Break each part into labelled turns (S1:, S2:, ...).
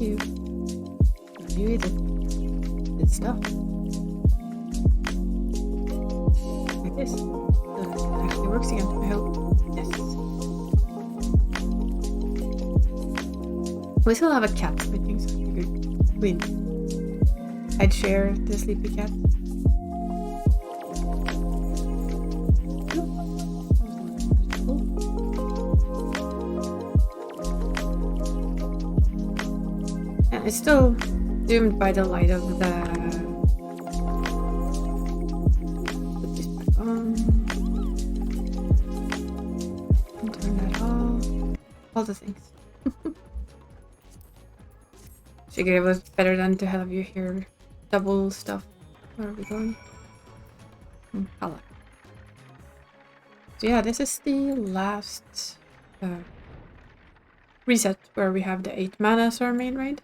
S1: you. You eat it. Good stuff. Like this. So that it actually works again, I hope. Yes. We still have a cat, so I think so. I'd share the sleepy cat. And it's still doomed by the light of the... Put this back on. And turn that off. All the things. Figured it was better than to have you hear double stuff. Where are we going? Color. So yeah, this is the last reset where we have the 8 mana as our main raid.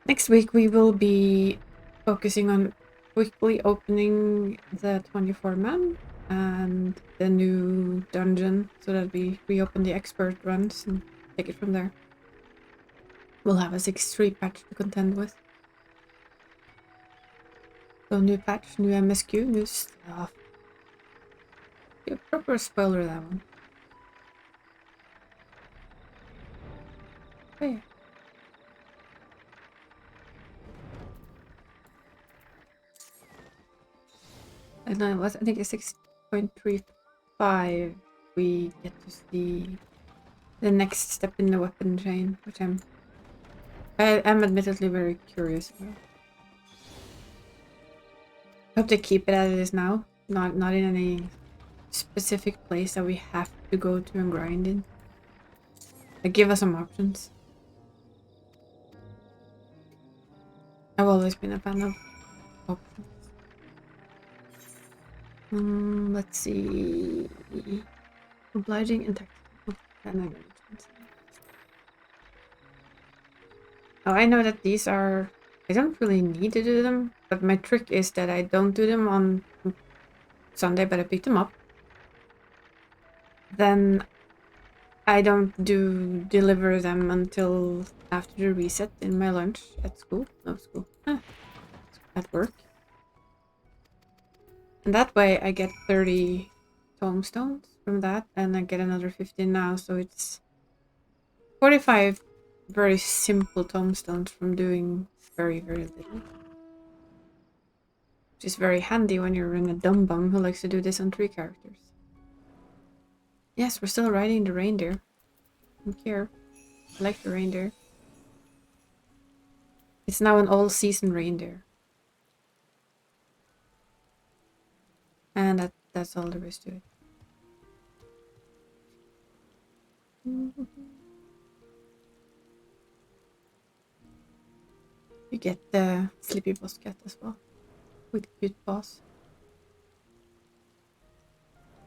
S1: Next week we will be focusing on quickly opening the 24-man and the new dungeon so that we reopen the expert runs and take it from there. We'll have a 6.3 patch to contend with. So new patch, new MSQ, new stuff. Be a proper spoiler, that one. Oh yeah. I don't know, I think it's 6.35 we get to see the next step in the weapon chain, which I am admittedly very curious about. I hope they keep it as it is now, not in any specific place that we have to go to and grind in. Like, give us some options. I've always been a fan of options. Let's see. Obliging and tactical. Oh, I know that these are... I don't really need to do them, but my trick is that I don't do them on Sunday, but I pick them up. Then I don't deliver them until after the reset in my lunch at school. No, school. At work. And that way I get 30 tomestones from that, and I get another 15 now, so it's 45 very simple tomestones from doing very, very little. Which is very handy when you're in a dumb bum who likes to do this on 3 characters. Yes, we're still riding the reindeer. I don't care. I like the reindeer. It's now an all-season reindeer. And that's all there is to it. You get the sleepy boss cat as well. With cute paws.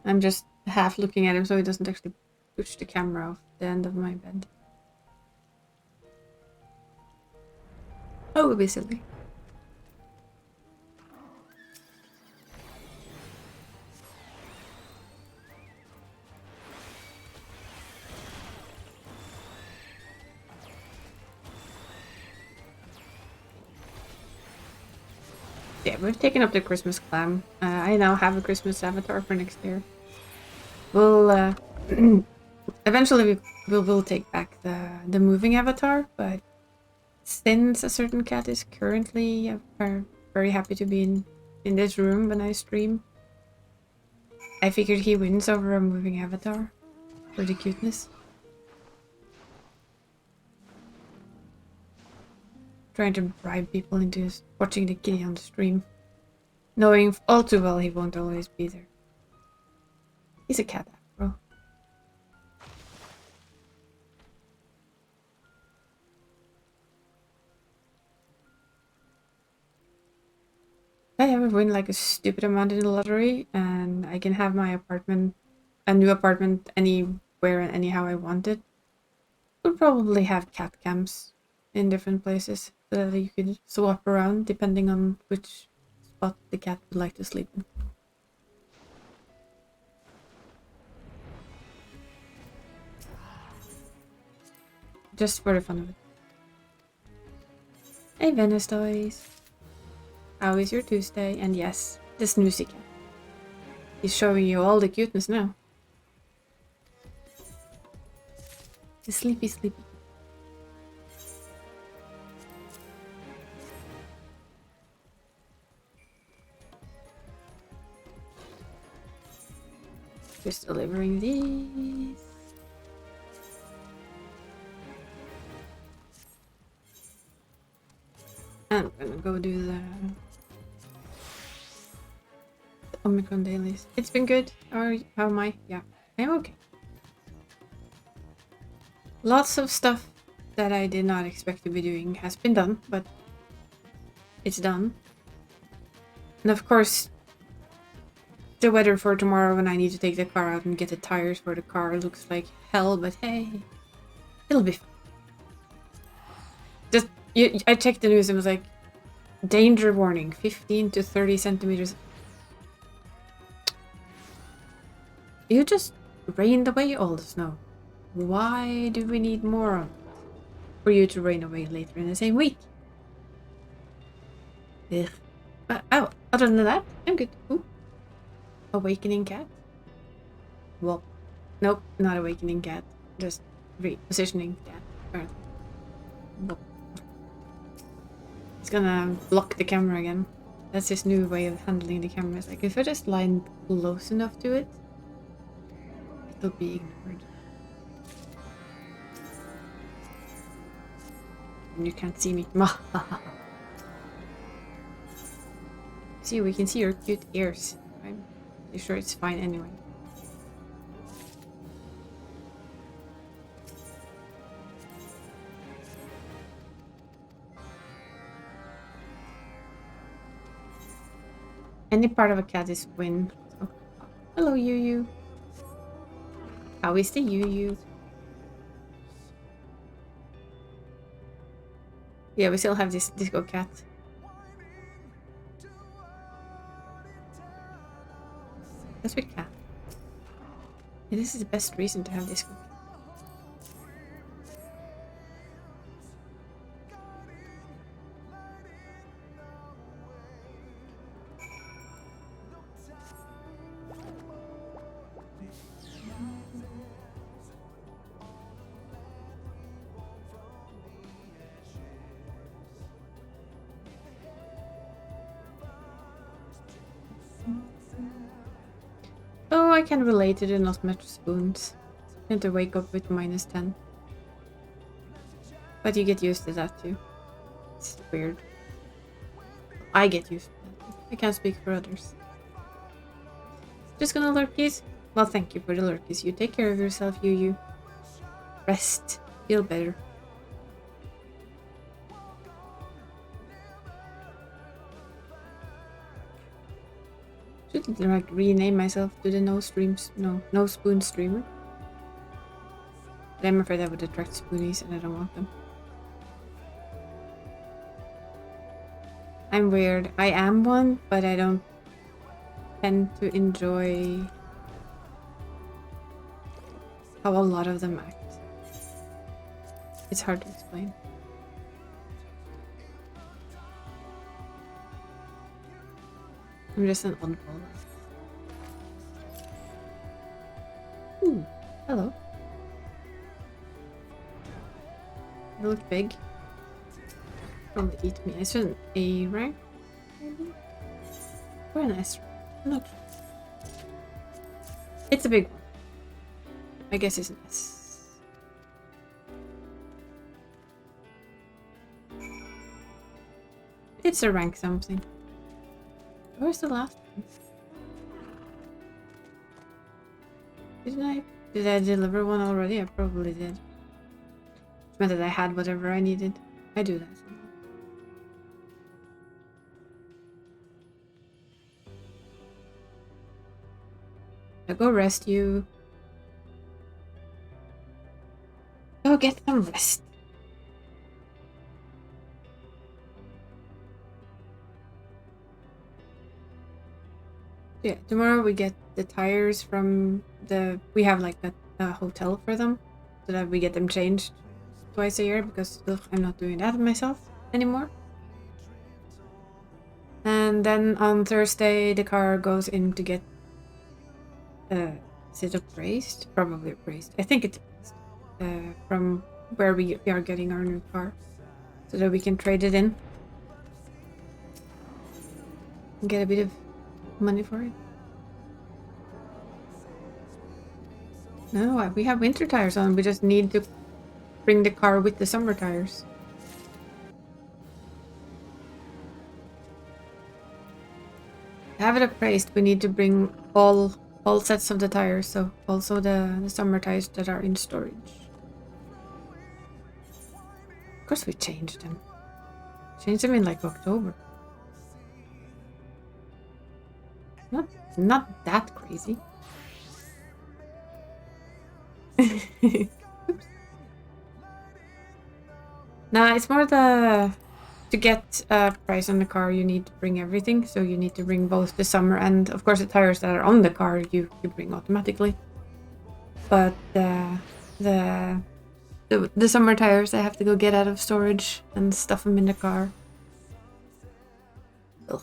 S1: I'm just half looking at him so he doesn't actually push the camera off the end of my bed. Oh, it would be silly. Yeah, we've taken up the Christmas clam. I now have a Christmas avatar for next year. We'll eventually we will take back the moving avatar, but since a certain cat is currently very happy to be in this room when I stream, I figured he wins over a moving avatar for the cuteness. Trying to bribe people into watching the kitty on the stream, knowing all too well he won't always be there. He's a cat after all. I ever win like a stupid amount in the lottery and I can have my apartment, a new apartment anywhere and anyhow I want it, we'll probably have cat cams in different places so that you could swap around depending on which spot the cat would like to sleep in. Just for the fun of it. Hey Venice Toys. How is your Tuesday? And yes, the Snoozy cat. He's showing you all the cuteness now. The sleepy. Just delivering these. I'm gonna go do the Omicron dailies. It's been good. How am I? Yeah, I'm okay. Lots of stuff that I did not expect to be doing has been done, but it's done. And of course, the weather for tomorrow when I need to take the car out and get the tires for the car looks like hell, but hey, it'll be fine. Just, I checked the news and it was like, danger warning, 15 to 30 centimeters. You just rained away all the snow. Why do we need more of it? For you to rain away later in the same week? Ugh. Oh, other than that, I'm good. Ooh. Awakening cat? Well, nope, not awakening cat. Just repositioning cat, apparently. Well. It's gonna block the camera again. That's his new way of handling the camera. It's like, if I just line close enough to it, it'll be ignored. And you can't see me. See, we can see your cute ears. I'm pretty sure it's fine anyway. Any part of a cat is win. Oh. Hello, Yu. How is the Yu? Yeah, we still have this disco cat. That's with cat. Yeah, this is the best reason to have disco cat. Oh, I can relate to the not much spoons. Tend to wake up with -10. But you get used to that too. It's weird. I get used to that. I can't speak for others. Just gonna lurkies? Well, thank you for the lurkies. You take care of yourself, Yu. Rest. Feel better. Should like rename myself to the no spoon streamer. But I'm afraid that would attract spoonies and I don't want them. I'm weird. I am one, but I don't tend to enjoy how a lot of them act. It's hard to explain. I'm just an oddball. Ooh, hello. You look big. Probably eat me. I shouldn't. A rank? Maybe? Or an S rank? I'm not sure. It's a big one. I guess it's an S. It's a rank something. Where's the last one? Did I deliver one already? I probably did. It meant that I had whatever I needed. I do that sometimes. Now go rest, you. Go get some rest. Yeah, tomorrow we get the tires from we have like a hotel for them, so that we get them changed twice a year because I'm not doing that myself anymore. And then on Thursday, the car goes in to get... is it appraised? Probably appraised. I think it's appraised. From where we are getting our new car. So that we can trade it in. And get a bit of money for it. No, we have winter tires on. We just need to bring the car with the summer tires. To have it appraised, we need to bring all sets of the tires, so also the summer tires that are in storage. Of course we changed them. Changed them in like October. Not that crazy. Oops. Nah, it's more to get a price on the car, you need to bring everything. So you need to bring both the summer and, of course, the tires that are on the car you bring automatically. But the summer tires I have to go get out of storage and stuff them in the car. Ugh.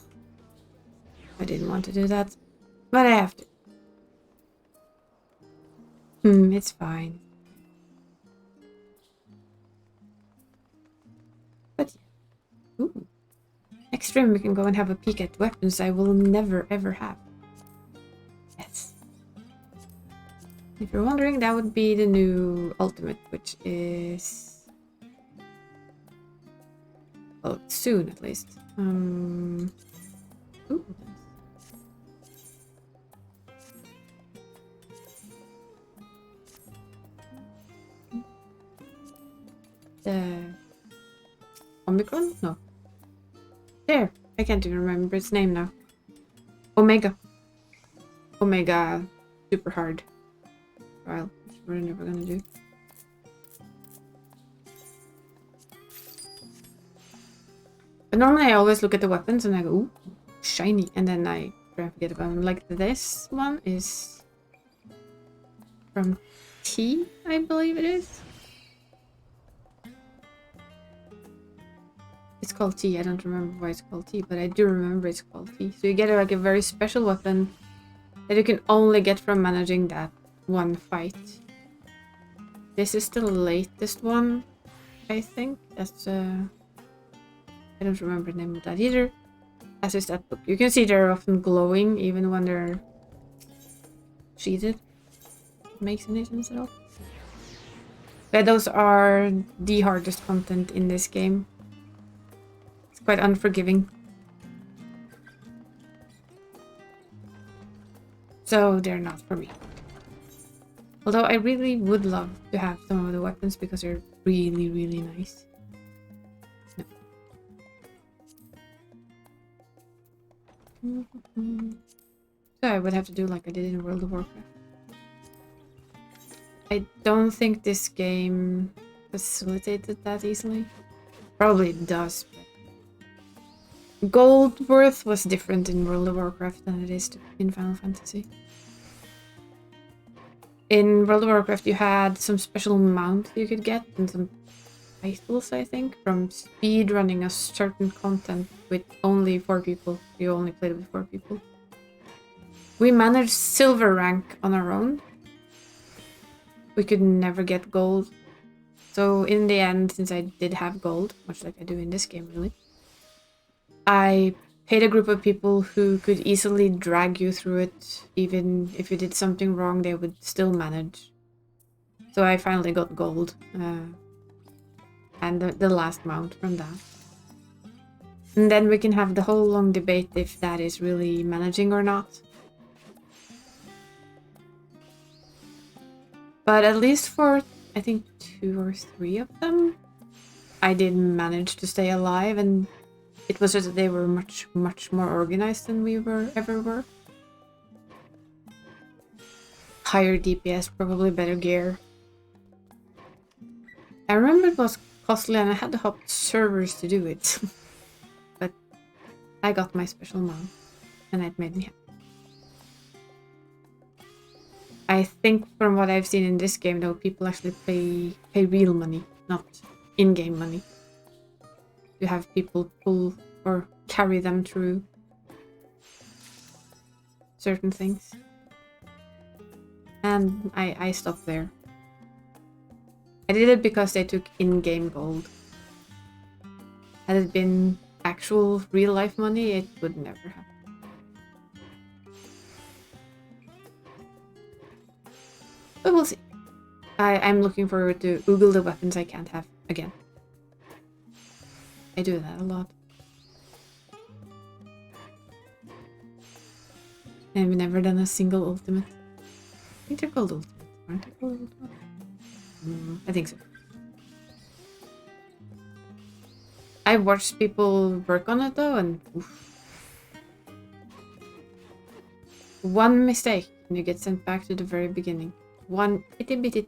S1: I didn't want to do that, but I have to. It's fine. But yeah. Ooh. Next stream we can go and have a peek at weapons I will never ever have. Yes. If you're wondering, that would be the new ultimate, which is... well, soon at least. Ooh. The Omicron? No. There. I can't even remember its name now. Omega. Omega super hard trial, which we're never gonna do. But normally I always look at the weapons and I go, ooh, shiny, and then I try and forget about them. Like this one is from T, I believe it is. It's called T. I don't remember why it's called T, but I do remember it's called T. So you get like a very special weapon that you can only get from managing that one fight. This is the latest one, I think. That's I don't remember the name of that either. As is that book. You can see they're often glowing even when they're sheatheded. Makes any sense at all? But those are the hardest content in this game. It's quite unforgiving. So they're not for me. Although I really would love to have some of the weapons because they're really, really nice. No. So I would have to do like I did in World of Warcraft. I don't think this game facilitated that easily. Probably it does, but gold worth was different in World of Warcraft than it is in Final Fantasy. In World of Warcraft you had some special mount you could get and some titles, I think, from speed running a certain content with only 4 people. You only played with 4 people. We managed silver rank on our own. We could never get gold. So in the end, since I did have gold, much like I do in this game really, I paid a group of people who could easily drag you through it. Even if you did something wrong, they would still manage. So I finally got gold. And the last mount from that. And then we can have the whole long debate if that is really managing or not. But at least for, I think, 2 or 3 of them, I did manage to stay alive, and it was just that they were much, much more organized than we ever were. Higher DPS, probably better gear. I remember it was costly and I had to hop servers to do it. But I got my special mount and it made me happy. I think from what I've seen in this game though, people actually pay real money, not in-game money. To have people pull or carry them through certain things. And I stopped there. I did it because they took in-game gold. Had it been actual real-life money, it would never happen. But we'll see. I'm looking forward to Google the weapons I can't have again. I do that a lot. I've never done a single ultimate. I think they're called ultimate, aren't they called ultimate? I think so. I watched people work on it though, and oof. One mistake and you get sent back to the very beginning. One itty bitty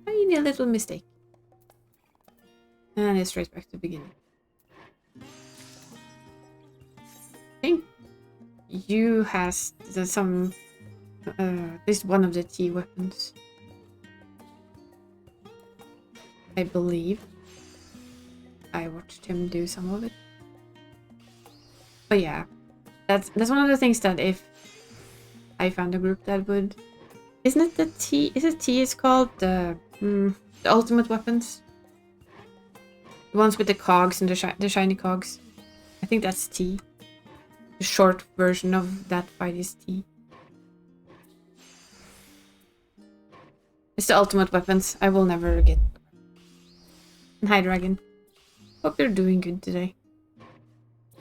S1: tiny little mistake. And it's straight back to the beginning. I think you has some at least one of the T weapons. I believe. I watched him do some of it. But yeah. That's one of the things that if I found a group that would... Isn't it the T? Is it T? It's called the ultimate weapons. The ones with the cogs and the shiny cogs. I think that's T. The short version of that fight is T. It's the ultimate weapons. I will never get. And hi, Dragon. Hope you're doing good today.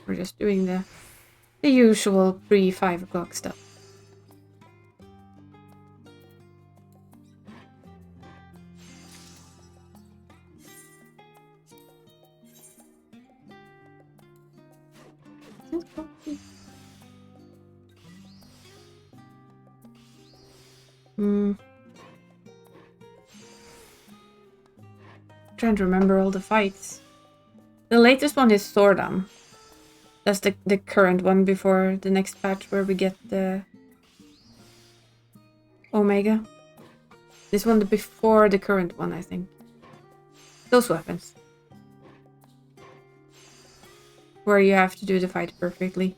S1: We're just doing the usual pre-5 o'clock stuff. Trying to remember all the fights. The latest one is Thordam. That's the current one before the next patch where we get the Omega. This one before the current one, I think. Those weapons. Where you have to do the fight perfectly.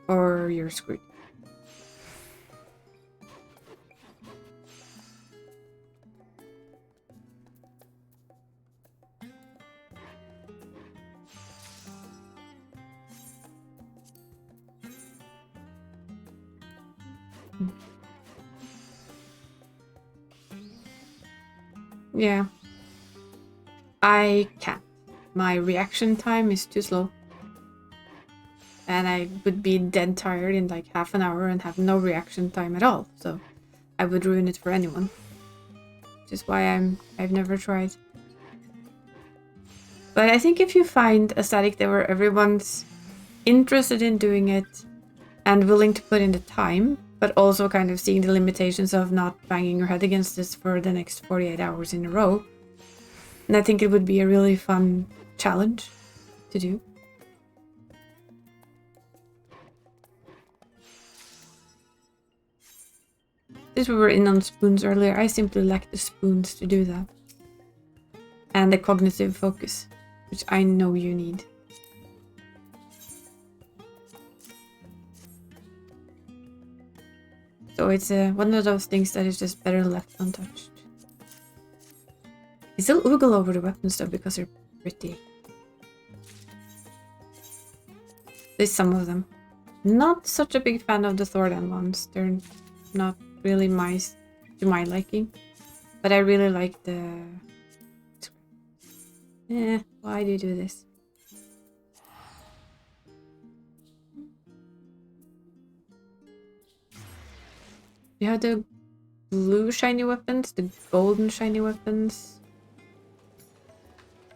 S1: Or you're screwed. Yeah. I can't. My reaction time is too slow. And I would be dead tired in like half an hour and have no reaction time at all. So I would ruin it for anyone. Which is why I've never tried. But I think if you find a static that where everyone's interested in doing it and willing to put in the time, but also kind of seeing the limitations of not banging your head against this for the next 48 hours in a row. And I think it would be a really fun challenge to do. Since we were in on spoons earlier, I simply lack the spoons to do that. And the cognitive focus, which I know you need. So it's one of those things that is just better left untouched. I still oogle over the weapons though because they're pretty. There's some of them. Not such a big fan of the Thordan ones. They're not really to my liking. But I really like the... why do you do this? You have the blue shiny weapons, the golden shiny weapons.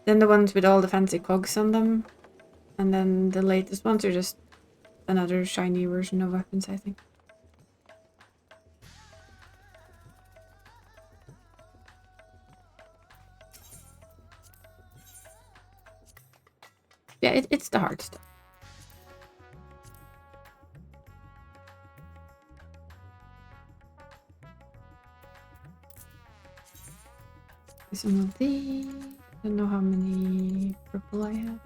S1: Then the ones with all the fancy cogs on them. And then the latest ones are just another shiny version of weapons, I think. Yeah, it's the hard stuff. Some of these. I don't know how many purple I have.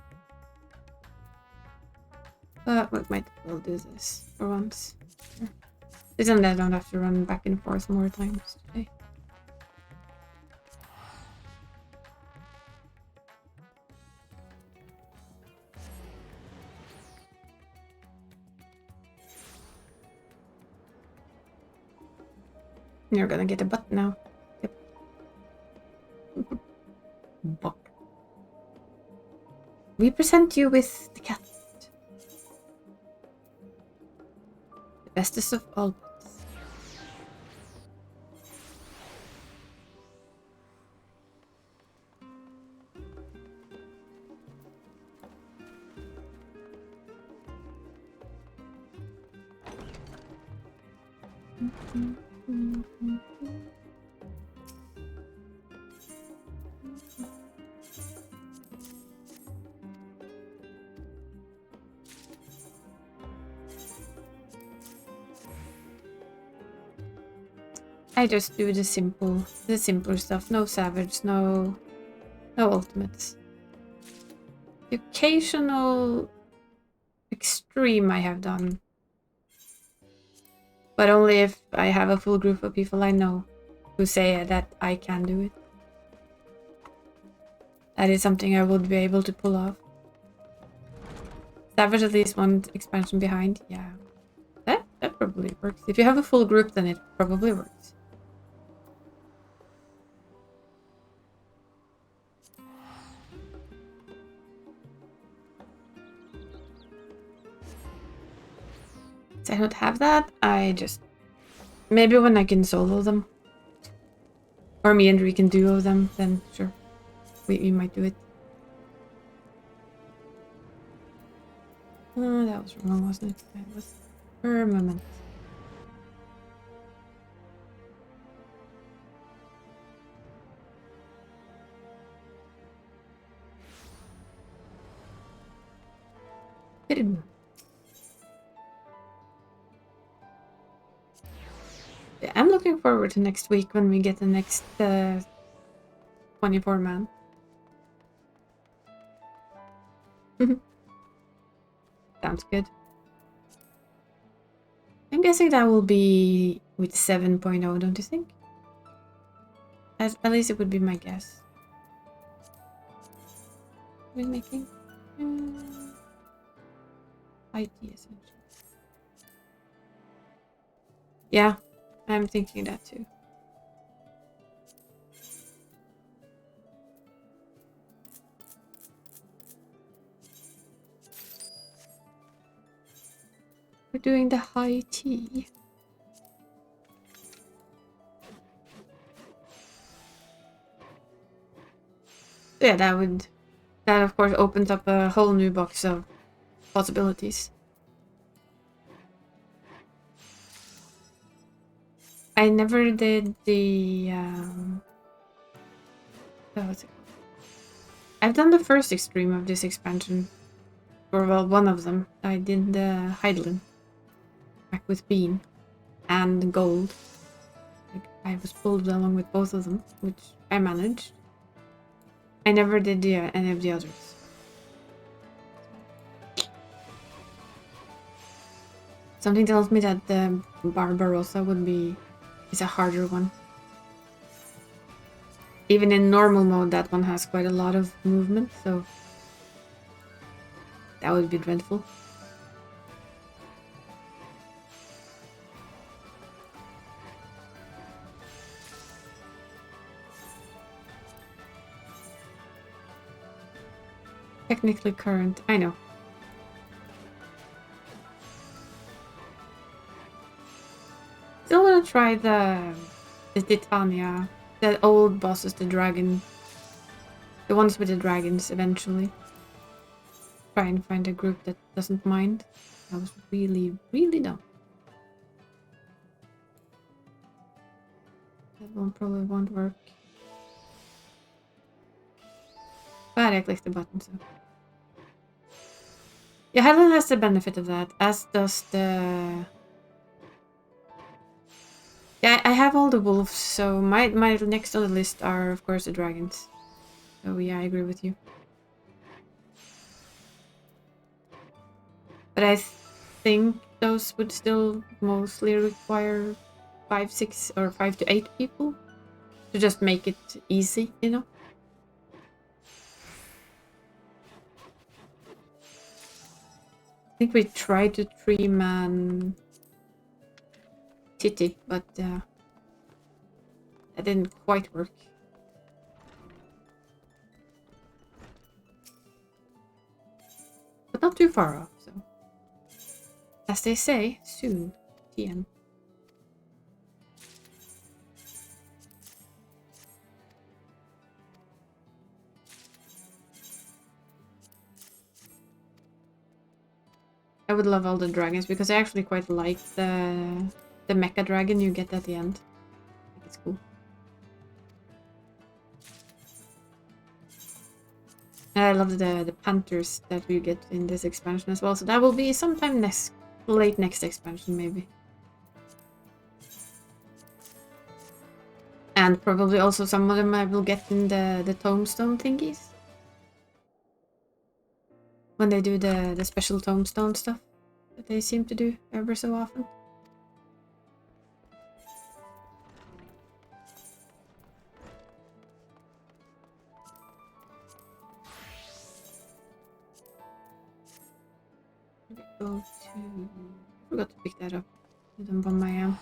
S1: we might as well do this for once. Sure. Isn't that I don't have to run back and forth more times today. You're gonna get a butt now. Yep. Buck. We present you with the cat. The bestest of all pets. I just do the simpler stuff. No savage, no ultimates. The occasional extreme I have done. But only if I have a full group of people I know who say that I can do it. That is something I would be able to pull off. Savage at least one expansion behind, yeah. That probably works. If you have a full group, then it probably works. I don't have that. I just... Maybe when I can solo them. Or me and Ree can duo them, then sure. We might do it. Oh, that was wrong, wasn't it? That was firmament. Hidden. Yeah, I'm looking forward to next week when we get the next 24 man. Sounds good. I'm guessing that will be with 7.0, don't you think? At least it would be my guess. We're making IT essentials. Yeah, I'm thinking that too. We're doing the high tea. Yeah, that of course opens up a whole new box of possibilities. I never did the what's it called? I've done the first extreme of this expansion. Or well, one of them. I did the Heidelin. Back with Bean and Gold. Like, I was pulled along with both of them, which I managed. I never did any of the others. Something tells me that the Barbarossa is a harder one. Even in normal mode, that one has quite a lot of movement, so that would be dreadful. Technically current, I know. Still wanna try the Titania, the old bosses, the dragon, the ones with the dragons eventually. Try and find a group that doesn't mind. That was really, really dumb. That one probably won't work. But I clicked the button, so. Yeah, Helen has the benefit of that, as does the... Yeah, I have all the wolves, so my next on the list are, of course, the dragons. So yeah, I agree with you. But I think those would still mostly require 5, 6, or 5 to 8 people to just make it easy, you know? I think we tried to 3-man Titty, but that didn't quite work. But not too far off, so. As they say, soon. TM. I would love all the dragons because I actually quite like the mecha dragon you get at the end. I think it's cool. And I love the panthers that we get in this expansion as well. So that will be sometime late next expansion maybe. And probably also some of them I will get in the tombstone thingies. When they do the special tombstone stuff that they seem to do ever so often. Go to... Forgot to pick that up. I don't bomb my am.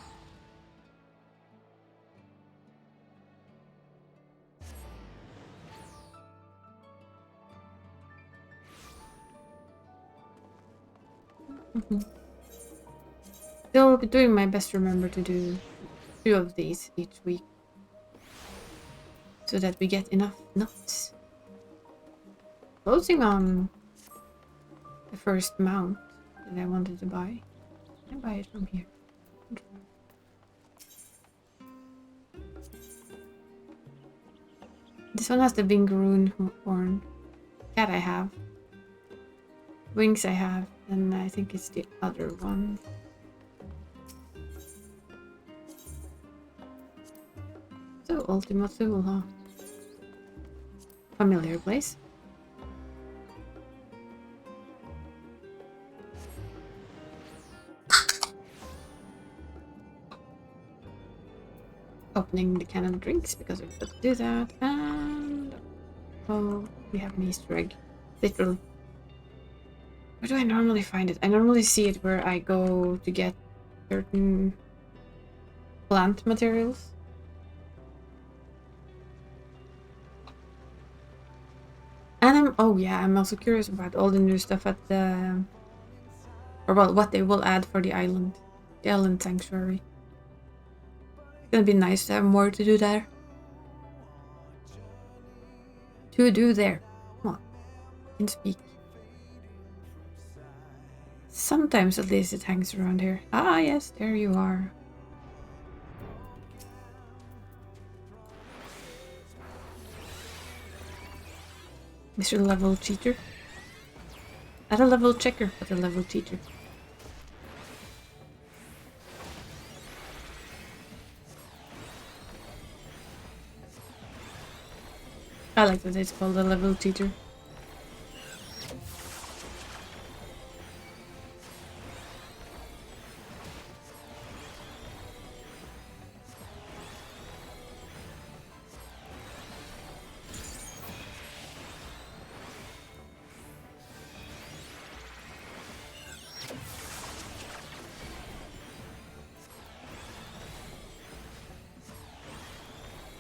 S1: Still doing my best to remember to do 2 of these each week. So that we get enough nuts. Closing on the first mount that I wanted to buy. Can I buy it from here? This one has the Bingaroon horn. Cat I have. Wings I have. And I think it's the other one. So, Ultima Thule, huh? Familiar place. Opening the can of drinks because we've got to do that. And... oh, we have an Easter egg. Literally. Where do I normally find it? I normally see it where I go to get certain plant materials. And I'm also curious about all the new stuff at the... or well, what they will add for the island. The island sanctuary. It's gonna be nice to have more to do there. Come on. You can speak. Sometimes at least it hangs around here. Ah, yes, there you are. Mr. Level Cheater. Not a level checker, but a level cheater. I like that it's called a level cheater.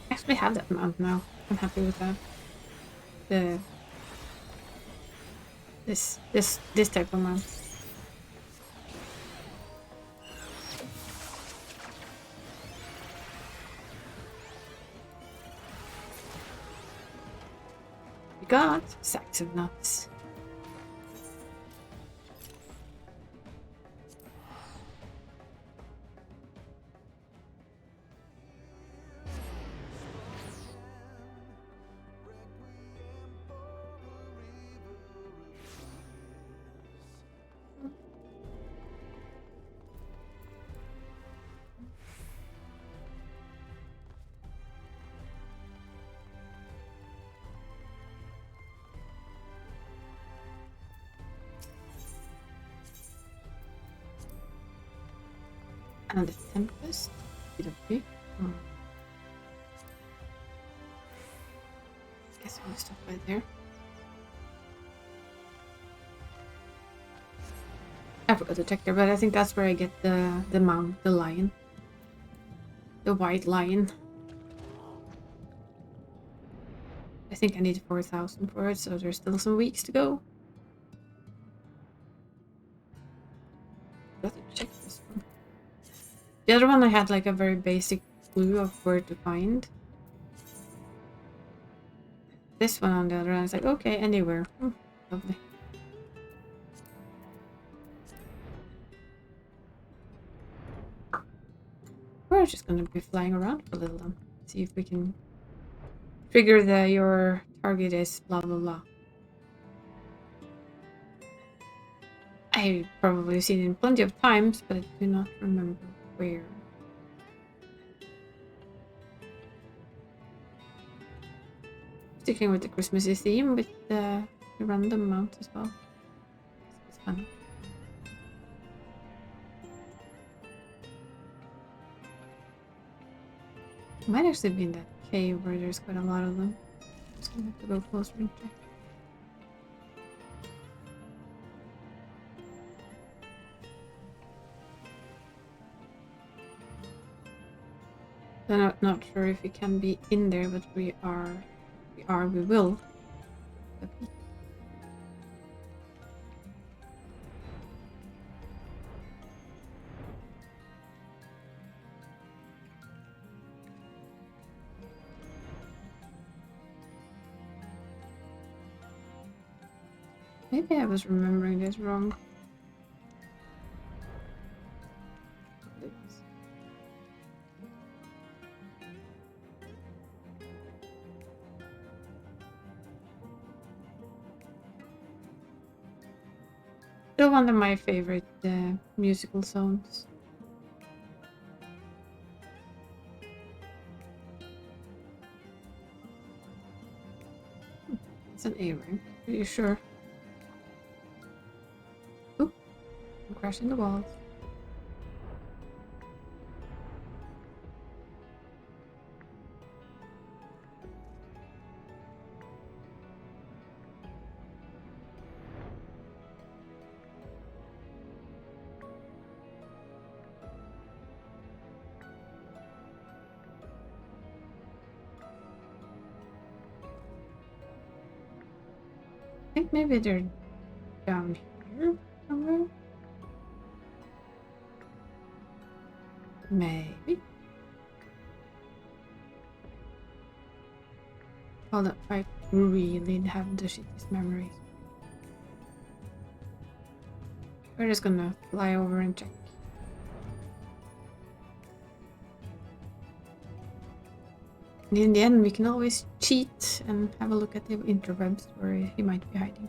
S1: I actually have that mount now. I'm happy with that. This type of mount. We got sacks of nuts. And the Tempest. Okay. Guess we'll stop right there. I forgot to check there, but I think that's where I get the mount, the lion. The white lion. I think I need 4,000 for it, so there's still some weeks to go. Got to check this one. The other one I had like a very basic clue of where to find. This one on the other hand is like, okay, anywhere. Lovely. We're just gonna be flying around for a little then. See if we can trigger your target is blah blah blah. I've probably seen it plenty of times, but I do not remember where. Sticking with the Christmassy theme with the random mount as well. It's fun. Might actually be in that cave where there's quite a lot of them. Just gonna have to go closer and check. I'm not sure if we can be in there, but we will. Okay. Maybe I was remembering this wrong. Still one of my favorite musical songs. It's an A rank, pretty sure. Oop, I'm crashing the walls. I think maybe they're down here somewhere. Maybe. Hold up, I really have the shittiest memories. We're just gonna fly over and check. And in the end, we can always cheat and have a look at the interwebs where he might be hiding.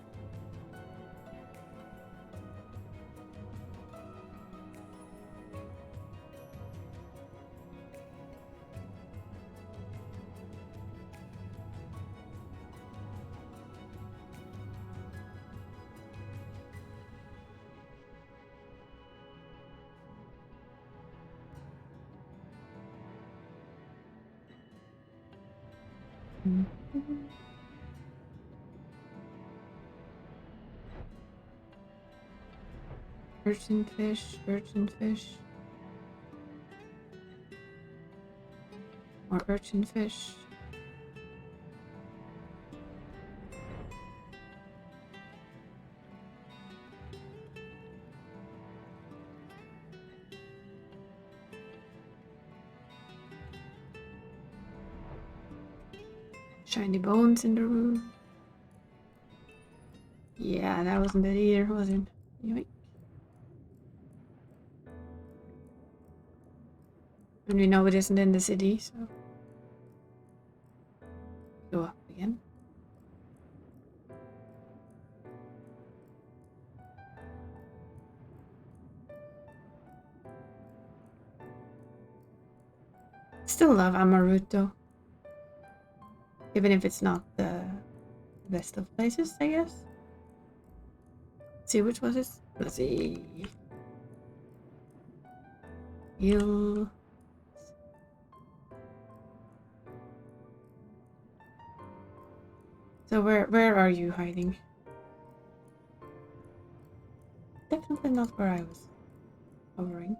S1: Urchin fish, urchin fish. More urchin fish. Shiny bones in the room. Yeah, that wasn't it either, was it? Yoink. And we know it isn't in the city, so go up again. Still love Amaruto. Even if it's not the best of places, I guess. Let's see, which was it? Let's see. Heal. So where are you hiding? Definitely not where I was hovering.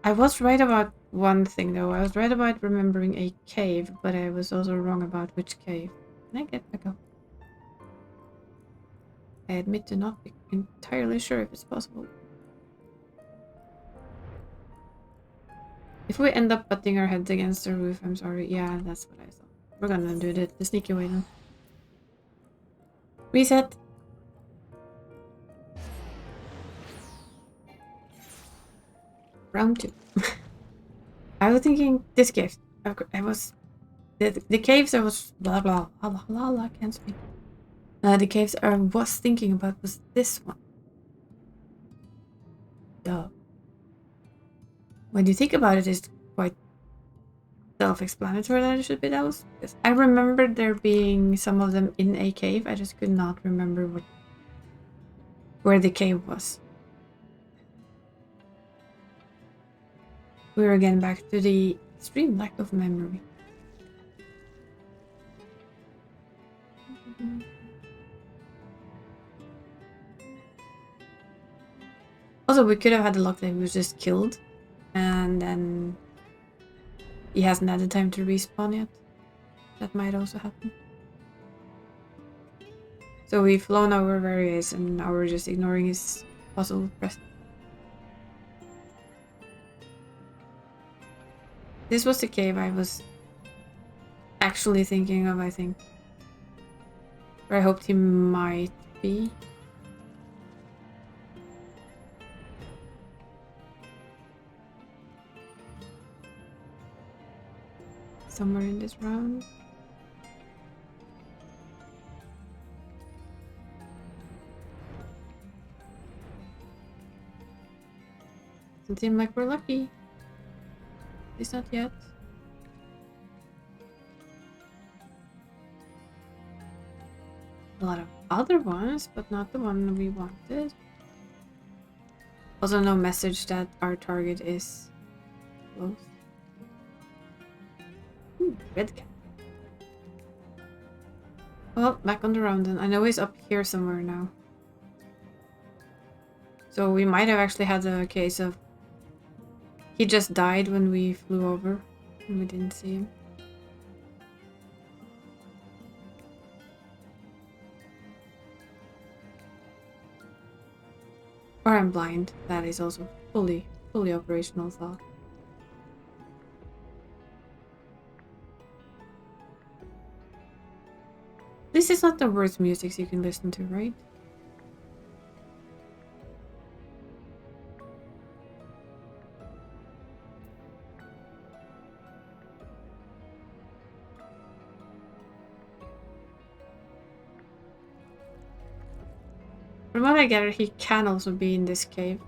S1: I was right about one thing though. I was right about remembering a cave, but I was also wrong about which cave. Can I get back up? I admit to not be entirely sure if it's possible. If we end up butting our heads against the roof, I'm sorry. Yeah, that's what I thought. We're gonna do the sneaky way then. Reset! Round 2. I was thinking this cave. I was... The caves I was... Blah blah blah blah blah blah, I can't speak. The caves I was thinking about was this one. Duh. When you think about it, it's quite self-explanatory that it should be those. Because I remember there being some of them in a cave. I just could not remember where the cave was. We're again back to the extreme lack of memory. Also, we could have had the luck that he was just killed, and then he hasn't had the time to respawn yet. That might also happen. So we've flown over where he is, and now we're just ignoring his puzzle presence. This was the cave I was actually thinking of, I think. Where I hoped he might be. Somewhere in this round. Doesn't seem like we're lucky. At least not yet. A lot of other ones, but not the one we wanted. Also no message that our target is close. Ooh, red cat. Well, back on the round then. I know he's up here somewhere now. So we might have actually had a case of he just died when we flew over and we didn't see him. Or I'm blind. That is also fully operational thought. This is not the worst music you can listen to, right? From what I gather, he can also be in this cave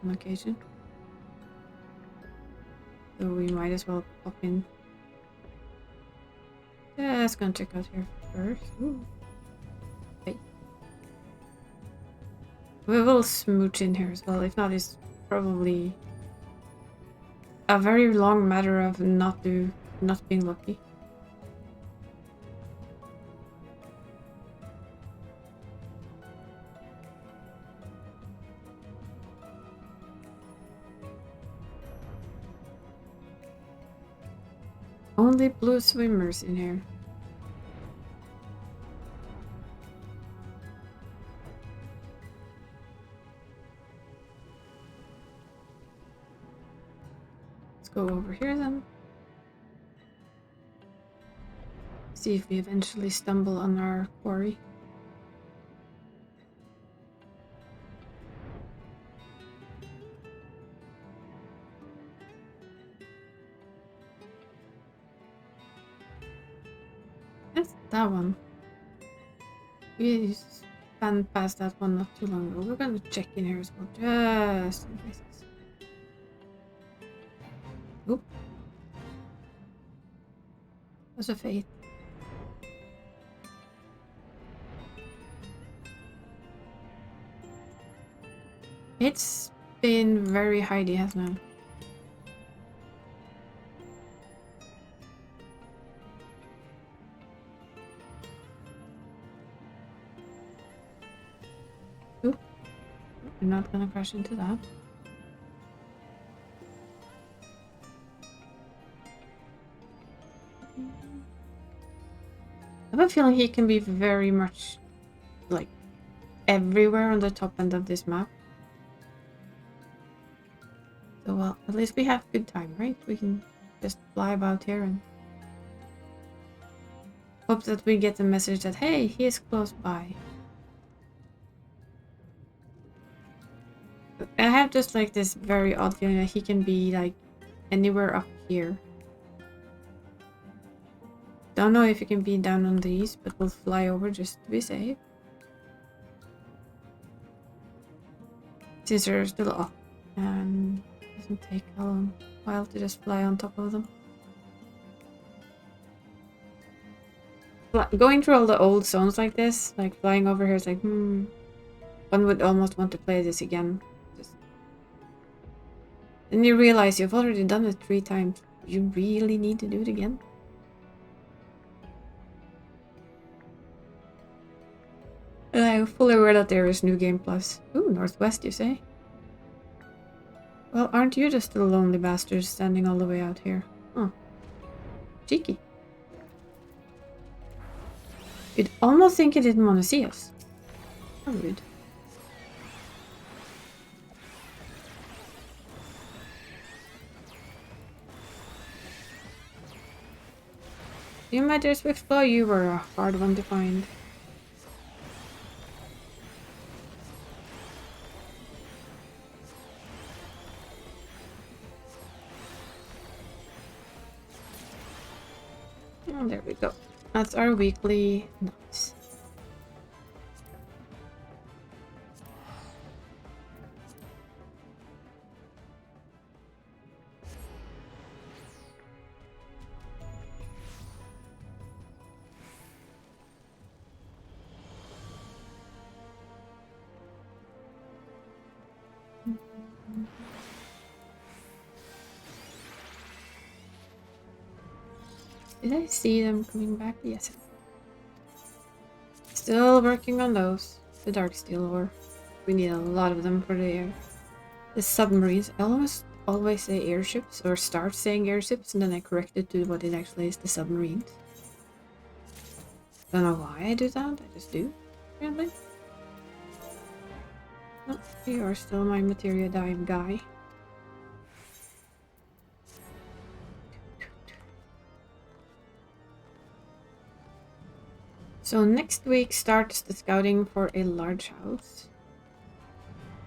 S1: on occasion. So we might as well pop in. Yeah, let's go check out here first. Ooh. Okay. We will smooch in here as well. If not, it's probably a very long matter of not being lucky. Only blue swimmers in here. Let's go over here then. See if we eventually stumble on our quarry. That's that one. We ran past that one not too long ago. We're gonna check in here as well, just in case. Oop. That's a fate. been very Heidi, hasn't it? Oop. I'm not gonna crash into that. I have a feeling he can be very much like everywhere on the top end of this map. So well, at least we have good time, right? We can just fly about here and hope that we get the message that hey, he is close by. I have just like this very odd feeling that he can be like anywhere up here. Don't know if he can be down on these, but we'll fly over just to be safe. Since they're still up and doesn't take a long while to just fly on top of them. Going through all the old zones like this, like flying over here is like, one would almost want to play this again. Then you realize you've already done it 3 times. You really need to do it again? I'm fully aware that there is New Game Plus. Ooh, Northwest, you say? Well, aren't you just the lonely bastard standing all the way out here? Oh. Cheeky. You'd almost think he didn't want to see us. How rude. You my dear Swiftclaw, you were a hard one to find. Oh, there we go. That's our weekly nuts. Did I see them coming back? Yes. Still working on those. The Darksteel ore. We need a lot of them for the submarines. I always say airships, or start saying airships, and then I correct it to what it actually is, the submarines. Don't know why I do that, I just do, apparently. Oh, you are still my materia dive guy. So next week starts the scouting for a large house.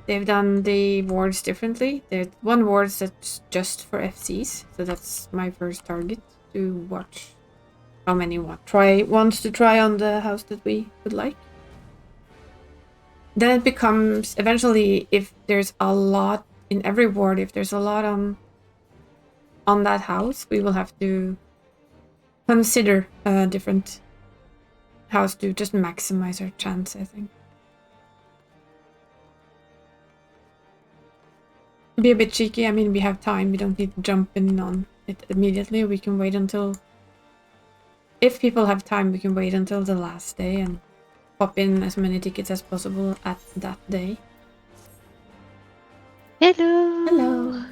S1: They've done the wards differently. There's one ward that's just for FCs, so that's my first target to watch how many wants to try on the house that we would like. Then it becomes eventually, if there's a lot in every ward, if there's a lot on that house, we will have to consider a different house to just maximize our chance, I think. Be a bit cheeky. I mean, we have time. We don't need to jump in on it immediately. We can wait until... If people have time, we can wait until the last day and pop in as many tickets as possible at that day.
S2: Hello!
S1: Hello!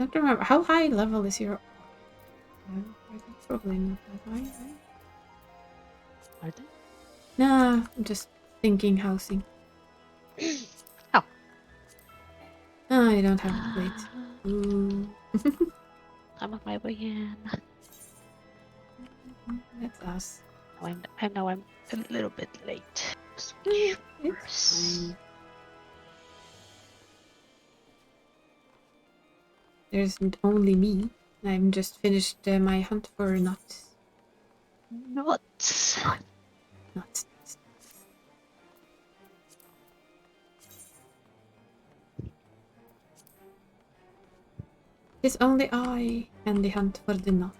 S1: I don't remember. How high level is your... Probably not that high, right?
S2: Are they?
S1: Nah, I'm just thinking housing.
S2: Oh.
S1: Oh, I don't have a plate. Ooh.
S2: I'm on my way in.
S1: That's us.
S2: I know I'm a little bit late.
S1: It's fine. There's only me. I'm just finished my hunt for nuts.
S2: Nuts.
S1: Nuts. 'Tis only I and the hunt for the knot.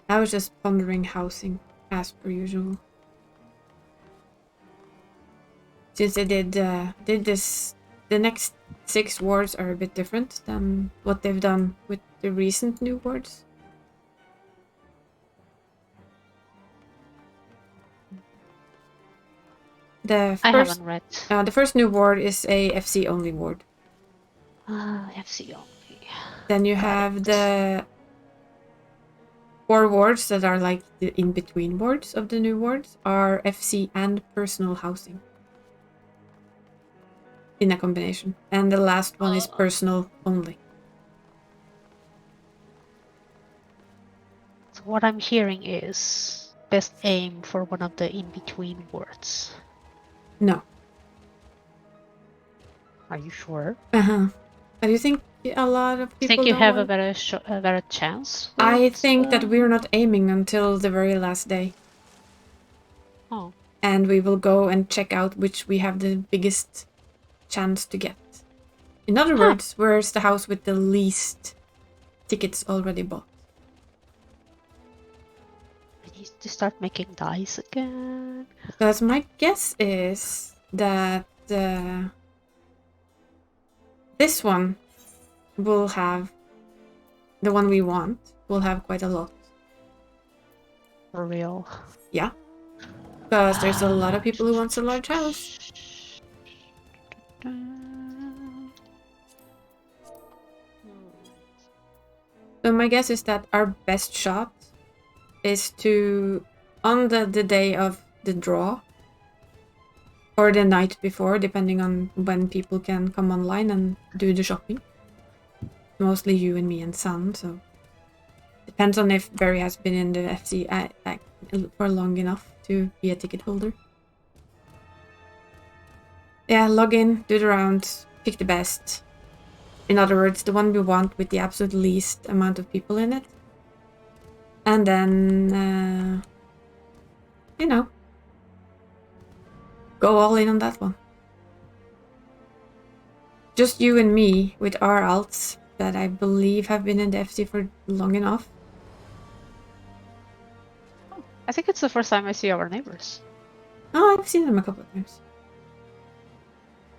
S1: I was just pondering housing, as per usual. Since they did this, the next 6 wards are a bit different than what they've done with the recent new wards. The
S2: I
S1: first,
S2: haven't read.
S1: the first new ward is a FC only ward.
S2: FC only.
S1: Then you
S2: Got
S1: have
S2: it.
S1: the 4 wards that are like the in-between wards of the new wards are FC and personal housing. In a combination. And the last one is personal only.
S2: So what I'm hearing is best aim for one of the in-between words.
S1: No.
S2: Are you sure?
S1: Do you think a lot of people
S2: Think you
S1: don't
S2: have
S1: want...
S2: a better chance?
S1: I
S2: With,
S1: think that we're not aiming until the very last day.
S2: Oh.
S1: And we will go and check out which we have the biggest chance to get. In other words, where's the house with the least tickets already bought?
S2: I need to start making dice again.
S1: Because my guess is that this one will have, the one we want, will have quite a lot.
S2: For real.
S1: Yeah. Because there's a lot of people who wants a large house. So my guess is that our best shot is to, on the day of the draw, or the night before, depending on when people can come online and do the shopping. Mostly you and me and Sun, so depends on if Barry has been in the FC for long enough to be a ticket holder. Yeah, log in, do the rounds, pick the best. In other words, the one we want with the absolute least amount of people in it. And then, you know, go all in on that one. Just you and me with our alts that I believe have been in the FC for long enough.
S2: I think it's the first time I see our neighbors.
S1: Oh, I've seen them a couple of times.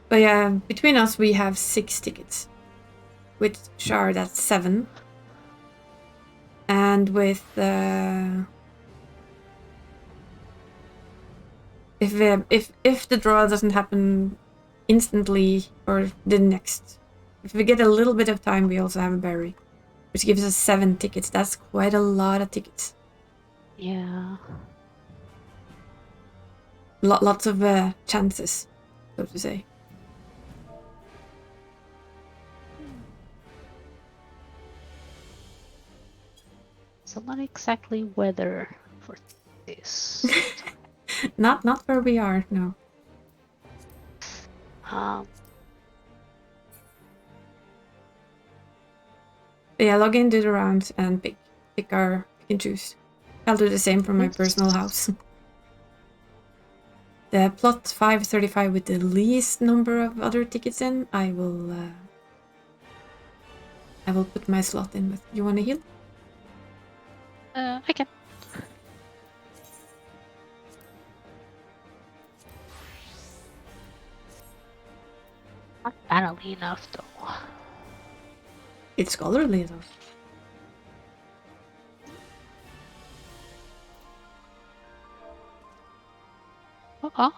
S1: But yeah, between us we have 6 tickets. With Shard that's 7. And with if the draw doesn't happen instantly or the next, if we get a little bit of time, we also have a berry, which gives us 7 tickets. That's quite a lot of tickets.
S2: Yeah.
S1: Lots of chances, so to say.
S2: So not exactly weather for this.
S1: Not where we are, no. Yeah, log in, do the rounds, and pick and choose. I'll do the same for my personal house. The plot 535 with the least number of other tickets in, I will put my slot in with. You want to heal?
S2: I can. Not battly enough though.
S1: It's scholarly though.
S2: Uh-huh.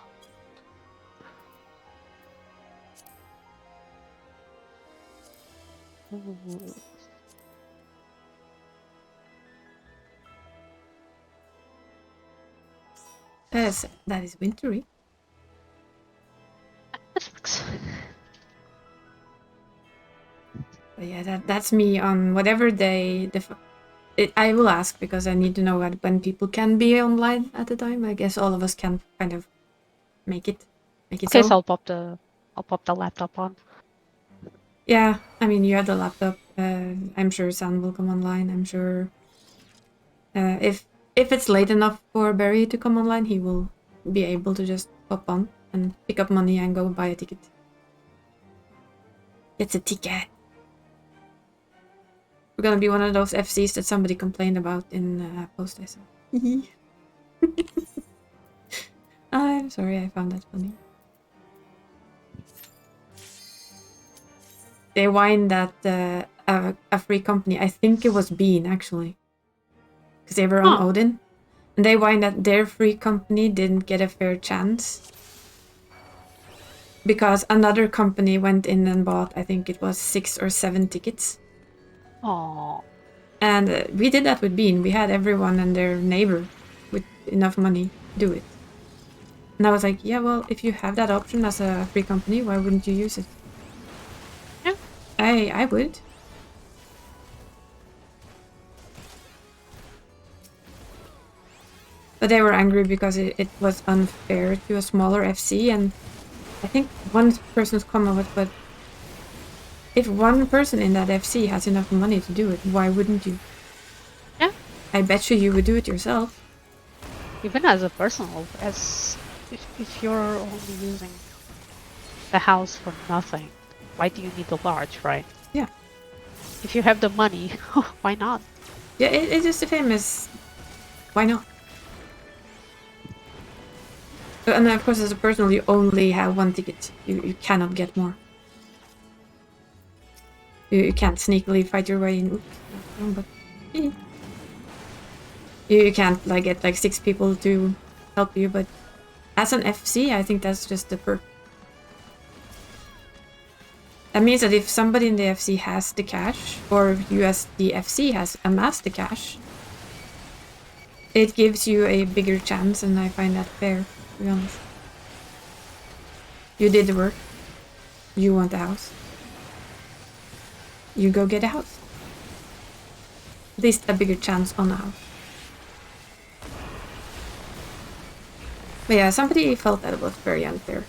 S1: That is wintry. But yeah, that's me on whatever day. I will ask because I need to know when people can be online at the time. I guess all of us can kind of make it.
S2: Okay,
S1: so.
S2: so I'll pop the laptop on.
S1: Yeah, I mean you have the laptop. I'm sure San will come online. I'm sure. If if it's late enough for Barry to come online, he will be able to just pop on and pick up money and go buy a ticket. It's a ticket. We're gonna be one of those FCs that somebody complained about in post I saw. I'm sorry, I found that funny. They whined that a free company, I think it was Bean actually, because they were on Odin, and they whined that their free company didn't get a fair chance because another company went in and bought, I think it was 6 or 7 tickets.
S2: Oh.
S1: And we did that with Bean. We had everyone and their neighbor with enough money do it. And I was like, yeah, well, if you have that option as a free company, why wouldn't you use it?
S2: Yeah.
S1: I would. But they were angry because it was unfair to a smaller FC, and I think one person's comment was, but if one person in that FC has enough money to do it, why wouldn't you?
S2: Yeah.
S1: I bet you would do it yourself.
S2: Even as a personal, as if you're only using the house for nothing, why do you need the large, right?
S1: Yeah.
S2: If you have the money, why not?
S1: Yeah, it's just the famous, why not? And of course, as a personal, you only have one ticket. You cannot get more. You can't sneakily fight your way in. Oops, wrong button. You can't like get like 6 people to help you, but as an FC, I think that's just the perk. That means that if somebody in the FC has the cash, or if you as the FC has amassed the cash, it gives you a bigger chance, and I find that fair, to be honest. You did the work. You want the house. You go get a house. At least a bigger chance on a house. But yeah, somebody felt that it was very unfair.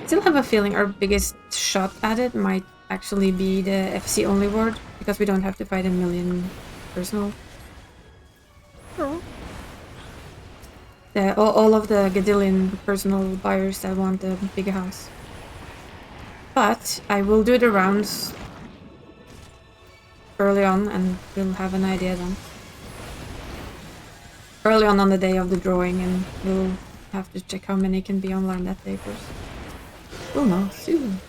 S1: Still have a feeling our biggest shot at it might actually be the FC only ward, because we don't have to fight a million personal.
S2: Oh.
S1: All of the Gadillion personal buyers that want a bigger house. But I will do the rounds early on and we'll have an idea then. Early on the day of the drawing, and we'll have to check how many can be online that day first. We'll know soon.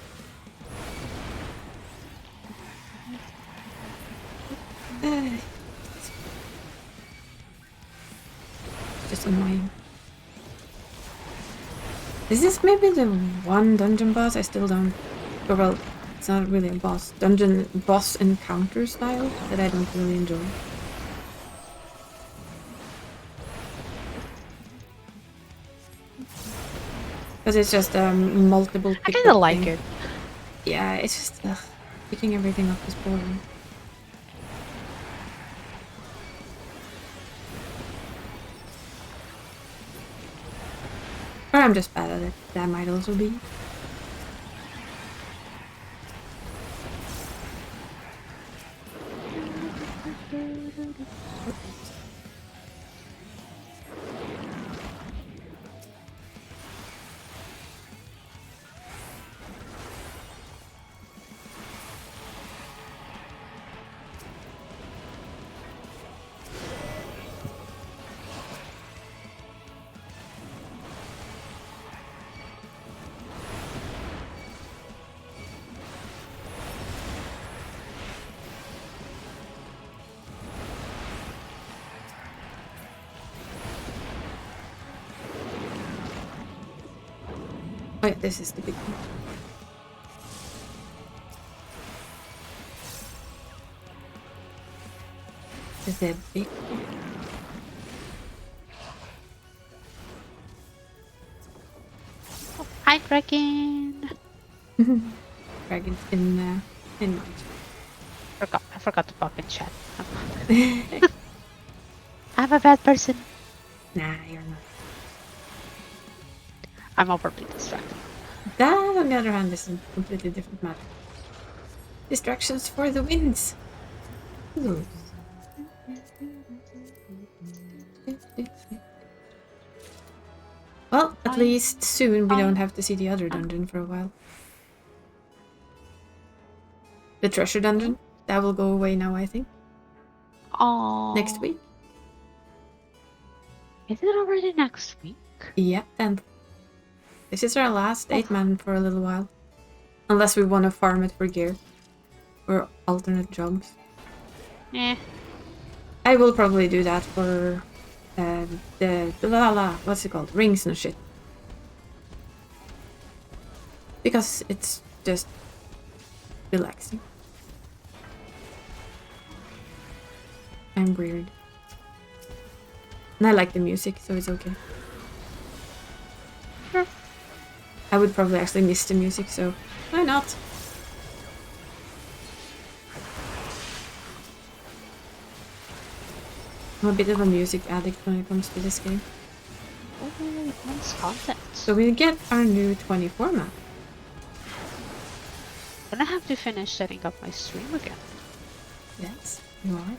S1: Just annoying. This is maybe the one dungeon boss I still don't... Or well, it's not really a boss. Dungeon boss encounter style that I don't really enjoy. Because it's just multiple...
S2: I kinda like it.
S1: Yeah, it's just... picking everything up is boring. Or I'm just bad at it. That might also be. Oh yeah, this is the big one. Is the big one?
S2: Oh, hi, dragon.
S1: Dragons in mind.
S2: Forgot. forgot to pop in chat. I'm a bad person.
S1: Nah, you're not.
S2: I'm overly distracted.
S1: That, on the other hand, is a completely different matter. Distractions for the wins. Ooh. Well, at least soon we don't have to see the other dungeon for a while. The treasure dungeon. That will go away now, I think.
S2: Oh.
S1: Next week.
S2: Is it already next week?
S1: Yeah, 10th. This is our last 8-man for a little while. Unless we want to farm it for gear. Or alternate jobs.
S2: Eh.
S1: I will probably do that for the what's it called? Rings and shit. Because it's just relaxing. I'm weird. And I like the music, so it's okay.
S2: Sure.
S1: I would probably actually miss the music, so why not? I'm a bit of a music addict when it comes to this game.
S2: Oh, nice content.
S1: So we get our new 24 map.
S2: Gonna have to finish setting up my stream again.
S1: Yes, you are.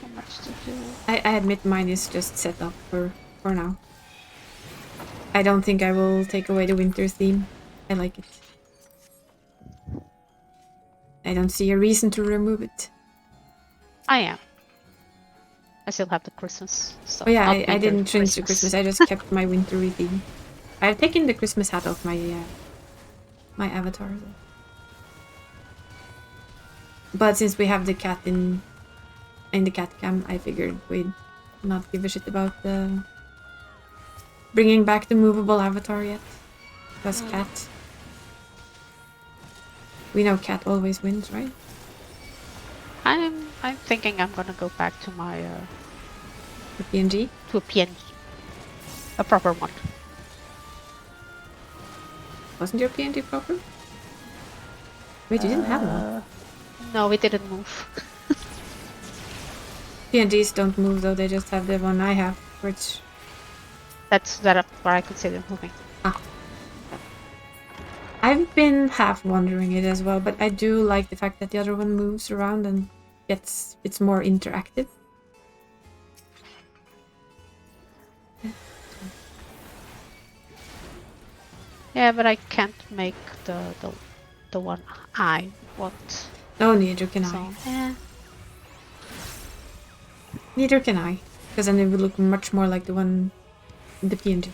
S2: So much to do.
S1: I admit mine is just set up for now. I don't think I will take away the winter theme. I like it. I don't see a reason to remove it.
S2: I am. I still have the Christmas stuff.
S1: Oh yeah,
S2: Not
S1: I
S2: winter,
S1: didn't change the Christmas. I just kept my wintry theme. I've taken the Christmas hat off my my avatar. Though. But since we have the cat in the cat cam, I figured we'd not give a shit about bringing back the movable avatar yet. Because cat. We know cat always wins, right?
S2: I'm thinking I'm gonna go back to my
S1: The PNG.
S2: to a PNG. A proper one.
S1: Wasn't your PNG proper? Wait, you didn't have one.
S2: No, we didn't move.
S1: PNGs don't move though, they just have the one I have, which...
S2: That's what I consider moving.
S1: Ah. I've been half wondering it as well, but I do like the fact that the other one moves around and it's more interactive.
S2: Yeah, but I can't make the one I want.
S1: No, neither can
S2: So,
S1: I. Neither can I, because then it would look much more like the one in the PNG.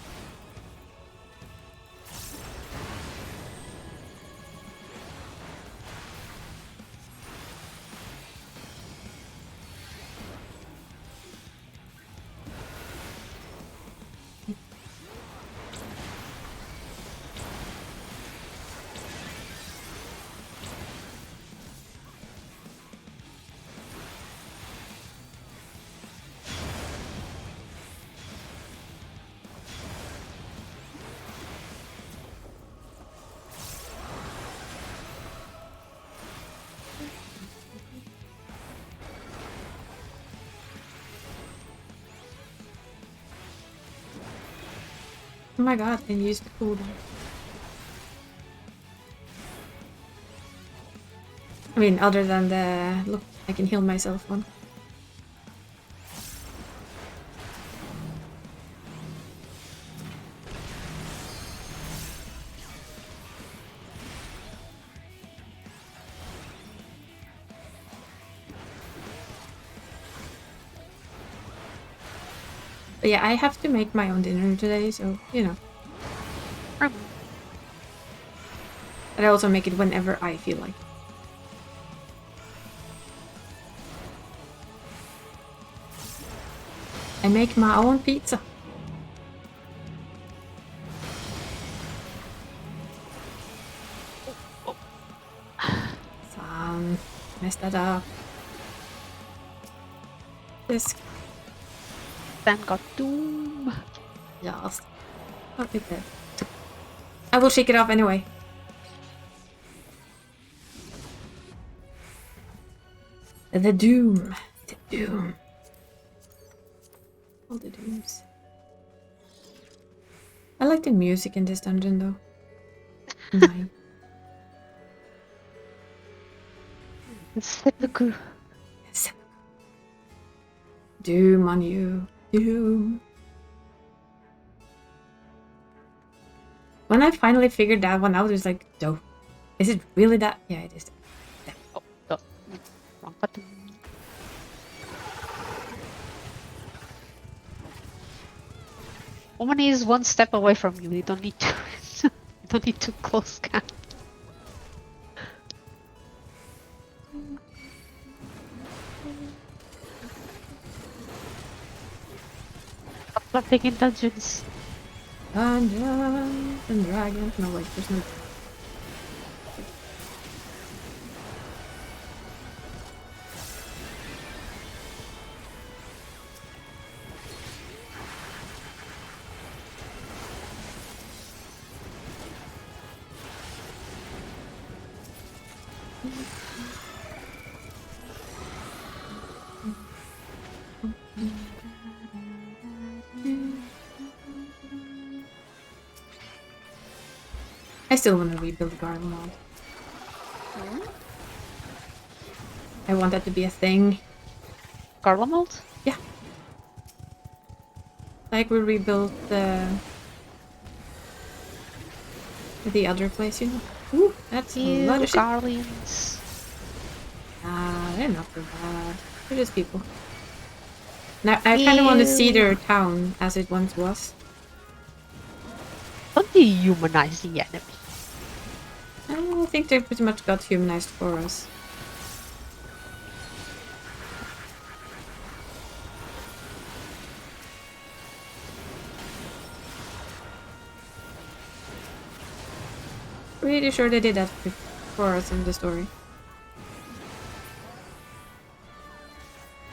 S1: Oh my god, and use the cooldown. I mean, other than the... Look, I can heal myself one. But yeah, I have to make my own dinner today, so, you know. But I also make it whenever I feel like it. I make my own pizza. Messed that up. This
S2: then got Doom.
S1: Yes. Not big dead. I will shake it off anyway. The doom. The doom. All the dooms. I like the music in this dungeon though. Mine.
S2: Seppuku.
S1: Doom on you. Doom. When I finally figured that one out, it was like, dope. Is it really that? Yeah, it is.
S2: Oh, oh, wrong button. Woman is one step away from you. You don't need to. You don't need to close scan. Stop taking dungeons.
S1: Dungeons and Dragons. No, wait, there's no. I still want to rebuild the garden mod. I want that to be a thing.
S2: Garlemald?
S1: Yeah. Like we rebuilt the other place, you know. Ooh, that's a lot of shit.
S2: Garlands.
S1: Ah, they're not so bad. They're just people. Now I kind of want to see their town as it once was.
S2: Don't dehumanize the enemy.
S1: I think they pretty much got humanized for us. Pretty sure they did that for us in the story.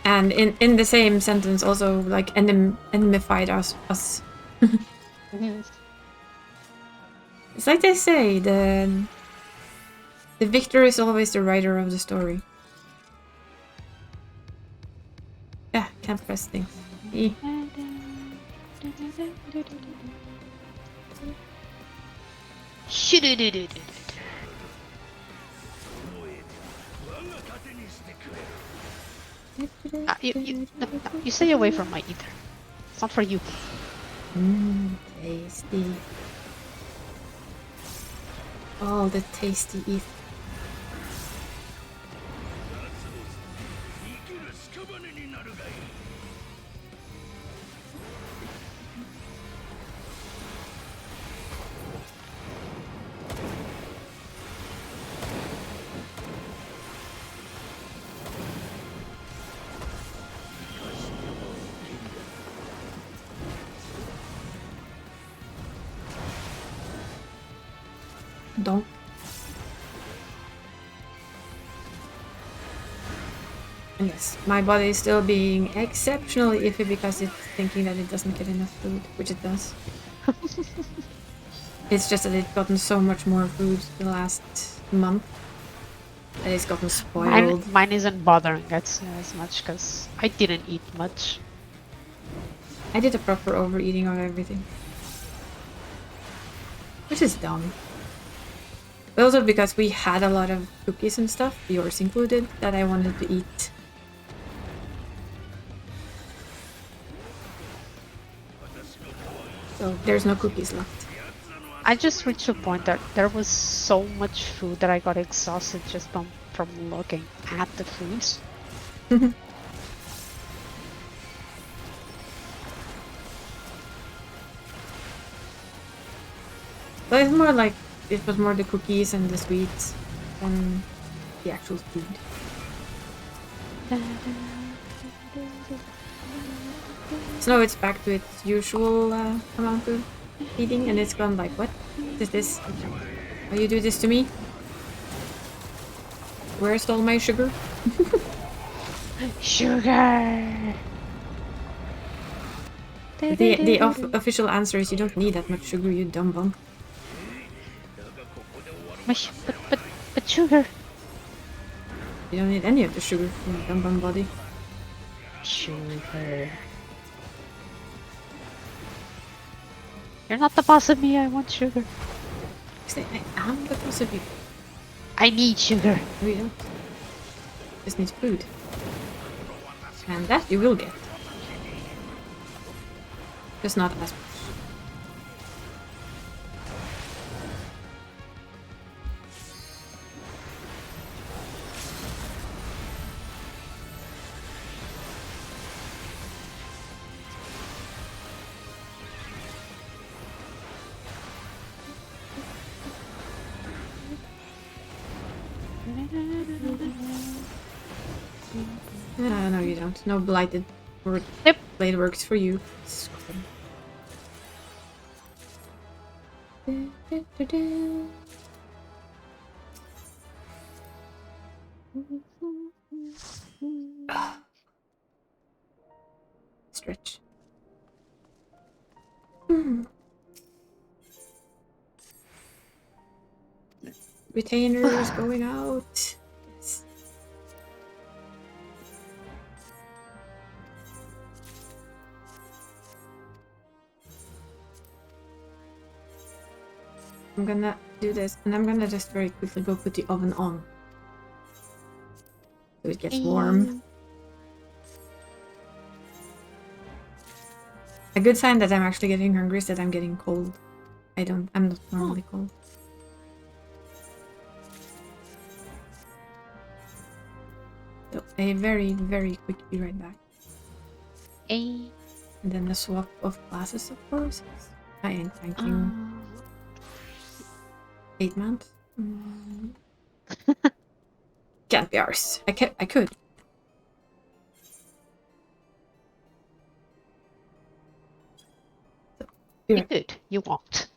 S1: And in the same sentence also like enemified us. It's like they say, the victor is always the writer of the story. Yeah, can't press things. Eh.
S2: You stay away from my ether. It's not for you.
S1: Tasty. All the tasty ether. Don't. Yes, my body is still being exceptionally iffy because it's thinking that it doesn't get enough food, which it does. It's just that it's gotten so much more food the last month that it's gotten spoiled.
S2: Mine isn't bothering as much because I didn't eat much.
S1: I did a proper overeating of everything. Which is dumb. But also because we had a lot of cookies and stuff, yours included, that I wanted to eat. So there's no cookies left.
S2: I just reached a point that there was so much food that I got exhausted just from looking at the foods.
S1: But it's more like it was more the cookies and the sweets than the actual food. So now it's back to its usual amount of eating, and it's gone like, what is this? Why you do this to me? Where's all my sugar?
S2: Sugar!
S1: The official answer is you don't need that much sugar, you dumb bum.
S2: But sugar.
S1: You don't need any of the sugar from the Gumban body.
S2: Sugar. You're not the boss of me, I want sugar.
S1: Actually, I am the boss of you.
S2: I need sugar.
S1: No, you don't. Just need food. And that you will get. Just not as much. No, you don't. No blighted or
S2: Yep.
S1: blade works for you. Stretch. Retainer is going out. Yes. I'm gonna do this, and I'm gonna just very quickly go put the oven on. So it gets warm. A good sign that I'm actually getting hungry is that I'm getting cold. I'm not normally cold. So a very, very quick be right back. And then the swap of classes, of course. I ain't thanking 8 months. Can't be ours. I could. So,
S2: You could. You won't.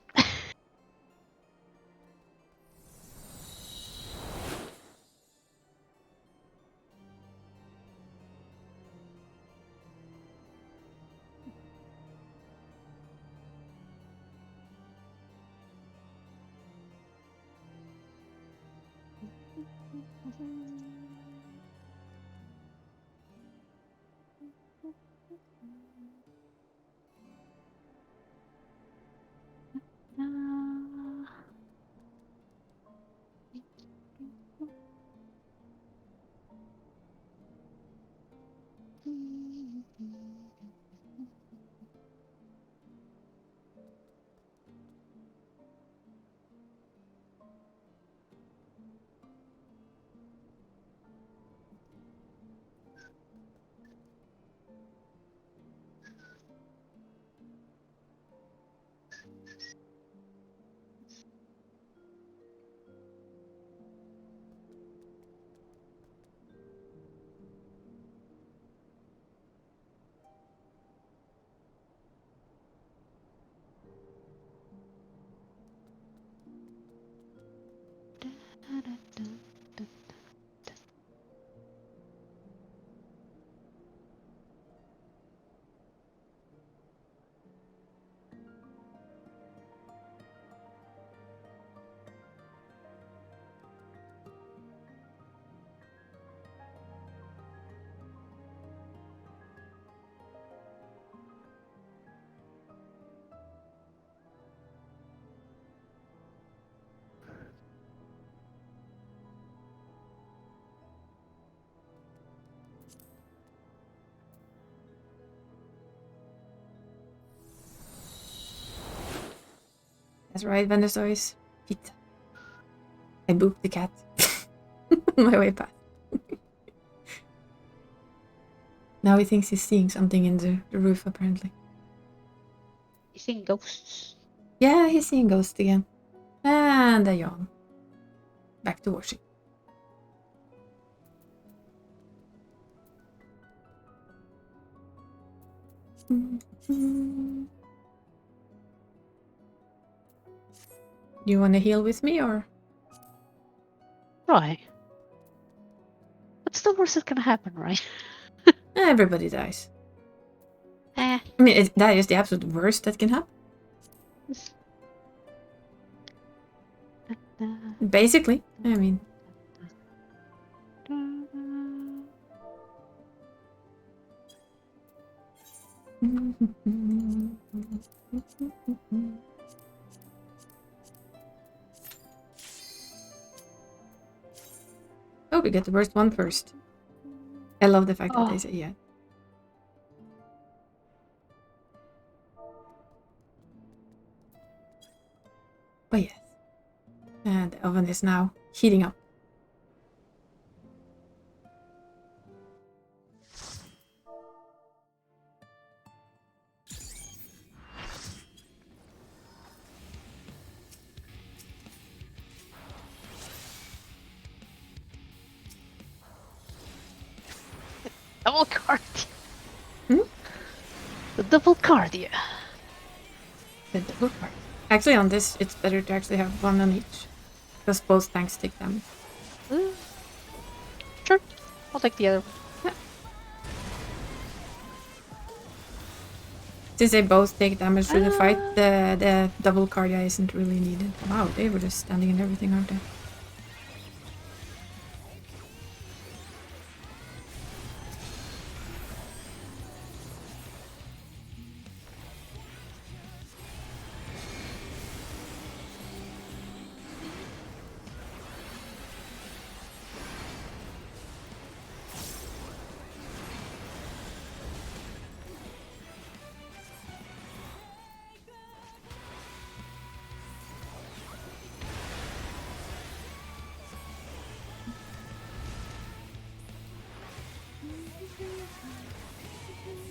S1: That's right, Venezois. Pizza. I booped the cat on my way past. Now he thinks he's seeing something in the roof, apparently.
S2: You seeing ghosts?
S1: Yeah, he's seeing ghosts again. And a yawn. Back to washing. You want to heal with me, or?
S2: Right. What's the worst that can happen, right?
S1: Everybody dies.
S2: Eh.
S1: I mean, that is the absolute worst that can happen. Basically, I mean. Oh, we get the worst one first. I love the fact that they say yeah. But yes. And the oven is now heating up.
S2: Double Cardia.
S1: Hmm?
S2: The double Cardia.
S1: The double part. Actually, on this, it's better to actually have one on each. Because both tanks take damage.
S2: Sure. I'll take the other one.
S1: Yeah. Since they both take damage through the fight, the double cardia isn't really needed. Wow, they were just standing in everything, aren't they?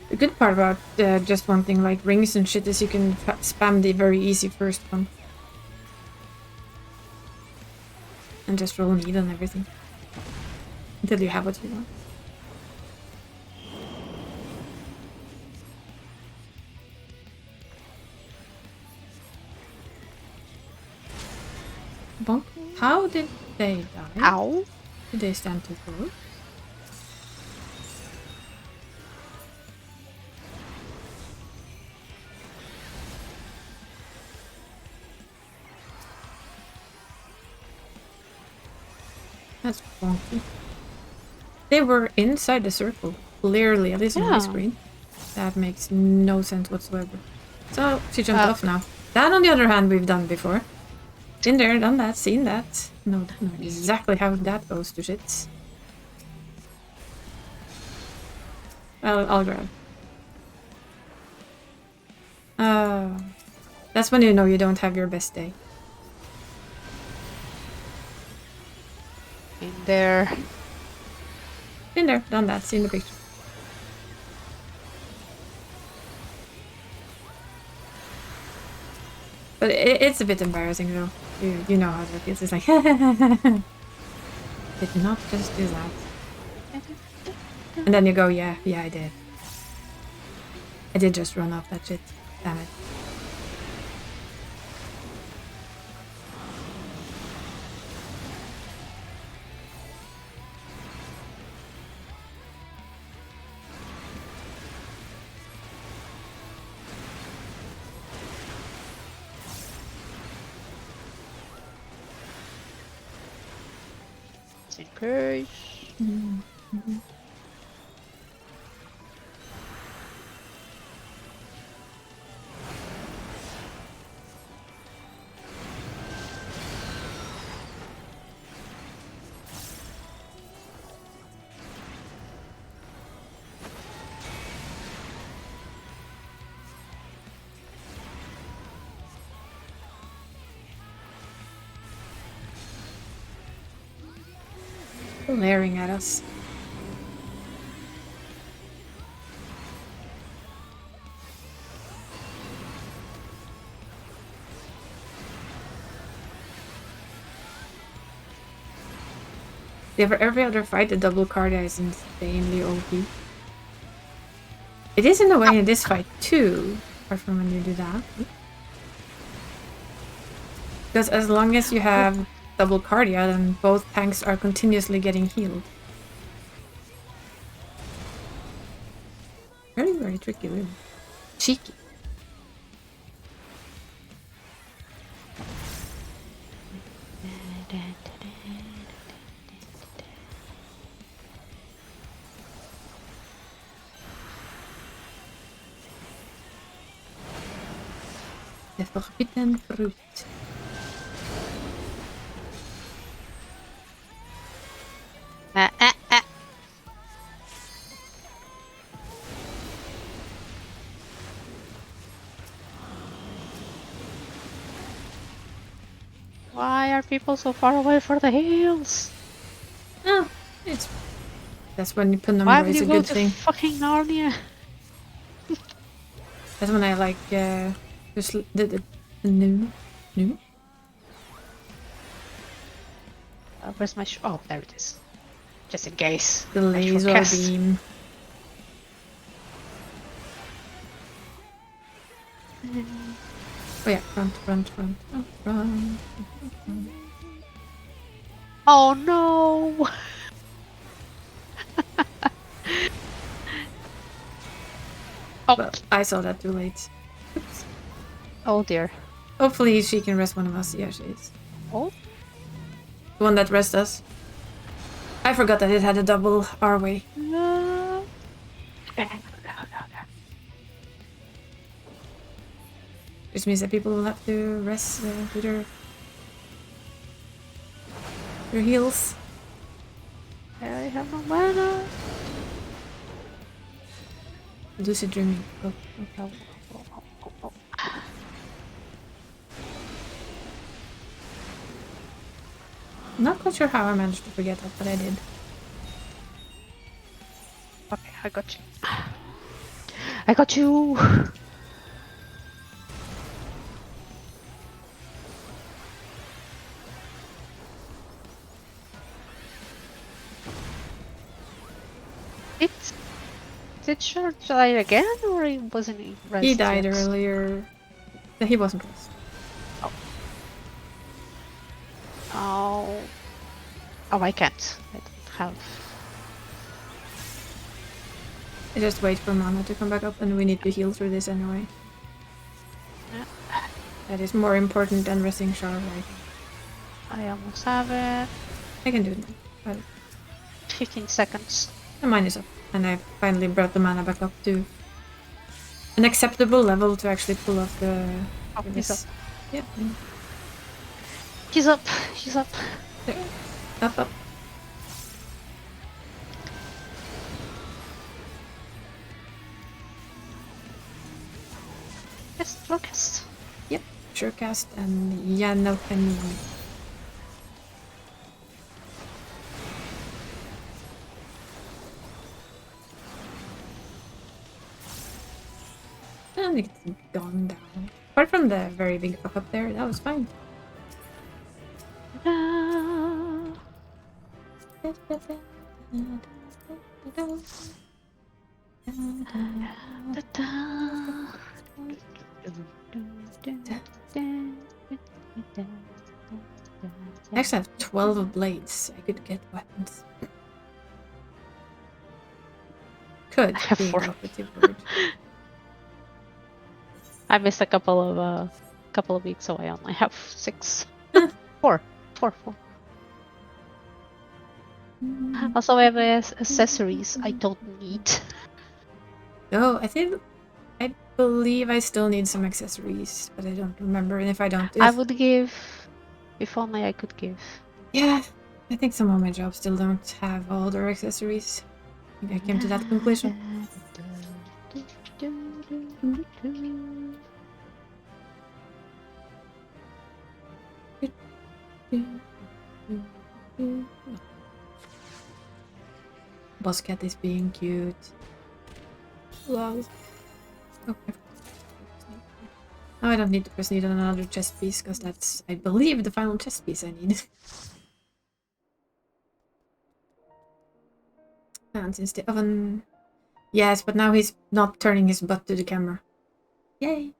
S1: The good part about just one thing like rings and shit is you can spam the very easy first one. And just roll need on everything. Until you have what you want. Bonk. How did they die?
S2: Ow.
S1: Did they stand too close? That's bonky. They were inside the circle, clearly, at least on my screen. That makes no sense whatsoever. So, she jumped off now. That, on the other hand, we've done before. Been there, done that, seen that. Know exactly how that goes to shits. I'll grab. That's when you know you don't have your best day.
S2: In there.
S1: Been there, done that, seen the picture. But it's a bit embarrassing though. You know how that feels. It's like, did not just do that. And then you go, yeah, I did. I did just run off that shit. Damn it.
S2: Okay.
S1: Glaring at us. Yeah, for every other fight, the double cardia is insanely OP. It is in a way in this fight too, apart from when you do that. Because as long as you have double cardia, then both tanks are continuously getting healed. Very, very tricky, really. Cheeky. forbidden fruit.
S2: Why are people so far away for the hills?
S1: Oh, that's when you penumbra
S2: Why would
S1: is
S2: you
S1: a
S2: go
S1: good
S2: to
S1: thing.
S2: fucking Narnia?
S1: That's when I like just the new.
S2: Where's my oh, there it is. Just in case.
S1: The
S2: I shall
S1: laser
S2: cast.
S1: beam. Oh yeah, front. Oh, front.
S2: Oh no! Oh.
S1: Well, I saw that too late. Oops.
S2: Oh dear.
S1: Hopefully she can rest one of us. Yeah, she is.
S2: Oh.
S1: The one that rests us. I forgot that it had a double our way.
S2: No.
S1: Which means that people will have to rest with their heals.
S2: I have no mana.
S1: Lucid dreaming. Go.
S2: Oh.
S1: I'm not quite sure how I managed to forget that, but I did.
S2: Okay, I got you. I got you! Did Shard die again, or he wasn't he rest
S1: He died
S2: yet?
S1: earlier. No, he wasn't rest.
S2: Oh. Oh, I can't. I don't have.
S1: I just wait for mana to come back up, and we need to heal through this anyway.
S2: Yeah.
S1: That is more important than resting Shard, right?
S2: I almost have it.
S1: I can do it now.
S2: 15 seconds.
S1: The mine is up, and I finally brought the mana back up to an acceptable level to actually pull off the.
S2: Oh, he's up.
S1: Yeah.
S2: He's up. He's up.
S1: There. Up.
S2: Yes, focus.
S1: Yep. Sure cast and yeah, no penny. And it's gone down. Apart from the very big fuck up there, that was fine. I actually have 12 blades. I could get weapons. Could
S2: I have
S1: be
S2: 4.
S1: the operative word.
S2: I missed a couple of weeks, so I only have 6. 4. Also, I have accessories I don't need.
S1: Oh, I believe I still need some accessories, but I don't remember. And if I don't,
S2: I would give, if only I could give.
S1: Yeah, I think some of my jobs still don't have all their accessories. I think I came to that conclusion. Boss cat is being cute. Lol. Okay. Now I don't need to proceed on another chest piece, because that's, I believe, the final chest piece I need. And since the oven... Yes, but now he's not turning his butt to the camera. Yay!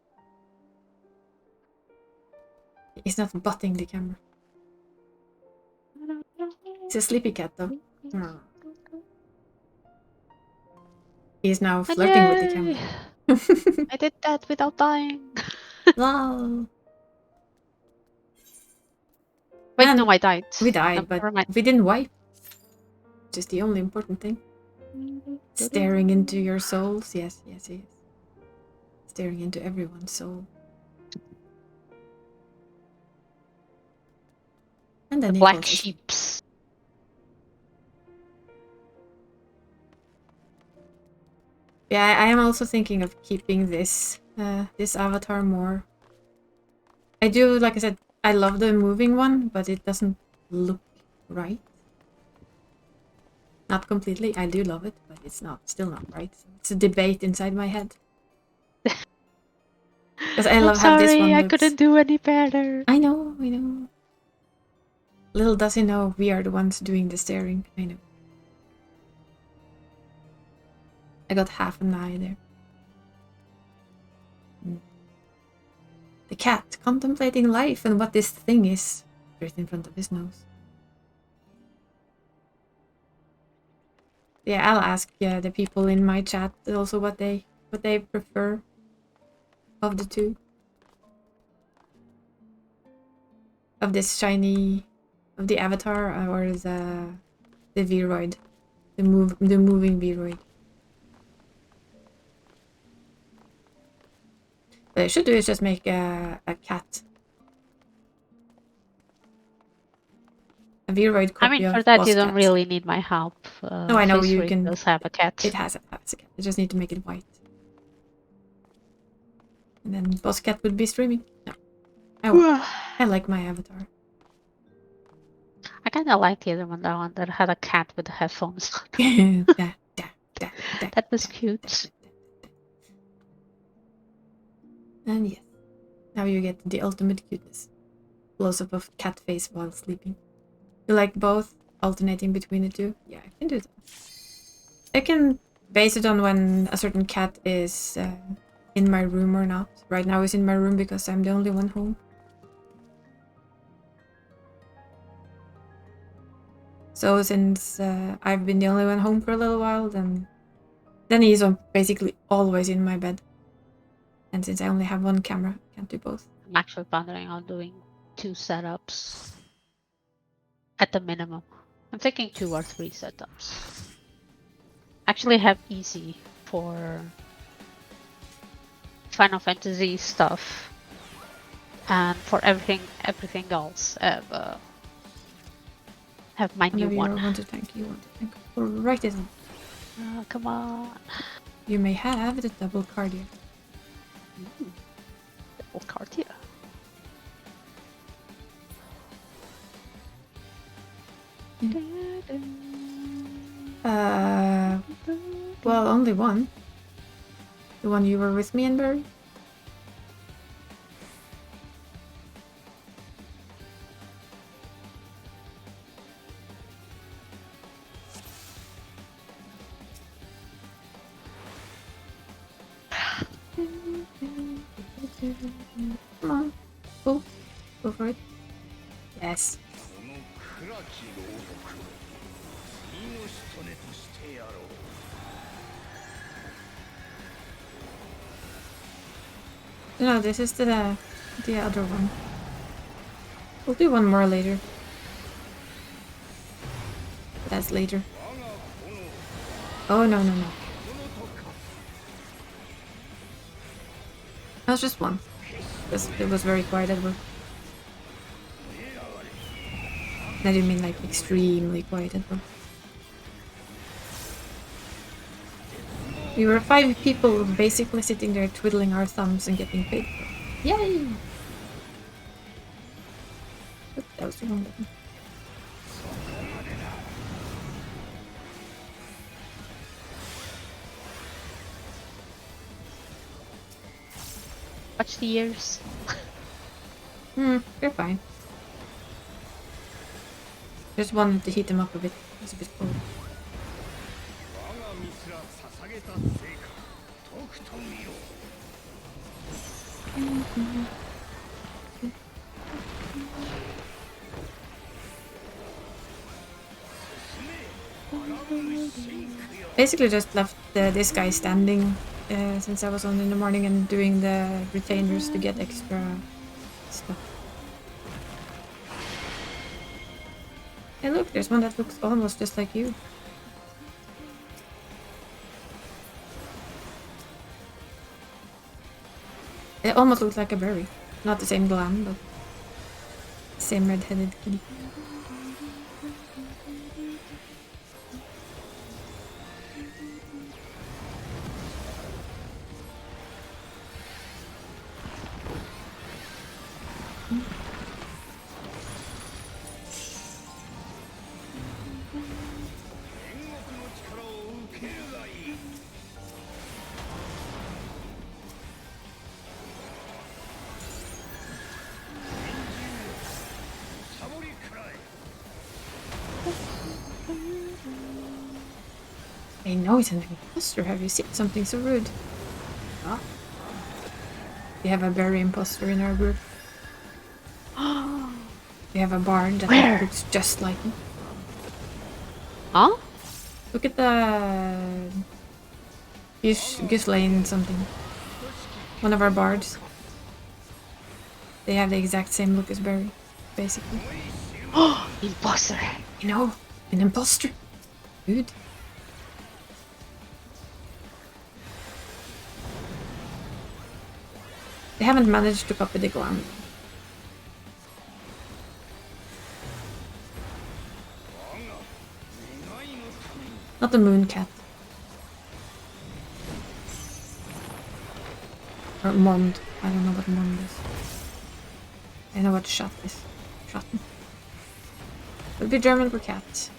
S1: He's not butting the camera. He's a sleepy cat, though. Oh. He's now flirting with the camera.
S2: I did that without dying.
S1: Lol.
S2: Wait,
S1: And
S2: no, I died.
S1: We died,
S2: Never
S1: but
S2: mind.
S1: we didn't wipe. Which is the only important thing. Staring into your souls. Yes. Staring into everyone's soul. And then
S2: The
S1: he
S2: black
S1: falls asleep.
S2: sheeps.
S1: Yeah, I am also thinking of keeping this this avatar more. I do, like I said, I love the moving one, but it doesn't look right. Not completely. I do love it, but it's still not right. It's a debate inside my head. Because I love how this one
S2: I
S1: looks.
S2: couldn't do any better.
S1: I know. Little does he know we are the ones doing the staring. I know. I got half an eye there. The cat, contemplating life and what this thing is, right in front of his nose. Yeah, I'll ask the people in my chat also what they prefer of the two. Of this shiny, of the avatar or the Viroid, the moving Viroid. What I should do is just make a cat. A Viroid copy
S2: I mean, for
S1: of
S2: that
S1: Boss
S2: you don't
S1: Cat.
S2: really need my help.
S1: No, I know
S2: Face
S1: you
S2: Ring
S1: can.
S2: does have a cat.
S1: It has a cat. I just need to make it white. And then Boss Cat would be streaming. No. I like my avatar.
S2: I kind of like the other one, the one that had a cat with headphones on. That was cute.
S1: And yes, now you get the ultimate cuteness. Close-up of cat face while sleeping. You like both? Alternating between the two? Yeah, I can do that. I can base it on when a certain cat is in my room or not. Right now it's in my room because I'm the only one home. So since I've been the only one home for a little while, then he's basically always in my bed. And since I only have one camera, I can't do both.
S2: I'm actually pondering on doing 2 setups at the minimum. I'm thinking 2 or 3 setups. Actually have easy for Final Fantasy stuff, and for everything else have my new one.
S1: Want to thank you. Right it on.
S2: Oh, come on.
S1: You may have the double cardio.
S2: Double cardio.
S1: Well, only one. The one you were with me in Barry? Come on. Go for it. Yes. No, this is the other one. We'll do one more later. That's later. Oh, no. That was just one. It was very quiet at work. I didn't mean like extremely quiet at work. We were 5 people basically sitting there twiddling our thumbs and getting paid for it. Yay! Oops, that was the wrong button.
S2: Watch the ears.
S1: You're fine. Just wanted to heat them up a bit. It's a bit cold. Basically just left this guy standing since I was on in the morning and doing the retainers to get extra stuff. Hey look, there's one that looks almost just like you. It almost looks like a berry. Not the same gland, but same red-headed kitty. I know it's an imposter. Have you seen something so rude? Oh. We have a berry imposter in our group. We have a bard that looks just like him.
S2: Huh?
S1: Look at the Ghislaine something. One of our bards. They have the exact same look as Barry, basically.
S2: Oh, imposter!
S1: You know, an imposter. Dude. They haven't managed to copy the glam. Not the moon cat. Or Mond. I don't know what Mond is. I know what shot is. Shotten. Would be German for cat.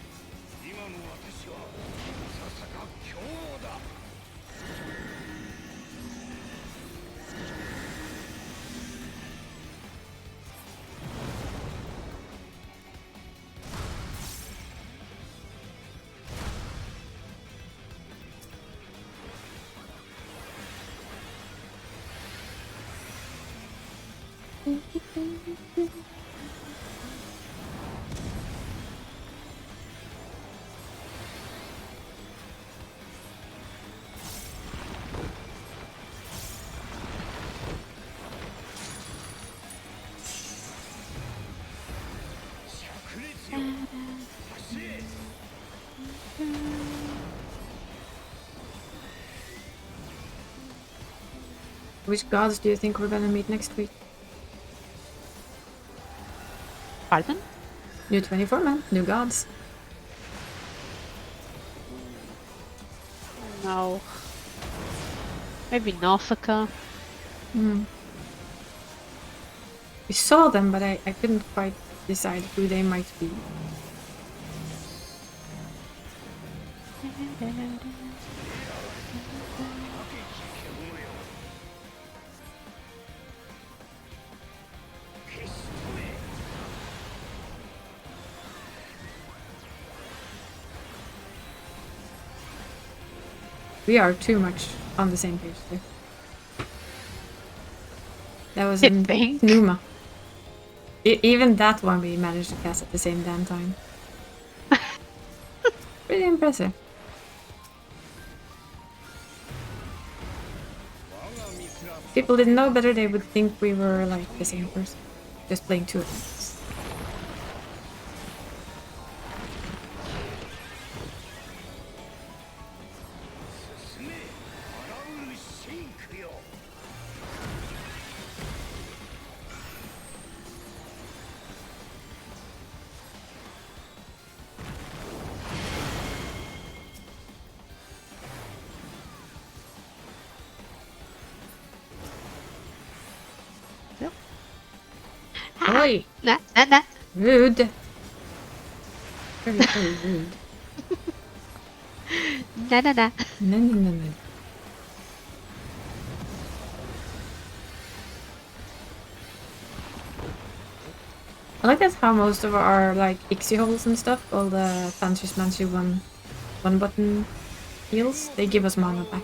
S1: Which gods do you think we're gonna meet next week?
S2: Pardon?
S1: New 24 man, new gods.
S2: No. Maybe Norfolka.
S1: We saw them, but I couldn't quite decide who they might be. We are too much on the same page there. That was in Numa. Even that one we managed to cast at the same damn time. Pretty impressive. If people didn't know better, they would think we were like the same person. Just playing two of them. Oi!
S2: Nah.
S1: Rude! Very, very rude.
S2: Nah.
S1: No. I like that's how most of our like Ixie holes and stuff, all the fancy smancy one button heals, they give us mana back.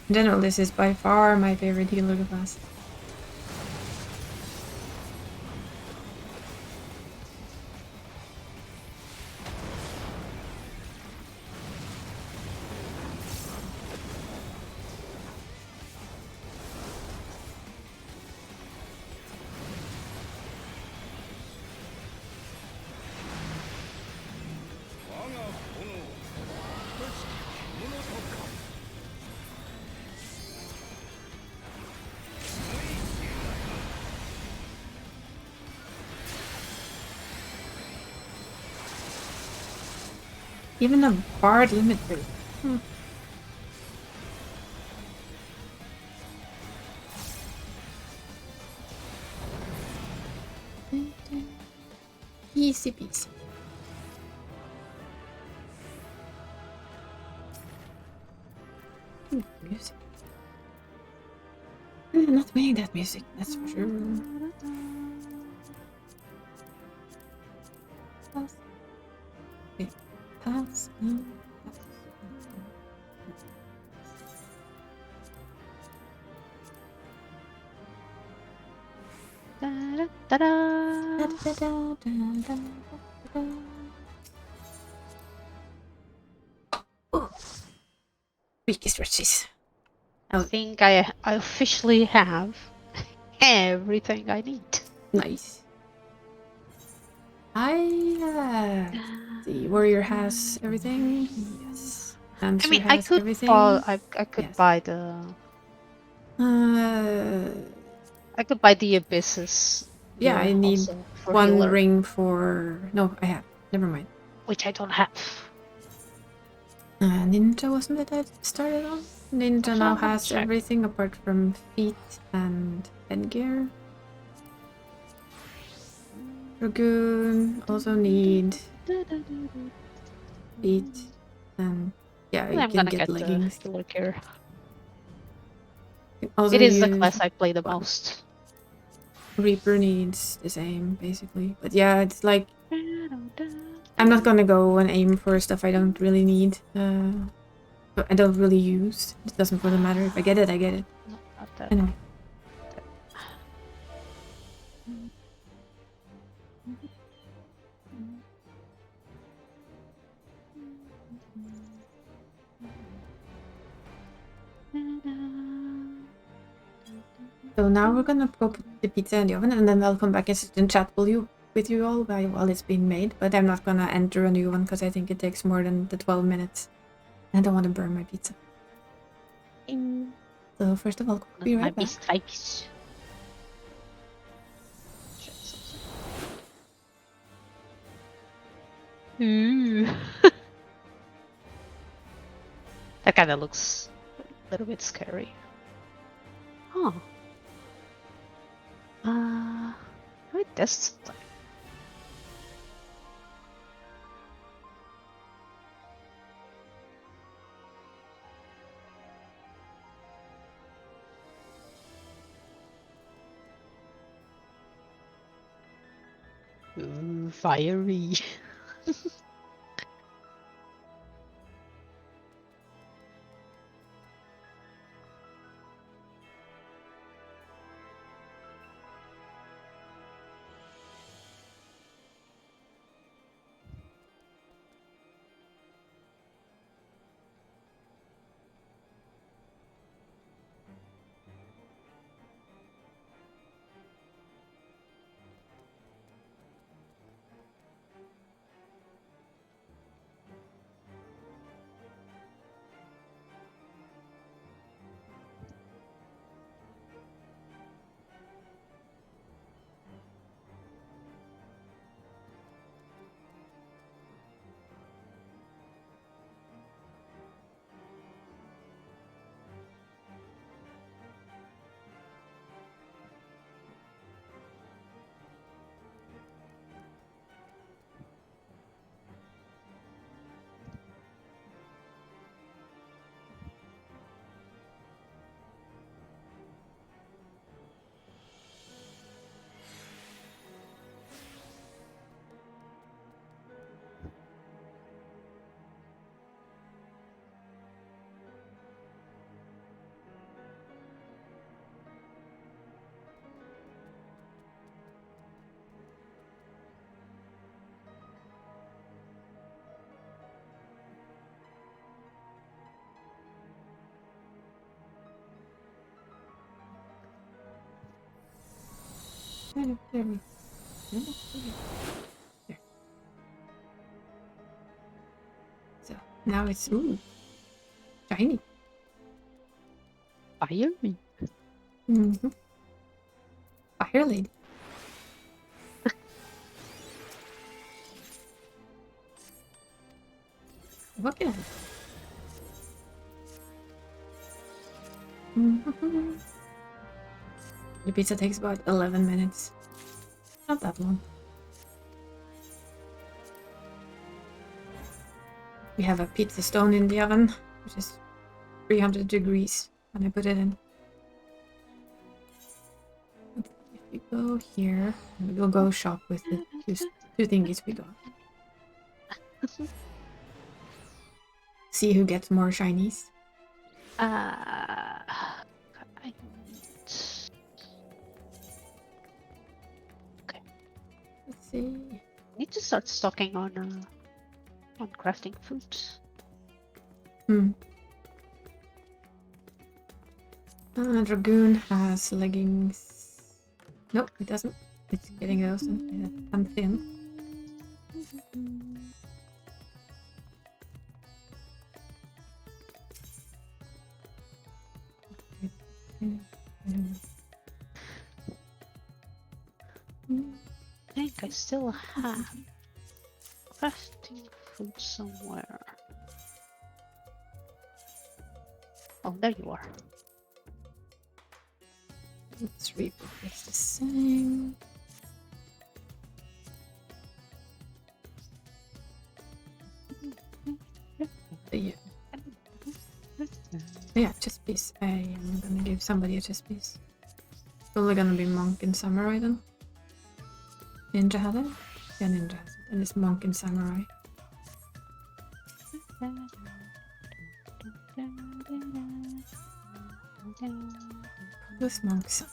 S1: In general, this is by far my favorite healer class. Even a bard limiter. Hmm. Easy peasy. Music. Not playing that music, that's for sure. Pass. Weakest stretches.
S2: I think I officially have everything I need.
S1: Nice. The warrior has everything. Yes. Answer
S2: I mean, I
S1: has
S2: could
S1: everything.
S2: I could
S1: Yes.
S2: buy the I could buy the abysses.
S1: Yeah, I need
S2: also for
S1: one
S2: healer,
S1: ring for. No, I have. Never mind.
S2: which I don't have.
S1: Ninja wasn't it that started on? Ninja
S2: Actually,
S1: now
S2: I'm gonna
S1: has
S2: check.
S1: everything apart from feet and headgear. Dragoon also need feet and yeah, you
S2: I'm
S1: can
S2: gonna
S1: get
S2: get the
S1: leggings.
S2: healer gear.
S1: Also
S2: It is the
S1: use
S2: class I play the
S1: one.
S2: most.
S1: Reaper needs the same basically, but yeah, it's like I'm not gonna go and aim for stuff I don't really need. I don't really use. It doesn't really matter. If I get it, I get it.
S2: No, not that.
S1: Anyway. So now we're gonna go put the pizza in the oven and then I'll come back and sit and chat with you all while it's being made. But I'm not gonna enter a new one because I think it takes more than the 12 minutes. I don't want to burn my pizza. So first of all, be right back.
S2: Strikes. Ooh. That kind of looks a little bit scary. Huh. Let me test something. Ooh, fiery.
S1: There. So now it's shiny.
S2: Fiery.
S1: Fire lady. Look at it. The pizza takes about 11 minutes. Not that long. We have a pizza stone in the oven, which is 300 degrees when I put it in. If we go here, we'll go shop with the two thingies we got. See who gets more shinies.
S2: I need... Okay.
S1: Let's see.
S2: Need to start stocking on crafting foods.
S1: Dragoon has leggings. Nope, it doesn't. It's getting those and thin.
S2: I think I still have crafting food somewhere. Oh, there you are.
S1: Let's reput this the same. Yeah. Yeah, chess piece. I am gonna give somebody a chess piece. It's probably gonna be monk and samurai then. Ninja had it? Yeah, ninja has it. And it's monk and samurai. This monk's.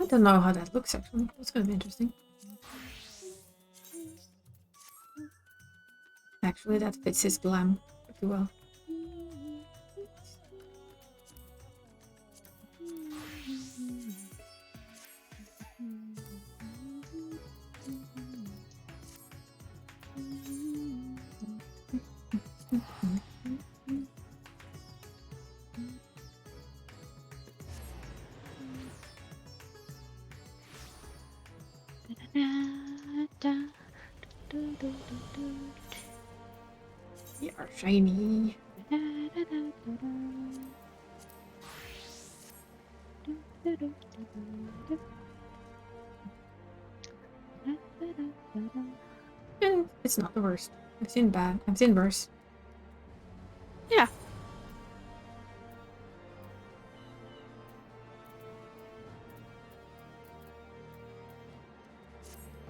S1: I don't know how that looks actually. That's gonna be interesting. Actually, that fits his glam pretty well. We are shiny. It's not the worst. I've seen bad. I've seen worse.
S2: Yeah.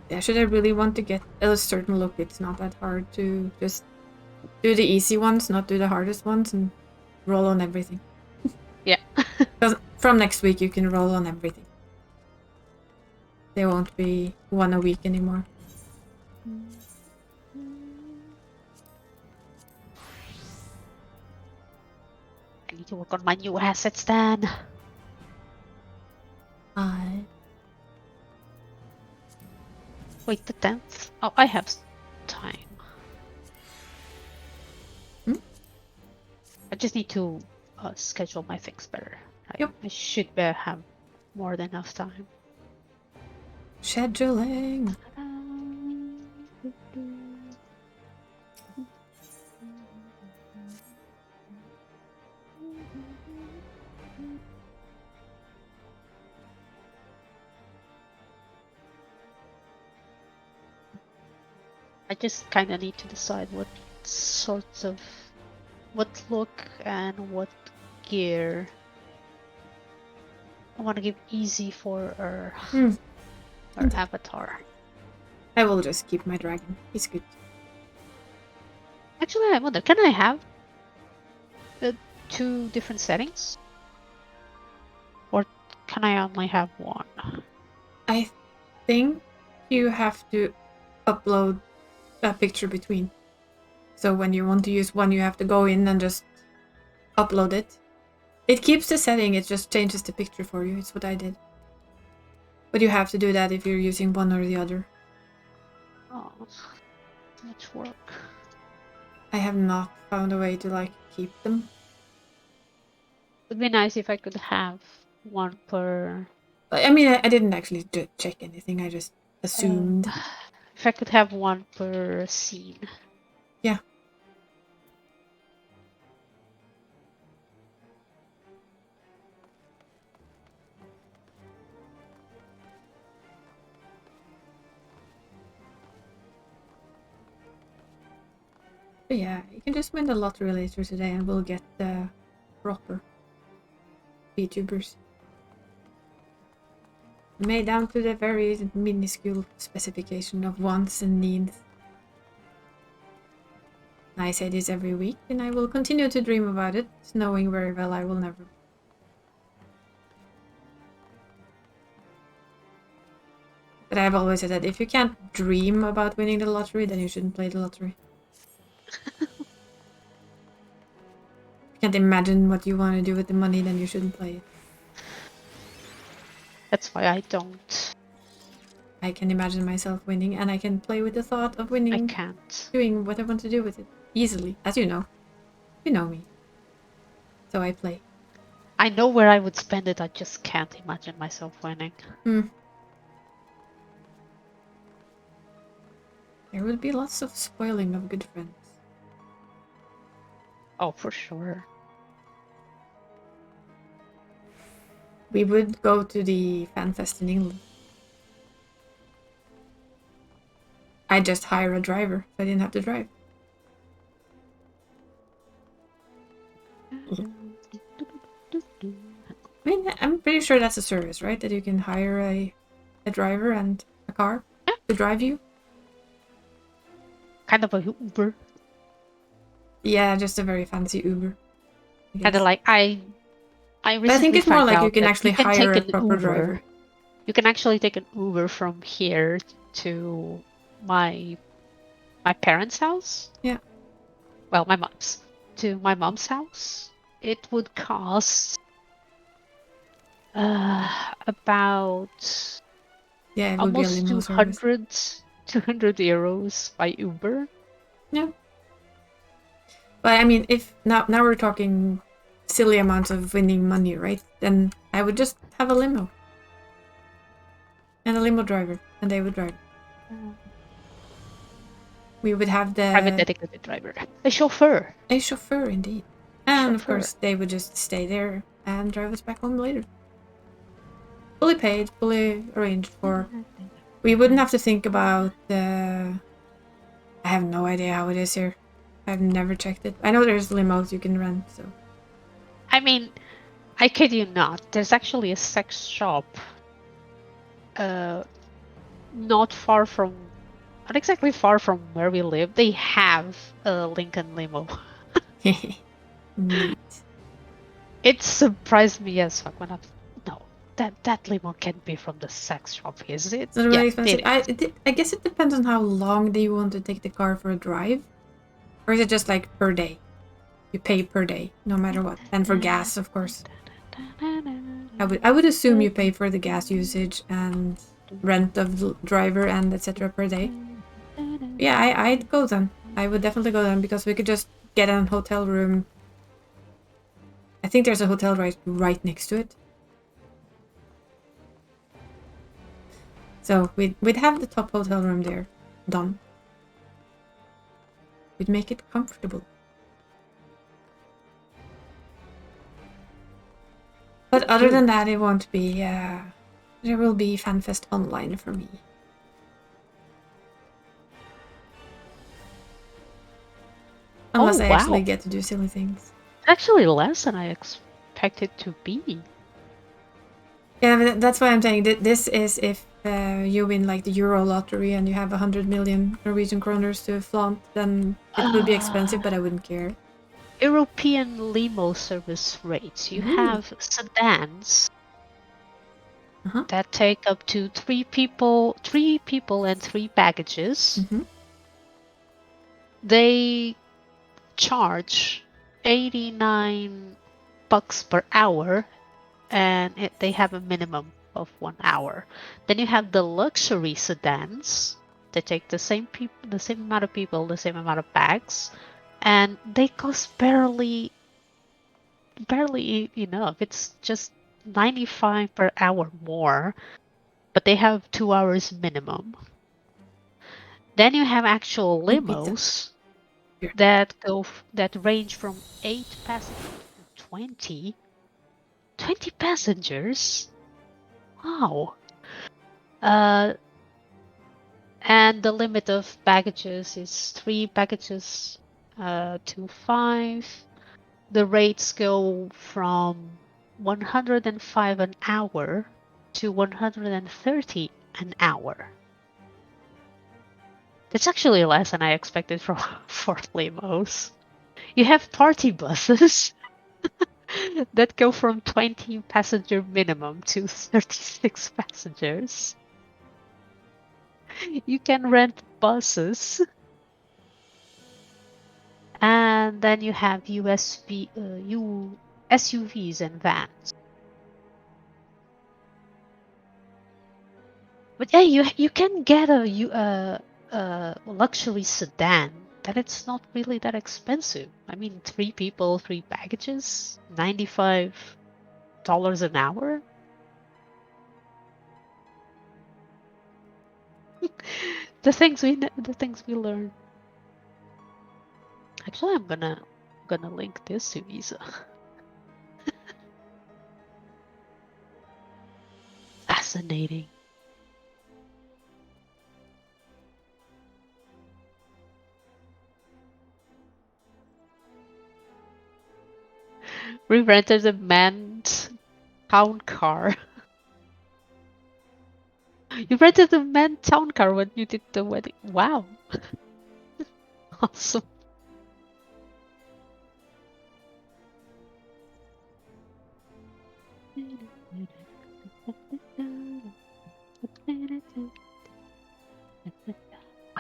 S1: Yeah, should I really want to get a certain look, it's not that hard to just do the easy ones, not do the hardest ones, and roll on everything.
S2: Yeah.
S1: Because from next week you can roll on everything. There won't be one a week anymore.
S2: I need to work on my new assets then. Wait, the 10th? Oh, I have time. I just need to schedule my things better. I should have more than enough time.
S1: Scheduling.
S2: I just kind of need to decide what sorts of, what look and what gear I want to give easy for our avatar.
S1: I will just keep my dragon. He's good.
S2: Actually, I wonder, can I have the 2 different settings? Or can I only have one?
S1: I think you have to upload a picture between. So when you want to use one, you have to go in and just upload it. It keeps the setting, it just changes the picture for you. It's what I did. But you have to do that if you're using one or the other.
S2: Oh, too much work.
S1: I have not found a way to keep them.
S2: It'd be nice if I could have one per
S1: I mean, I didn't actually check anything. I just assumed.
S2: If I could have one per scene.
S1: Yeah. But yeah, you can just win the lottery later today and we'll get the proper VTubers. Made down to the very minuscule specification of wants and needs. I say this every week, and I will continue to dream about it, knowing very well I will never. But I've always said that if you can't dream about winning the lottery, then you shouldn't play the lottery. If you can't imagine what you want to do with the money, then you shouldn't play it.
S2: That's why I don't.
S1: I can imagine myself winning, and I can play with the thought of winning.
S2: I can't.
S1: Doing what I want to do with it. Easily, as you know. You know me. So I play.
S2: I know where I would spend it, I just can't imagine myself winning.
S1: There would be lots of spoiling of good friends.
S2: Oh, for sure.
S1: We would go to the fan fest in England. I'd just hire a driver, so I didn't have to drive. I mean, I'm pretty sure that's a service, right? That you can hire a driver and a car to drive you.
S2: Kind of a Uber.
S1: Yeah, just a very fancy Uber.
S2: Kind of like I
S1: But I think it's more like you can actually hire a proper driver.
S2: You can actually take an Uber from here to my parents' house.
S1: Yeah.
S2: Well, my mom's. To my mom's house. It would cost about almost 200 euros by Uber.
S1: Yeah. But I mean, if now we're talking silly amounts of winning money, right? Then I would just have a limo. And a limo driver. And they would drive. We would have the...
S2: Private dedicated driver. A chauffeur.
S1: A chauffeur, indeed. And of course, they would just stay there and drive us back home later. Fully paid, fully arranged for. We wouldn't have to think about the... I have no idea how it is here. I've never checked it. I know there's limos you can rent, so...
S2: I mean, I kid you not. There's actually a sex shop not exactly far from where we live. They have a Lincoln limo.
S1: Neat.
S2: It surprised me as fuck when that limo can't be from the sex shop, is it?
S1: It's not really expensive. I guess it depends on how long do you want to take the car for a drive? Or is it just like per day? You pay per day, no matter what. And for gas, of course. I would assume you pay for the gas usage and rent of the driver and etc. per day. Yeah, I'd go then. I would definitely go then because we could just get a hotel room. I think there's a hotel right next to it. So we'd have the top hotel room there done. We'd make it comfortable. But other than that, it won't be... there will be FanFest online for me. Unless I actually get to do silly things.
S2: Actually less than I expected to be.
S1: Yeah, but that's why I'm saying that this is if you win like the Euro lottery and you have 100 million Norwegian kroners to flaunt, then it would be expensive, but I wouldn't care.
S2: European limo service rates. You have sedans that take up to 3 people and 3 baggages. They charge $89 per hour, and they have a minimum of 1 hour. Then you have the luxury sedans. They take the same amount of people, the same amount of bags, and they cost barely enough. It's just 95 per hour more, but they have 2 hours minimum. Then you have actual
S1: Oh, pizza.
S2: limos
S1: Here.
S2: that range from 8 passengers to 20 passengers. Wow. Uh, and the limit of packages is 3 packages to 5. The rates go from 105 an hour to 130 an hour. That's actually less than I expected from for limos. You have party buses that go from 20 passenger minimum to 36 passengers. You can rent buses. And then you have SUVs and vans. But yeah, you can get a luxury sedan that it's not really that expensive. I mean, 3 people, 3 packages, $95 an hour. The things we learn. Actually, I'm gonna link this to Visa. Fascinating. We rented a manned town car. You rented a manned town car when you did the wedding. Wow. Awesome.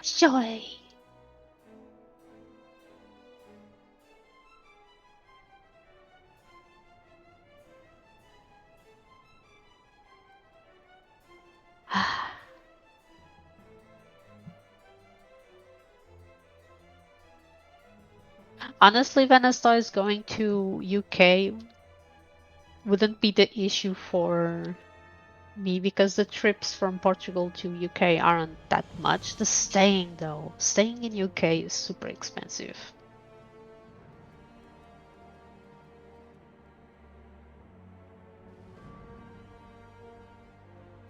S2: Joy. Honestly, Vanessa is going to UK wouldn't be the issue for me because the trips from Portugal to UK aren't that much. The staying though, staying in UK is super expensive.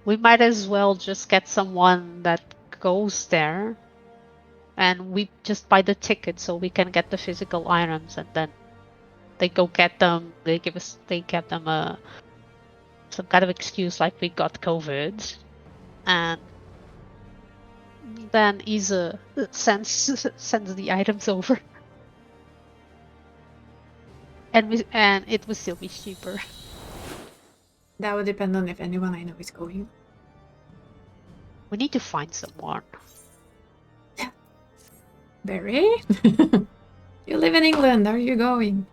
S2: We might as well just get someone that goes there and we just buy the ticket so we can get the physical items and then they go get them. They give them some kind of excuse like we got COVID, and then Isa sends the items over, and it will still be cheaper.
S1: That would depend on if anyone I know is going.
S2: We need to find someone.
S1: Barry? You live in England. Are you going?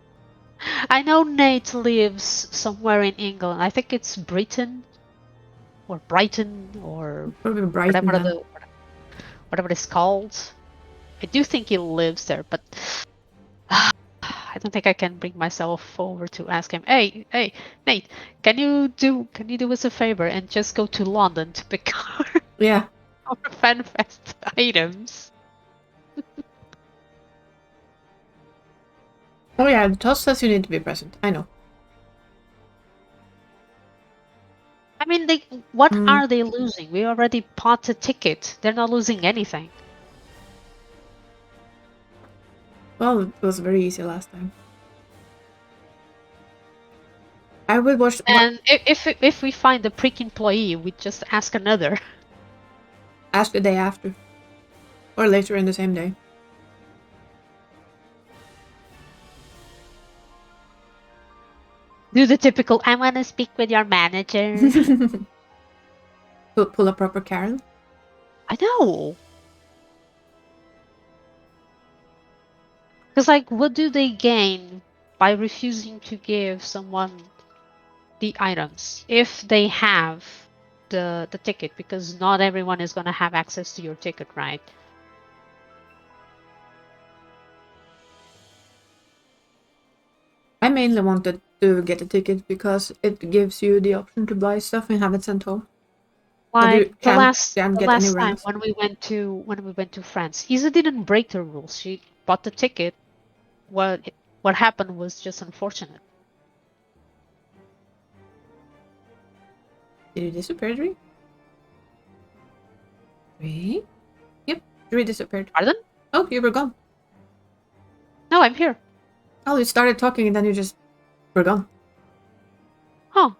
S2: I know Nate lives somewhere in England. I think it's Britain or Brighton or
S1: Probably Brighton then.
S2: whatever it's called. I do think he lives there, but I don't think I can bring myself over to ask him. Hey, Nate, can you do us a favor and just go to London to pick
S1: Yeah.
S2: our FanFest items?
S1: Oh yeah, the toss says you need to be present. I know.
S2: I mean, what are they losing? We already bought a ticket. They're not losing anything.
S1: Well, it was very easy last time. I would watch.
S2: And if we find a prick employee, we just ask another.
S1: Ask the day after. Or later in the same day.
S2: Do the typical, I want to speak with your manager.
S1: Pull a proper Karen.
S2: I know. Because, like, what do they gain by refusing to give someone the items if they have the ticket? Because not everyone is going to have access to your ticket, right?
S1: mainly wanted to get a ticket because it gives you the option to buy stuff and have it sent home. That you
S2: Like
S1: can't
S2: the
S1: get
S2: last
S1: anywhere
S2: time
S1: else.
S2: when we went to France, Isa didn't break the rules. She bought the ticket. What happened was just unfortunate.
S1: Did you disappear, Dre? Dre? Yep, Dre disappeared.
S2: Pardon?
S1: Oh, you were gone.
S2: No, I'm here.
S1: Oh, you started talking and then you just were gone.
S2: Huh.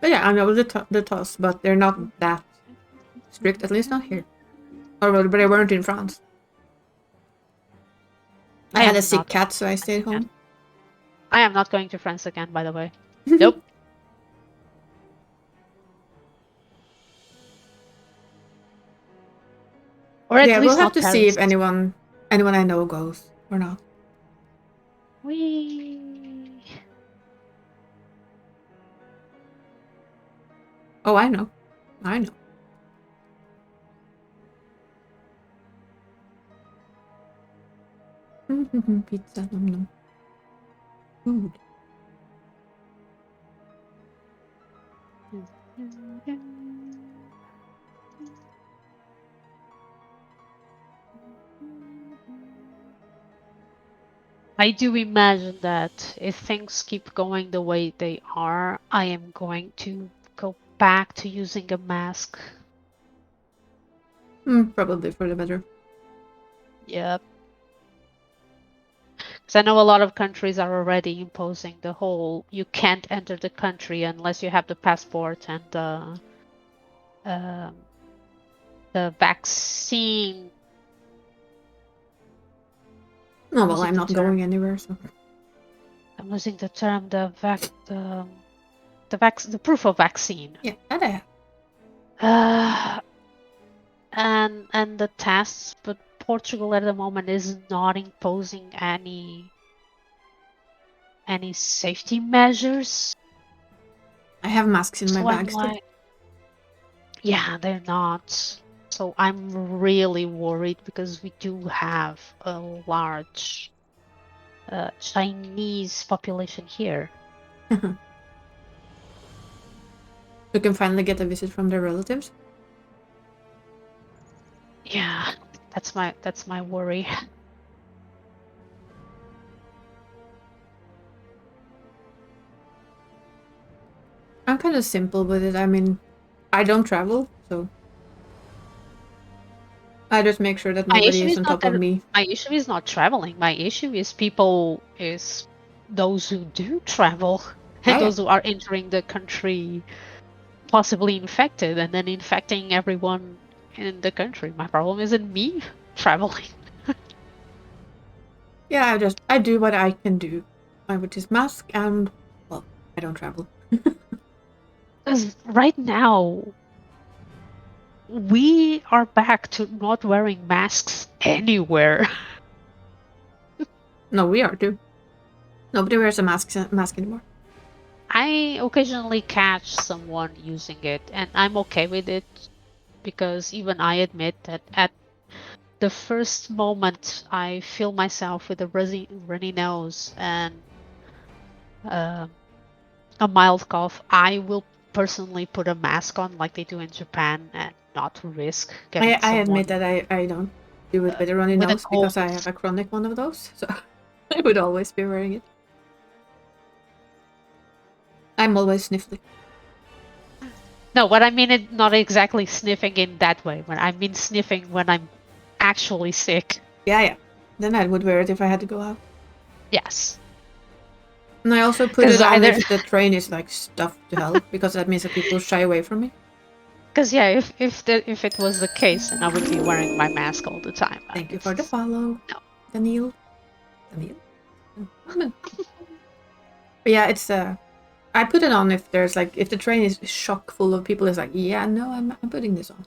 S1: But yeah, I know the toss, but they're not that strict, at least not here. Or well, but they weren't in France. I had a
S2: am
S1: sick
S2: not
S1: cat, so I
S2: France
S1: stayed
S2: again.
S1: home.
S2: I am not going to France again, by the way. Nope. Or at
S1: Yeah, we'll
S2: least
S1: have
S2: not
S1: to see if
S2: Paris.
S1: anyone I know goes or not.
S2: We.
S1: Oh, I know. I know. Pizza, nom nom. Food.
S2: I do imagine that if things keep going the way they are, I am going to go back to using a mask.
S1: Probably for the better.
S2: Yep. Because I know a lot of countries are already imposing the whole you can't enter the country unless you have the passport and um, the vaccine.
S1: No, well, I'm not going anywhere, so.
S2: I'm losing the term. The proof of vaccine.
S1: Yeah, that I have.
S2: And the tests, but Portugal at the moment is not imposing any safety measures.
S1: I have masks in my
S2: So I'm
S1: bag still.
S2: like, yeah, they're not. So I'm really worried because we do have a large Chinese population here.
S1: You can finally get a visit from their relatives.
S2: Yeah, that's my worry.
S1: I'm kind of simple with it. I mean, I don't travel, so I just make sure that
S2: My
S1: nobody
S2: issue
S1: is
S2: is
S1: on
S2: not
S1: top of
S2: that
S1: me.
S2: my issue is not traveling. My issue is those who do travel and
S1: Oh yeah.
S2: those who are entering the country possibly infected and then infecting everyone in the country. My problem isn't me traveling.
S1: Yeah, I do what I can do, which is mask and well, I don't travel.
S2: Because right now we are back to not wearing masks anywhere.
S1: No, we are too. Nobody wears a mask anymore.
S2: I occasionally catch someone using it and I'm okay with it because even I admit that at the first moment I feel myself with a runny nose and uh, a mild cough, I will personally put a mask on like they do in Japan and not risk getting
S1: I admit
S2: someone
S1: that I don't do it with a runny
S2: with a
S1: nose because
S2: cold.
S1: I have a chronic one of those, so I would always be wearing it. I'm always sniffly.
S2: No, what I mean is not exactly sniffing in that way. When I mean sniffing when I'm actually sick.
S1: Yeah. Then I would wear it if I had to go out.
S2: Yes.
S1: And I also put
S2: Because
S1: it on
S2: either
S1: if the train is like stuffed to hell, because that means that people shy away from me.
S2: because yeah, if it was the case, then I would be wearing my mask all the time.
S1: Thank you for the
S2: It's
S1: follow,
S2: no.
S1: Daniel. Daniel. But yeah, it's I put it on if there's like if the train is chock full of people. It's like yeah, no, I'm putting this on.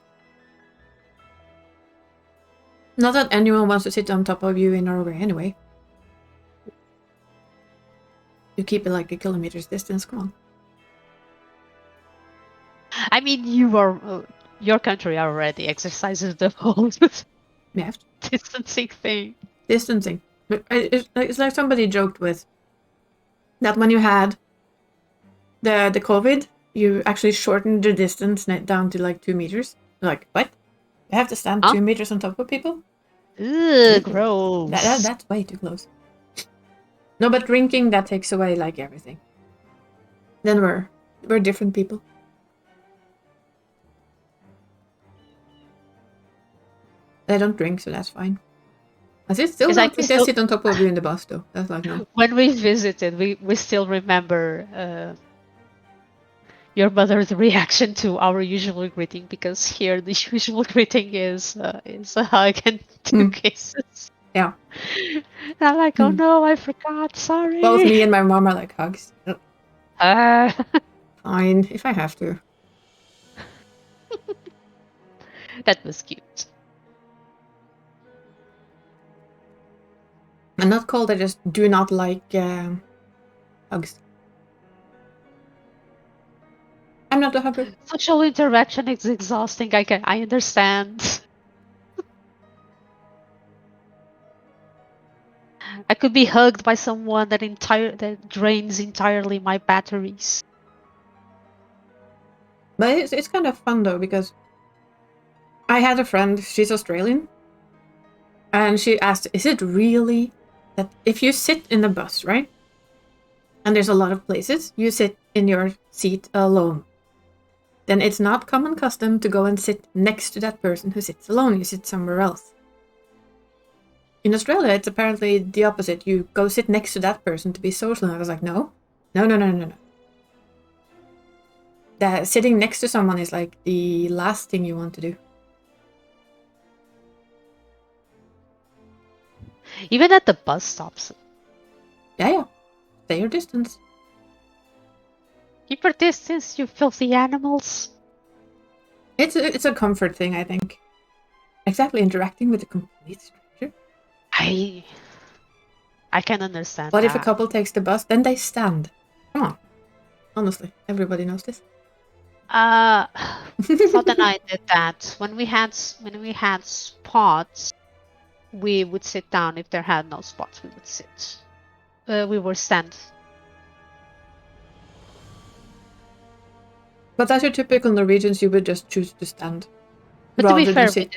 S1: Not that anyone wants to sit on top of you in Norway anyway. You keep it like a kilometer's distance. Come on.
S2: I mean, your country already exercises the whole
S1: Yeah.
S2: distancing thing.
S1: Distancing. But it's like somebody joked with that when you had the COVID, you actually shortened the distance down to like 2 meters. Like, what? You have to stand
S2: Huh?
S1: 2 meters on top of people?
S2: Ugh,
S1: Ew.
S2: gross.
S1: That's way too close. No, but drinking, that takes away like everything. Then we're different people. I don't drink, so that's fine. I still
S2: Because I
S1: don't
S2: can
S1: think they
S2: still,
S1: sit on top of you in the bus, though. That's like, no.
S2: when we visited, we still remember your mother's reaction to our usual greeting, because here the usual greeting is a hug and two
S1: Mm.
S2: kisses.
S1: Yeah.
S2: And I'm like, oh no, I forgot. Sorry.
S1: Both me and my mom are like, hugs.
S2: Uh,
S1: Fine, if I have to.
S2: that was cute.
S1: I'm not cold, I just do not like hugs. I'm not a hugger.
S2: Social interaction is exhausting. I understand. I could be hugged by someone that drains entirely my batteries.
S1: But it's kind of fun, though, because I had a friend, she's Australian, and she asked, is it really that if you sit in the bus, right? And there's a lot of places, you sit in your seat alone. Then it's not common custom to go and sit next to that person who sits alone. You sit somewhere else. In Australia, it's apparently the opposite. You go sit next to that person to be social. And I was like, no. That sitting next to someone is like the last thing you want to do.
S2: Even at the bus stops.
S1: Yeah. Stay your distance.
S2: Keep your distance, you filthy animals.
S1: It's a comfort thing, I think. Exactly, interacting with a complete stranger.
S2: I can understand
S1: But
S2: that.
S1: if a couple takes the bus, then they stand. Come on. Honestly, everybody knows this.
S2: Thought and I did that. When we had spots, we would sit down. If there had no spots, we would sit. We were stand.
S1: But as your typical Norwegians, you would just choose to stand.
S2: But to be
S1: Rather than
S2: fair,
S1: sit.
S2: we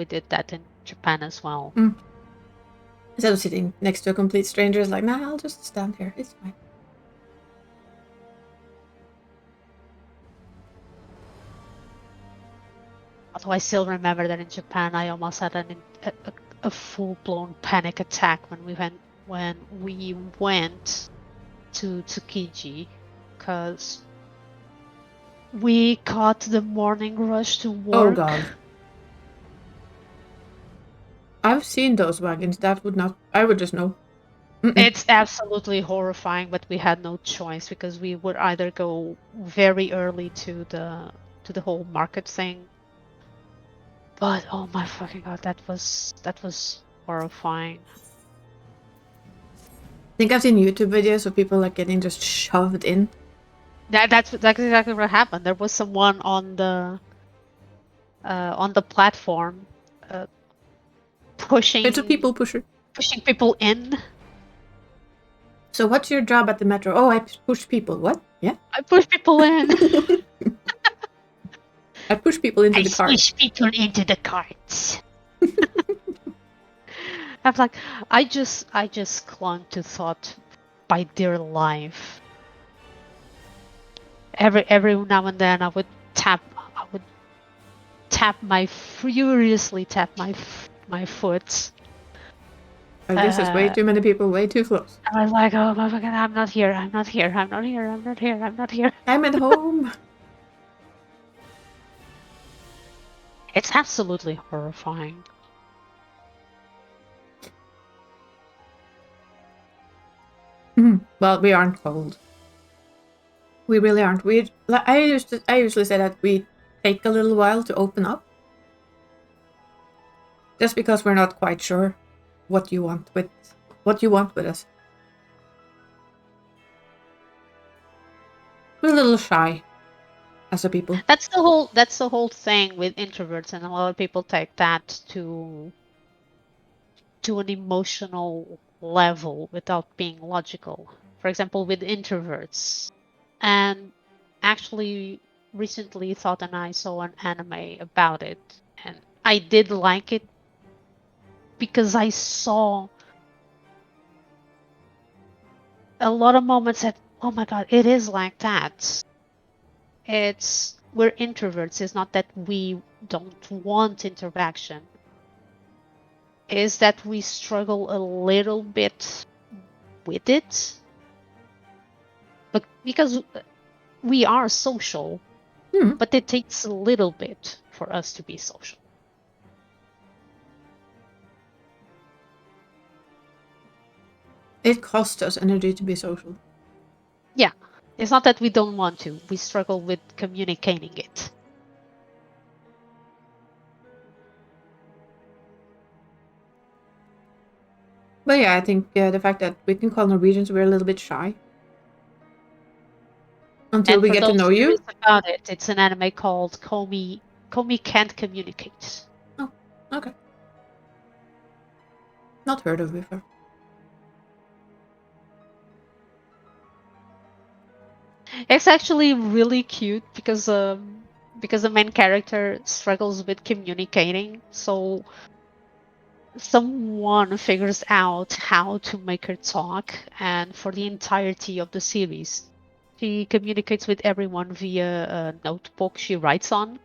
S2: did that in Japan as well.
S1: Instead of sitting next to a complete stranger, it's like, nah, I'll just stand here. It's fine.
S2: Although I still remember that in Japan, I almost had a full-blown panic attack when we went to Tsukiji, because we caught the morning rush to work.
S1: Oh god. I've seen those wagons. That would not. I would just know.
S2: It's absolutely horrifying, but we had no choice, because we would either go very early to the whole market thing. But oh my fucking god, that was horrifying.
S1: I think I've seen YouTube videos of people like getting just shoved in.
S2: That's exactly what happened. There was someone on the platform pushing.
S1: It's a people pusher.
S2: Pushing people in.
S1: So what's your job at the metro? Oh, I push people. What? Yeah.
S2: I push people in.
S1: I push people into the cart.
S2: I push people into the carts. I'm like, I just clung to thought by dear life. Every now and then I would furiously tap my foot.
S1: Like, this is way too many people, way too close.
S2: I was like, oh my god, I'm not here. I'm
S1: I'm at home.
S2: It's absolutely horrifying.
S1: Well, we aren't cold. We really aren't. I usually say that we take a little while to open up. Just because we're not quite sure what you want with us. We're a little shy. as a people.
S2: That's the whole thing with introverts, and a lot of people take that to an emotional level without being logical. For example, with introverts. And actually recently Thought and I saw an anime about it, and I did like it because I saw a lot of moments that, oh my god, it is like that. We're introverts. It's not that we don't want interaction. Is that we struggle a little bit with it. But because we are social, but it takes a little bit for us to be social.
S1: It costs us energy to be social.
S2: Yeah. It's not that we don't want to. We struggle with communicating it.
S1: But yeah, I think the fact that we can call Norwegians, we're a little bit shy. Until
S2: And
S1: we
S2: for
S1: get to
S2: those
S1: know you.
S2: curious about it, it's an anime called Komi Can't Communicate.
S1: Oh, okay. Not heard of before.
S2: It's actually really cute because the main character struggles with communicating, so someone figures out how to make her talk, and for the entirety of the series she communicates with everyone via a notebook she writes on.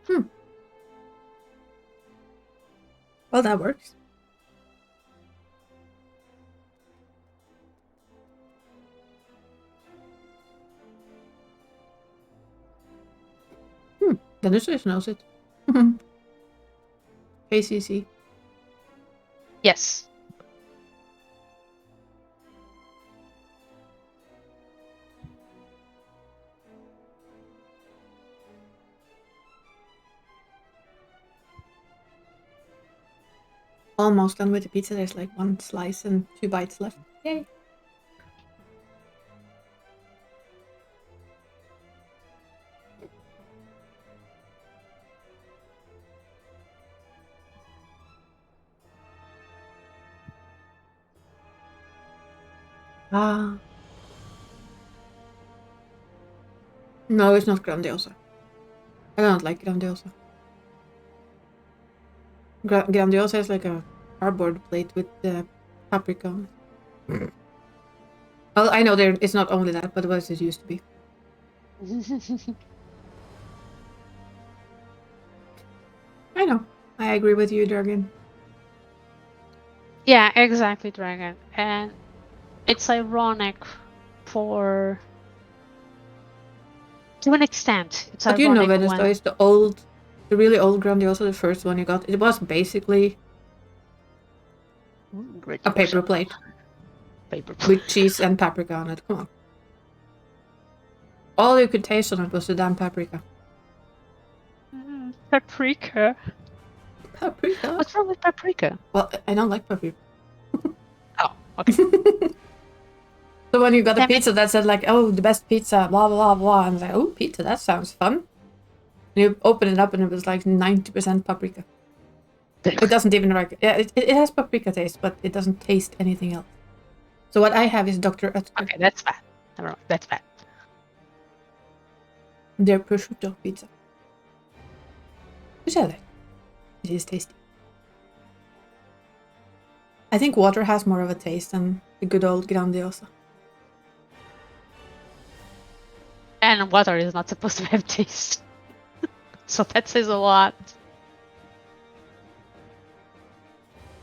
S1: Well, that works. Then it just knows it. KCC.
S2: Yes.
S1: Almost done with the pizza. There's like one slice and 2 bites left. Yay. Ah. No, it's not Grandiosa. I don't like Grandiosa. Grandiosa is like a cardboard plate with paprika on it. Well, I know it's not only that, but what it used to be. I know. I agree with you, Dragon.
S2: Yeah, exactly, Dragon. And it's ironic to an extent. It's
S1: But you know,
S2: ironic
S1: Venice, though,
S2: when
S1: it's the really old Grandiosa, the first one you got. It was basically a paper plate with cheese and paprika on it. Come on. All you could taste on it was the damn paprika.
S2: Paprika.
S1: Paprika?
S2: What's wrong with paprika?
S1: Well, I don't like paprika.
S2: Oh, okay.
S1: So when you got a
S2: Damn it.
S1: pizza that said like, oh, the best pizza, blah, blah, blah, I was like, oh, pizza, that sounds fun. And you open it up and it was like 90% paprika. It doesn't even like, yeah, it has paprika taste, but it doesn't taste anything else. So what I have is Dr. Oetker.
S2: Okay, that's bad. Never mind, that's bad.
S1: Their prosciutto pizza. Which I like. It is tasty. I think water has more of a taste than the good old Grandiosa.
S2: And water is not supposed to have taste. So that says a lot.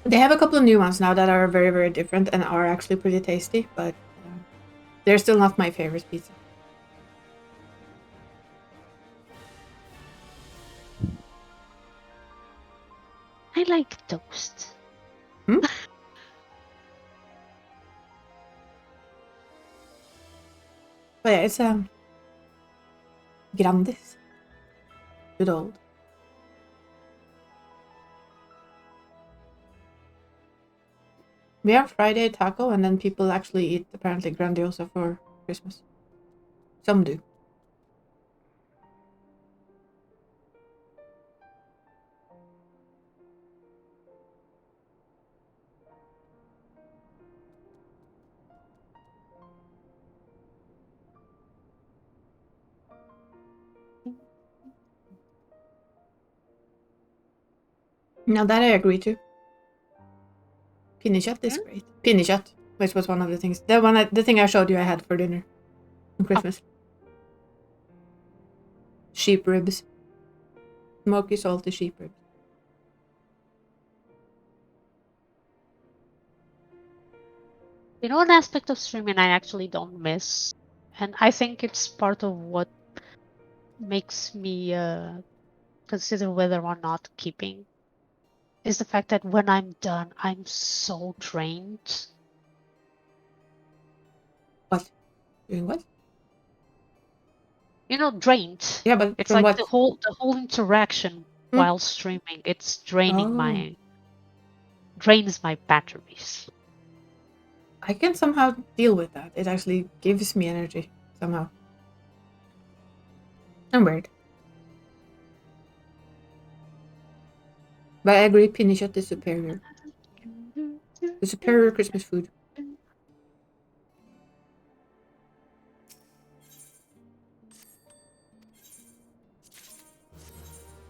S1: They have a couple of new ones now that are very, very different and are actually pretty tasty, but they're still not my favorite pizza.
S2: I like toast.
S1: Hmm? But yeah, it's Grandis. Good old. We have Friday taco, and then people actually eat apparently Grandiosa for Christmas. Some do. Now that I agree to. Pinnekjøtt is great. Pinnekjøtt, which was one of the things. The thing I showed you I had for dinner on Christmas. Sheep ribs. Smoky, salty sheep ribs.
S2: You know, an aspect of streaming I actually don't miss, and I think it's part of what makes me consider whether or not keeping, is the fact that when I'm done, I'm so drained.
S1: What? Doing what?
S2: You know, drained.
S1: Yeah, but
S2: it's
S1: from
S2: like
S1: what?
S2: the whole interaction while streaming. It's draining drains my batteries.
S1: I can somehow deal with that. It actually gives me energy somehow. I'm weird. But I agree, pinnekjøtt is superior. The superior Christmas food.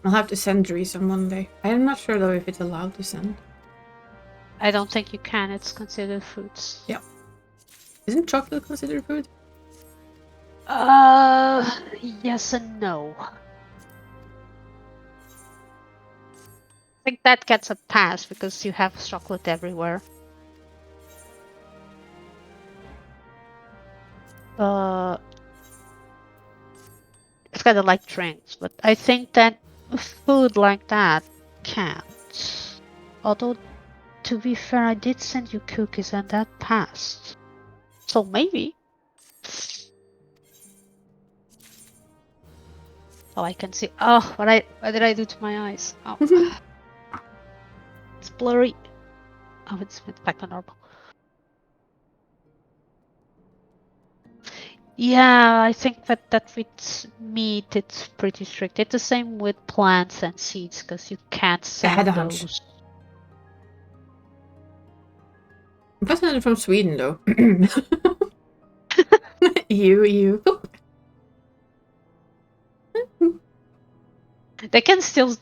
S1: I'll have to send Dries on Monday. I'm not sure though if it's allowed to send.
S2: I don't think you can. It's considered foods.
S1: Yeah. Isn't chocolate considered food?
S2: Yes and no. I think that gets a pass because you have chocolate everywhere. It's kind of like drinks, but I think that food like that can't. Although, to be fair, I did send you cookies and that passed. So maybe. Oh, I can see. Oh, what did I do to my eyes? Oh, it's blurry. Oh, it's back to normal. Yeah, I think that with meat, it's pretty strict. It's the same with plants and seeds because you can't send those.
S1: I'm fascinated from Sweden though. you.
S2: They can still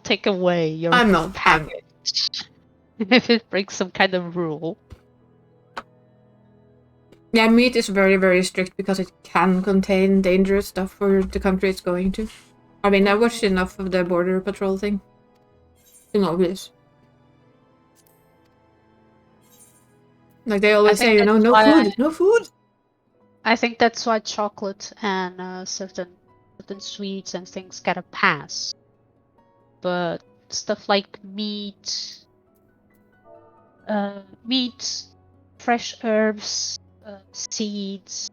S2: take away your package if it breaks some kind of rule.
S1: Yeah, meat is very, very strict because it can contain dangerous stuff for the country it's going to. I mean, I watched enough of the border patrol thing to know this. Like they always say, you know, no food.
S2: I think that's why chocolate and certain sweets and things get a pass. But stuff like meat, fresh herbs, seeds,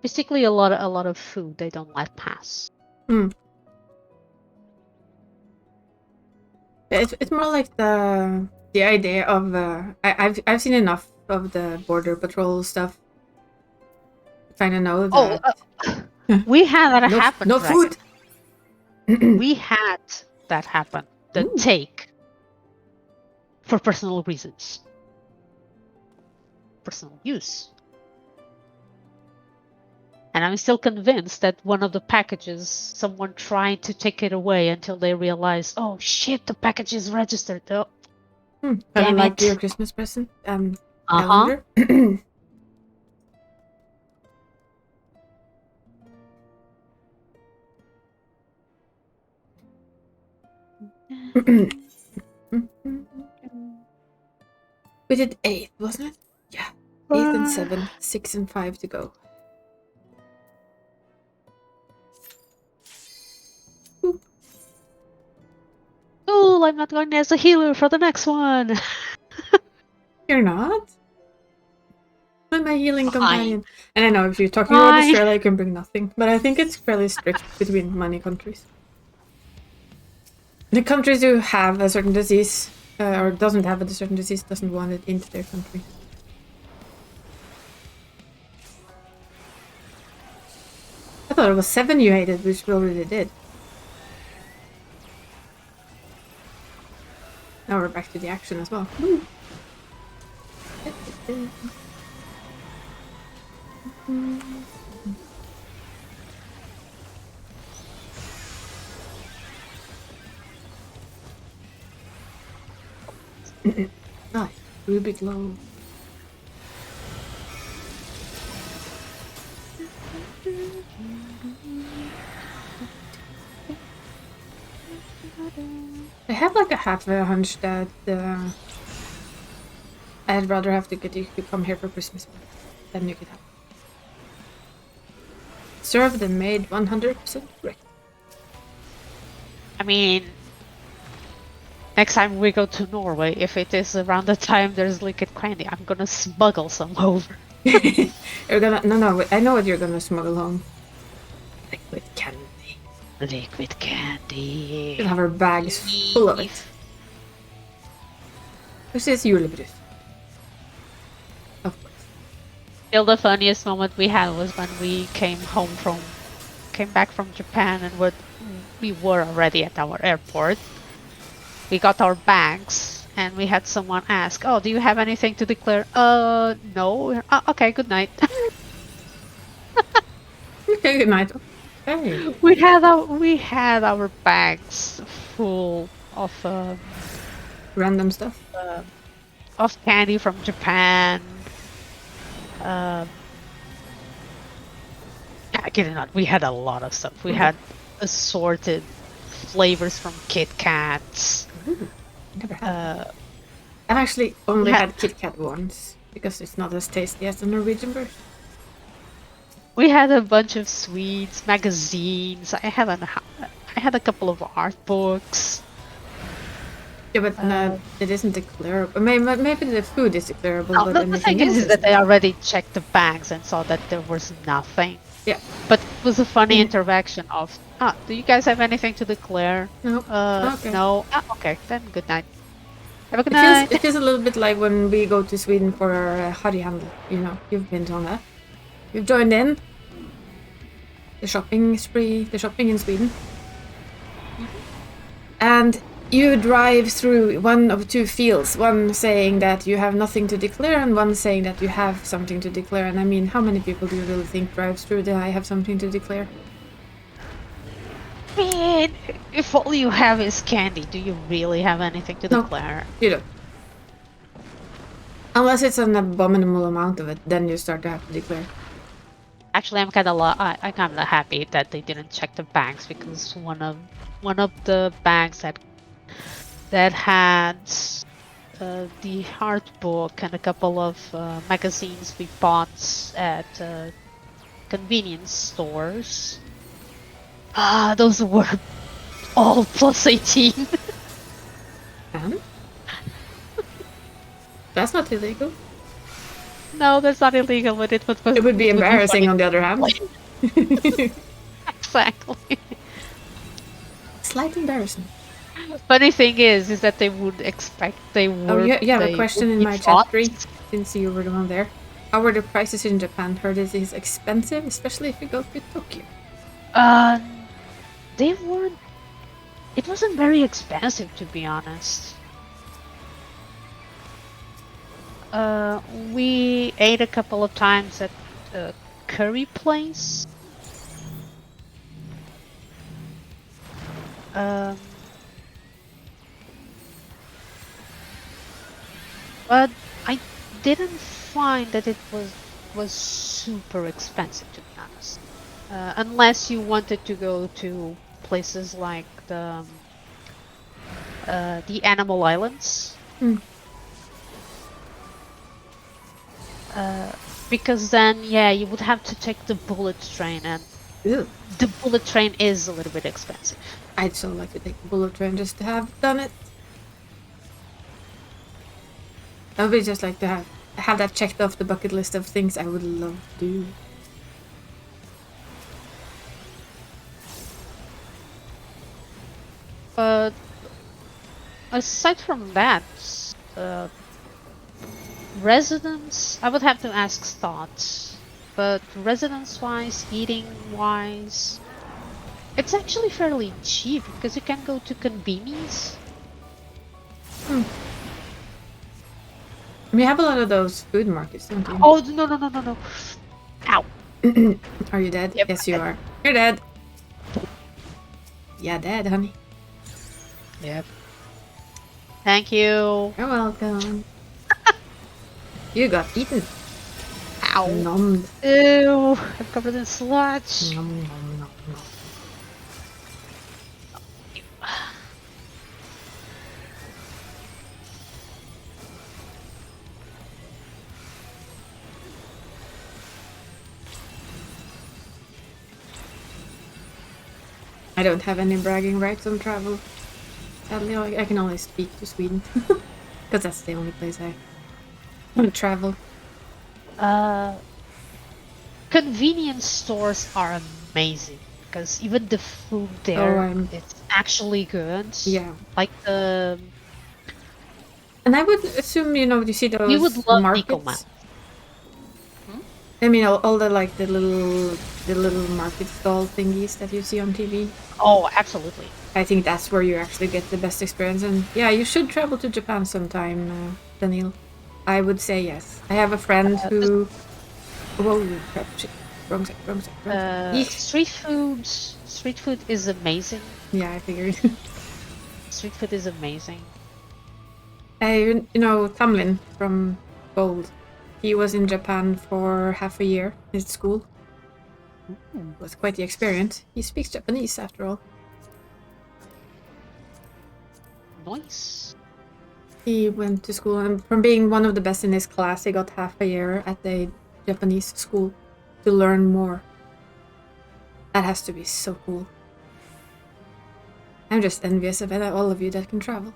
S2: basically a lot of food they don't let pass.
S1: It's more like the idea of I've seen enough of the border patrol stuff. Kind of know that.
S2: We had that happen.
S1: No food.
S2: We had that happen. The take for personal reasons, personal use. And I'm still convinced that one of the packages, someone tried to take it away until they realized, oh shit, the package is registered. Oh,
S1: kind of like your Christmas present calendar. We did 8, wasn't it? Yeah. 8 and 7, 6 and 5 to go.
S2: Cool, I'm not going as a healer for the next one.
S1: You're not? I'm my healing companion. And I know if you're talking about Australia, you can bring nothing. But I think it's fairly strict between many countries. The countries who have a certain disease, or doesn't have a certain disease, doesn't want it into their country. I thought it was 7 you hated, which we already did. Now we're back to the action as well. Nice. Ruby glow. I have like a half a hunch that I'd rather have to get you to come here for Christmas than you could have. Served and made 100% correct.
S2: I mean, next time we go to Norway, if it is around the time there's liquid candy, I'm gonna smuggle some over.
S1: You're gonna no, I know what you're gonna smuggle home. Liquid candy.
S2: Liquid candy.
S1: You'll have our bags full of it. This is julebrus. Of course.
S2: Still, the funniest moment we had was when we came back from Japan, and we were already at our airport. We got our bags, and we had someone ask, "Oh, do you have anything to declare?" No. Okay, good night.
S1: Okay, good night. Hey.
S2: We had our bags full of
S1: Random stuff.
S2: Of candy from Japan. I kid you not, we had a lot of stuff. We had assorted flavors from Kit Kats.
S1: Ooh, never had. I've actually only had Kit Kat once because it's not as tasty as the Norwegian version.
S2: We had a bunch of sweets, magazines. I had a couple of art books.
S1: Yeah, but it isn't declarable. Maybe the food is declarable.
S2: No,
S1: But
S2: the thing is that they already checked the bags and saw that there was nothing.
S1: Yeah.
S2: But it was a funny interaction of, do you guys have anything to declare?
S1: No. Okay.
S2: No. Okay, then good night. Have a good night.
S1: It feels a little bit like when we go to Sweden for our Harryhandel. You know, you've been on that. You've joined in the shopping spree, the shopping in Sweden. And you drive through one of two fields, one saying that you have nothing to declare and one saying that you have something to declare. And I mean, how many people do you really think drives through the I have something to declare?
S2: Man, if all you have is candy, do you really have anything to declare?
S1: You don't. Unless it's an abominable amount of it, then you start to have to declare.
S2: Actually, I'm kind of happy that they didn't check the bags, because one of the bags that had the art book and a couple of magazines we bought at convenience stores. Those were all plus 18.
S1: And? That's not illegal.
S2: No, that's not illegal, but it
S1: would be embarrassing on the other hand.
S2: Exactly.
S1: Slight embarrassment.
S2: Funny thing is that they would expect they would.
S1: Oh, you have a question in my chat, Bree, since you were the one there. How were the prices in Japan? Heard it is expensive, especially if you go to Tokyo.
S2: They weren't. It wasn't very expensive, to be honest. We ate a couple of times at a curry place. But I didn't find that it was super expensive, to be honest. Unless you wanted to go to places like the Animal Islands. Because then, yeah, you would have to take the bullet train, and the bullet train is a little bit expensive.
S1: I'd so like to take the bullet train just to have done it. I would just like to have that checked off the bucket list of things I would love to do.
S2: But aside from that, residence, I would have to ask thoughts. But residence-wise, eating-wise, it's actually fairly cheap because you can go to convenience.
S1: We have a lot of those food markets, don't you?
S2: Oh, no. Ow.
S1: Are you dead?
S2: Yep,
S1: Yes, you are. You're dead. Yeah, dead, honey.
S2: Yep. Thank you.
S1: You're welcome. You got eaten.
S2: Ow.
S1: Nommed.
S2: Ew. I'm covered in sludge.
S1: Nom, nom, nom, nom. I don't have any bragging rights on travel. Sadly, I can only speak to Sweden. Because that's the only place I want to travel.
S2: Convenience stores are amazing because even the food there, it's actually good.
S1: Yeah.
S2: Like the.
S1: And I would assume, you see those
S2: You would love
S1: markets.
S2: Hmm?
S1: I mean, all the like the little market stall thingies that you see on TV.
S2: Oh, absolutely.
S1: I think that's where you actually get the best experience. And yeah, you should travel to Japan sometime, Daniel. I would say yes. I have a friend who. Whoa, crap! Shit. Wrong side.
S2: Street food is amazing.
S1: Yeah, I figured.
S2: Street food is amazing.
S1: Tamlin from Gold. He was in Japan for half a year in school. It was quite the experience. He speaks Japanese after all.
S2: Nice.
S1: He went to school, and from being one of the best in his class, he got half a year at the Japanese school to learn more. That has to be so cool. I'm just envious of all of you that can travel.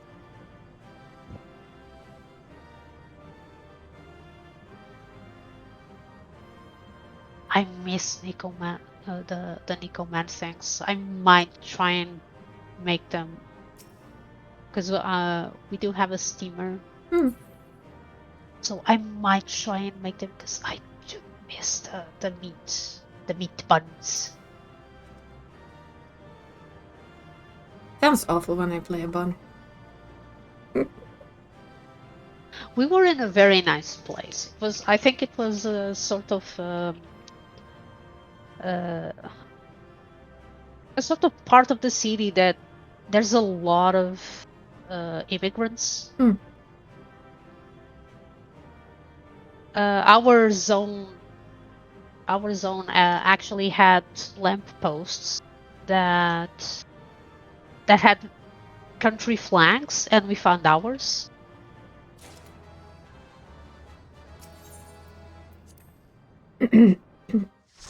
S2: I miss Nico Man, the Nico Man things. I might try and make them because we do have a steamer. So I might try and make them because I do miss the meat buns.
S1: Sounds awful when I play a bun.
S2: We were in a very nice place. I think it was a sort of part of the city that there's a lot of immigrants. Our zone actually had lamp posts that had country flags, and we found ours.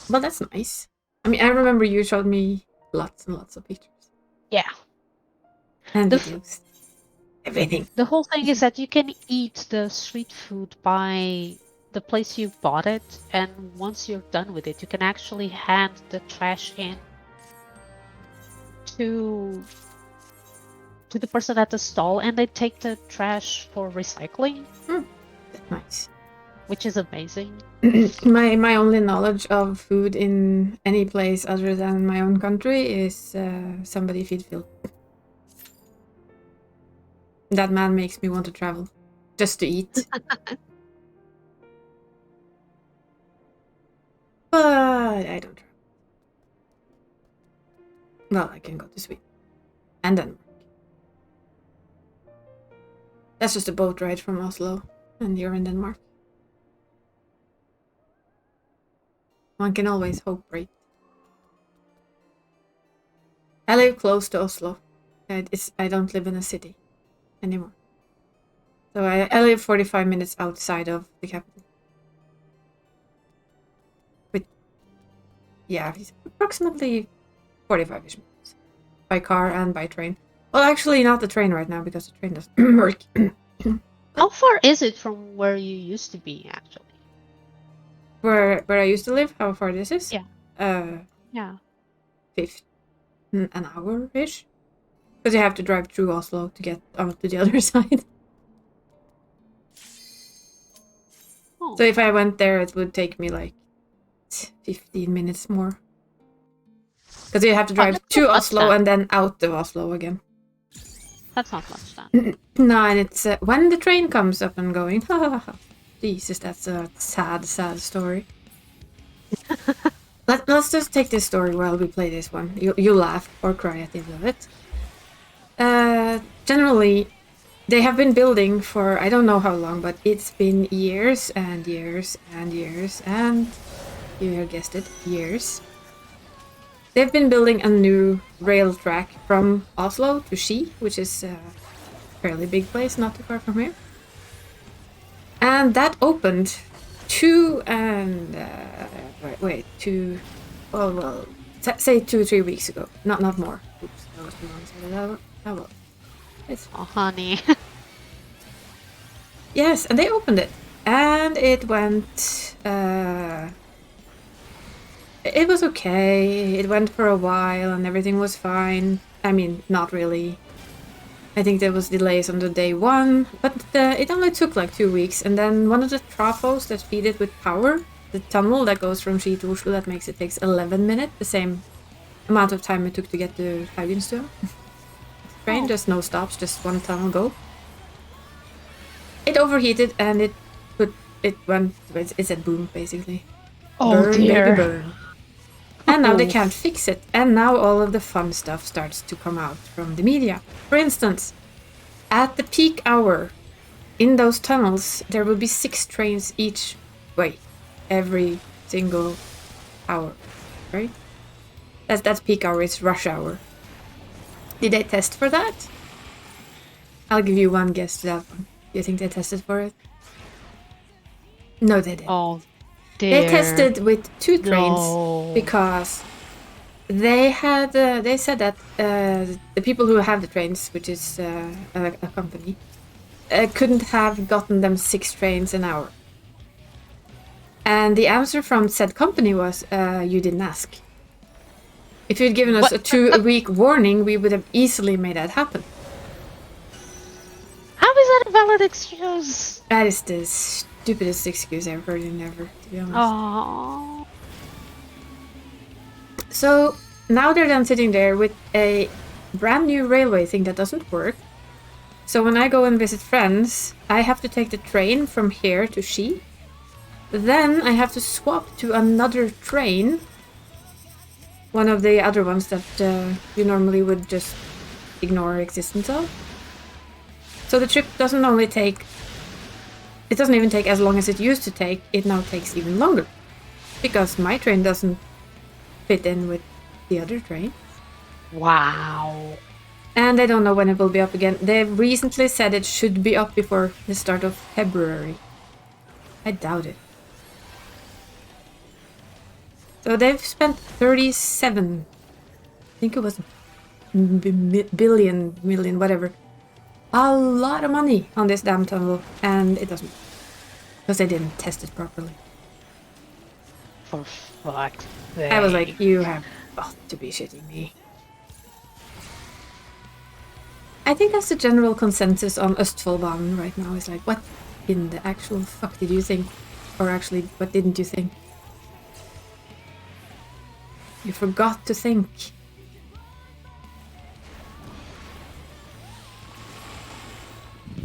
S1: Well, that's nice. I mean, I remember you showed me lots and lots of pictures.
S2: Yeah.
S1: And videos. Everything.
S2: The whole thing is that you can eat the street food by the place you bought it, and once you're done with it, you can actually hand the trash in to the person at the stall, and they take the trash for recycling.
S1: That's nice.
S2: Which is amazing.
S1: My only knowledge of food in any place other than my own country is somebody feed Phil. That man makes me want to travel just to eat. But I don't travel. Well, I can go to Sweden and Denmark. That's just a boat ride from Oslo, and you're in Denmark. One can always hope, right? I live close to Oslo. I don't live in a city anymore. So I live 45 minutes outside of the capital. But yeah, it's approximately 45-ish minutes. By car and by train. Well, actually not the train right now because the train doesn't work.
S2: How far is it from where you used to be, actually?
S1: Where I used to live? How far this is?
S2: Yeah. Yeah.
S1: 50, an hour-ish. Because you have to drive through Oslo to get out to the other side.
S2: Oh.
S1: So if I went there, it would take me like 15 minutes more. Because you have to drive to Oslo and then out of Oslo again.
S2: That's not much then.
S1: No, and it's when the train comes up and going. Jesus, that's a sad, sad story. Let's just take this story while we play this one. You laugh or cry at the end of it. Generally, they have been building for I don't know how long, but it's been years and years and years, and you guessed it, years. They've been building a new rail track from Oslo to Ski, which is a fairly big place, not too far from here. And that opened say 2-3 weeks ago. Not more. Oops, that was the wrong side. That was. It's
S2: Oh, honey.
S1: yes, and they opened it, and it went. It was okay. It went for a while, and everything was fine. I mean, not really. I think there was delays on the day one, but it only took like 2 weeks, and then one of the trafos that feed it with power, the tunnel that goes from Ski to Oslo, that takes 11 minutes, the same amount of time it took to get to Haugenstua. Train, just no stops, just one tunnel go. It overheated and it said boom, basically.
S2: Oh
S1: burn,
S2: dear.
S1: baby, burn. And now they can't fix it. And now all of the fun stuff starts to come out from the media. For instance, at the peak hour, in those tunnels, there will be 6 trains each way, every single hour, right? That's peak hour, it's rush hour. Did they test for that? I'll give you one guess to that one. Do you think they tested for it? No, they didn't.
S2: Oh dear.
S1: They tested with 2 trains
S2: No.
S1: because they had. They said that the people who have the trains, which is a company, couldn't have gotten them 6 trains an hour. And the answer from said company was, "You didn't ask. If you'd given us a 2-week warning, we would have easily made that happen."
S2: How is that a valid excuse?
S1: That is the stupidest excuse I've heard in ever, to be honest.
S2: Oh.
S1: So now they're then sitting there with a brand new railway thing that doesn't work. So when I go and visit friends, I have to take the train from here to Ski. Then I have to swap to another train. One of the other ones that you normally would just ignore existence of. So the trip doesn't only take... It doesn't even take as long as it used to take. It now takes even longer. Because my train doesn't fit in with the other train.
S2: Wow.
S1: And I don't know when it will be up again. They recently said it should be up before the start of February. I doubt it. So they've spent 37, I think it was million, whatever. A lot of money on this damn tunnel, and it doesn't. Because they didn't test it properly.
S2: For fuck's sake.
S1: I was like, you have got to be shitting me. I think that's the general consensus on Østfoldbanen right now. Is like, what in the actual fuck did you think? Or actually, what didn't you think? You forgot to think.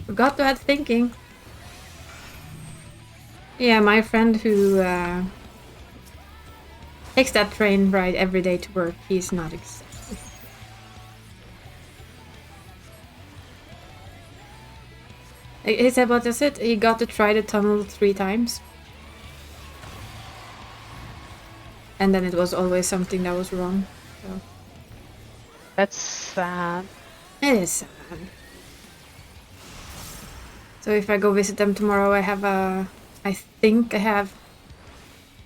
S1: Forgot to add thinking. Yeah, my friend who takes that train ride every day to work, he's not exactly. He said, what is it? He got to try the tunnel 3 times. And then it was always something that was wrong. So.
S2: That's sad.
S1: It is sad. So if I go visit them tomorrow, I think I have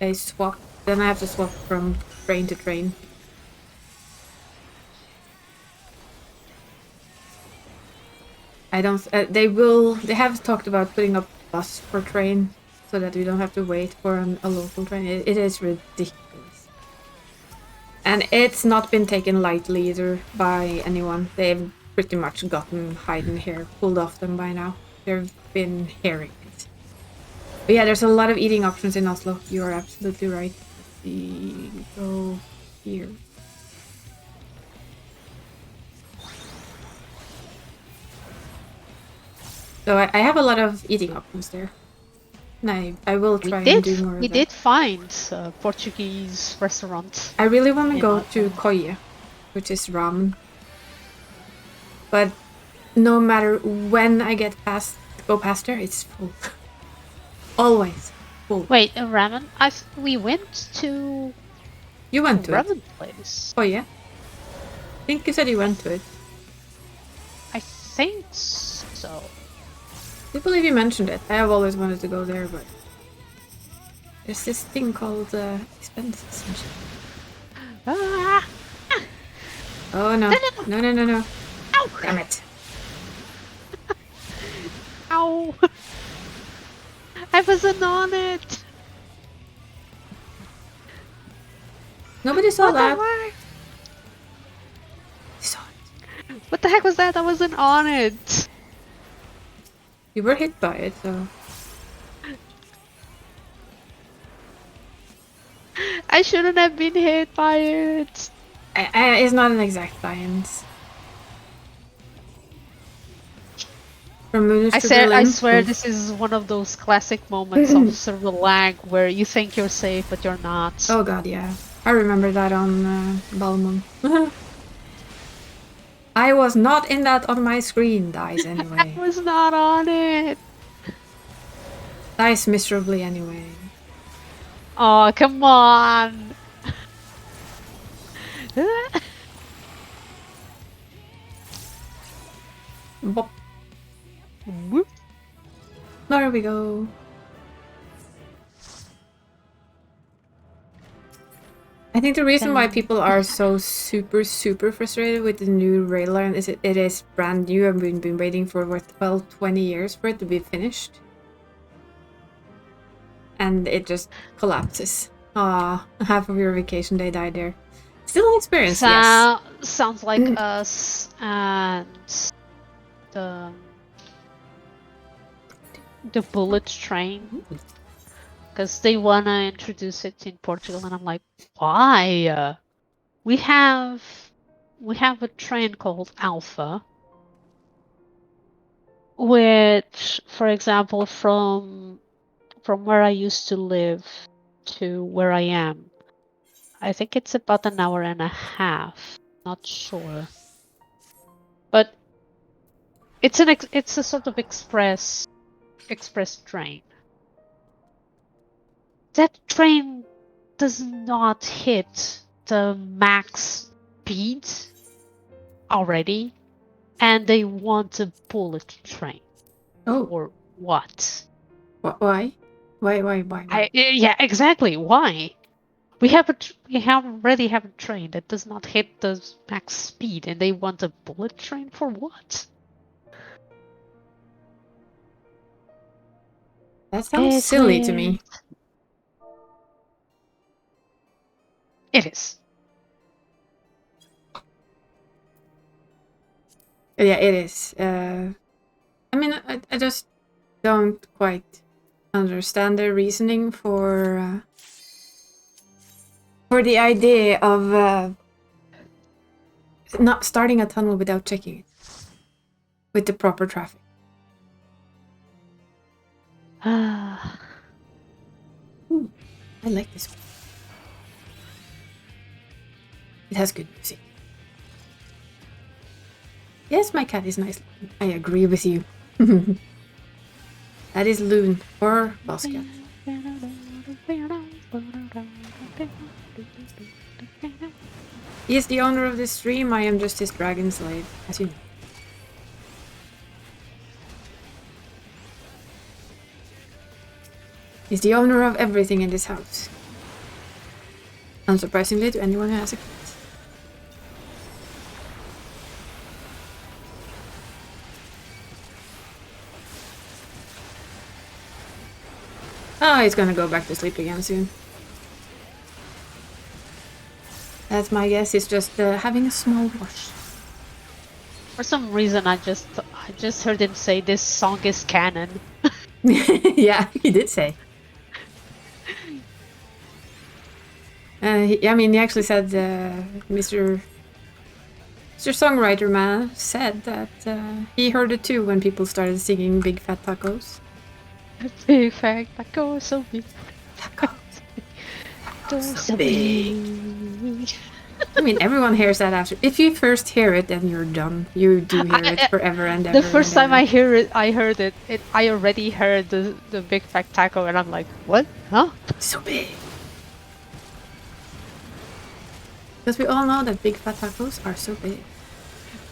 S1: a swap. Then I have to swap from train to train. I don't. They have talked about putting up bus for train, so that we don't have to wait for a local train. It is ridiculous, and it's not been taken lightly either by anyone. They've pretty much gotten hiding hair pulled off them by now. They've been hearing it. But yeah, there's a lot of eating options in Oslo. You are absolutely right. We go here. So I have a lot of eating options there. And I will try and do more of that.
S2: We did find a Portuguese restaurant.
S1: I really want to go
S2: Oslo.
S1: to Koye, which is ramen. But no matter when I go past there, it's full. Always full.
S2: Wait, ramen? We went to
S1: You went to it.
S2: ramen place.
S1: Oh yeah. I think you said you went to it.
S2: I think so.
S1: I believe you mentioned it. I have always wanted to go there, but there's this thing called expenses and shit.
S2: Ah!
S1: Oh no. No.
S2: Ow!
S1: Damn it.
S2: Ow! I wasn't on it!
S1: Nobody saw
S2: What the
S1: that.
S2: heck?
S1: I saw it.
S2: What the heck was that? I wasn't on it!
S1: You were hit by it, so...
S2: I shouldn't have been hit by it!
S1: It's not an exact science. From Mooners to Berlin.
S2: I swear this is one of those classic moments of server lag where you think you're safe but you're not.
S1: Oh god, yeah. I remember that on Balmon. I was not in that on my screen, dies anyway.
S2: I was not on it!
S1: Dies miserably anyway.
S2: Oh, come on!
S1: Bop.
S2: Whoop.
S1: There we go. I think the reason why people are so super frustrated with the new rail line is it is brand new and we've been waiting for what, 12, 20 years for it to be finished. And it just collapses. Ah, half of your vacation day died there. Still an experience, yes.
S2: Sounds like us and the bullet train. Because they want to introduce it in Portugal, and I'm like, why? We have a train called Alpha, which, for example, from where I used to live to where I am, I think it's about an hour and a half. Not sure, but it's a sort of express train. That train does not hit the max speed already, and they want a bullet train.
S1: Oh.
S2: Or what?
S1: Why? Why?
S2: Yeah, exactly. Why? We already have a train that does not hit the max speed, and they want a bullet train for what?
S1: That sounds silly to me.
S2: It is.
S1: Yeah, it is. I mean, I just don't quite understand their reasoning for the idea of not starting a tunnel without checking it with the proper traffic. Ooh, I like this one. It has good music. Yes, my cat is nice. I agree with you. That is Loon or Boss Cat. He is the owner of this stream. I am just his dragon slave, as you know. He's the owner of everything in this house. Unsurprisingly to anyone who has a cat. Oh, he's gonna go back to sleep again soon. That's my guess. He's just having a small wash.
S2: For some reason, I just heard him say this song is canon.
S1: Yeah, he did say. I mean, he actually said, Mr. Songwriter Man said that he heard it too when people started singing Big Fat Tacos.
S2: Big fat taco, so big.
S1: Tacos.
S2: So big.
S1: I mean, everyone hears that after. If you first hear it, then you're done. You do hear it forever and ever.
S2: The first time I heard it, I already heard the big fat taco, and I'm like, what? Huh?
S1: So big. Because we all know that big fat tacos are so big.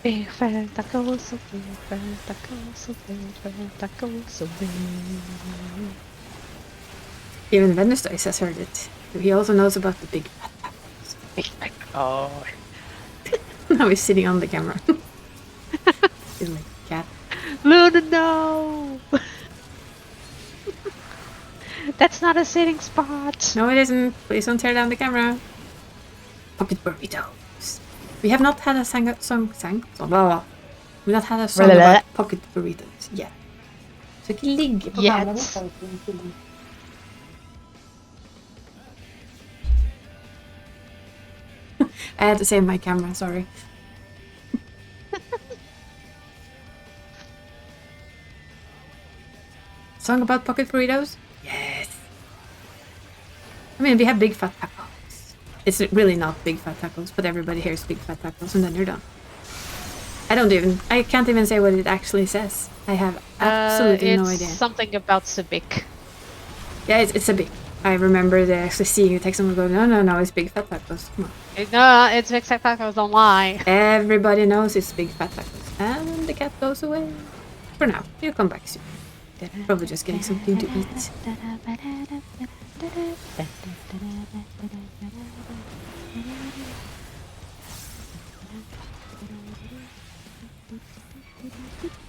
S2: Big fat taco, so big fat taco, so big fat taco, so big.
S1: Even Venusdice has heard it. He also knows about the big fat tacos.
S2: Big fat. Oh.
S1: Now he's sitting on the camera. He's like a cat.
S2: Luna, no! That's not a sitting spot.
S1: No, it isn't. Please don't tear down the camera. Pocket burritos. We have not had a song. Blah, blah. We've not had a song about pocket burritos yet. Så ikke ligge på
S2: Yes.
S1: I had to save my camera, sorry. Song about pocket burritos? Yes. I mean, we have big fat tacos. It's really not big fat tacos, but everybody hears big fat tacos and then you're done. I can't even say what it actually says. I have absolutely no idea.
S2: It's something about Subic.
S1: Yeah, it's a big. I remember actually seeing the text and going, no, it's big fat tacos. Come on.
S2: No, it's big fat tacos, don't lie.
S1: Everybody knows it's big fat tacos. And the cat goes away. For now. He'll come back soon. Probably just getting something to eat.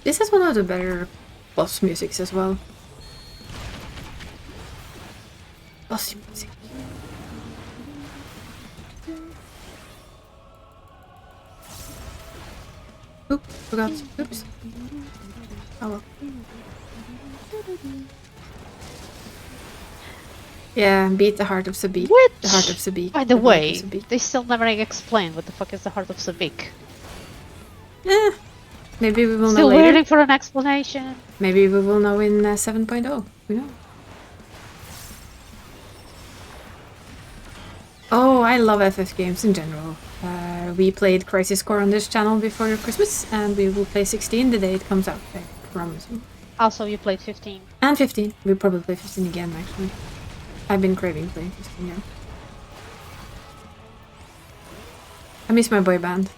S1: This is one of the better boss musics as well. Boss music. Oops, forgot. Oops. Oh well. Yeah, beat the heart of Sabik.
S2: Which,
S1: the heart of Sabik.
S2: by the way, they still never explain what the fuck is the heart of Subic.
S1: Eh, maybe we will
S2: Still
S1: know later.
S2: waiting for an explanation.
S1: Maybe we will know in 7.0. Who knows? Oh, I love FF games in general. We played Crisis Core on this channel before Christmas, and we will play 16 the day it comes out, I promise you.
S2: Also, you played 15.
S1: And 15. We'll probably play 15 again, actually. I've been craving playing 15 now. I miss my boy band.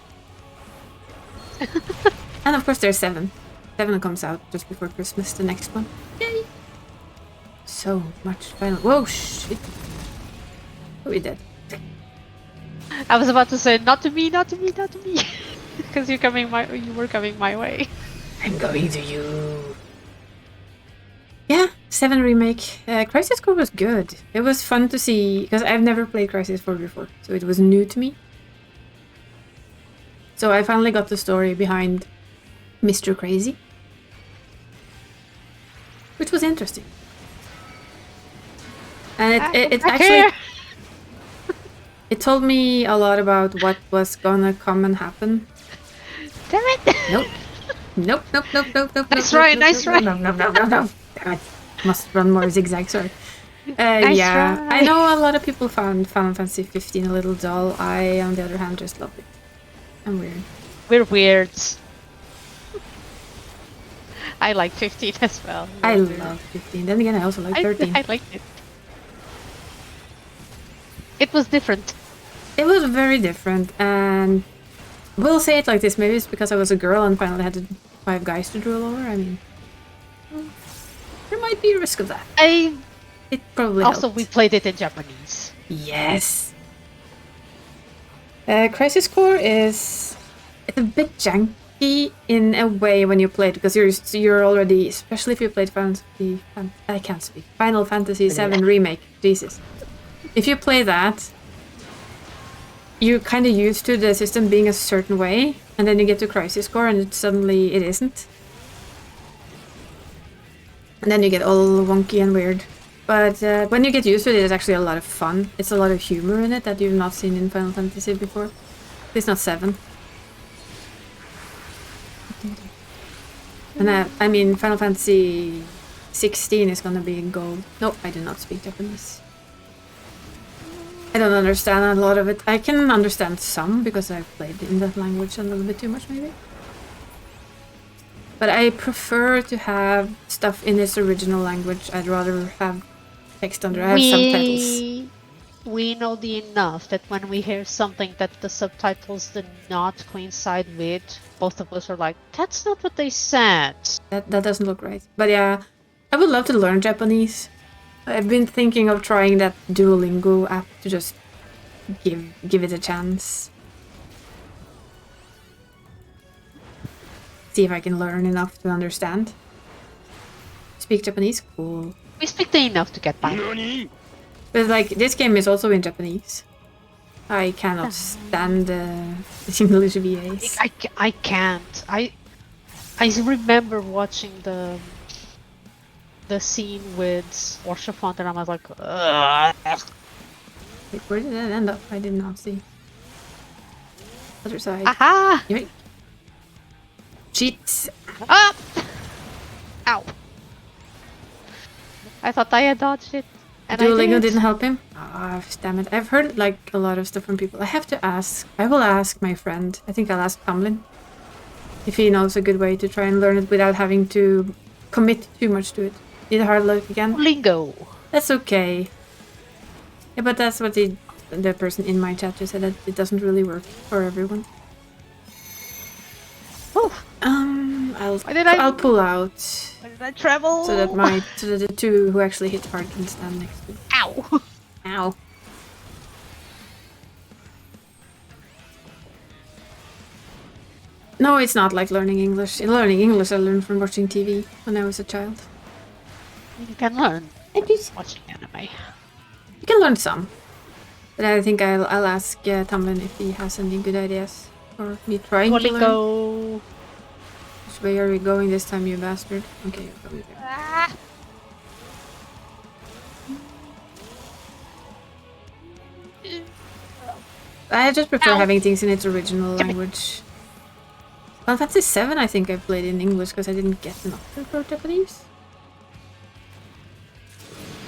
S1: And of course there's 7. 7 comes out just before Christmas, the next one. Yay! So much fun. Whoa, shit! Oh, we dead.
S2: I was about to say, not to me, not to me, not to me. Because you were coming my way.
S1: I'm going to you. Yeah, 7 remake. Crisis Core was good. It was fun to see, because I've never played Crisis 4 before, so it was new to me. So I finally got the story behind Mr. Crazy, which was interesting. And it actually... It told me a lot about what was gonna come and happen.
S2: Damn it!
S1: Nope. Nope.
S2: Nice try, nice try.
S1: No. Damn it. Must run more zigzag, sorry.
S2: Nice
S1: Yeah,
S2: try.
S1: I know a lot of people found Final Fantasy 15 a little dull. I, on the other hand, just love it. I'm weird.
S2: We're weirds. I like 15 as well.
S1: I love 15. Then again, I also like 13.
S2: I liked it. It was different.
S1: It was very different, and we'll say it like this. Maybe it's because I was a girl and finally had 5 guys to drool over. I mean, there might be a risk of that. It probably
S2: Also,
S1: helped.
S2: we played it in Japanese.
S1: Yes. Crisis Core it's a bit janky in a way when you play it, because you're already, especially if you played Final Fantasy 7 Remake. Jesus. If you play that, you're kind of used to the system being a certain way, and then you get to Crisis Core and suddenly it isn't. And then you get all wonky and weird. But when you get used to it, it's actually a lot of fun. It's a lot of humor in it that you've not seen in Final Fantasy before. At least not 7. And I mean, Final Fantasy 16 is gonna be gold. No, I do not speak Japanese. I don't understand a lot of it. I can understand some because I've played in that language a little bit too much, maybe. But I prefer to have stuff in its original language. I'd rather have text under. I have subtitles.
S2: We know the enough that when we hear something that the subtitles did not coincide with, both of us are like, that's not what they said.
S1: That doesn't look right. But yeah, I would love to learn Japanese. I've been thinking of trying that Duolingo app to just give it a chance. See if I can learn enough to understand. Speak Japanese? Cool.
S2: We speak the enough to get by.
S1: But like, this game is also in Japanese. I cannot stand English VAs.
S2: I can't. I remember watching the scene with Orsha Font and I was like, ugh.
S1: Wait, where did that end up? I did not see. Other side.
S2: Aha!
S1: Cheats!
S2: Up! Ow. I thought I had dodged it. And
S1: Duolingo didn't help him? Ah, damn it. I've heard like a lot of stuff from people. I have to ask. I will ask my friend. I think I'll ask Tamlin. If he knows a good way to try and learn it without having to commit too much to it. Need a hard look again?
S2: Lingo.
S1: That's okay. Yeah, but that's what the person in my chat just said, that it doesn't really work for everyone.
S2: Oh.
S1: I'll pull out.
S2: Why did I travel?
S1: So that the two who actually hit hard can stand next to me.
S2: Ow.
S1: Ow. No, it's not like learning English. Learning English I learned from watching TV when I was a child.
S2: You can learn watching anime.
S1: You can learn some. But I think I'll ask Tamlin if he has any good ideas for me trying to learn.
S2: Duolingo.
S1: Which way are we going this time, you bastard? Okay, you're going there.
S2: Ah.
S1: I just prefer
S2: Ow.
S1: having things in its original language. Final Fantasy 7 I think I played in English because I didn't get an option for Japanese.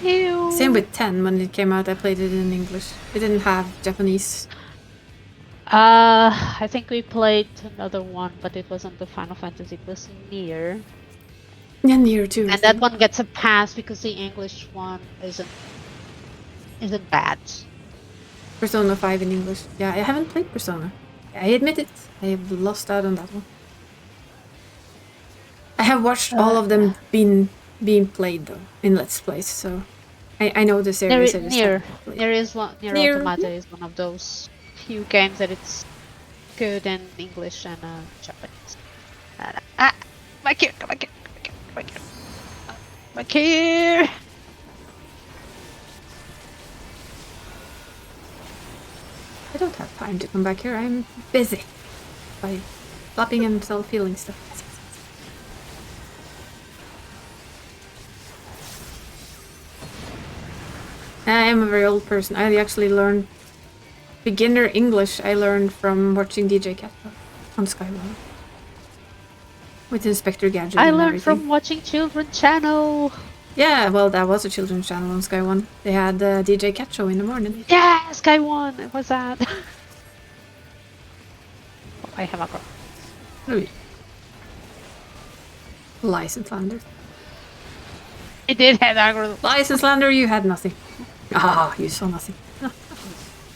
S2: Ew.
S1: Same with 10, when it came out I played it in English. It didn't have Japanese.
S2: I think we played another one, but it wasn't the Final Fantasy, it was Nier.
S1: Yeah, Nier too.
S2: And that one gets a pass because the English one isn't bad.
S1: Persona 5 in English. Yeah, I haven't played Persona. I admit it. I have lost out on that one. I have watched all of them being played though in Let's Plays, so I know the series.
S2: Nier Automata is one of those few games that it's good in English and Japanese. Back here, come back here, come back here, back here.
S1: I don't have time to come back here. I'm busy by flopping and self-healing stuff. I am a very old person. I actually learned beginner English. I learned from watching DJ Catpo on Skywalker with Inspector Gadget.
S2: I learned from watching Children's Channel.
S1: Yeah, well, that was a children's channel on Sky One. They had the DJ Cat Show in the morning.
S2: Yeah, Sky One. It was that. Oh, I have a girl.
S1: Oh. Lies and slander.
S2: I did have a girl.
S1: Lies and slander, you had nothing. Ah, you saw nothing.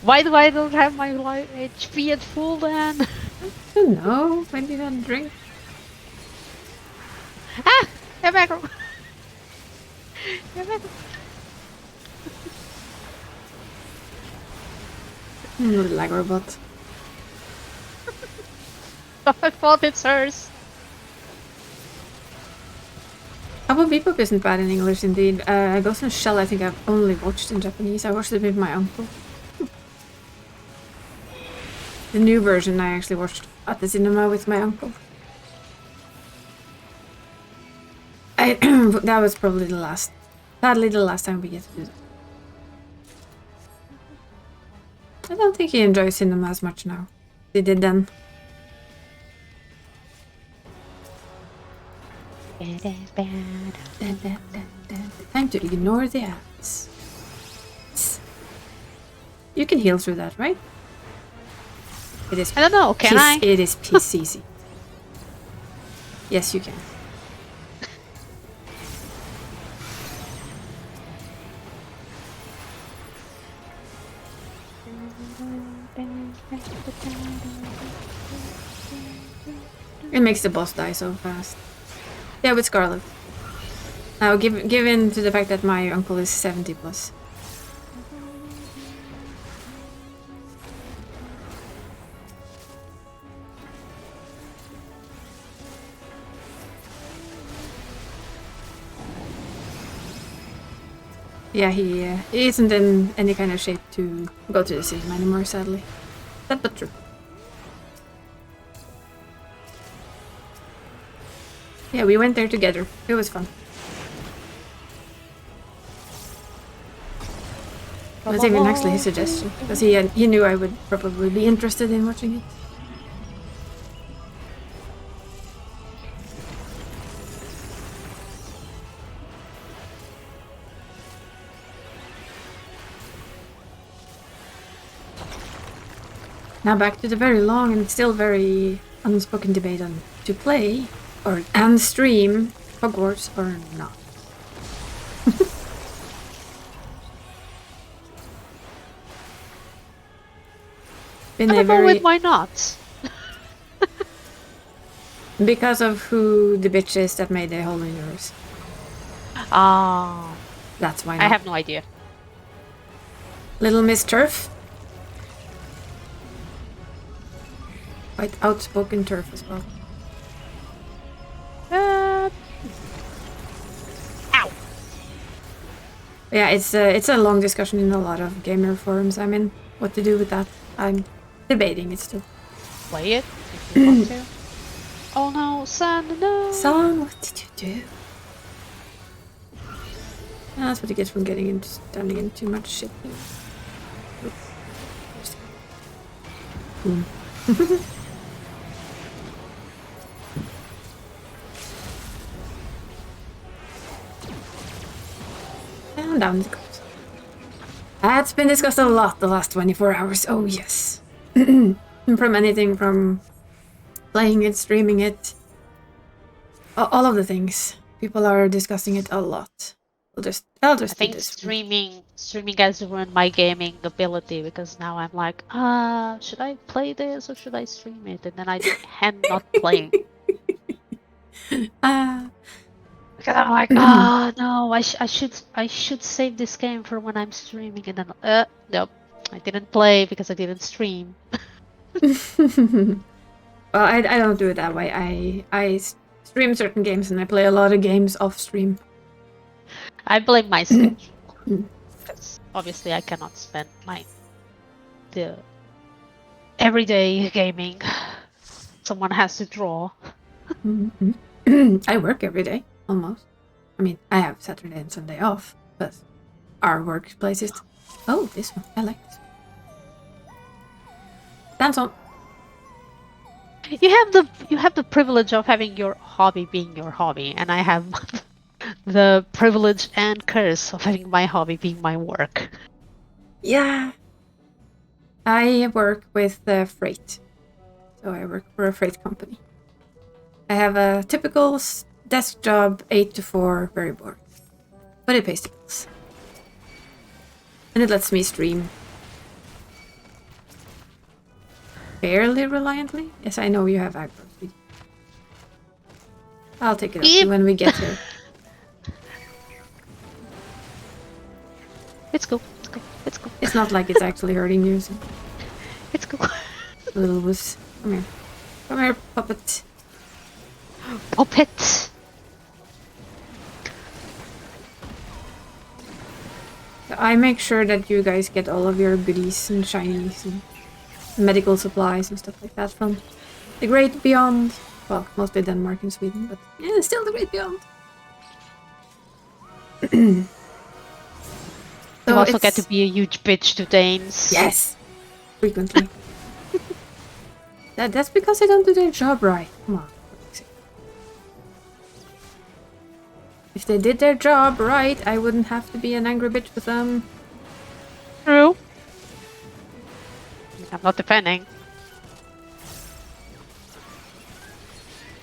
S2: Why do I don't have my HP at full then?
S1: I don't know. Maybe you had a drink.
S2: Ah! Have a girl.
S1: Little agrobot.
S2: I thought it's hers.
S1: Cowboy Bebop isn't bad in English indeed. Ghost in the Shell I think I've only watched in Japanese. I watched it with my uncle. The new version I actually watched at the cinema with my uncle. That was probably sadly the last time we get to do that. I don't think he enjoys cinema as much now. He did then. Time to ignore the ads. You can heal through that, right? It is.
S2: I don't know. Can I?
S1: It is PCC. Yes, you can. It makes the boss die so fast. Yeah, with Scarlet. Now, given to the fact that my uncle is 70 plus. Yeah, he isn't in any kind of shape to go to the cinema anymore, sadly. That but true. Yeah, we went there together. It was fun. It was even actually his suggestion, because he knew I would probably be interested in watching it. Now back to the very long and still very unspoken debate on to play and stream Hogwarts or not. Been
S2: I don't know with why not.
S1: Because of who the bitch is that made the whole universe.
S2: Ah.
S1: That's why not.
S2: I have no idea.
S1: Little Miss Turf. Quite outspoken Turf as well.
S2: Ow.
S1: Yeah, it's a long discussion in a lot of gamer forums. I mean, what to do with that? I'm debating it still.
S2: Play it if you want to. Oh no, son, no!
S1: Son, what did you do? That's what you get from standing in too much shit. Boom. And down it goes. That's been discussed a lot the last 24 hours. Oh yes. From anything from playing it, streaming it, all of the things. People are discussing it a lot. I'll just
S2: I
S1: do
S2: think
S1: this.
S2: streaming has ruined my gaming ability because now I'm like, should I play this or should I stream it? And then I end not playing. Because I'm like, no, I should save this game for when I'm streaming, and then nope, I didn't play because I didn't stream.
S1: Well, I don't do it that way. I stream certain games and I play a lot of games off stream.
S2: I blame my schedule because obviously I cannot spend the everyday gaming. Someone has to draw.
S1: I work every day, almost. I mean, I have Saturday and Sunday off, but our workplace is... Oh, this one. I like this one. Dance on.
S2: You have the privilege of having your hobby being your hobby, and I have the privilege and curse of having my hobby being my work.
S1: Yeah. I work with freight. So I work for a freight company. I have a typical desk job, 8 to 4, very boring. But it pays the bills. And it lets me stream. Fairly reliantly? Yes, I know you have aggro. I'll take it up when we get here.
S2: It's cool. It's cool. It's cool.
S1: It's not like it's actually hurting you. So.
S2: It's cool.
S1: Little wuss. Come here. Come here, puppet.
S2: Puppet!
S1: I make sure that you guys get all of your goodies and shinies and medical supplies and stuff like that from the Great Beyond. Well, mostly Denmark and Sweden, but yeah, still the Great Beyond.
S2: You also get to be a huge bitch to Danes.
S1: Yes! Frequently. That's because they don't do their job right. Come on. If they did their job right, I wouldn't have to be an angry bitch with them.
S2: True. not depending.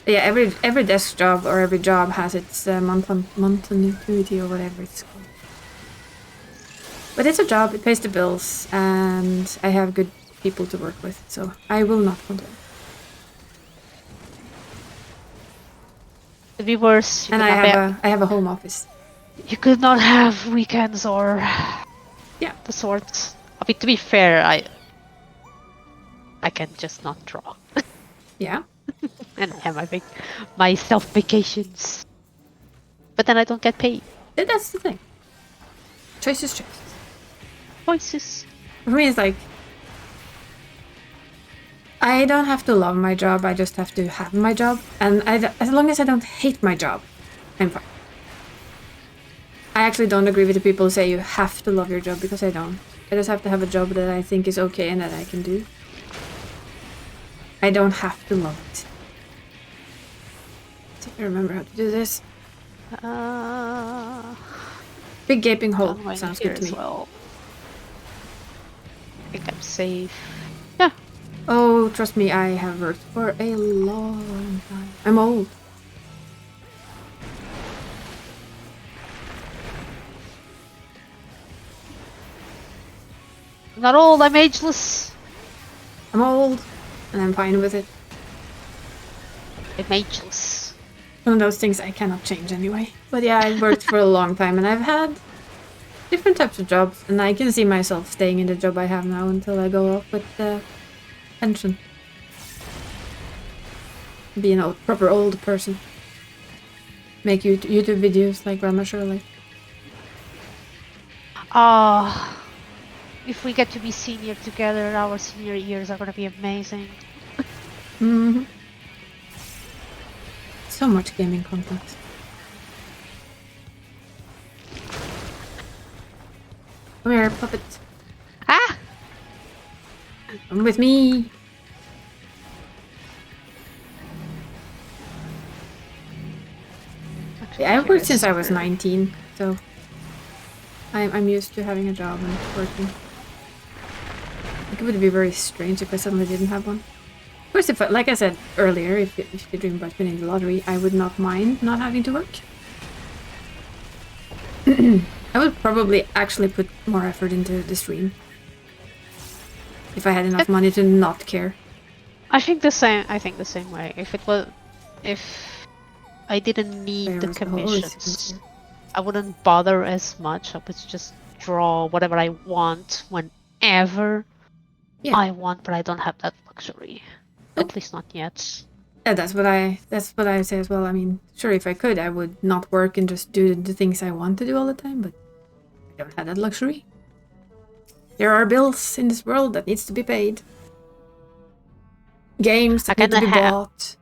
S1: Yeah, every desk job or every job has its monthly or whatever it's called. But it's a job, it pays the bills, and I have good people to work with, so I will not complain.
S2: To be worse,
S1: And I have a home office.
S2: You could not have weekends or the sorts. I mean, to be fair, I can just not draw.
S1: Yeah.
S2: And I have my self vacations. But then I don't get paid.
S1: That's the thing. Choices.
S2: Choices.
S1: For me, it's like, I don't have to love my job, I just have to have my job. And as long as I don't hate my job, I'm fine. I actually don't agree with the people who say you have to love your job, because I don't. I just have to have a job that I think is okay and that I can do. I don't have to love it. I think I remember how to do this. Big gaping hole sounds good to me.
S2: Well. I think I'm safe. Yeah.
S1: Oh, trust me, I have worked for a long time. I'm old.
S2: I'm not old, I'm ageless.
S1: I'm old, and I'm fine with it.
S2: I'm ageless.
S1: One of those things I cannot change anyway. But yeah, I've worked for a long time, and I've had different types of jobs, and I can see myself staying in the job I have now until I go off with the pension. Be a proper old person. Make YouTube videos like Grandma Shirley.
S2: If we get to be senior together, our senior years are gonna be amazing.
S1: Mm-hmm. So much gaming content. Come here, puppet.
S2: Ah!
S1: Come with me. Yeah, I've worked since I was 19, so I'm used to having a job and working. I think it would be very strange if I suddenly didn't have one. Of course, if like I said earlier, if you dream about winning the lottery, I would not mind not having to work. I would probably actually put more effort into the stream if I had enough money to not care.
S2: I think the same way. If I didn't need the commissions, I wouldn't bother as much. I would just draw whatever I want whenever I want, but I don't have that luxury. At least not yet.
S1: Yeah, that's what I say as well. I mean, sure, if I could, I would not work and just do the things I want to do all the time, but I don't have that luxury. There are bills in this world that needs to be paid. Games that need to be bought.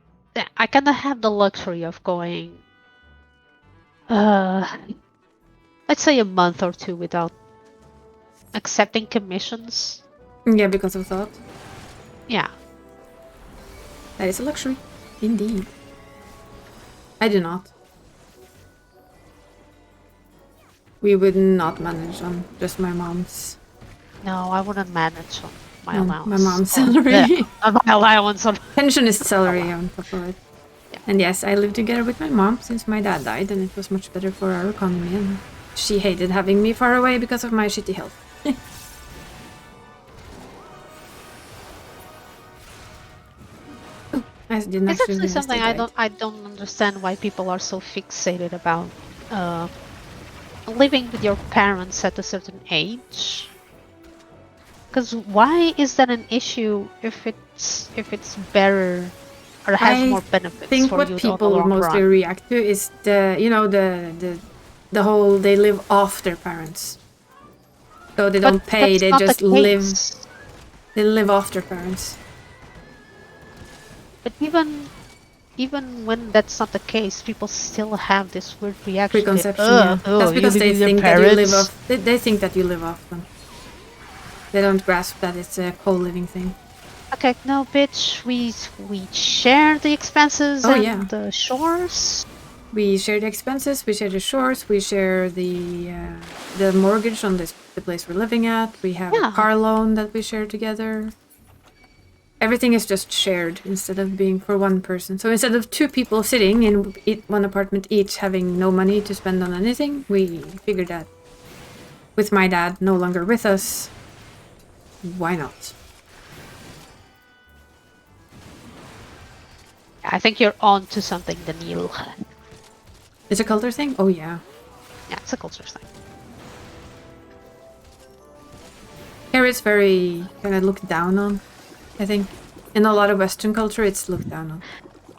S2: I kind of have the luxury of going, let's say a month or two without accepting commissions.
S1: Yeah, because of thought.
S2: Yeah.
S1: That is a luxury. Indeed. I do not. We would not manage on just my mom's.
S2: No, I wouldn't manage on my allowance.
S1: My mom's salary.
S2: My allowance on
S1: pensionist salary on top of it. Yeah. And yes, I lived together with my mom since my dad died, and it was much better for our economy, and she hated having me far away because of my shitty health.
S2: It's actually something I don't understand why people are so fixated about living with your parents at a certain age. Because why is that an issue if it's better or has more benefits for you? I think
S1: what people mostly react to is the whole they live off their parents. So they don't pay, they just live. They live off their parents.
S2: But even when that's not the case, people still have this weird reaction.
S1: Preconception, yeah. That's because they think that you live off. They think that you live off them. They don't grasp that it's a co-living thing.
S2: Okay, no, bitch. We share the expenses the chores.
S1: We share the expenses. We share the chores. We share the mortgage on the place we're living at. We have a car loan that we share together. everything is just shared instead of being for one person. So instead of 2 people sitting in one apartment each having no money to spend on anything, we figured that with my dad no longer with us, why not?
S2: I think you're on to something, Daniel.
S1: It's a culture thing? Oh yeah.
S2: Yeah, it's a culture thing.
S1: Here it's very kind of looked down on, I think. In a lot of Western culture, it's looked down on.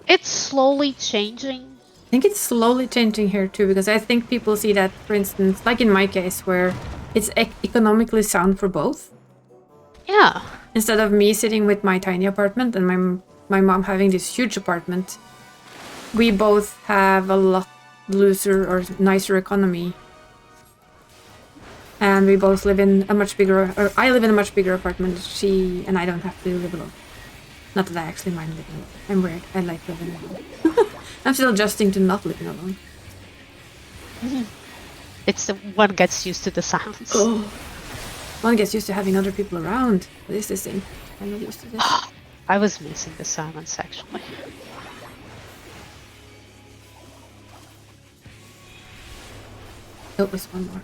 S2: It's slowly changing.
S1: I think it's slowly changing here too, because I think people see that, for instance, like in my case, where it's economically sound for both.
S2: Yeah.
S1: Instead of me sitting with my tiny apartment and my mom having this huge apartment, we both have a lot looser or nicer economy. And we both live in a much bigger, or I live in a much bigger apartment, she and I don't have to live alone. Not that I actually mind living alone. I'm weird. I like living alone. I'm still adjusting to not living alone.
S2: It's the one gets used to the sounds.
S1: Oh. One gets used to having other people around. What is this thing? I'm not used to this.
S2: I was missing the silence actually.
S1: Oh, there's one more.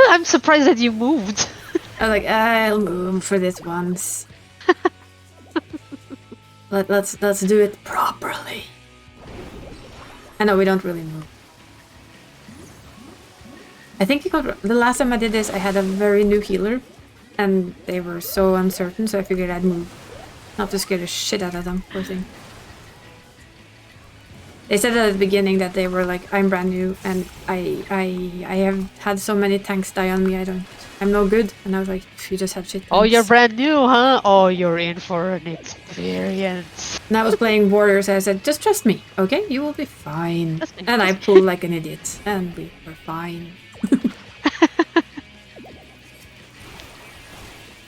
S2: I'm surprised that you moved.
S1: I was like, I'll move for this once. Let's do it properly. I know we don't really move. I think the last time I did this, I had a very new healer, and they were so uncertain, so I figured I'd move. Not to scare the shit out of them, poor thing. They said at the beginning that they were like, I'm brand new, and I have had so many tanks die on me, I'm no good. And I was like, you just have shit tanks.
S2: Oh, you're brand new, huh? Oh, you're in for an experience.
S1: And I was playing warriors, and I said, just trust me, okay? You will be fine. And I pulled like an idiot, and we were fine.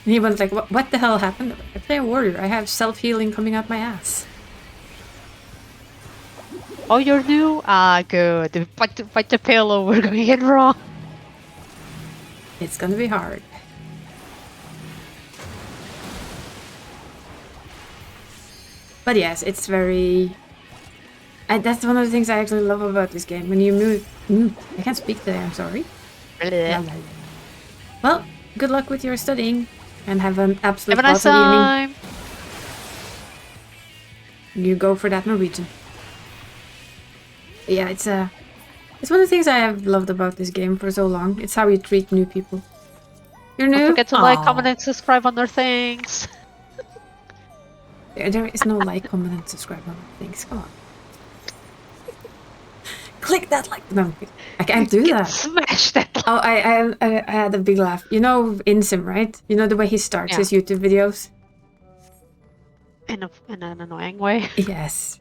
S1: And he was like, what the hell happened? I play a warrior, I have self-healing coming out my ass.
S2: Oh, you're new? Ah, good. Fight the pillow, we're going in wrong.
S1: It's gonna be hard. But yes, it's very... that's one of the things I actually love about this game. When you move... I can't speak today, I'm sorry. Well, good luck with your studying. And have an absolute
S2: have a nice
S1: awesome
S2: time.
S1: evening. You go for that Norwegian. But yeah, it's one of the things I have loved about this game for so long. It's how you treat new people. You're new?
S2: Don't forget to like, comment, and subscribe on their things.
S1: There is no like, comment, and subscribe on things. Come on. Click that like. No, I can't do that.
S2: Smash that like.
S1: Oh, I had a big laugh. You know Insim, right? You know the way he starts his YouTube videos?
S2: In an annoying way.
S1: Yes.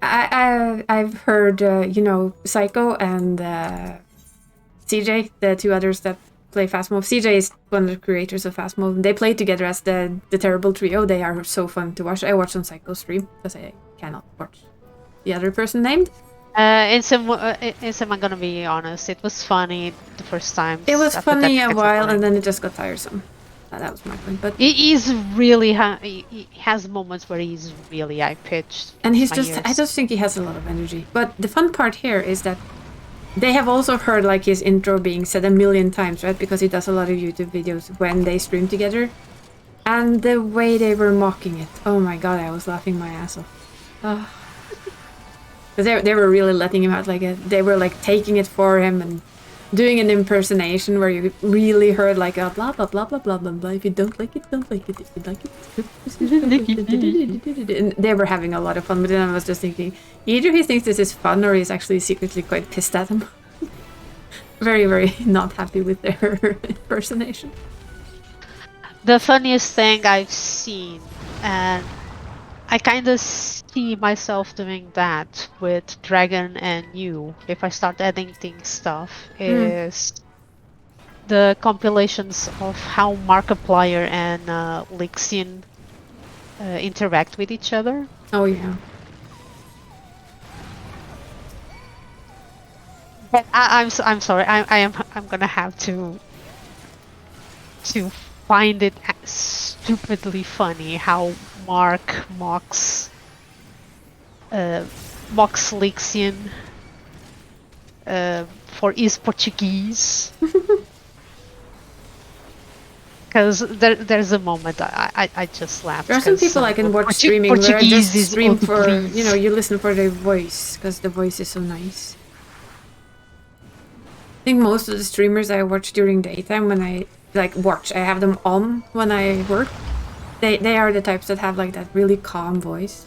S1: I've heard, you know, Psycho and CJ, the 2 others that play Phasmo. CJ is one of the creators of Phasmo. They play together as the terrible trio. They are so fun to watch. I watch on Psycho stream because I cannot watch the other person named.
S2: Insem, I'm gonna be honest. It was funny the first time.
S1: It was funny a while, and then it just got tiresome. That was my point. But
S2: he's really he has moments where he's really high pitched.
S1: And he's just, I just think he has a lot of energy. But the fun part here is that they have also heard like his intro being said a million times, right? Because he does a lot of YouTube videos when they stream together. And the way they were mocking it. Oh my god, I was laughing my ass off. They were really letting him out. Like they were like taking it for him and doing an impersonation where you really heard like a blah blah blah blah blah blah blah. If you don't like it, don't like it. If you like it, and they were having a lot of fun. But then I was just thinking, either he thinks this is fun or he's actually secretly quite pissed at them. Very, very not happy with their impersonation.
S2: The funniest thing I've seen, and I kind of see myself doing that with Dragon and you, if I start editing stuff, is the compilations of how Markiplier and Lixian interact with each other.
S1: Oh yeah.
S2: But I'm sorry. I'm gonna have to to find it stupidly funny how Mark mocks Lixian for his Portuguese. Because there's a moment I just laughed.
S1: There are some people I can watch streaming where I just stream for, you know, you listen for their voice, because the voice is so nice. I think most of the streamers I watch during daytime when I, like, I have them on when I work, they are the types that have, like, that really calm voice.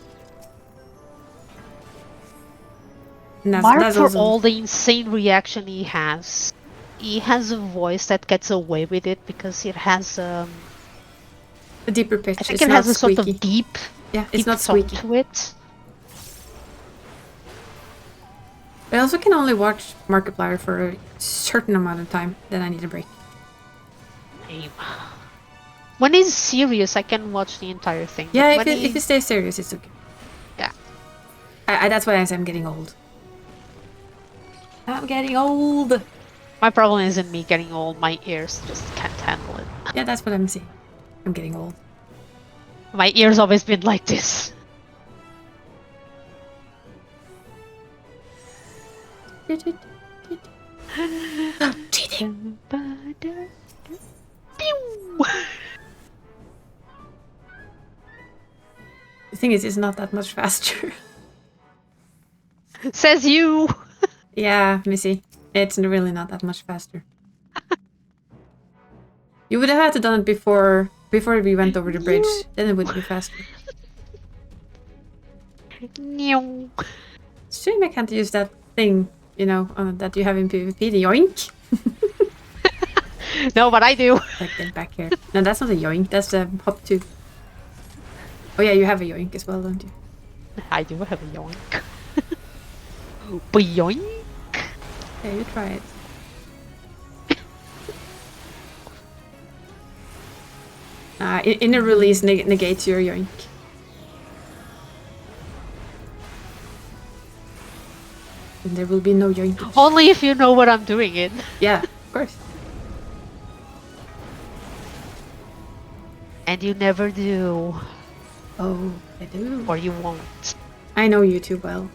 S2: Mark, for all the insane reaction he has a voice that gets away with it because it has a
S1: deeper pitch.
S2: I think it has a sort of deep,
S1: yeah, it's not squeaky
S2: to it.
S1: I also can only watch Markiplier for a certain amount of time, then I need a break.
S2: When he's serious, I can watch the entire thing.
S1: Yeah, if he stays serious, it's okay.
S2: Yeah.
S1: That's why I'm getting old. I'm getting old!
S2: My problem isn't me getting old, my ears just can't handle it.
S1: Yeah, that's what I'm saying. I'm getting old.
S2: My ears always been like this.
S1: Cheating! The thing is, it's not that much faster.
S2: Says you!
S1: Yeah, Missy. It's really not that much faster. You would have had to done it before we went over the bridge. Then it would be faster.
S2: No.
S1: Shame I can't use that thing, you know, that you have in PvP, the yoink.
S2: No, but I do.
S1: Like, get back here. No, that's not a yoink, that's a hop 2. Oh yeah, you have a yoink as well, don't you?
S2: I do have a yoink. Yoink!
S1: Yeah, you try it. Inner release negates your yoink. And there will be no yoink.
S2: Only if you know what I'm doing it.
S1: Yeah, of course.
S2: And you never do.
S1: Oh, I do.
S2: Or you won't.
S1: I know you too well.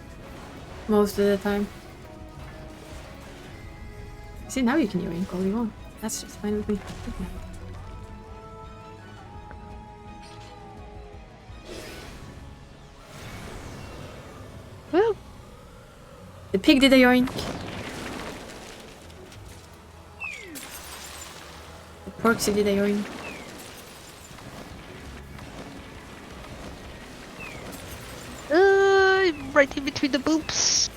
S1: Most of the time. See, now you can yoink all you want. That's just fine with me.
S2: Woo!
S1: The pig did a yoink. The porksy did a yoink.
S2: Right in between the boobs.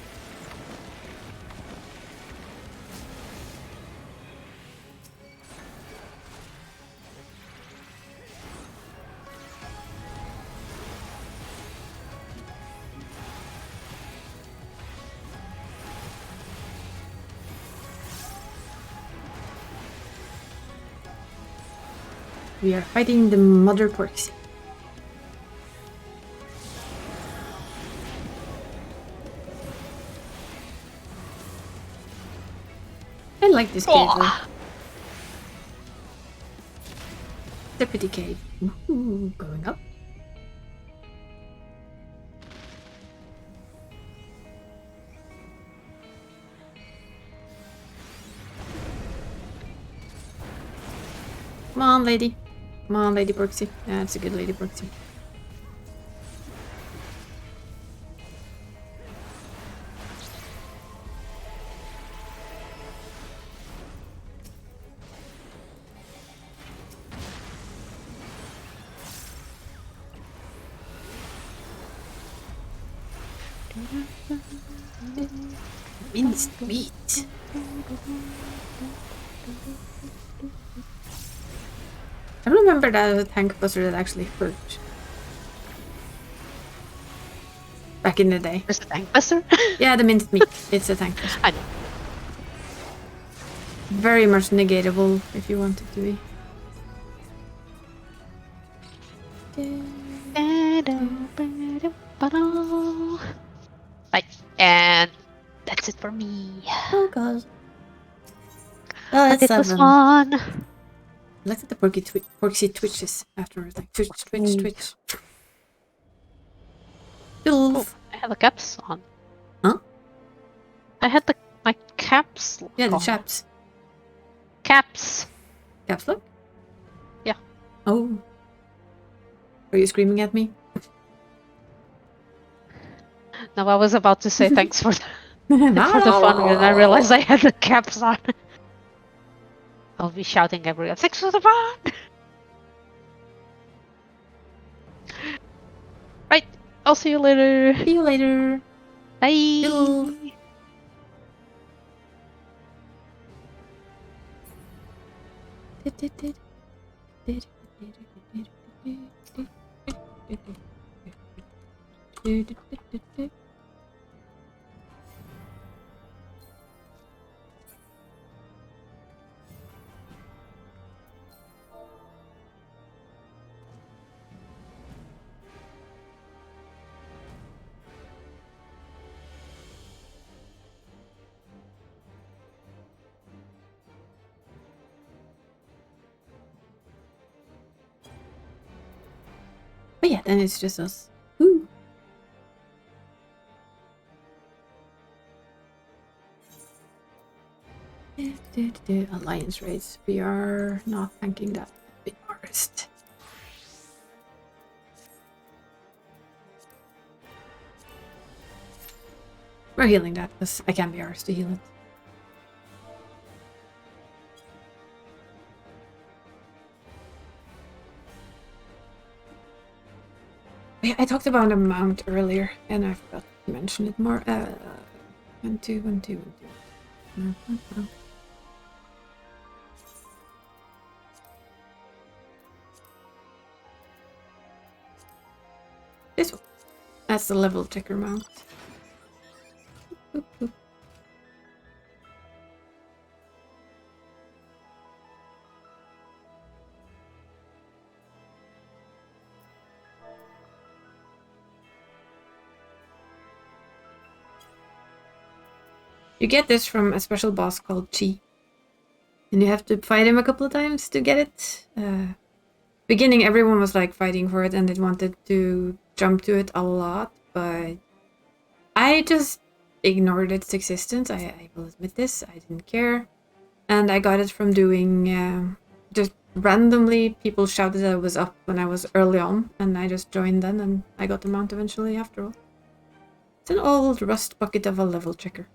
S1: We are fighting the mother porksy. I like this cave though. It's a pretty cave. Ooh, going up. Come on, lady. Come on, Lady Porksy. That's a good Lady Porksy. Minced meat. I remember that as a tank buster that actually hurt. Back in the day.
S2: There's a tank buster?
S1: Yeah, the minced meat. It's a tank buster.
S2: I know.
S1: Very much negatable if you want it to be.
S2: Right, and that's it for me.
S1: Oh god. Oh,
S2: But it was fun.
S1: I like that the Porky twitches afterwards, like twitch.
S2: Oh, I have the caps on.
S1: Huh?
S2: I had my caps lock
S1: Yeah, the
S2: on.
S1: chaps.
S2: Caps.
S1: Caps lock?
S2: Yeah.
S1: Oh. Are you screaming at me?
S2: No, I was about to say thanks for the,
S1: Not
S2: for the fun, and I realized I
S1: all.
S2: had the caps on. I'll be shouting everywhere. Thanks for the fun! Right. I'll see you later.
S1: See you later.
S2: Bye.
S1: Toodle. But yeah, then it's just us. Woo. Alliance raids. We are not thanking that. Be honest. We're healing that because I can't be arsed to heal it. Yeah, I talked about a mount earlier and I forgot to mention it more. 1, 2, 1, 2, 1, 2. This one. That's the level checker mount. Boop, boop. You get this from a special boss called Chi. And you have to fight him a couple of times to get it. Beginning, everyone was like fighting for it and they wanted to jump to it a lot, but I just ignored its existence. I will admit this. I didn't care. And I got it from doing just randomly. People shouted that it was up when I was early on, and I just joined then, and I got the mount eventually after all. It's an old rust bucket of a level checker.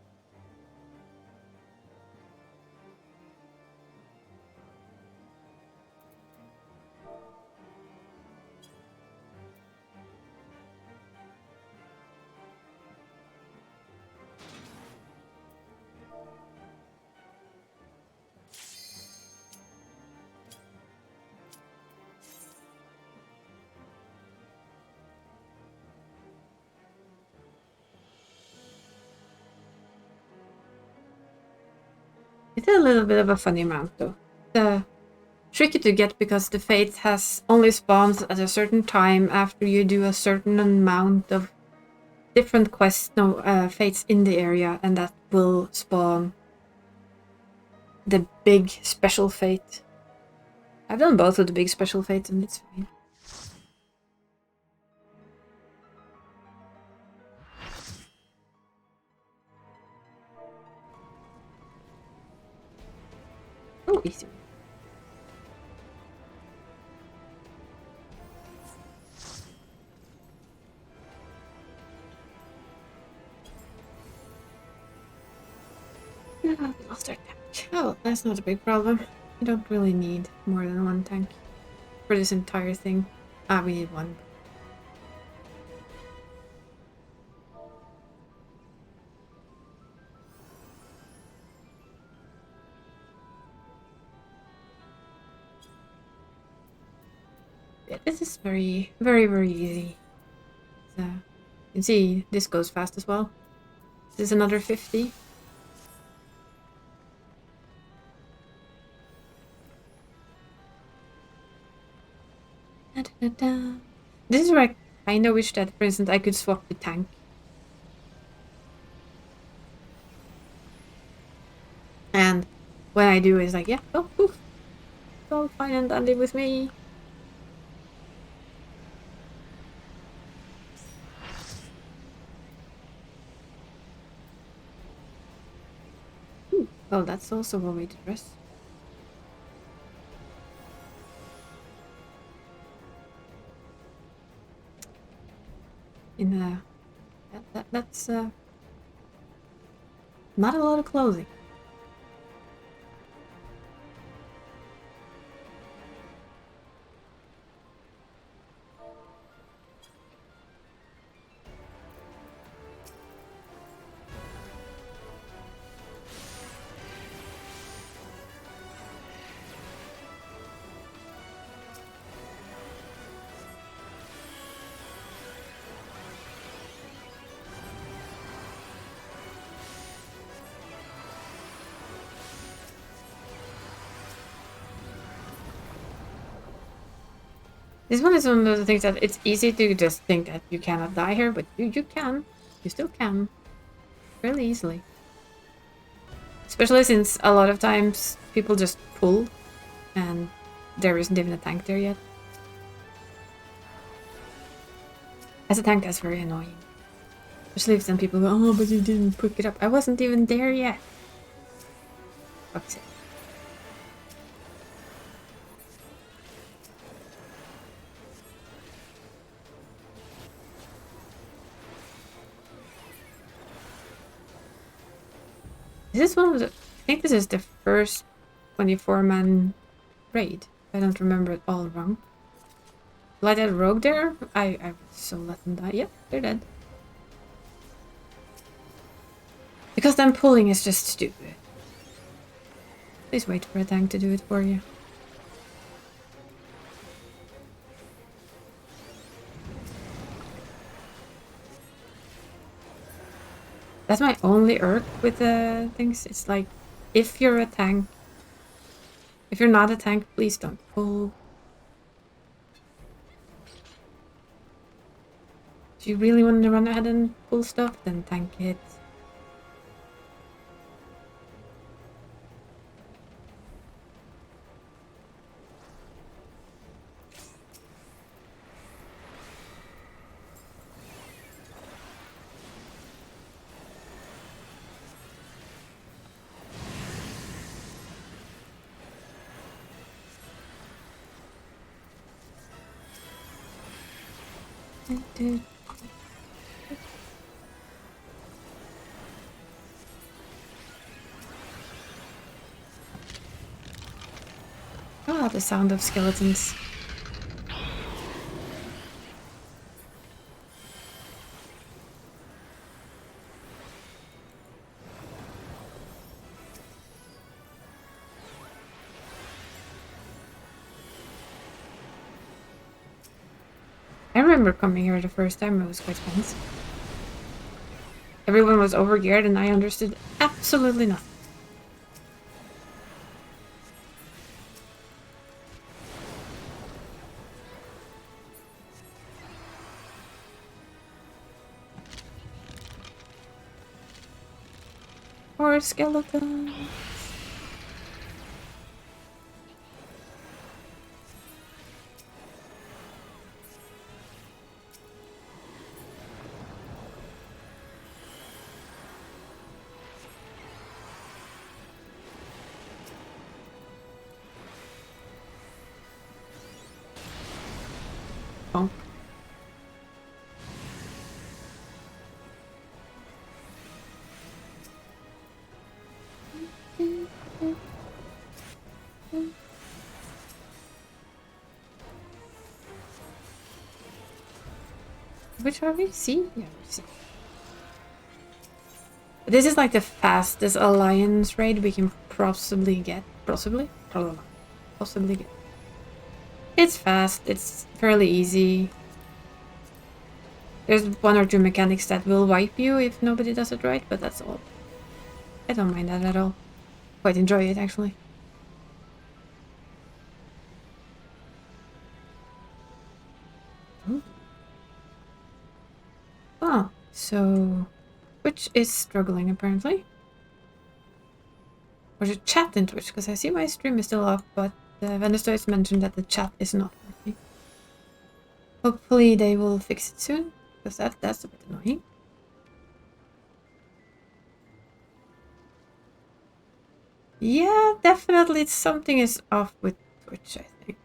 S1: It's a little bit of a funny mount though. Tricky to get because the fate has only spawns at a certain time after you do a certain amount of different quests, fates in the area, and that will spawn the big special fate. I've done both of the big special fates and it's fine. Oh, easy. We lost our tank. Oh, that's not a big problem. You don't really need more than one tank for this entire thing. Ah, we need one. Yeah, this is very, very, very easy. So, you can see this goes fast as well. This is another 50. Da, da, da. This is where I kind of wish that, for instance, I could swap the tank. And when I do, it's like, yeah, oh, poof. all fine and dandy with me. Ooh, well, that's also a way to dress. In that's not a lot of clothing. This one is one of the things that it's easy to just think that you cannot die here, but you can. You still can. Really easily. Especially since a lot of times people just pull and there isn't even a tank there yet. As a tank, that's very annoying. Especially if some people go, oh, but you didn't pick it up. I wasn't even there yet. Fuck's sake. Is this one of the... I think this is the first 24-man raid. I don't remember it all wrong. Like that rogue there? I would so let them die. Yep, they're dead. Because then pulling is just stupid. Please wait for a tank to do it for you. That's my only irk with the things. It's like, if you're a tank, if you're not a tank, please don't pull. If you really want to run ahead and pull stuff, then tank it. Ah, the sound of skeletons. I remember coming here the first time, it was quite tense. Everyone was overgeared and I understood absolutely nothing. Or skeleton. Oh. Which are we? C? Yeah, C. This is like the fastest alliance raid we can possibly get. Possibly? Probably. Possibly get. It's fast, it's fairly easy. There's one or two mechanics that will wipe you if nobody does it right, but that's all. I don't mind that at all. Quite enjoy it, actually. Ooh. Oh, so... Twitch is struggling, apparently. Or should chat in Twitch, because I see my stream is still up, but Venestois mentioned that the chat is not working. Hopefully they will fix it soon, because that's a bit annoying. Yeah, definitely something is off with Twitch, I think.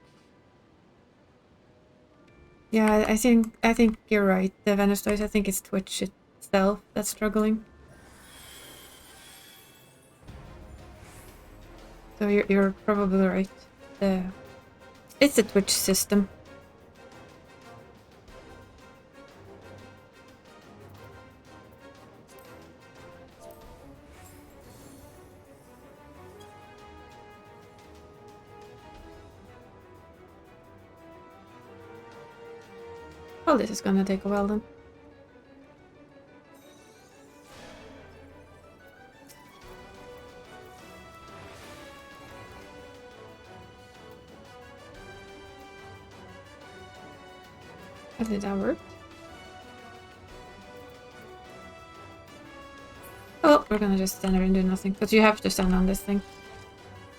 S1: Yeah, I think you're right, the Venestois. I think it's Twitch itself that's struggling. So you're probably right. It's the Twitch system. Well, this is gonna take a while then. How did that work? Oh, we're gonna just stand there and do nothing, because you have to stand on this thing.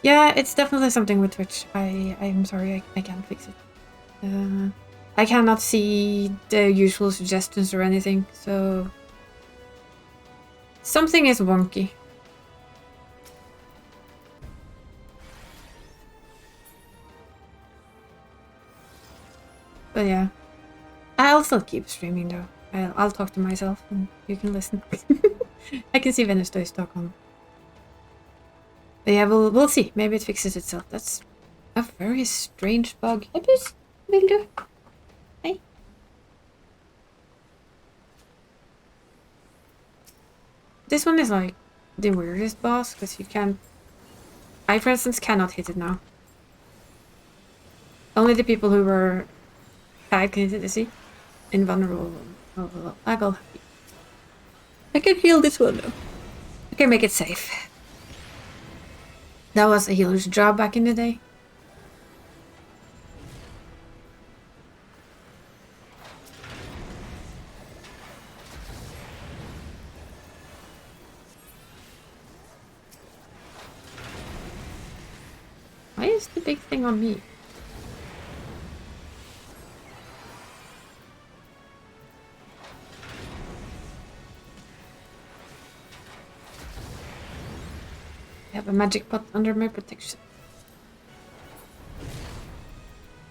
S1: Yeah, it's definitely something with Twitch. I'm sorry, I can't fix it. I cannot see the usual suggestions or anything, so... Something is wonky. But yeah. I'll still keep streaming though. I'll talk to myself and you can listen. I can see Venestois talk on. But yeah, we'll see. Maybe it fixes itself. That's a very strange bug. Hey, Puss. Will do. Hey. This one is like the weirdest boss because you can't. I, for instance, cannot hit it now. Only the people who were tagged can hit it. See, invulnerable. Oh, I go happy. I can heal this one though. I can make it safe. That was a healer's job back in the day. Why is the big thing on me? I have a magic pot under my protection.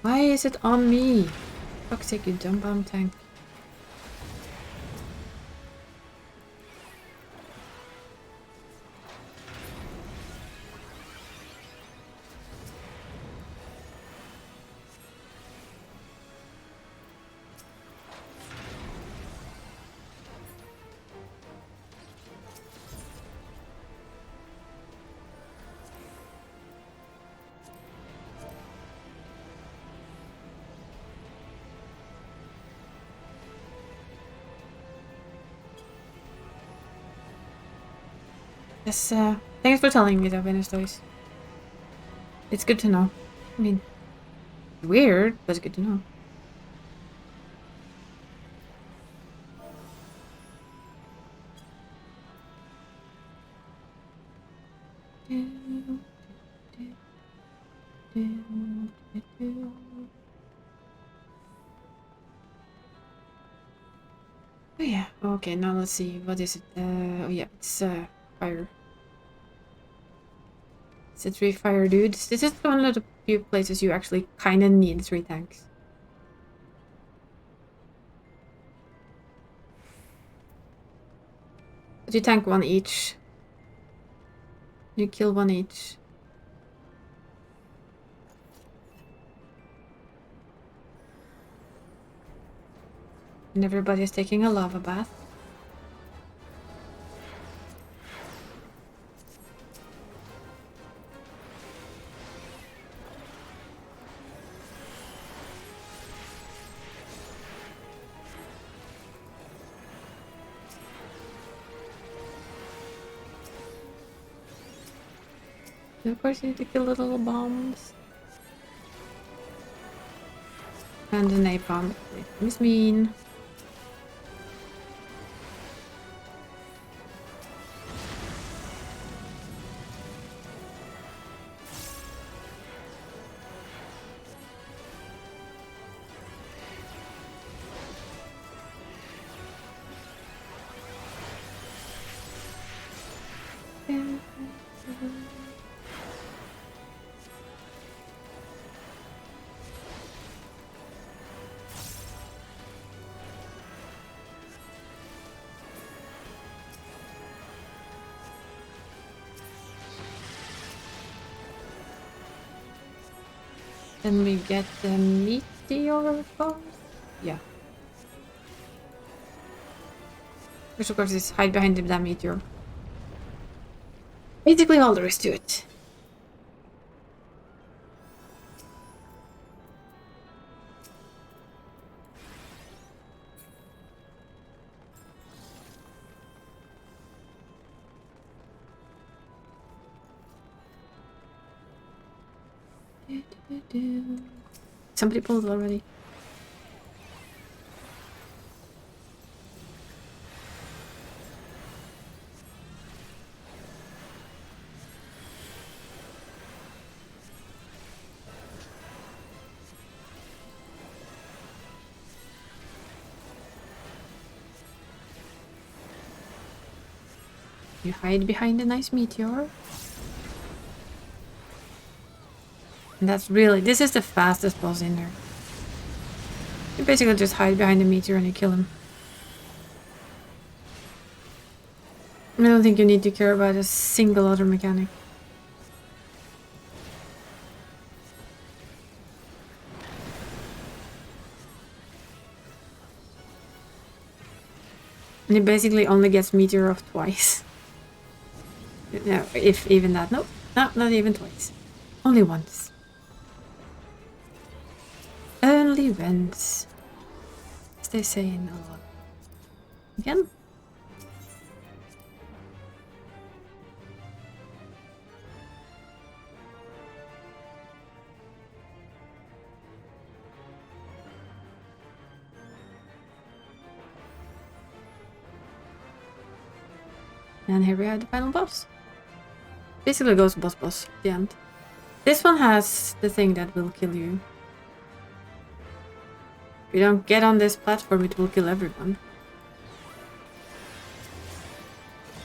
S1: Why is it on me? Fuck's sake, you dumb bomb tank. Yes, thanks for telling me that, Venestois. It's good to know. I mean, weird, but it's good to know. Oh yeah, okay, now let's see, what is it? Oh yeah, it's fire. It's a 3 fire dudes. This is one of the few places you actually kinda need 3 tanks. But you tank 1 each. You kill 1 each. And everybody's taking a lava bath. And of course you need to kill the little bombs. And the napalm. Napalm is mean. Then we get the meteor course. Yeah. Which of course is hide behind that meteor. Basically all there is to it. Somebody pulled already. You hide behind a nice meteor. And that's really, this is the fastest boss in there. You basically just hide behind the meteor and you kill him. I don't think you need to care about a single other mechanic. And he basically only gets meteor off twice. No, if even that. No, not even twice. Only once. Only once. As they say in a lot. Again? And here we have the final boss. Basically goes boss at the end. This one has the thing that will kill you. If you don't get on this platform, it will kill everyone.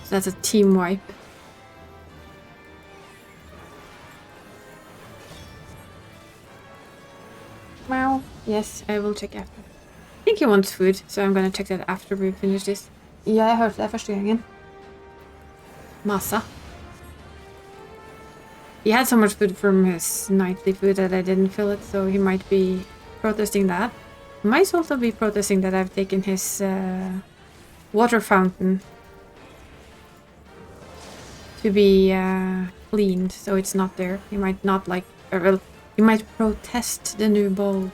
S1: So that's a team wipe. Well, yes, I will check after. I think he wants food, so I'm gonna check that after we finish this. Ja, jeg hørte det første gangen. Massa. He had so much food from his nightly food that I didn't fill it, so he might be protesting that. He might also be protesting that I've taken his water fountain to be cleaned, so it's not there. He might not like, or well, he might protest the new bowl.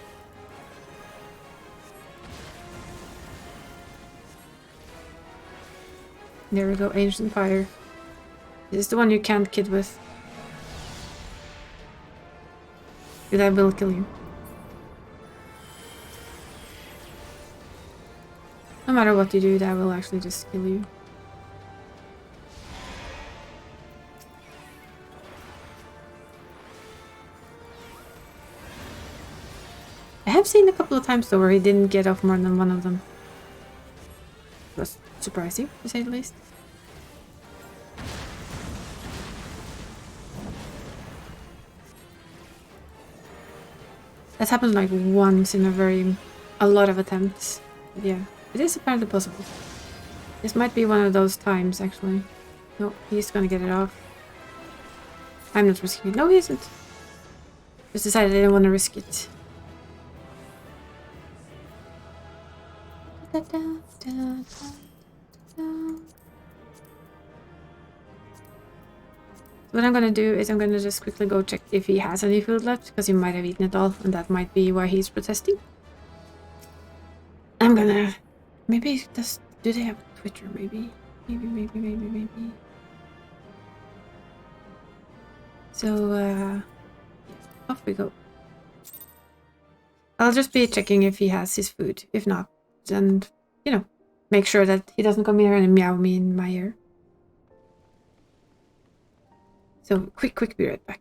S1: There we go, ancient fire. This is the one you can't kid with. That will kill you. No matter what you do, that will actually just kill you. I have seen a couple of times though where he didn't get off more than one of them. It was surprising, to say the least. That's happened like once in a lot of attempts. But yeah, it is apparently possible. This might be one of those times, actually. No, he's gonna get it off. I'm not risking it. No, he isn't. Just decided I didn't want to risk it. What I'm gonna do is I'm gonna just quickly go check if he has any food left, because he might have eaten it all, and that might be why he's protesting. I'm gonna... Maybe just... Do they have Twitter? Maybe. Maybe. So, off we go. I'll just be checking if he has his food. If not, then, you know, make sure that he doesn't come here and meow me in my ear. So, quick, be right back.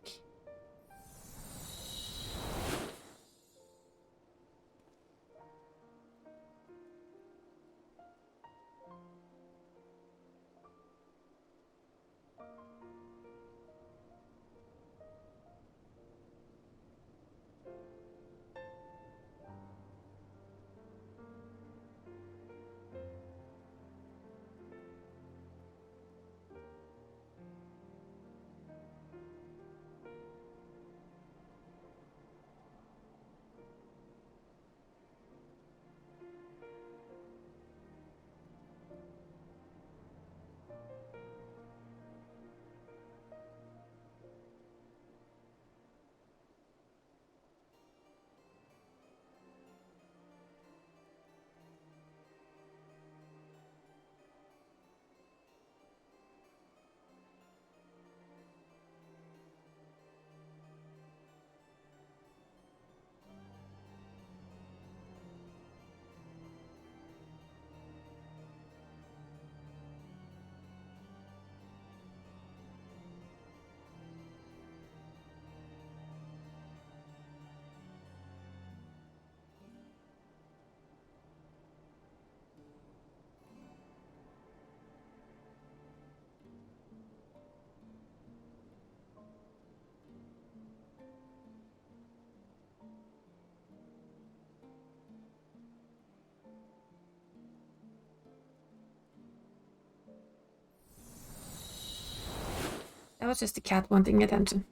S1: was just a cat wanting attention,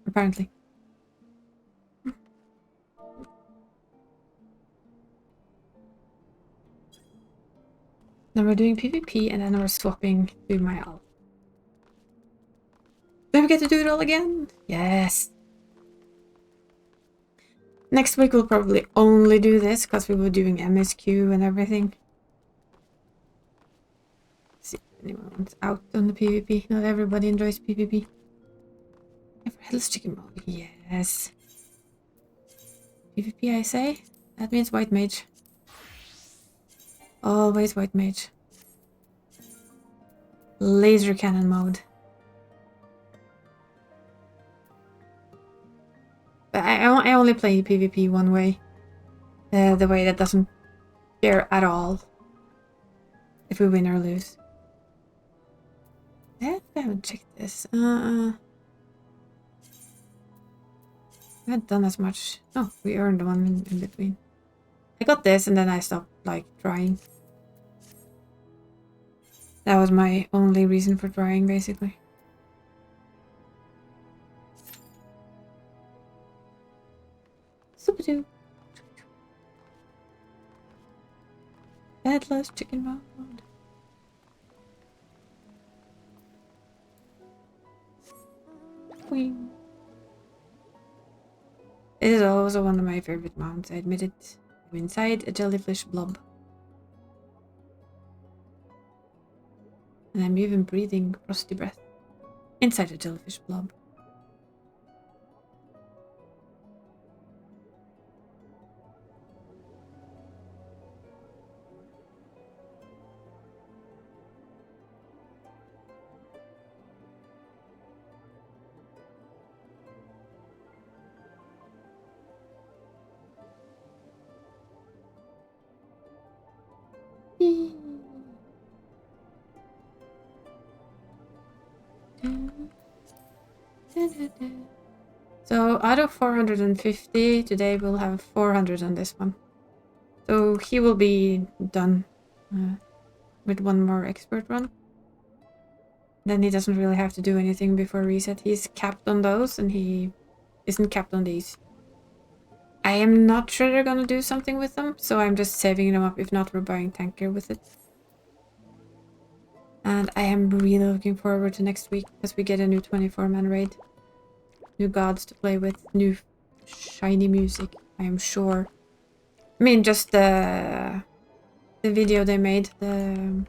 S1: apparently. Then we're doing PvP and then we're swapping to my ult. Then we get to do it all again. Yes. Next week we'll probably only do this because we were doing MSQ and everything. See if anyone's out on the PvP. Not everybody enjoys PvP. Never Hell's Chicken Mode. Yes. PvP, I say. That means White Mage. Always White Mage. Laser Cannon mode. But I only play PvP one way. The way that doesn't care at all if we win or lose. I haven't checked this. I haven't done as much. Oh, we earned one in between. I got this and then I stopped, like, trying. That was my only reason for trying, basically. Super-doo. Headless chicken mode. Queen. It is also one of my favorite mounts, I admit it. I'm inside a jellyfish blob. And I'm even breathing frosty breath inside a jellyfish blob. So out of 450, today we'll have 400 on this one. So he will be done with one more expert run. Then he doesn't really have to do anything before reset. He's capped on those and he isn't capped on these. I am not sure they're gonna do something with them, so I'm just saving them up. If not, we're buying tank gear with it. And I am really looking forward to next week because we get a new 24-man raid. New gods to play with, new shiny music, I am sure. I mean, just the video they made, the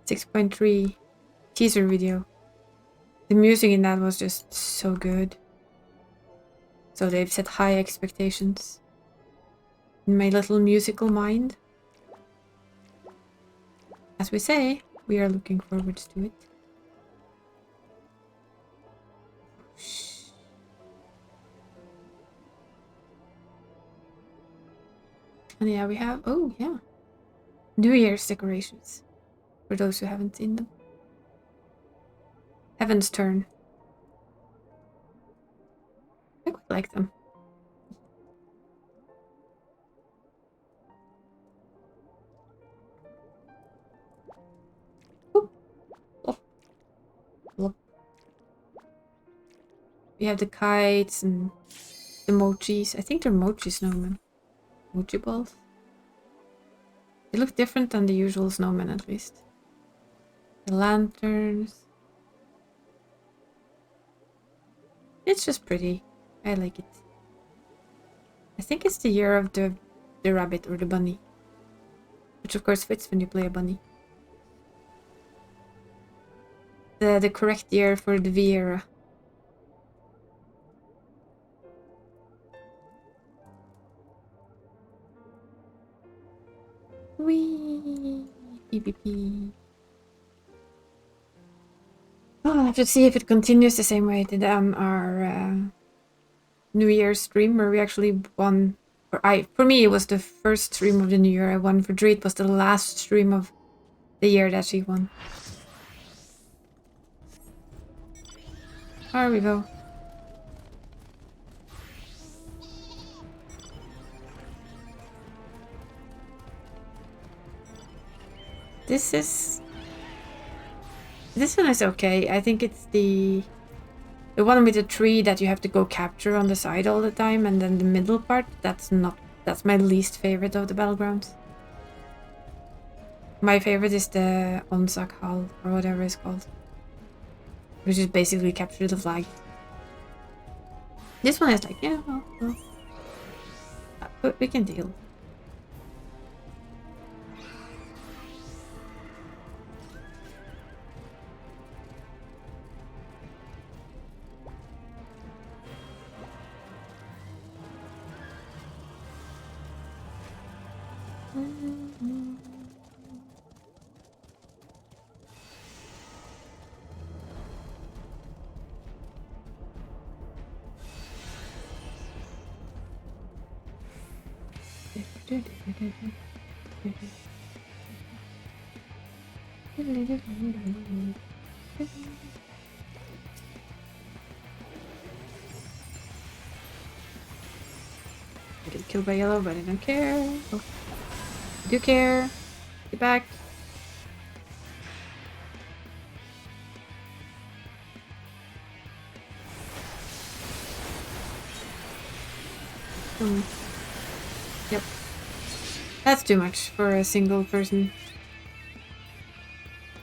S1: 6.3 teaser video. The music in that was just so good. So they've set high expectations in my little musical mind. As we say, we are looking forward to it. And yeah, we have, oh yeah, New Year's decorations, for those who haven't seen them. Heaven's Turn. I quite like them. Oop. Oh. Look. We have the kites and the mochis. I think they're mochi snowmen. Mochi balls. They look different than the usual snowmen, at least. The lanterns. It's just pretty. I like it. I think it's the year of the rabbit or the bunny. Which of course fits when you play a bunny. The correct year for the V era. Whee! PvP. Oh, I have to see if it continues the same way it did on our New Year's stream where we actually won. For me, it was the first stream of the New Year I won. For Dre, it was the last stream of the year that she won. There we go. This This one is okay. I think it's the one with the tree that you have to go capture on the side all the time, and then the middle part, that's my least favorite of the battlegrounds. My favorite is the Onsak Hall, or whatever it's called. Which is basically capture the flag. This one is like, yeah, well. But we can deal. I get killed by yellow, but I don't care. Oh. I do care. Get back. Yep. That's too much for a single person.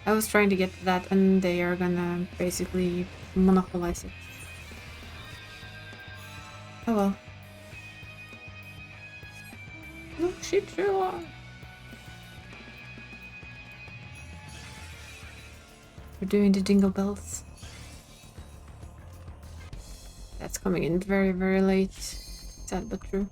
S1: I was trying to get to that, and they are gonna basically monopolize it. Oh well. No, she sure are. We're doing the jingle bells. That's coming in very, very late. Sad but true.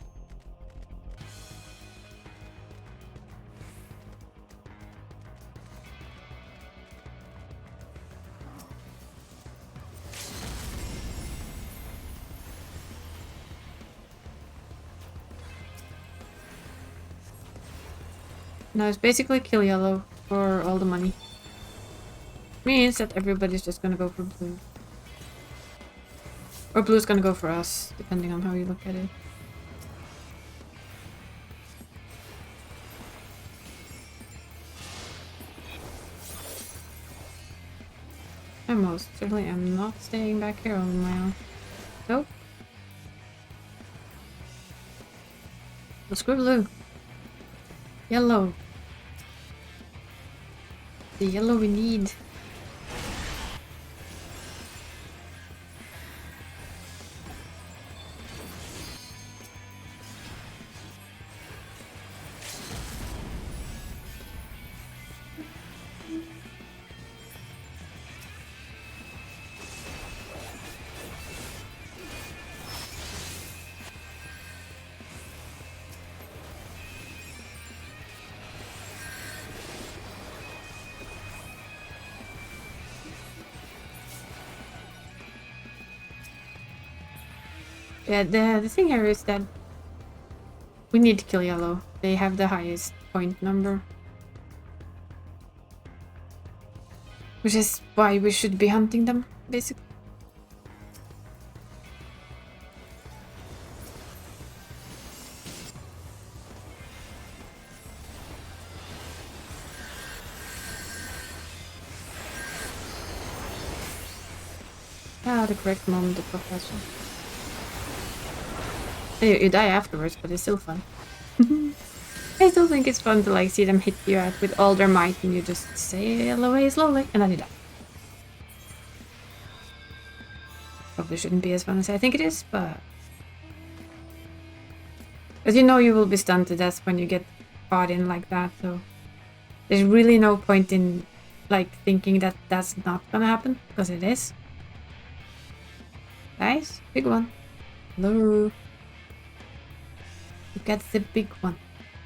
S1: Now it's basically kill yellow for all the money. Means that everybody's just gonna go for blue. Or blue's gonna go for us, depending on how you look at it. I most certainly am not staying back here on my own. Nope. Well, screw blue. Yellow. The yellow we need. Yeah, the thing here is that we need to kill yellow. They have the highest point number. Which is why we should be hunting them, basically. Ah, the correct moment of profession. You die afterwards, but it's still fun. I still think it's fun to like see them hit you out with all their might and you just sail away slowly and then you die. Probably shouldn't be as fun as I think it is, but... As you know, you will be stunned to death when you get caught in like that, so... There's really no point in like thinking that that's not gonna happen, because it is. Guys, big one. Hello. Look at the big one.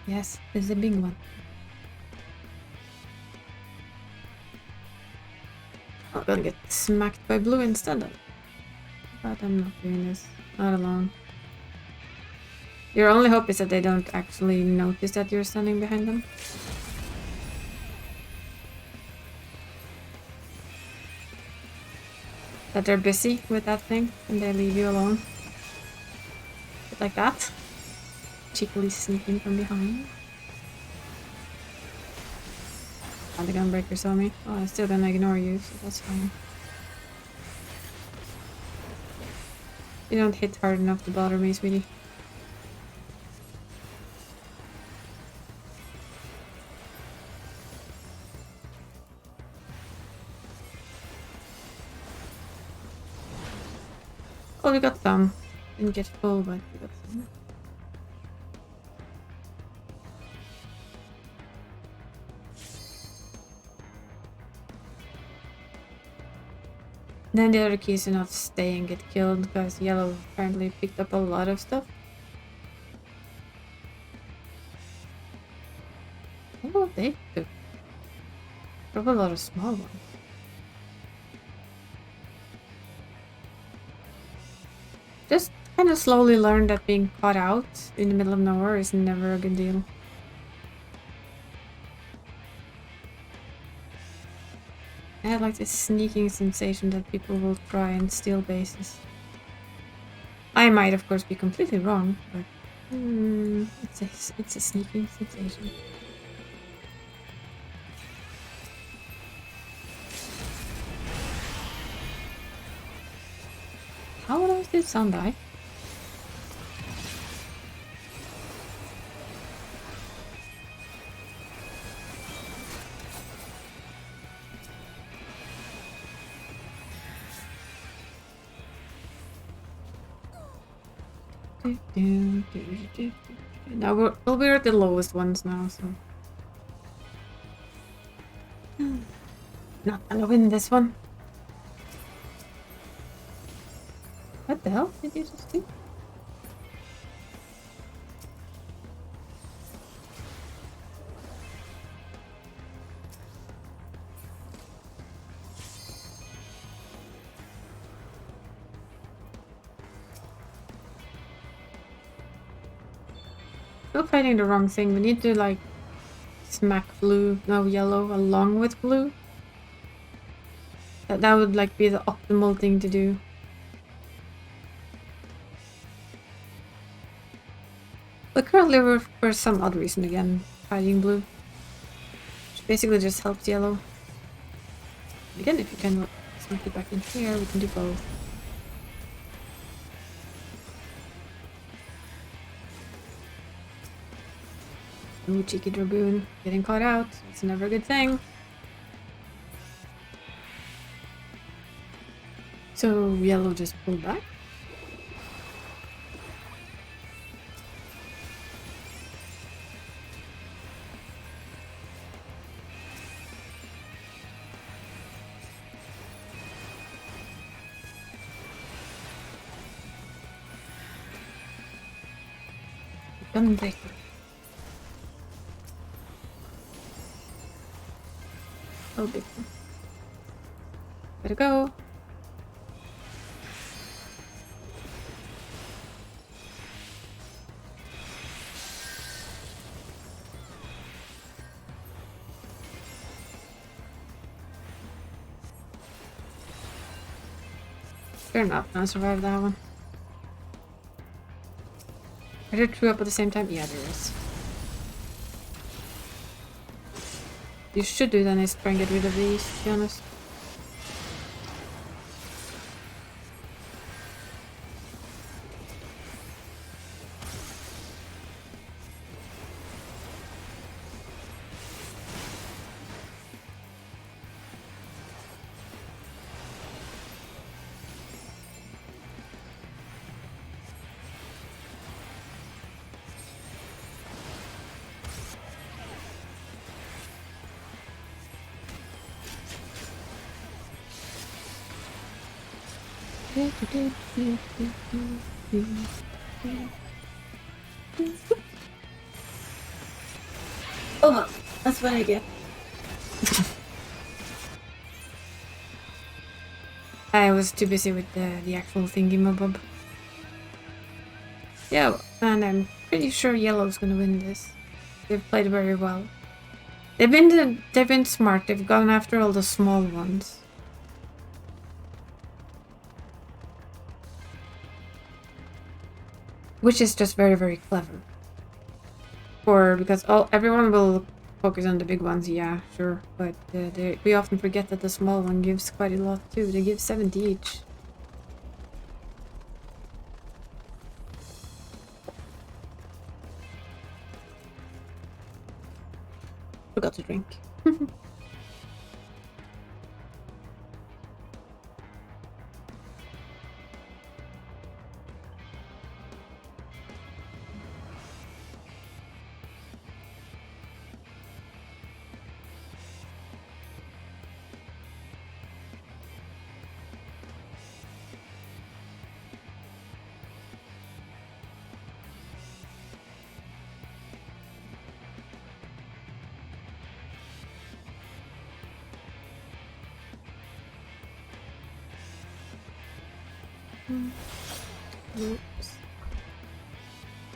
S1: Yes, it's a big one. I'm gonna get smacked by blue instead of. But I'm not doing this. Not alone. Your only hope is that they don't actually notice that you're standing behind them. That they're busy with that thing and they leave you alone. Bit like that. Cheekily sneaking from behind. Oh, the gunbreaker saw me. Oh, I'm still gonna ignore you, so that's fine. You don't hit hard enough to bother me, sweetie. Oh, we got some. Didn't get full, but we got some. Then the other keys do not stay and get killed because yellow apparently picked up a lot of stuff. Oh, they took probably a lot of small ones. Just kind of slowly learned that being caught out in the middle of nowhere is never a good deal. I have like this sneaking sensation that people will try and steal bases. I might, of course, be completely wrong, but it's a sneaking sensation. How else did Sun die? Now we're at the lowest ones now, so not gonna win this one. What the hell did you just do? Still fighting the wrong thing. We need to like smack blue, no yellow, along with blue. That would like be the optimal thing to do. But currently we're for some odd reason again fighting blue. Which basically just helps yellow. Again, if you can smack it back in here, we can do both. Ooh, cheeky dragoon. Getting caught out. It's never a good thing. So yellow just pulled back. Gunbreaker. Oh, big one. Gotta go. They're not gonna survive that one. Are there two up at the same time? Yeah, there is. You should do then is try and get rid of these, to be honest. Oh, that's what I get. I was too busy with the actual thingy-mabob. Yeah, and I'm pretty sure yellow's gonna win this. They've played very well. They've been smart. They've gone after all the small ones. Which is just very, very clever. Because everyone will focus on the big ones, yeah, sure. But we often forget that the small one gives quite a lot too. They give 70 each. Forgot to drink. Oops.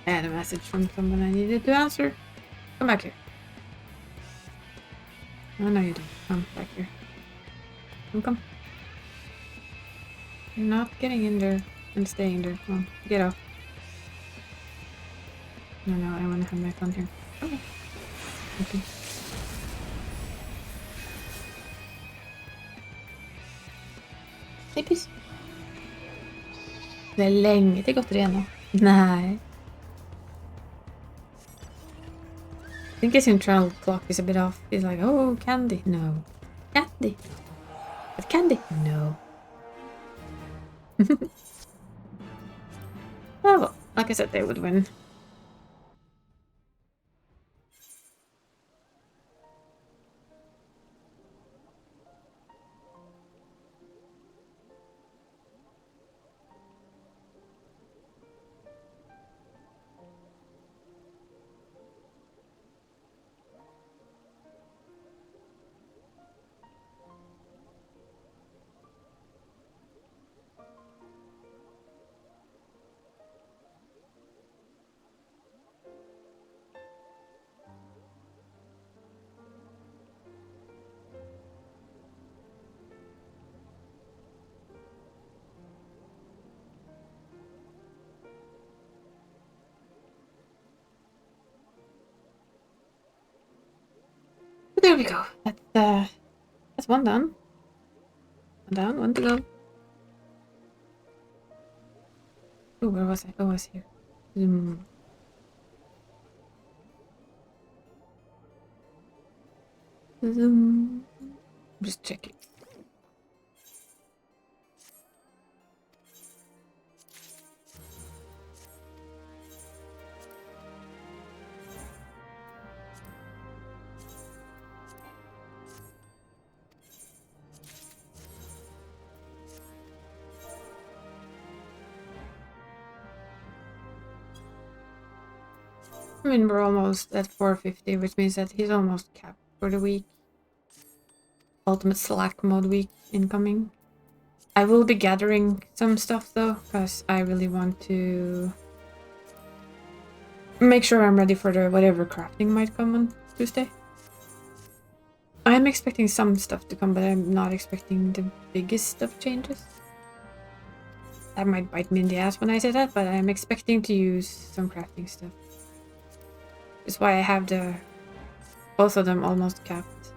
S1: I had a message from someone I needed to answer. Come back here. Oh, no, you don't. Come back here. Come. You're not getting in there and staying there. Come on, get off. No, I want to have my fun here. Okay. Okay. Hej piss. Det är länge till gott rena. Nej. I think his internal clock is a bit off. He's like, oh, candy. No. Candy. But candy. No. Oh, well, like I said, they would win. There we go. That's one done. One down, one to go. Oh, where was I? Oh, I was here. Zoom. Zoom. Just checking. I mean, we're almost at 450, which means that he's almost capped for the week. Ultimate Slack mode week incoming. I will be gathering some stuff though, because I really want to make sure I'm ready for the whatever crafting might come on Tuesday. I'm expecting some stuff to come, but I'm not expecting the biggest of changes. That might bite me in the ass when I say that, but I'm expecting to use some crafting stuff. That's why I have both of them almost capped.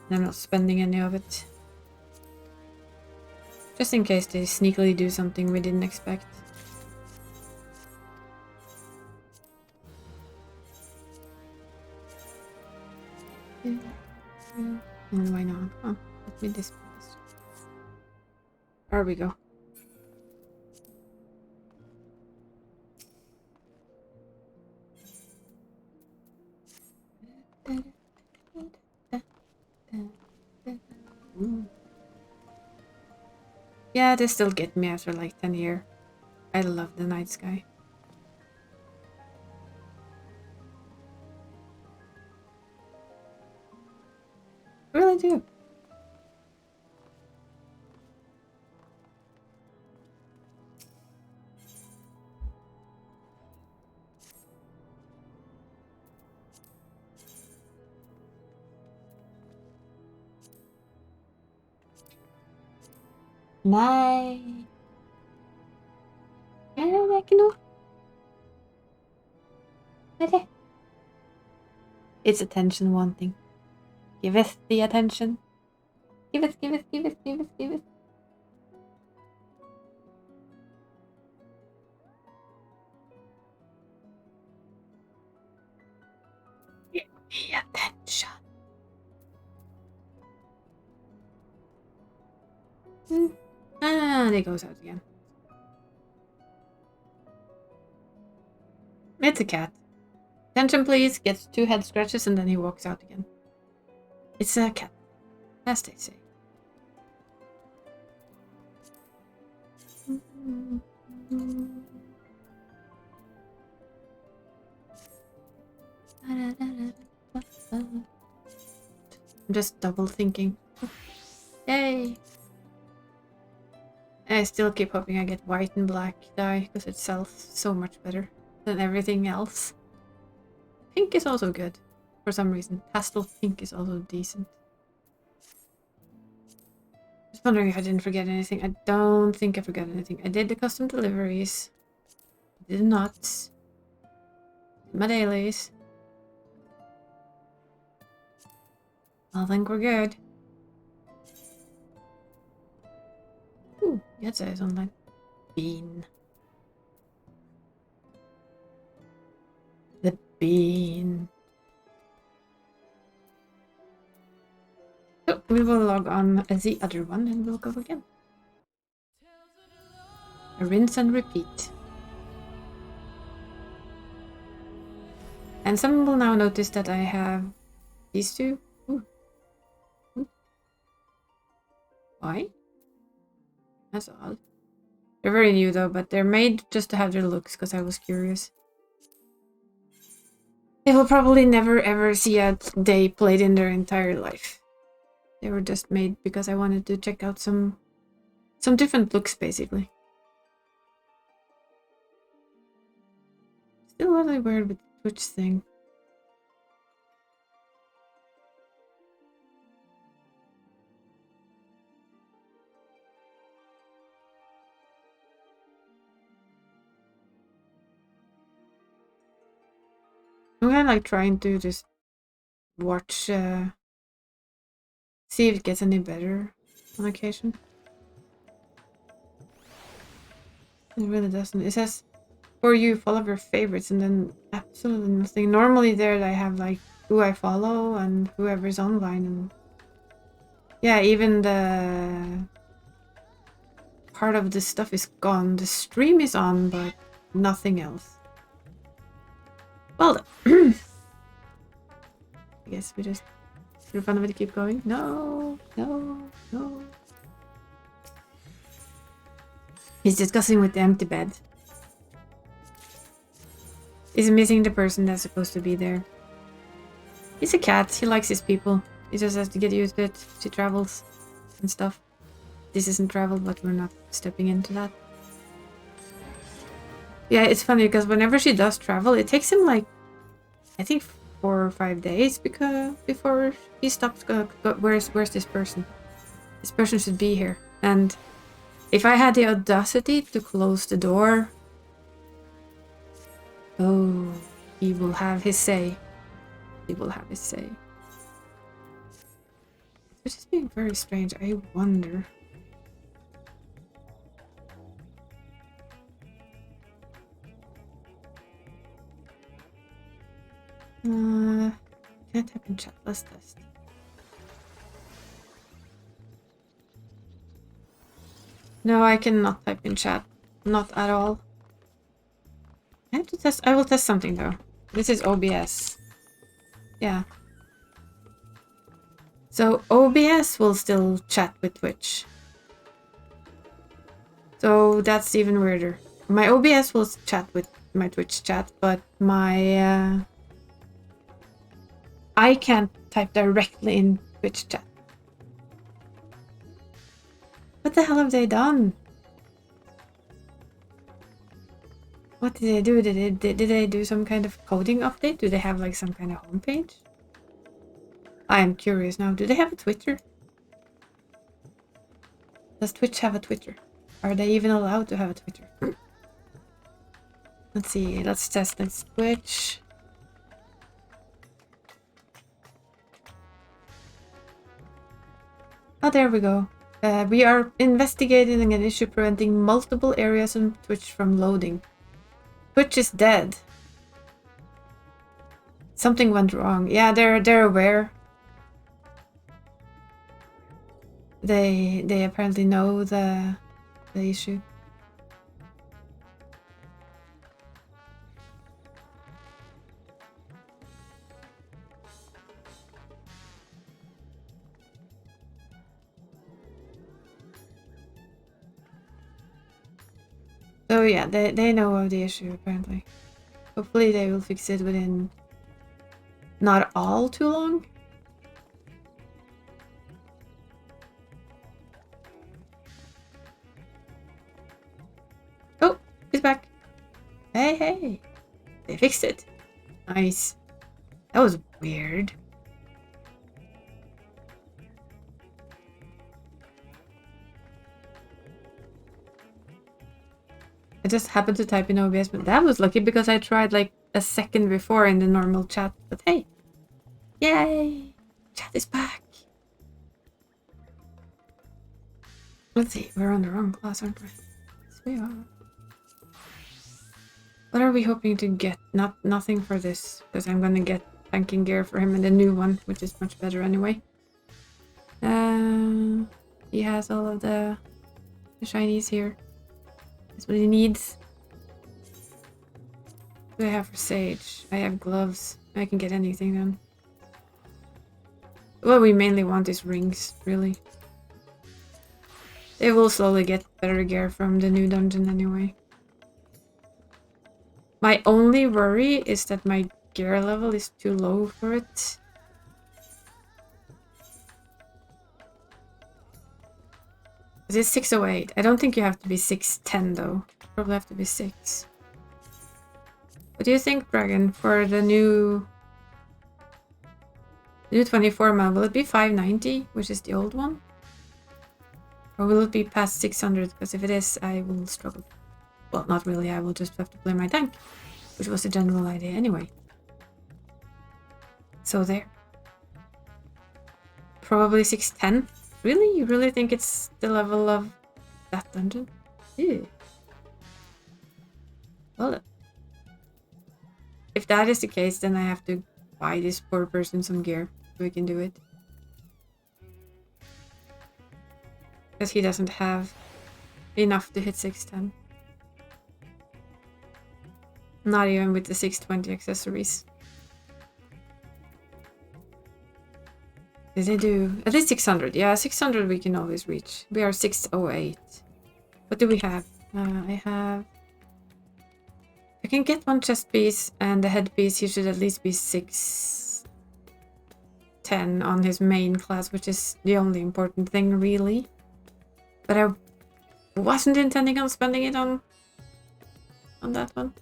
S1: And I'm not spending any of it. Just in case they sneakily do something we didn't expect. And why not? Oh, let me display this. There we go. Yeah, they still get me after like 10 years. I love the night sky. I really do. Nej. Ja, det er ikke noe. Hva er det? It's attention wanting. Give it the attention. Give it, give it, give it, give it, give it. Give me attention. And it goes out again. It's a cat. Attention please, gets 2 head scratches and then he walks out again. It's a cat, as they say. I'm just double thinking. Yay! I still keep hoping I get white and black dye because it sells so much better than everything else. Pink is also good for some reason. Pastel pink is also decent. Just wondering if I didn't forget anything. I don't think I forgot anything. I did the custom deliveries. I did not. Did my dailies. I think we're good. Ooh, Yetza is online. Bean. The bean. So we will log on as the other one and we'll go again. A rinse and repeat. And some will now notice that I have these two. Ooh. Ooh. Why? That's odd. They're very new though, but they're made just to have their looks because I was curious. They will probably never ever see a day played in their entire life. They were just made because I wanted to check out some different looks basically. Still really weird with the Twitch thing. I'm gonna like trying to just watch, see if it gets any better on occasion. It really doesn't. It says, for you, follow your favorites, and then absolutely nothing. Normally there I have like who I follow and whoever's online, and yeah, even the part of the stuff is gone. The stream is on, but nothing else. Well, I guess we just for fun of it to keep going. No, no, no. He's discussing with the empty bed. He's missing the person that's supposed to be there. He's a cat. He likes his people. He just has to get used to it. She travels and stuff. This isn't travel, but we're not stepping into that. Yeah, it's funny because whenever she does travel, it takes him like, I think 4 or 5 days before he stops. Where's this person? This person should be here. And if I had the audacity to close the door, oh, he will have his say. He will have his say. Which is being very strange. I wonder. Can I type in chat? Let's test. No, I cannot type in chat. Not at all. I have to test. I will test something though. This is OBS. Yeah. So OBS will still chat with Twitch. So that's even weirder. My OBS will chat with my Twitch chat, but my I can't type directly in Twitch chat. What the hell have they done? What did they do? Did they do some kind of coding update? Do they have like some kind of homepage? I am curious now. Do they have a Twitter? Does Twitch have a Twitter? Are they even allowed to have a Twitter? Let's see. Let's test this Twitch. Oh, there we go. We are investigating an issue preventing multiple areas on Twitch from loading. Twitch is dead. Something went wrong. Yeah, they're aware. They apparently know the issue. So yeah, they know of the issue apparently. Hopefully they will fix it within not all too long. Oh, he's back. Hey, hey. They fixed it. Nice. That was weird. I just happened to type in OBS, but that was lucky because I tried like a second before in the normal chat. But hey, yay! Chat is back. Let's see, we're on the wrong class, aren't we? Yes, we are. What are we hoping to get? Nothing for this, because I'm gonna get tanking gear for him in the new one, which is much better anyway. He has all of the shinies here. That's what he needs. What do I have for Sage? I have gloves. I can get anything then. What we mainly want is rings, really. They will slowly get better gear from the new dungeon anyway. My only worry is that my gear level is too low for it. It is 608. I don't think you have to be 610 though. Probably have to be 6. What do you think, Dragon, for the new 24 mile? Will it be 590, which is the old one? Or will it be past 600? Because if it is, I will struggle. Well, not really. I will just have to play my tank, which was the general idea anyway. So there. Probably 610. Really? You really think it's the level of that dungeon? Ew. Well, if that is the case, then I have to buy this poor person some gear so we can do it. Because he doesn't have enough to hit 610. Not even with the 620 accessories. Did they do? At least 600. Yeah, 600 we can always reach. We are 608. What do we have? I have... I can get one chest piece and the headpiece. He should at least be 610 on his main class, which is the only important thing, really. But I wasn't intending on spending it on that one.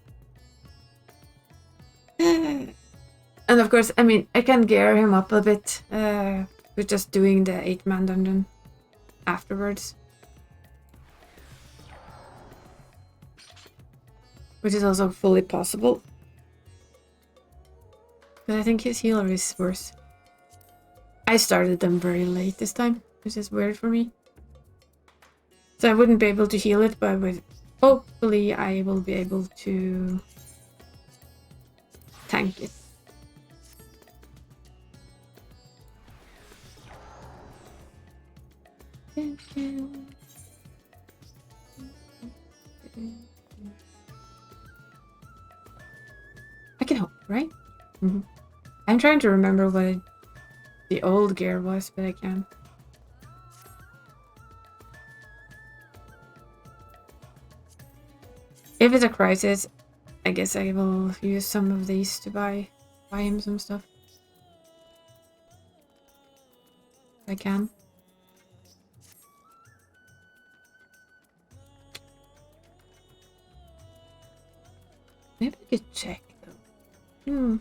S1: And of course, I mean, I can gear him up a bit with just doing the 8-man dungeon afterwards. Which is also fully possible. But I think his healer is worse. I started them very late this time, which is weird for me. So I wouldn't be able to heal it, but hopefully I will be able to tank it. I can hope, right? Mm-hmm. I'm trying to remember what the old gear was, but I can't. If it's a crisis, I guess I will use some of these to buy him some stuff. If I can. Maybe I could check though.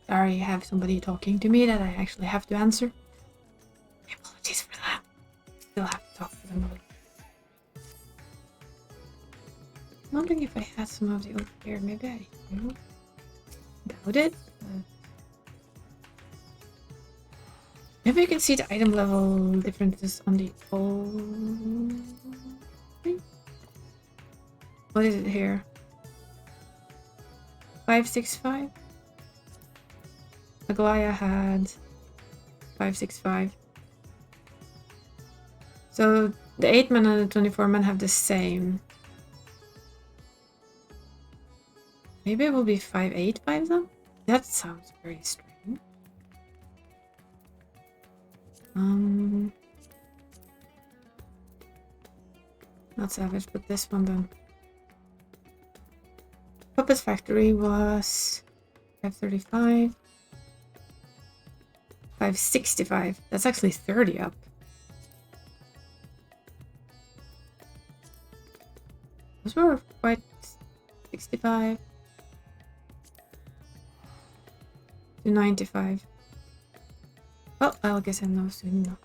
S1: Sorry, I have somebody talking to me that I actually have to answer. Apologies for that. Still have to talk to them. I'm wondering if I had some of the old here. Maybe I do. Doubt it. Maybe you can see the item level differences on the old thing. What is it here? 565? Aglaya had 565. So the 8-man and the 24-man have the same. Maybe it will be 585 then? That sounds very strange. Not Savage, but this one then. Puppet's Factory was 535. 565. That's actually 30 up. Those were quite 65 to 95. Well, I'll guess I know soon enough.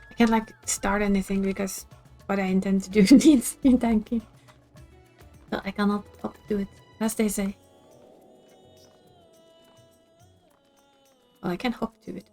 S1: I can't like start anything because what I intend to do needs tanking. So I cannot hop to it, as they say. Well, I can hop to it.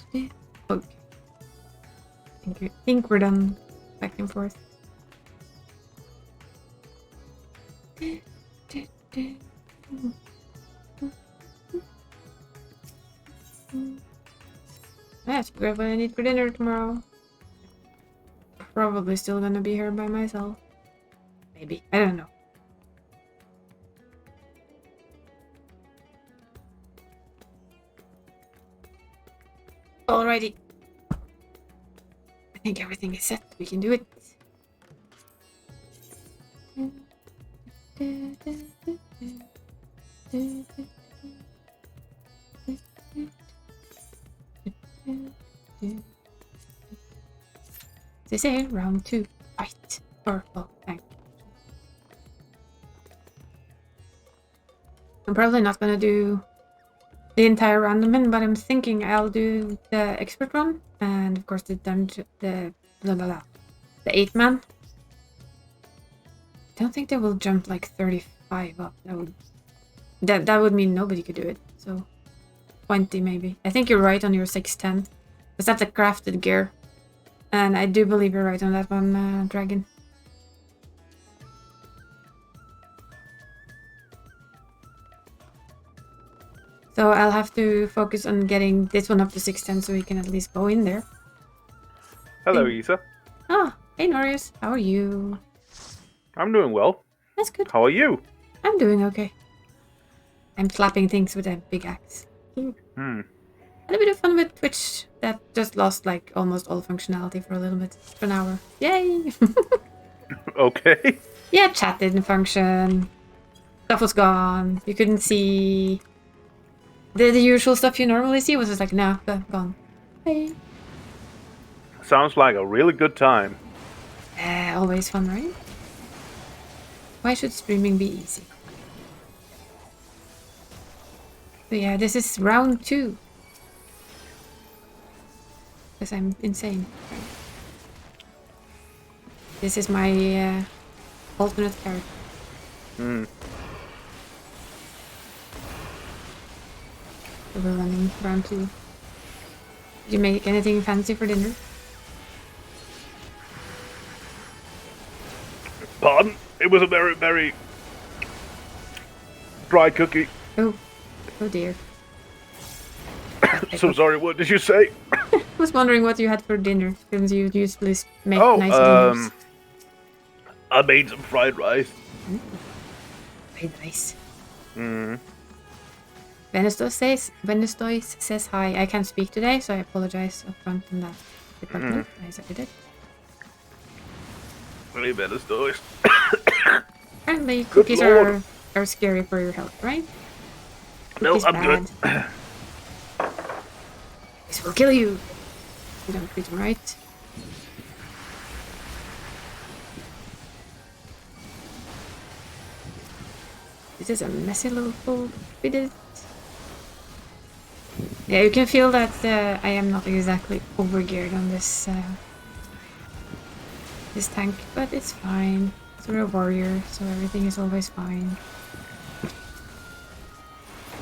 S1: Okay. I think we're done back and forth. I have to grab what I need for dinner tomorrow. Probably still gonna be here by myself. Maybe. I don't know. Alrighty. I think everything is set. We can do it. They say round 2. Fight. Or, well, thank you. I'm probably not gonna do the entire random, but I'm thinking I'll do the expert run and of course the dungeon, the 8-man. I don't think they will jump like 35 up. That would mean nobody could do it. So 20 maybe. I think you're right on your 610. Because that's a crafted gear. And I do believe you're right on that one, Dragon. So I'll have to focus on getting this one up to 610 so we can at least go in there.
S3: Hello,
S1: Hey.
S3: Isa.
S1: Ah, hey Norris, how are you?
S3: I'm doing well.
S1: That's good.
S3: How are you?
S1: I'm doing okay. I'm slapping things with a big axe. Had a bit of fun with Twitch. That just lost like almost all functionality for a little bit. For an hour. Yay!
S3: Okay.
S1: Yeah, chat didn't function. Stuff was gone. You couldn't see... The usual stuff you normally see was just like, nah, gone. Hey.
S3: Sounds like a really good time.
S1: Always fun, right? Why should streaming be easy? So yeah, this is round 2. Because I'm insane. This is my alternate character. So we're running round 2. Did you make anything fancy for dinner?
S3: Pardon? It was a very, very dry cookie.
S1: Oh dear.
S3: So sorry, what did you say?
S1: I was wondering what you had for dinner, since you usually make nice
S3: Oh,
S1: dinners.
S3: I made some fried rice.
S1: Fried rice. Venestois says hi. I can't speak today, so I apologize upfront on that department. I said it.
S3: Really better stories.
S1: Apparently, cookies
S3: Lord.
S1: are scary for your health, right?
S3: No,
S1: Cookies
S3: I'm
S1: bad.
S3: good.
S1: This will kill you. You don't treat them right. This is a messy little bit. Yeah, you can feel that I am not exactly overgeared on this this tank, but it's fine. So we're a warrior, so everything is always fine.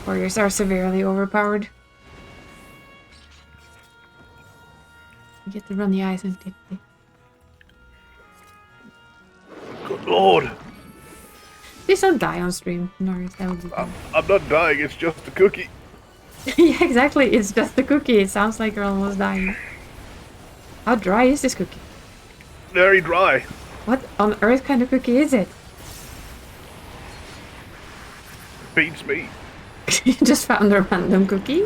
S1: Warriors are severely overpowered. You get to run the eyes and quickly.
S3: Good lord.
S1: Please don't die on stream, Norris. That would be bad.
S3: I'm not dying, it's just a cookie.
S1: Yeah, exactly. It's just a cookie. It sounds like you're almost dying. How dry is this cookie?
S3: Very dry.
S1: What on earth kind of cookie is it?
S3: Beats me.
S1: You just found a random cookie?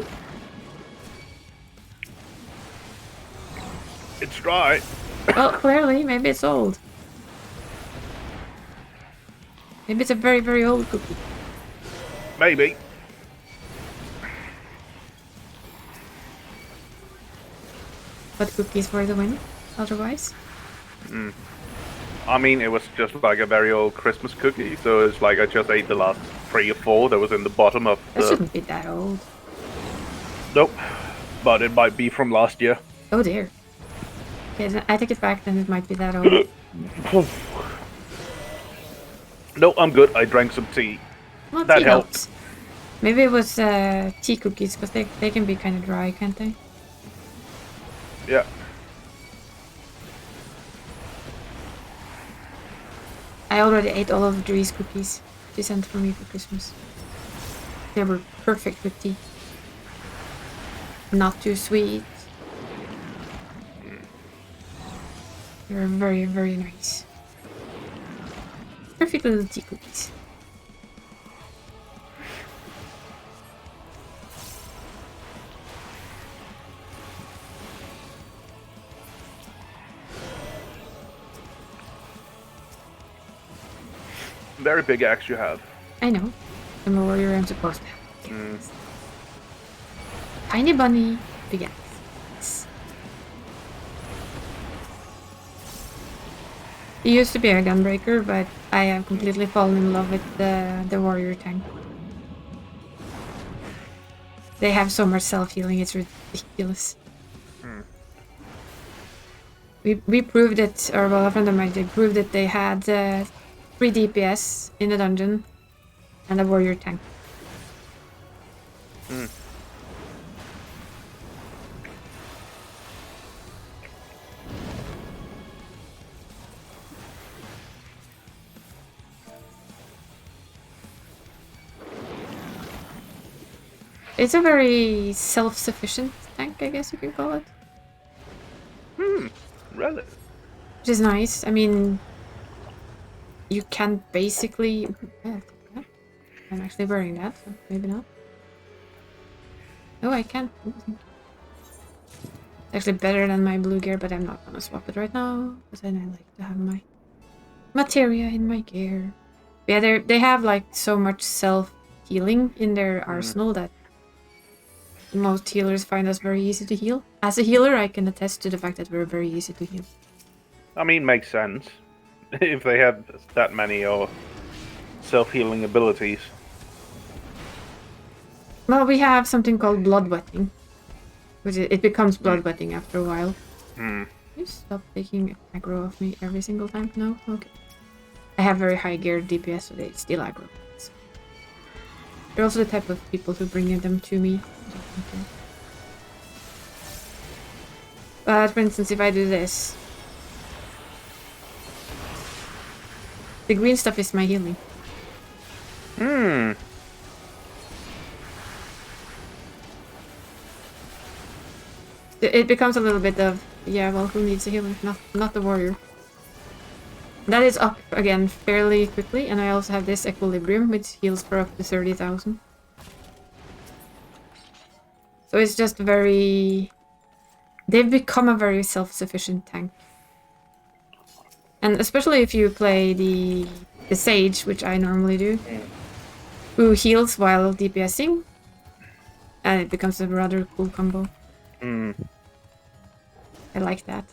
S3: It's dry.
S1: Well, clearly, maybe it's old. Maybe it's a very, very old cookie.
S3: Maybe.
S1: But cookies for the win, otherwise.
S3: I mean, it was just like a very old Christmas cookie, so it's like I just ate the last 3 or 4 that was in the bottom of
S1: That
S3: the...
S1: shouldn't be that old.
S3: Nope. But it might be from last year.
S1: Oh dear. Okay, then I take it back, then it might be that old.
S3: No, I'm good. I drank some tea.
S1: Well,
S3: That
S1: tea
S3: helps.
S1: helps. Maybe it was tea cookies, because they can be kind of dry, can't they?
S3: Yeah.
S1: I already ate all of Dree's cookies she sent for me for Christmas. They were perfect with tea. Not too sweet. They were very, very nice. Perfect little tea cookies.
S3: Very big axe you have.
S1: I know. I'm a warrior, I'm supposed to have. Tiny bunny, big axe. Yes. He used to be a gunbreaker, but I have completely fallen in love with the warrior tank. They have so much self-healing, it's ridiculous. We proved it, or well, a friend of mine did prove that they had 3 DPS in the dungeon and a warrior tank. It's a very self-sufficient tank, I guess you could call it.
S3: Really?
S1: Which is nice. I mean, you can basically... Yeah, I'm actually wearing that, so maybe not. Oh, I can. It's actually better than my blue gear, but I'm not gonna swap it right now, because I like to have my materia in my gear. Yeah, they have like so much self-healing in their arsenal that most healers find us very easy to heal. As a healer, I can attest to the fact that we're very easy to heal.
S3: I mean, makes sense. If they have that many self-healing abilities.
S1: Well, we have something called bloodwetting. It becomes bloodwetting after a while. Can you stop taking aggro of me every single time? No? Okay. I have very high gear DPS, so they steal aggro. They're also the type of people who bring them to me. But for instance, if I do this, the green stuff is my healing. It becomes a little bit of, yeah, well, who needs a healing? Not the warrior. That is up again fairly quickly, and I also have this equilibrium, which heals for up to 30,000. So it's just very... They've become a very self-sufficient tank. And especially if you play the Sage, which I normally do, who heals while DPSing, and it becomes a rather cool combo. I like that.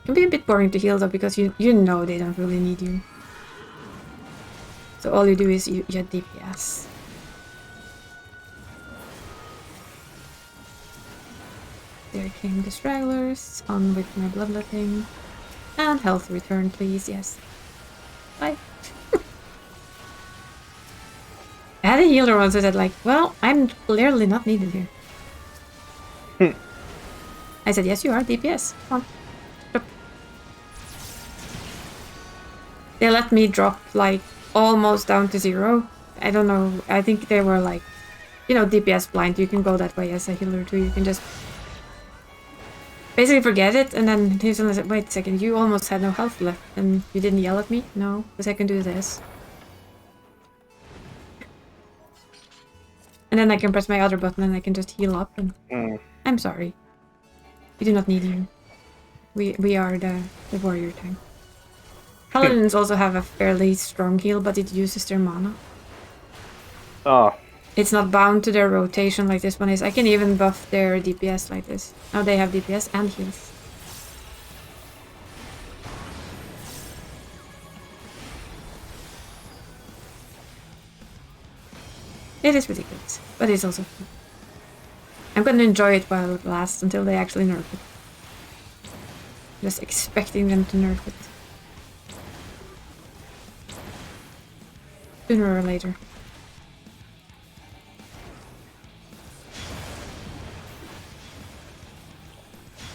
S1: It can be a bit boring to heal though, because you know they don't really need you. So all you do is you DPS. There came the stragglers, on with my bloodletting. And health return, please, yes. Bye. I had a healer once who said like, well, I'm clearly not needed here. I said, yes you are, DPS. Come on. They let me drop like almost down to 0. I don't know, I think they were like, you know, DPS blind. You can go that way as a healer too. You can just basically forget it, and then he's gonna say, wait a second, you almost had no health left and you didn't yell at me? No, because I can do this. And then I can press my other button and I can just heal up and... I'm sorry. We do not need you. We are the warrior tank. Paladins also have a fairly strong heal, but it uses their mana.
S3: Oh.
S1: It's not bound to their rotation like this one is. I can even buff their DPS like this. Now they have DPS and heals. It is ridiculous, but it's also fun. I'm gonna enjoy it while it lasts until they actually nerf it. Just expecting them to nerf it. Sooner or later.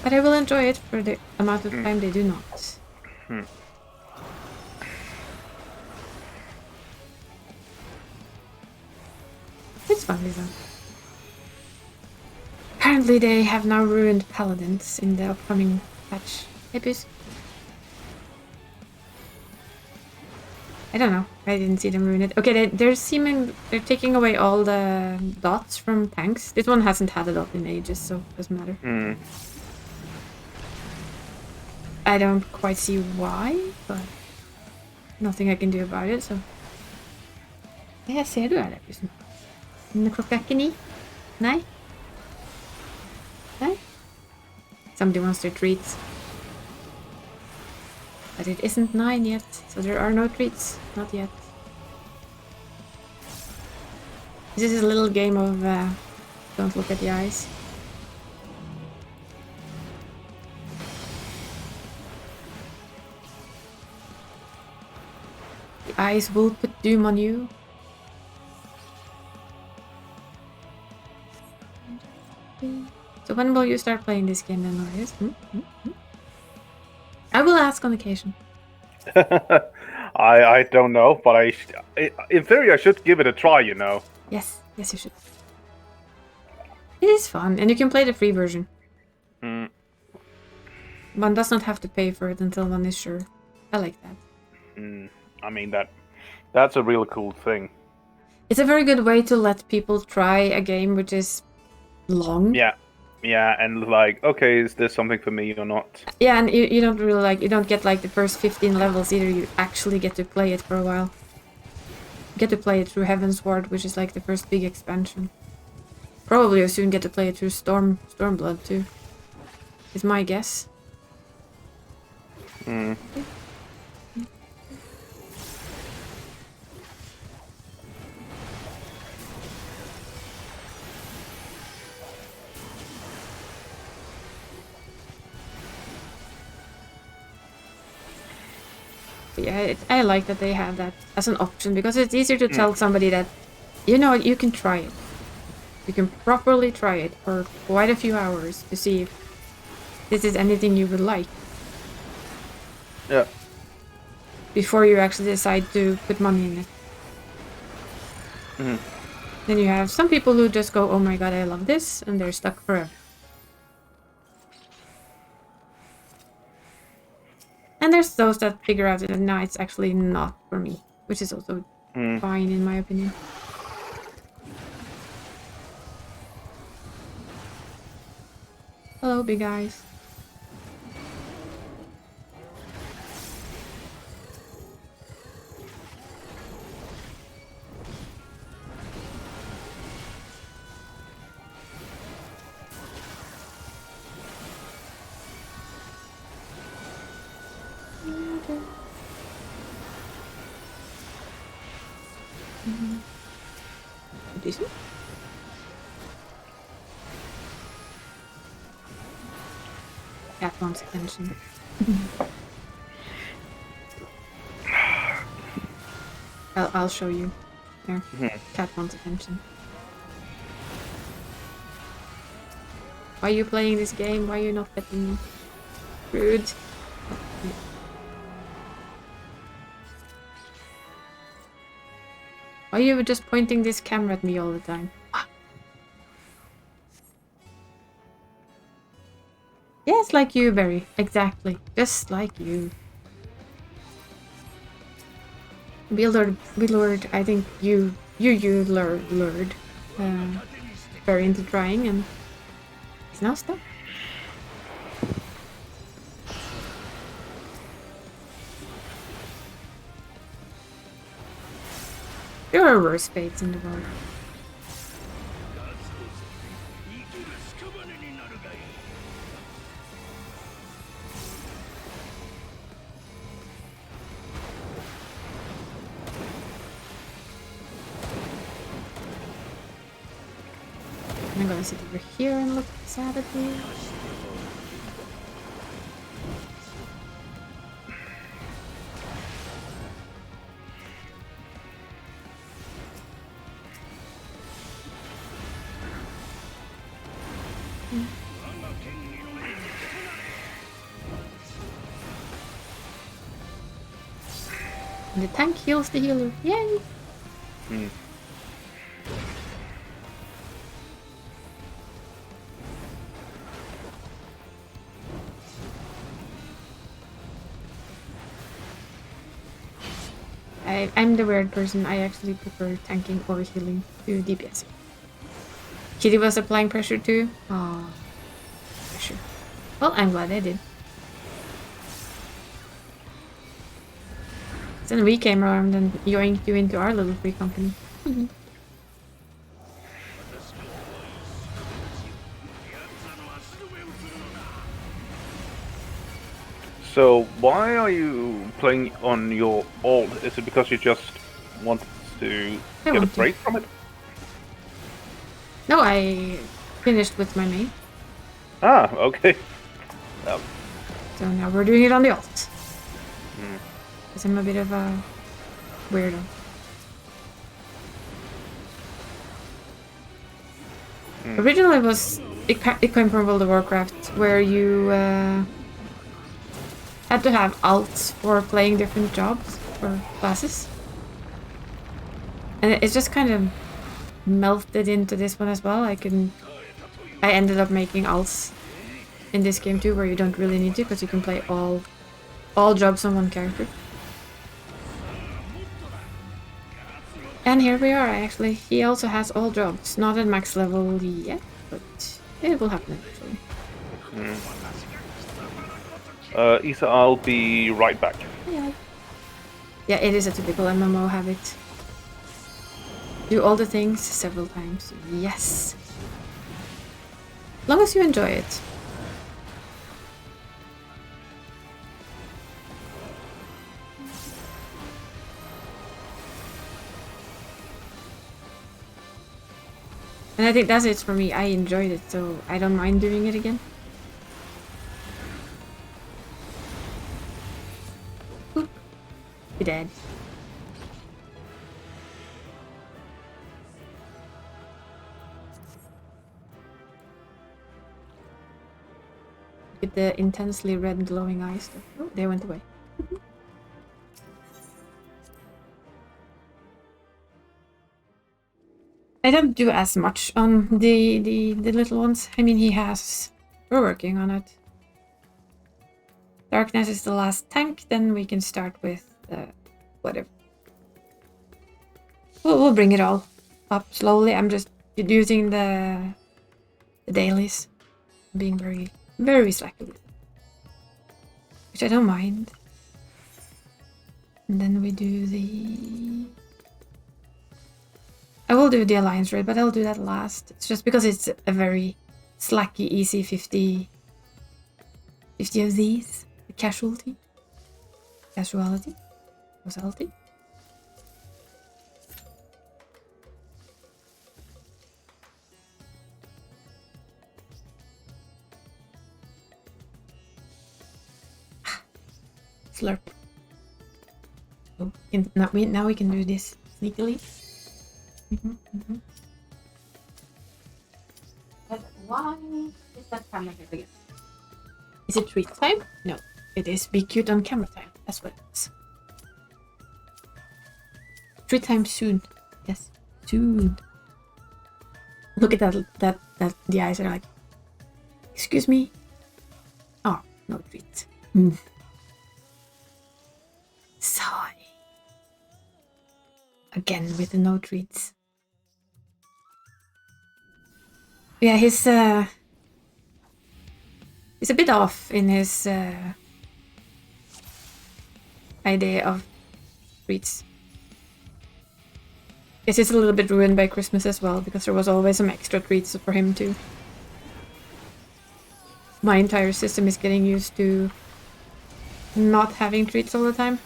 S1: But I will enjoy it for the amount of time they do not. It's funny though. Apparently they have now ruined paladins in the upcoming patch. Hey, Piss. I don't know. I didn't see them ruin it. Okay, they're taking away all the dots from tanks. This one hasn't had a dot in ages, so it doesn't matter. I don't quite see why, but nothing I can do about it, so... Ja, ser du det? Klokka er ikke 9. Nei? Nei? Somebody wants their treats. But it isn't 9 yet, so there are no treats. Not yet. This is a little game of don't look at the eyes. The eyes will put doom on you. So when will you start playing this game then, Marius? I will ask on occasion.
S3: I don't know, but in theory I should give it a try, you know.
S1: Yes, yes you should. It is fun, and you can play the free version.
S3: Mm.
S1: One does not have to pay for it until one is sure. I like that.
S3: I mean that's a real cool thing.
S1: It's a very good way to let people try a game which is long.
S3: Yeah, and like, okay, is this something for me or not?
S1: Yeah, and you don't really like, you don't get like the first 15 levels either, you actually get to play it for a while. You get to play it through Heaven's Ward, which is like the first big expansion. Probably you'll soon get to play it through Stormblood too. Is my guess. Yeah, I like that they have that as an option, because it's easier to tell somebody that, you know, you can try it. You can properly try it for quite a few hours to see if this is anything you would like.
S3: Yeah.
S1: Before you actually decide to put money in it. Then you have some people who just go, oh my god, I love this, and they're stuck forever. And there's those that figure out that no, it's actually not for me, which is also fine in my opinion. Hello, big eyes. Decent. Cat wants attention. I'll show you. There. Cat wants attention. Why are you playing this game? Why are you not petting me? Rude. Why are you just pointing this camera at me all the time? Yes, like you, Barry. Exactly. Just like you. Willard, I think you lured very into trying, and he's now stuck. There are worse fates in the world. I'm gonna sit over here and look sad at you. And the tank heals the healer. Yay! I'm the weird person. I actually prefer tanking or healing to DPS. Kitty was applying pressure too? Aw. Pressure. Well, I'm glad I did. Then we came around and yoinked you into our little free company.
S3: So why are you playing on your alt? Is it because you just want to get a break from it?
S1: No, I finished with my main.
S3: Ah, okay.
S1: So now we're doing it on the alt.
S3: Mm.
S1: Because I'm a bit of a weirdo. Originally it was it came from World of Warcraft, where you had to have alts for playing different jobs or classes. And it's just kind of melted into this one as well. I ended up making alts in this game too, where you don't really need to, because you can play all jobs on one character. And here we are, actually. He also has all jobs. Not at max level yet, but it will happen eventually.
S3: Isa, I'll be right back.
S1: Yeah, it is a typical MMO habit. Do all the things several times. Yes. As long as you enjoy it. And I think that's it for me. I enjoyed it, so I don't mind doing it again. Oop. You're dead. With the intensely red glowing eyes. Oh, they went away. I don't do as much on the little ones. I mean, we're working on it. Darkness is the last tank, then we can start with whatever. We'll bring it all up slowly. I'm just using the dailies. Being very, very slacky with it. Which I don't mind. And then we do the... I will do the Alliance raid, but I'll do that last. It's just because it's a very slacky, easy 50 of these. The casualty. Casuality. Causality. Slurp. Oh, now we can do this sneakily. But why is that camera here again? Is it treat time? No, it is be cute on camera time. That's what it is. Treat time soon. Yes, soon. Look at that the eyes are like, excuse me. Oh, no treat. Sorry. Again with the no treats. Yeah, he's a bit off in his idea of treats. Guess it's a little bit ruined by Christmas as well, because there was always some extra treats for him too. My entire system is getting used to not having treats all the time.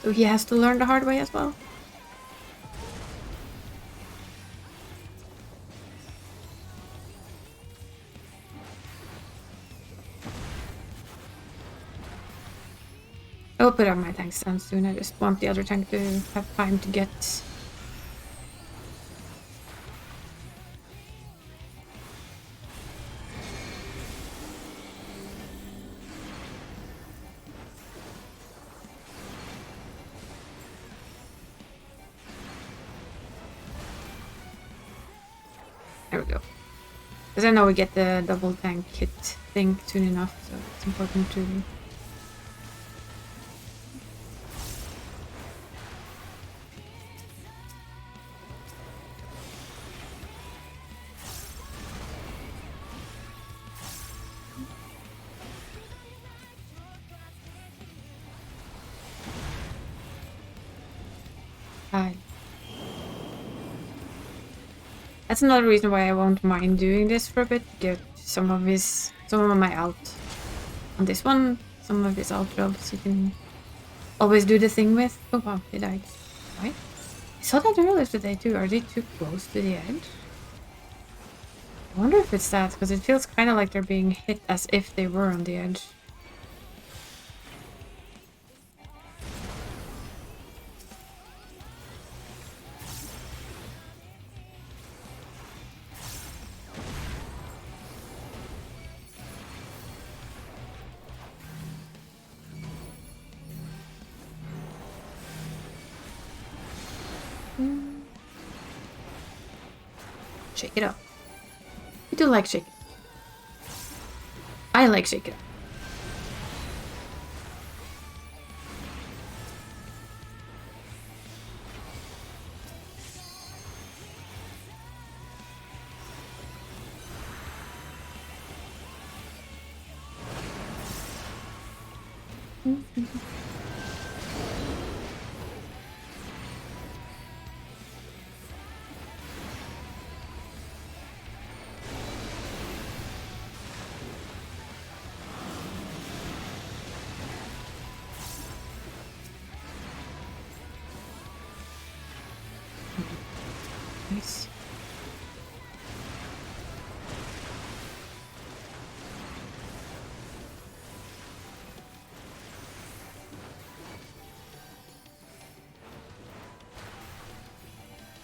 S1: So he has to learn the hard way as well. I will put up my tanks down soon. I just want the other tank to have time to get... There we go. Because I know we get the double tank hit thing soon enough, so it's important to... That's another reason why I won't mind doing this for a bit. Get some of my out on this one, some of his out jobs you can always do the thing with. Oh wow, he died. Right? saw that earlier today too. Are they too close to the edge? I wonder if it's that, because it feels kind of like they're being hit as if they were on the edge. Shake it up. You do like shake it. I like shake it up. Nice.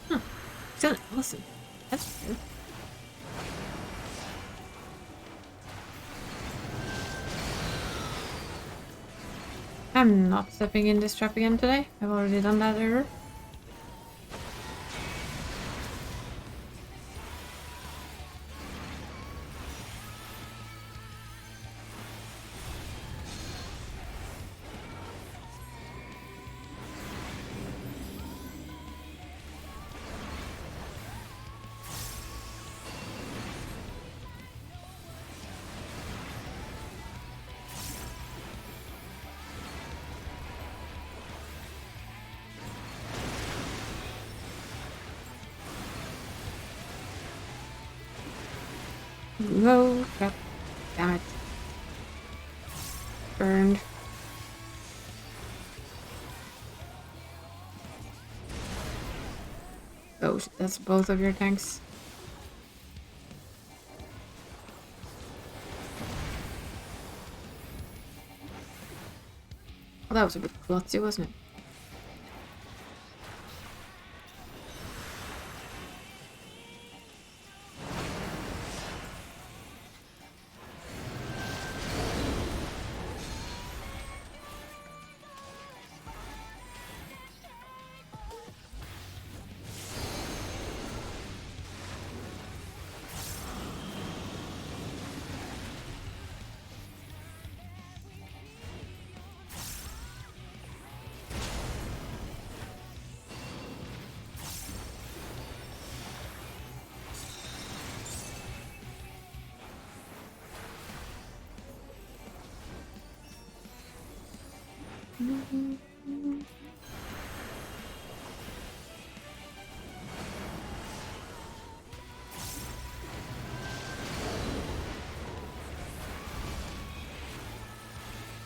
S1: Huh. Still Allison. That's weird. I'm not stepping in this trap again today. I've already done that error. Whoa, crap. Damn it. Burned. Oh, that's both of your tanks. Well, that was a bit klutzy, wasn't it?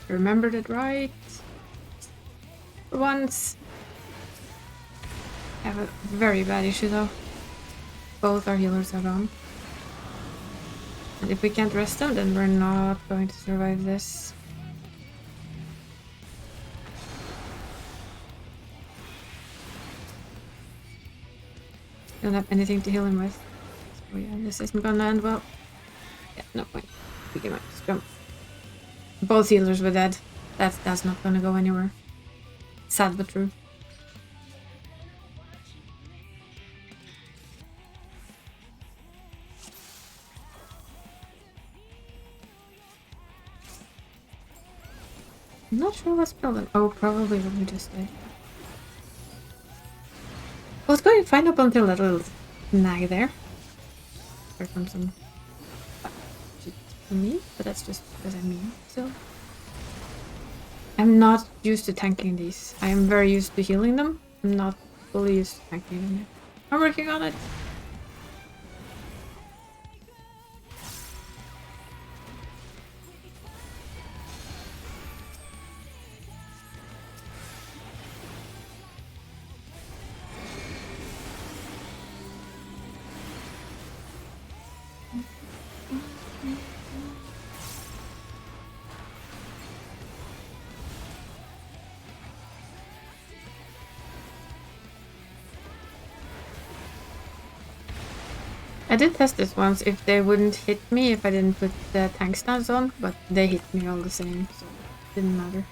S1: Remembered it right. For once. I have a very bad issue though. Both our healers are gone. And if we can't rest them, then we're not going to survive this. Don't have anything to heal him with. So yeah, this isn't gonna end well. Yeah, no point. We can just jump. Both healers were dead. That's not gonna go anywhere. Sad but true. I'm not sure what's building. Oh, probably when we just died. I was going fine up until that little nag there. There comes some shit from me, but that's just because I'm mean, so. I'm not used to tanking these. I am very used to healing them. I'm not fully used to tanking them yet. I'm working on it. I did test this once if they wouldn't hit me if I didn't put the tank stance on, but they hit me all the same, so it didn't matter.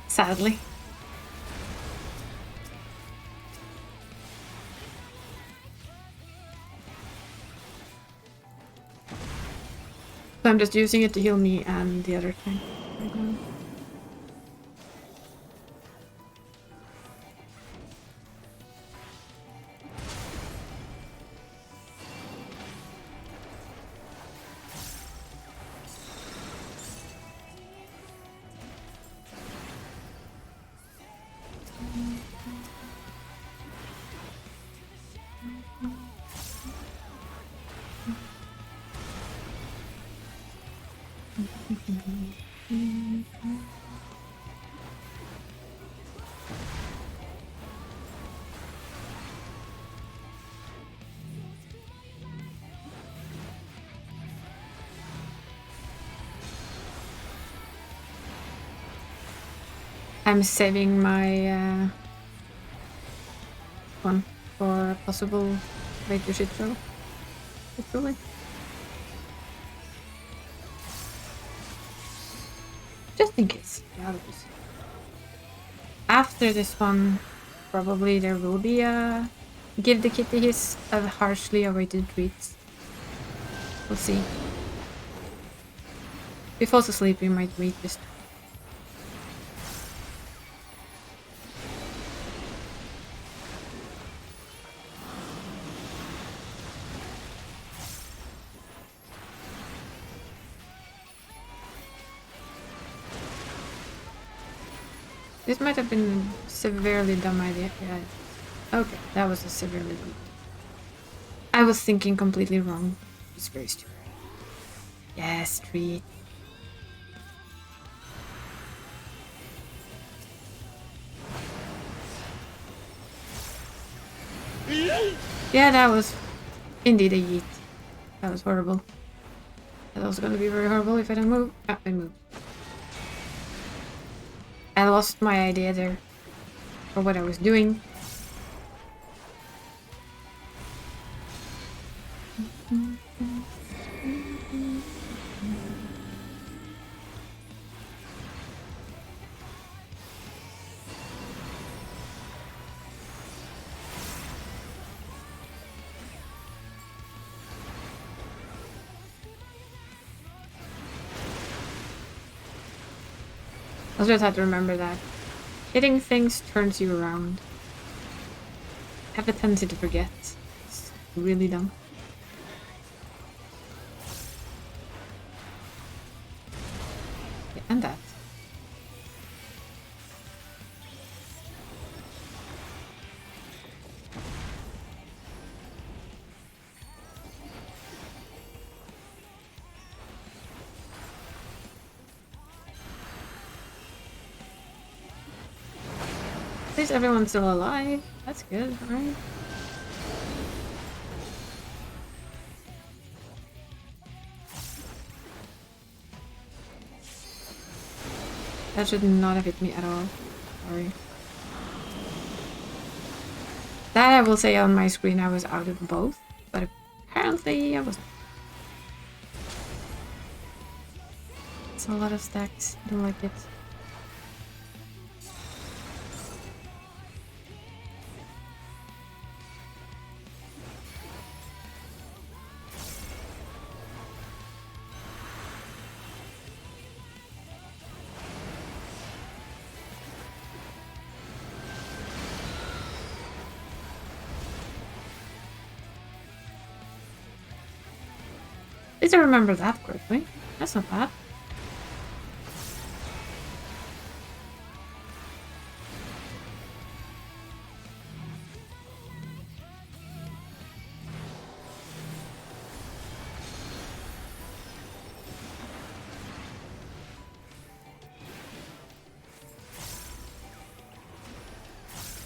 S1: Sadly. So I'm just using it to heal me and the other tank right now. I'm saving my one for a possible later shit show. Hopefully. Just in case. Yeah, after this one, probably there will be a give the kitty his harshly awaited treats. We'll see. If he falls asleep, we might wait this. This might have been a severely dumb idea. Yeah. Okay, that was a severely dumb. I was thinking completely wrong. It's very stupid. Yes, treat. Yeah, that was indeed a yeet. That was horrible. That's also gonna be very horrible if I don't move. Ah, I moved. I lost my idea there for what I was doing. I'll just have to remember that. Hitting things turns you around. I have a tendency to forget. It's really dumb. Yeah, and that. At least everyone's still alive. That's good, right? That should not have hit me at all. Sorry. That I will say on my screen I was out of both, but apparently I wasn't. It's a lot of stacks. I don't like it. At least I remember that correctly. That's not bad.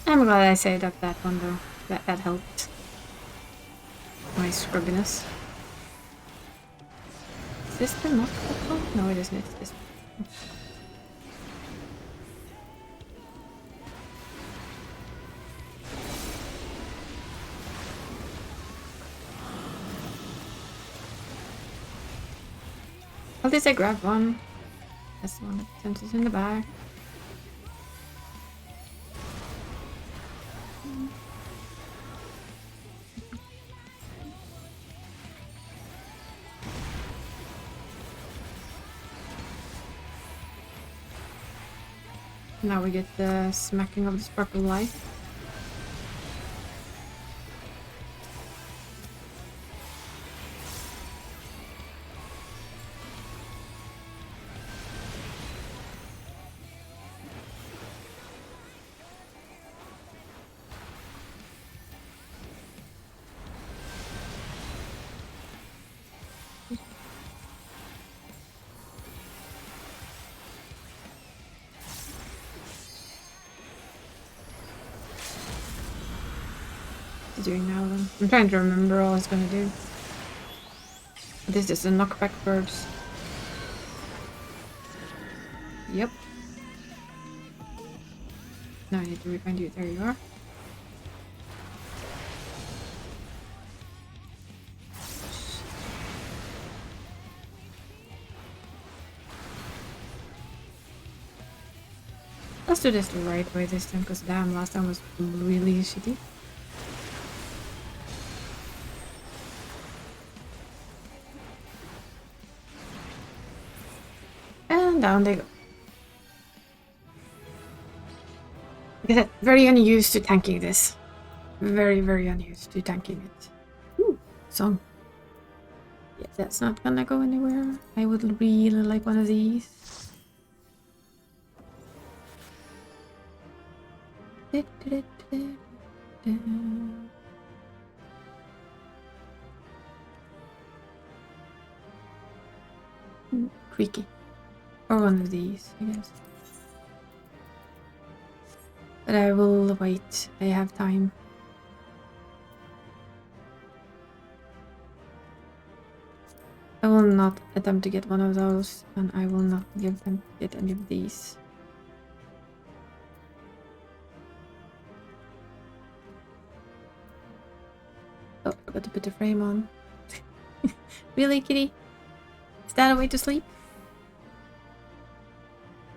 S1: I'm glad I saved up that one though. That helped. My scrubbiness. Is this the not one? No, it isn't. It's this one. At least I grabbed one. That's the one that sent us in the back. Now we get the smacking of the sparkle light. Doing now then. I'm trying to remember all I was gonna do. This is a knockback birds. Yep. Now I need to refind you. There you are. Let's do this the right way this time, because damn, last time was really shitty. And down they go. Like I said, very unused to tanking this. Very, very unused to tanking it. Ooh, song. Yeah, that's not gonna go anywhere. I would really like one of these. Creaky. Or one of these, I guess. But I will wait. I have time. I will not attempt to get one of those, and I will not give them get any of these. Oh, I forgot to put the frame on. Really, kitty? Is that a way to sleep?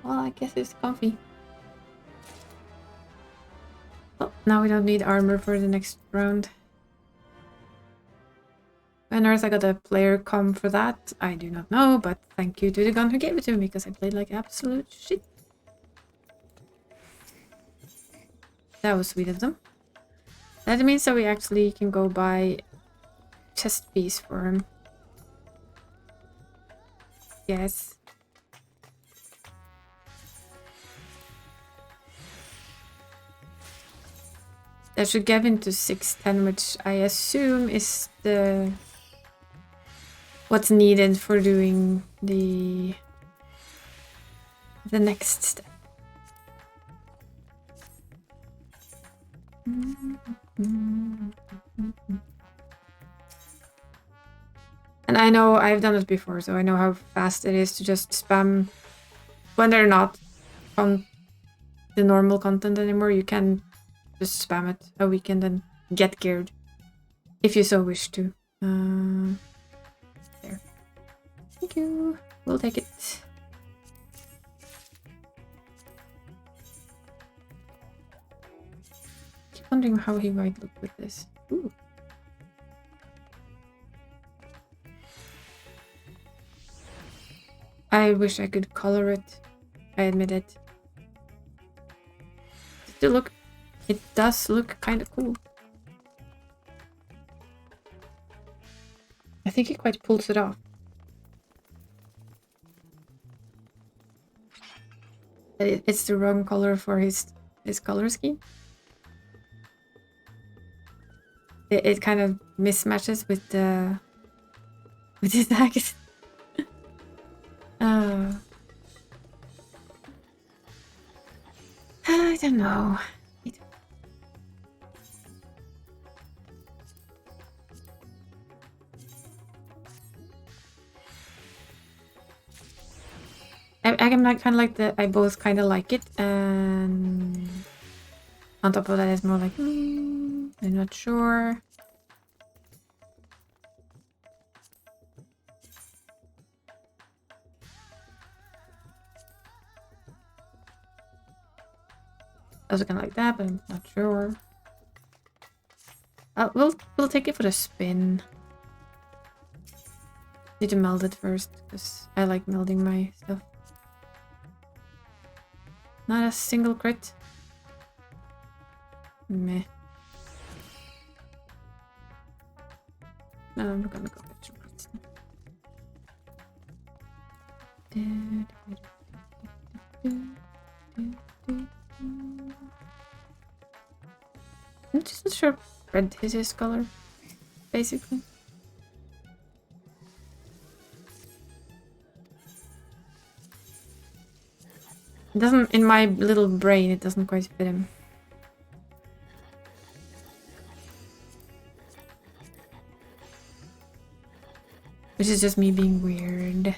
S1: Well, I guess it's comfy. Well, now we don't need armor for the next round. When on earth I got a player com for that, I do not know, but thank you to the gun who gave it to me, because I played like absolute shit. That was sweet of them. That means that we actually can go buy chest piece for him. Yes. That should get into 610, which I assume is the what's needed for doing the next step. And I know I've done it before, so I know how fast it is to just spam when they're not on the normal content anymore. You can just spam it a weekend and get geared if you so wish to. There. Thank you. We'll take it. Keep wondering how he might look with this. Ooh. I wish I could color it. I admit it. It does look kind of cool. I think he quite pulls it off. It's the wrong color for his color scheme. It kind of mismatches with his axe. I don't know. I'm not kind of like that. I both kind of like it, and on top of that, it's more like I'm not sure. Also kind of like that, but I'm not sure. We'll take it for a spin. Need to meld it first, because I like melding my stuff. Not a single crit. Meh. No, I'm gonna go with some crits. I'm just not sure red is his color, basically. It doesn't, in my little brain, it doesn't quite fit him. Which is just me being weird.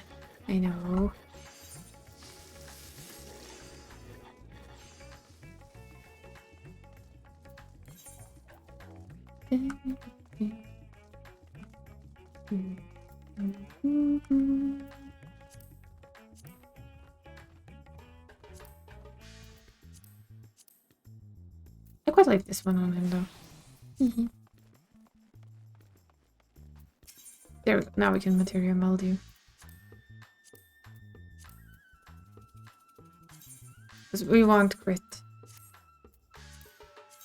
S1: I know. I quite like this one on him though. There we go. Now we can material meld you. Because we want crit.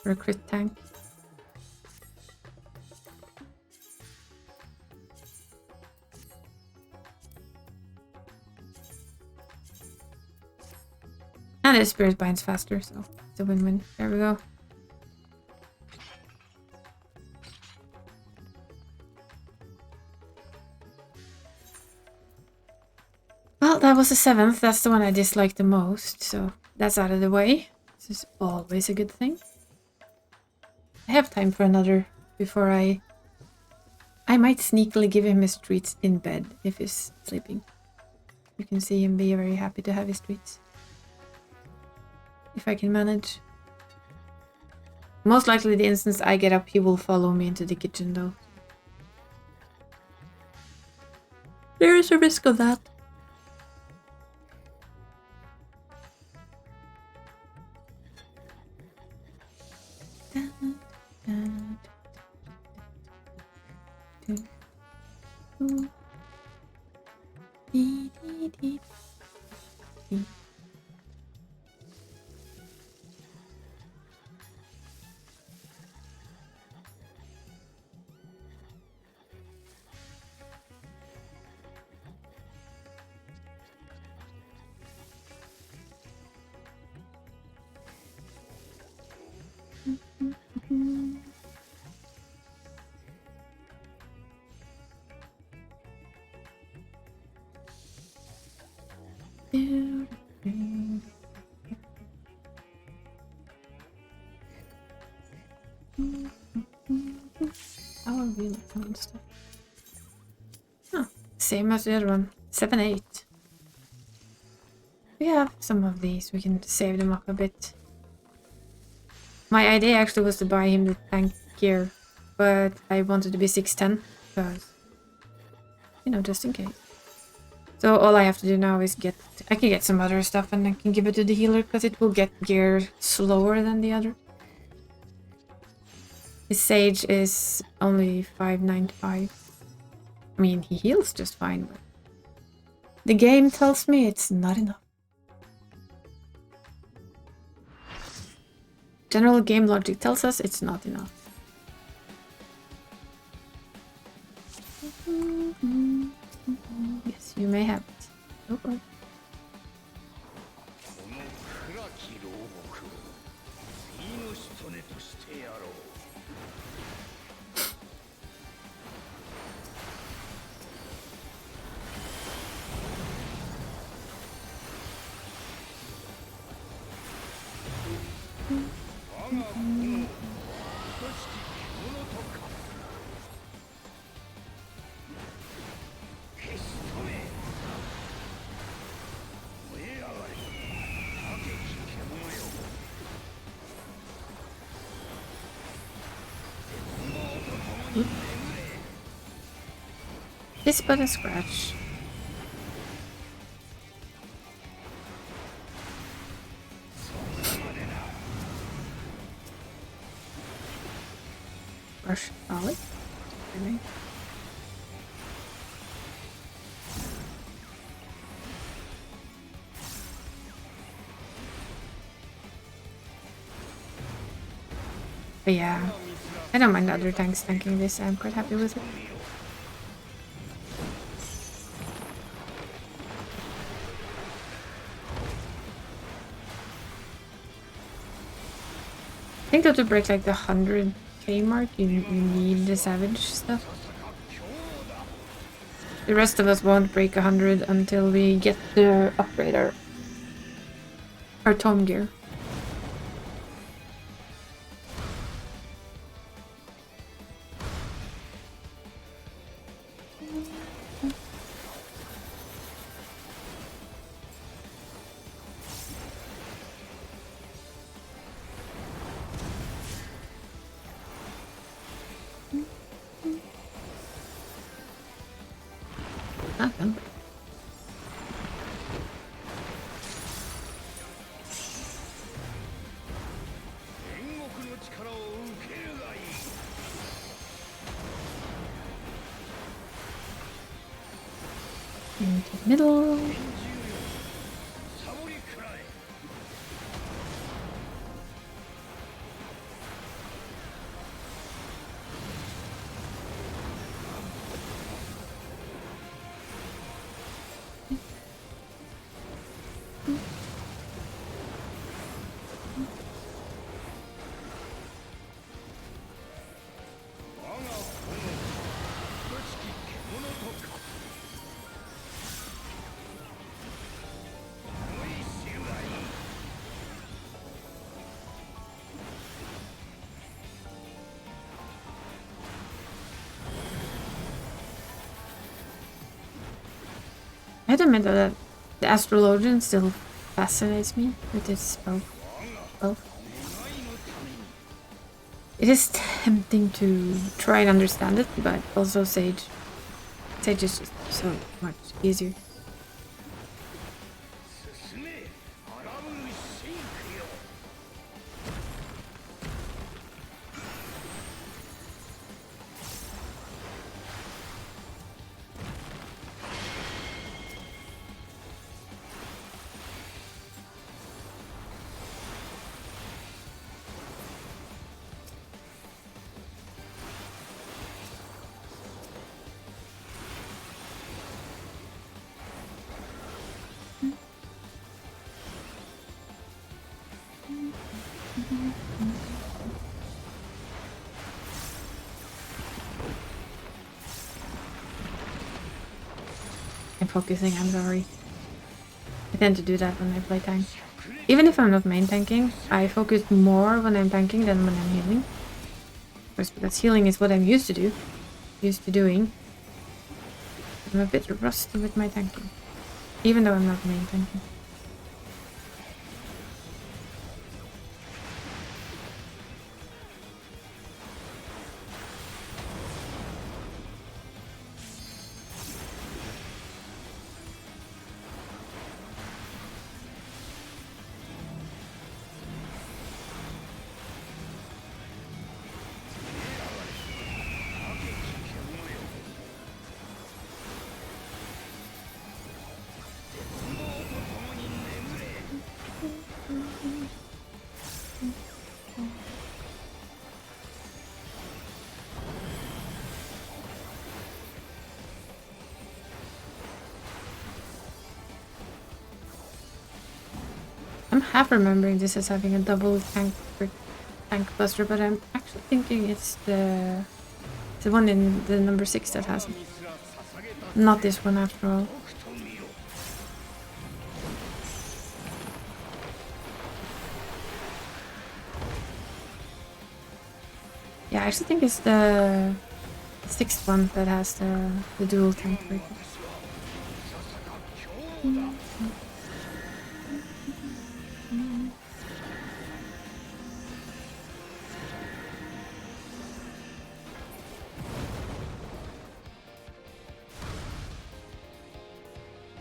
S1: Or a crit tank. And his spirit binds faster, so it's a win-win. There we go. Well, that was the 7th. That's the one I disliked the most, so that's out of the way. This is always a good thing. I have time for another before I might sneakily give him his treats in bed if he's sleeping. You can see him be very happy to have his treats. If I can manage. Most likely the instant I get up, he will follow me into the kitchen though. There is a risk of that. How are we looking on stuff? Huh. Same as the other one. 7, 8. We have some of these. We can save them up a bit. My idea actually was to buy him the tank gear, but I wanted to be 610 because, you know, just in case. So all I have to do now is get... I can get some other stuff and I can give it to the healer because it will get gear slower than the other. His Sage is only 595. I mean, he heals just fine, but the game tells me it's not enough. General game logic tells us it's not enough. Yes, you may have it. Go for it. This but a scratch. Gosh, solid. Really? But yeah, I don't mind other tanks tanking this. I'm quite happy with it. I think that to break like the 100k mark, you need the savage stuff. The rest of us won't break 100 until we get to upgrade our tome gear. Nothing. Into the middle. I had to admit that the astrologian still fascinates me with its spell. It is tempting to try and understand it, but also Sage is just so much easier. I'm focusing, I'm sorry. I tend to do that when I play tank. Even if I'm not main tanking, I focus more when I'm tanking than when I'm healing. Of course, because healing is what I'm used to doing. I'm a bit rusty with my tanking. Even though I'm not main tanking. I'm half remembering this as having a double tank buster, but I'm actually thinking it's the one in the number 6 that has it. Not this one after all. Yeah, I actually think it's the 6th one that has the dual tank breaker.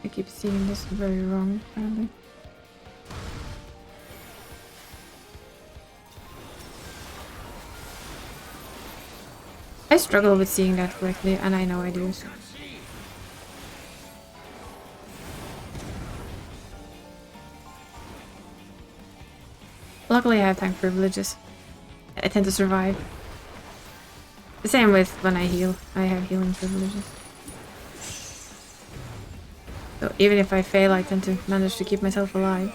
S1: I keep seeing this very wrong, apparently. I struggle with seeing that correctly, and I know I do. So. Luckily, I have tank privileges. I tend to survive. The same with when I heal. I have healing privileges. So even if I fail, I tend to manage to keep myself alive.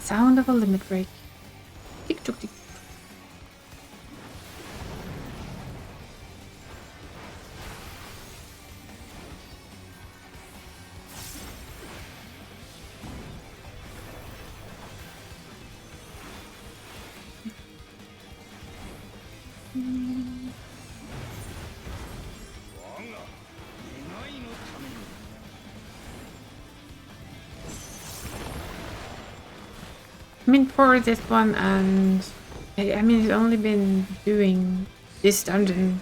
S1: Sound of a limit break. Tick tock tick. I mean, for this one, and I mean, it's only been doing this dungeon,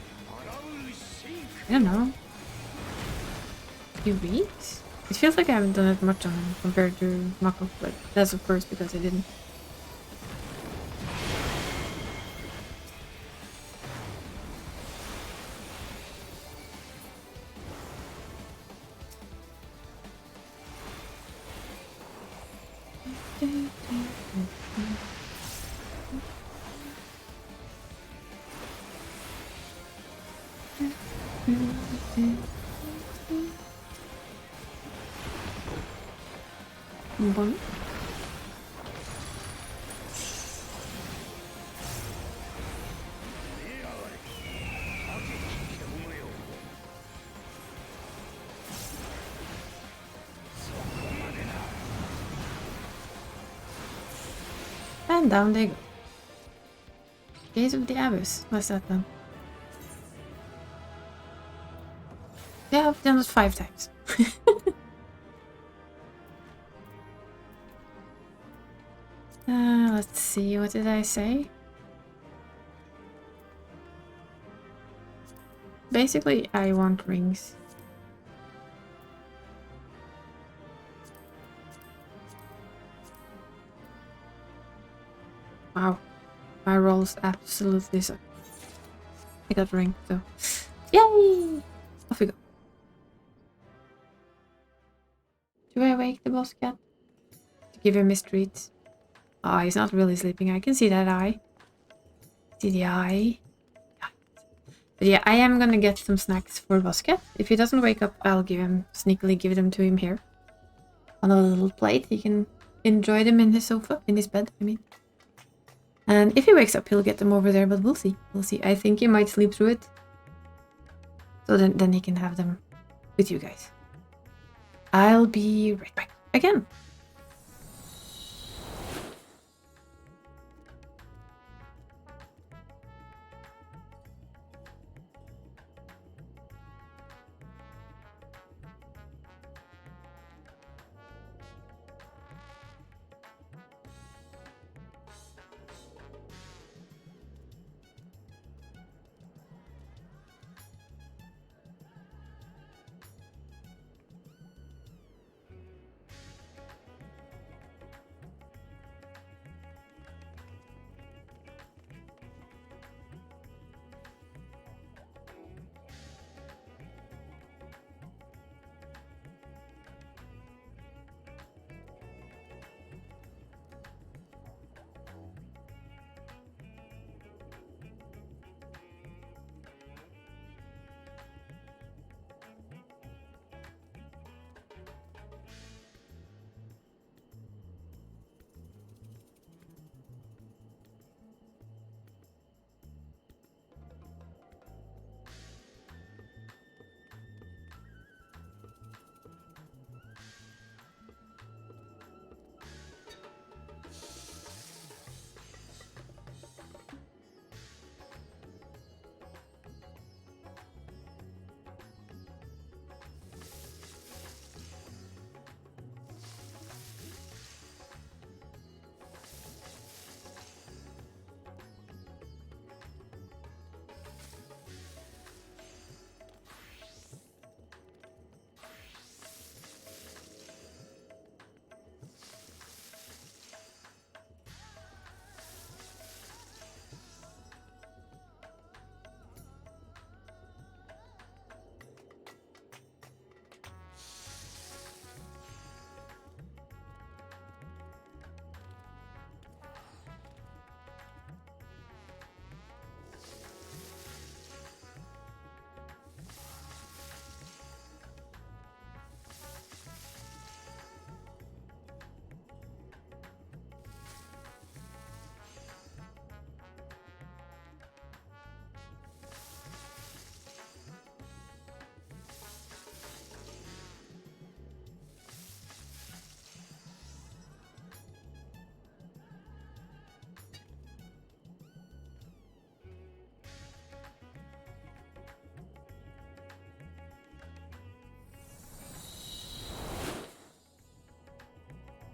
S1: I don't know, a few weeks? It feels like I haven't done it much on him compared to Mako, but that's of course because I didn't. Bon. And down they go. Gaze of the Abyss. What's that then? Yeah, I've done it 5 times. Let's see, what did I say? Basically, I want rings. Wow, my rolls absolutely suck. I got a ring, so yay! Off we go. Do I wake the boss cat? To give him his treats. Oh, he's not really sleeping. I can see that eye. See the eye. But yeah, I am gonna get some snacks for Boscat. If he doesn't wake up, I'll sneakily give them to him here. On a little plate. He can enjoy them in his sofa, in his bed, I mean. And if he wakes up, he'll get them over there, but we'll see. We'll see. I think he might sleep through it. So then he can have them with you guys. I'll be right back again.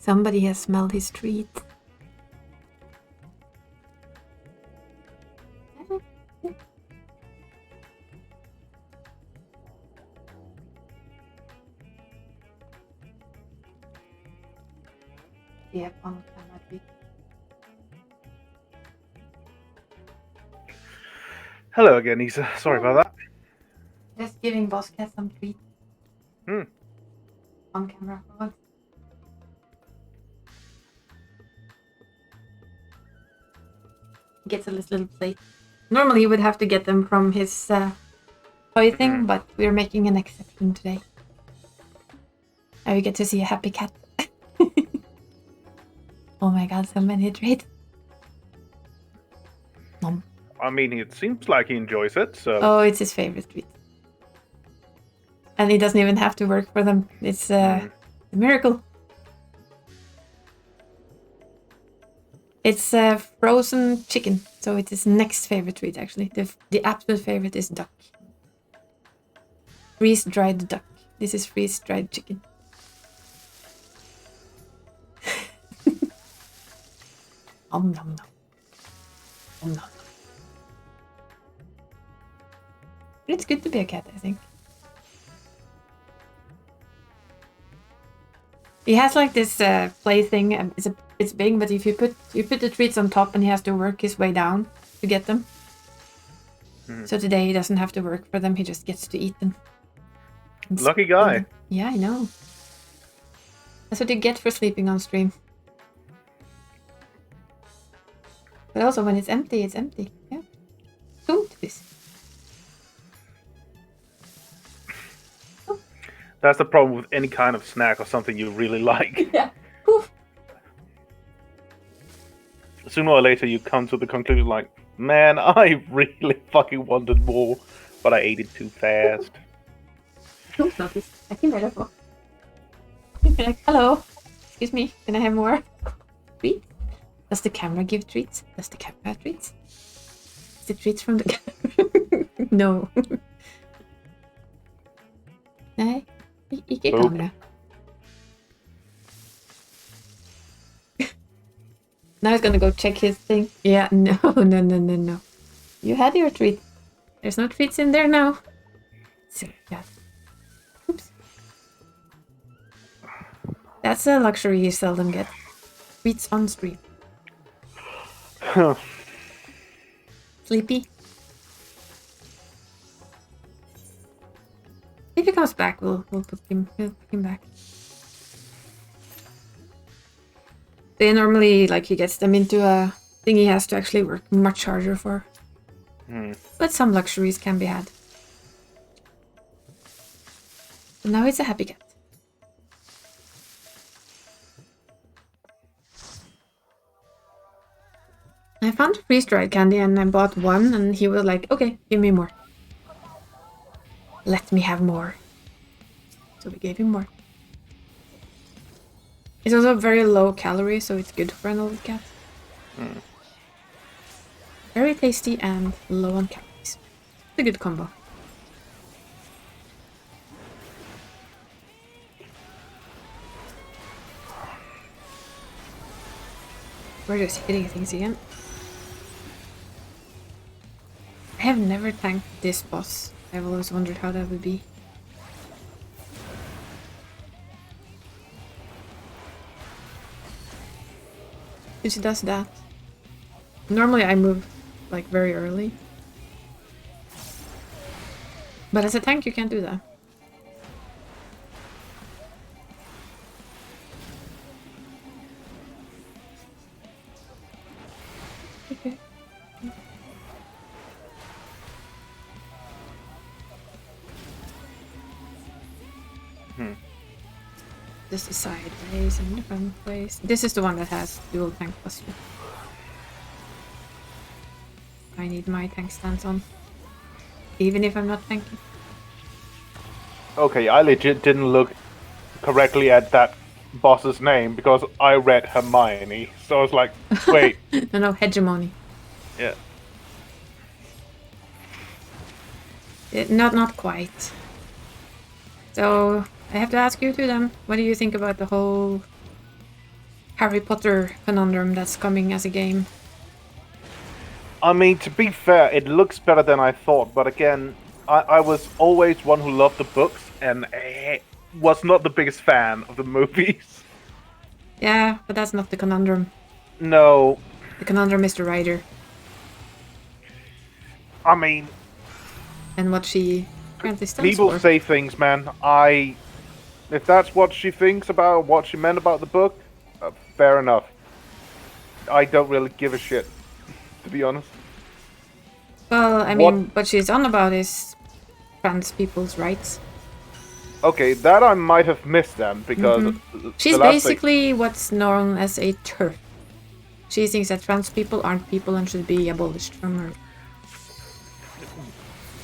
S1: Somebody has smelled his treat. Yeah, on camera treat.
S3: Hello again, Isa. Sorry about that.
S1: Just giving Boss Cat some treat.
S3: Hmm.
S1: On camera for once. Gets a little plate. Normally he would have to get them from his toy thing, but we're making an exception today. Now we get to see a happy cat. Oh my god, so many treats. Nom.
S3: I mean, it seems like he enjoys it, so...
S1: Oh, it's his favorite treat. And he doesn't even have to work for them. It's a miracle. It's frozen chicken, so it's his next favorite treat, actually. The absolute favorite is duck. Freeze-dried duck. This is freeze-dried chicken. Om nom nom. Om nom. It's good to be a cat, I think. He has like this plaything. It's big, but if you put the treats on top, and he has to work his way down to get them. So today he doesn't have to work for them. He just gets to eat them.
S3: Lucky guy.
S1: Yeah, I know. That's what you get for sleeping on stream. But also, when it's empty, it's empty. Yeah. Don't this.
S3: That's the problem with any kind of snack or something you really like.
S1: Yeah. Poof.
S3: Sooner or later you come to the conclusion like, man, I really fucking wanted more, but I ate it too fast.
S1: Don't notice. I can better for. Like, hello. Excuse me. Can I have more? Treat? Does the camera give treats? Does the camera have treats? Is it treats from the camera? No. Nej. Ikke kamera. Now he's gonna go check his thing. Yeah, no. You had your treat. There's no treats in there now. Silly cat. Oops. That's a luxury you seldom get. Treats on stream. Sleepy? If he comes back, we'll put him back. They normally, like, he gets them into a thing he has to actually work much harder for. But some luxuries can be had. But now it's a happy cat. I found freeze-dried candy and I bought one, and he was like, okay, give me more. Let me have more. So we gave him more. It's also very low calorie, so it's good for an old cat. Very tasty and low on calories. It's a good combo. We're just hitting things again. I have never tanked this boss. I've always wondered how that would be. She does that. Normally I move like very early. But as a tank you can't do that. Okay. This is sideways and different place. This is the one that has dual tank buster. I need my tank stance on. Even if I'm not tanking.
S3: Okay, I legit didn't look correctly at that boss's name because I read Hermione. So I was like, wait.
S1: No, hegemony.
S3: Yeah.
S1: Not quite. So I have to ask you two then. What do you think about the whole Harry Potter conundrum that's coming as a game.
S3: I mean, to be fair, it looks better than I thought, but again, I was always one who loved the books and was not the biggest fan of the movies.
S1: Yeah, but that's not the conundrum.
S3: No,
S1: The conundrum is the writer
S3: I mean,
S1: and what she currently stands
S3: people
S1: for.
S3: say things, man. If that's what she thinks about, what she meant about the book, fair enough. I don't really give a shit, to be honest.
S1: Well, I mean, what she's on about is trans people's rights.
S3: Okay, that I might have missed then, because
S1: She's
S3: the last
S1: basically what's known as a TERF. She thinks that trans people aren't people and should be abolished from her.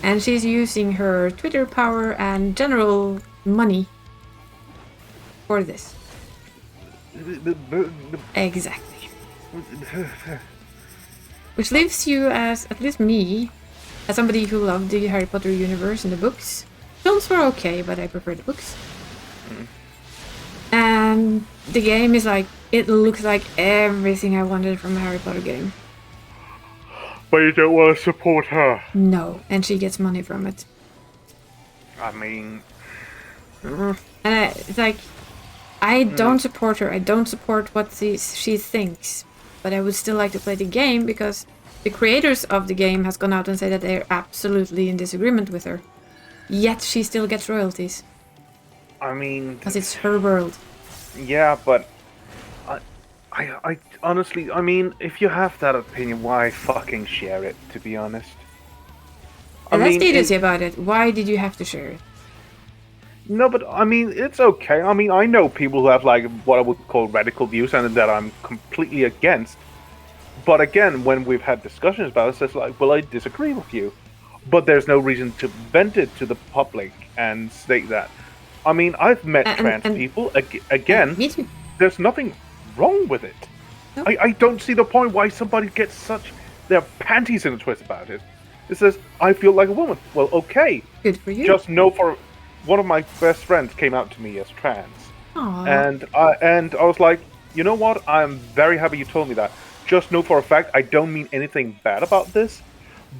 S1: And she's using her Twitter power and general money for this. Exactly. Which leaves you as, at least me, as somebody who loved the Harry Potter universe and the books. Films were okay, but I prefer the books. And the game is like, it looks like everything I wanted from a Harry Potter game.
S3: But you don't want to support her.
S1: No, and she gets money from it.
S3: I mean,
S1: And it's like, I don't support her. I don't support what she thinks. But I would still like to play the game because the creators of the game has gone out and said that they're absolutely in disagreement with her. Yet she still gets royalties.
S3: I mean,
S1: Because it's her world.
S3: yeah, but I honestly, I mean, if you have that opinion, why fucking share it? To be honest,
S1: And that's the idiocy about it. Why did you have to share it?
S3: No, but I mean, it's okay. I mean, I know people who have like what I would call radical views, and that I'm completely against. But again, when we've had discussions about it, it's like, well, I disagree with you, but there's no reason to vent it to the public and state that. I mean, I've met trans people. Again,
S1: me too.
S3: There's nothing wrong with it.
S1: Nope.
S3: I don't see the point why somebody gets their panties in a twist about it. It says, I feel like a woman. Well, okay.
S1: Good for you.
S3: Just know for one of my best friends came out to me as trans.
S1: Aww.
S3: And I was like, you know what? I'm very happy you told me that. Just know for a fact, I don't mean anything bad about this,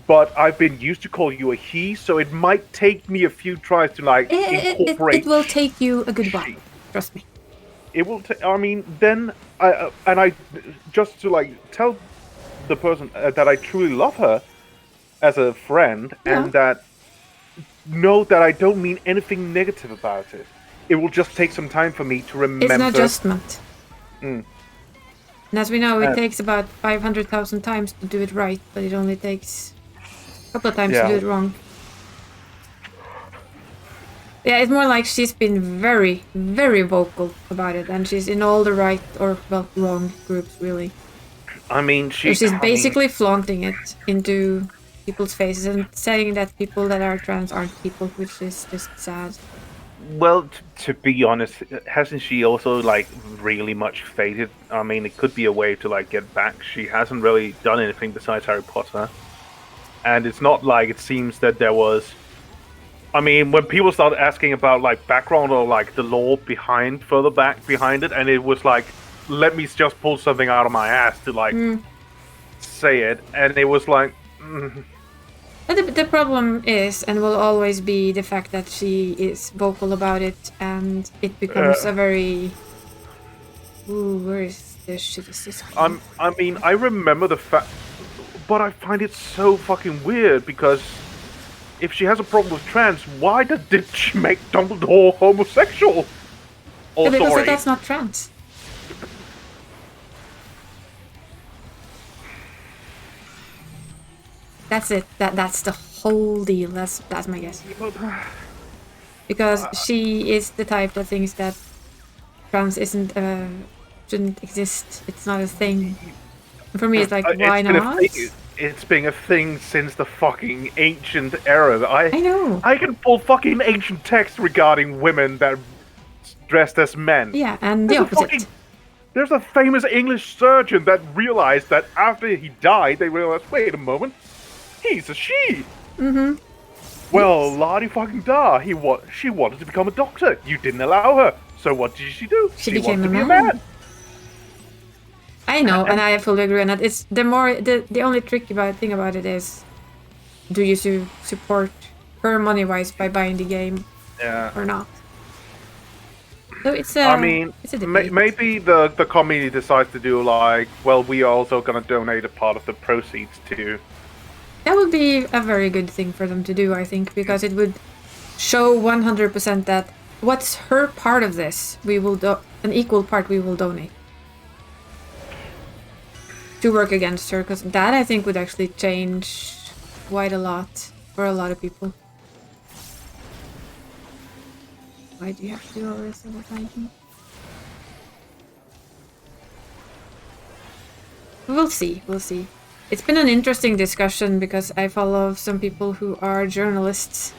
S3: but I've been used to call you a he, so it might take me a few tries to like incorporate.
S1: It will take you a good while. Trust me.
S3: It will. I mean, then I just to like tell the person that I truly love her as a friend, and that know that I don't mean anything negative about it. It will just take some time for me to remember.
S1: It's an adjustment.
S3: Mm.
S1: And as we know, it takes about 500,000 times to do it right, but it only takes a couple of times to do it wrong. Yeah, it's more like she's been very, very vocal about it, and she's in all the right, or, well, wrong groups, really.
S3: I mean,
S1: she's basically flaunting it into people's faces and saying that people that are trans aren't people, which is just sad.
S3: Well, to be honest, hasn't she also, like, really much faded? I mean, it could be a way to, like, get back. She hasn't really done anything besides Harry Potter. And it's not like it seems that there was... I mean, when people started asking about, like, background or, like, the lore further back behind it, and it was like, let me just pull something out of my ass to, like, say it. And it was like...
S1: The problem is, and will always be, the fact that she is vocal about it, and it becomes a very... Ooh, where is this shit? Is this?
S3: I mean, I remember the fact, but I find it so fucking weird because if she has a problem with trans, why did she make Dumbledore homosexual? Oh,
S1: because
S3: sorry.
S1: that's not trans. That's it. That's the whole deal. That's my guess. Because she is the type that thinks that trans shouldn't exist. It's not a thing. And for me, it's like, why not?
S3: It's been a thing since the fucking ancient era. I
S1: know.
S3: I can pull fucking ancient texts regarding women that dressed as men.
S1: Yeah, and the opposite.
S3: There's a famous English surgeon that realized that after he died, they realized, wait a moment, he's a she.
S1: Mm-hmm.
S3: Well, la fucking da. She wanted to become a doctor. You didn't allow her. So what did she do?
S1: She became
S3: wanted
S1: a
S3: to be a
S1: man.
S3: man.
S1: I know, and I fully agree on that. It's the only tricky thing about it is, do you support her money wise by buying the game
S3: Yeah.
S1: or not? So it's
S3: I mean,
S1: a debate.
S3: maybe the community decides to do like, well, we are also gonna donate a part of the proceeds to.
S1: That would be a very good thing for them to do, I think, because it would show 100% that what's her part of this, we will an equal part we will donate to work against her, because that I think would actually change quite a lot for a lot of people. Why do you have to do all this all the time? We'll see, we'll see. It's been an interesting discussion because I follow some people who are journalists,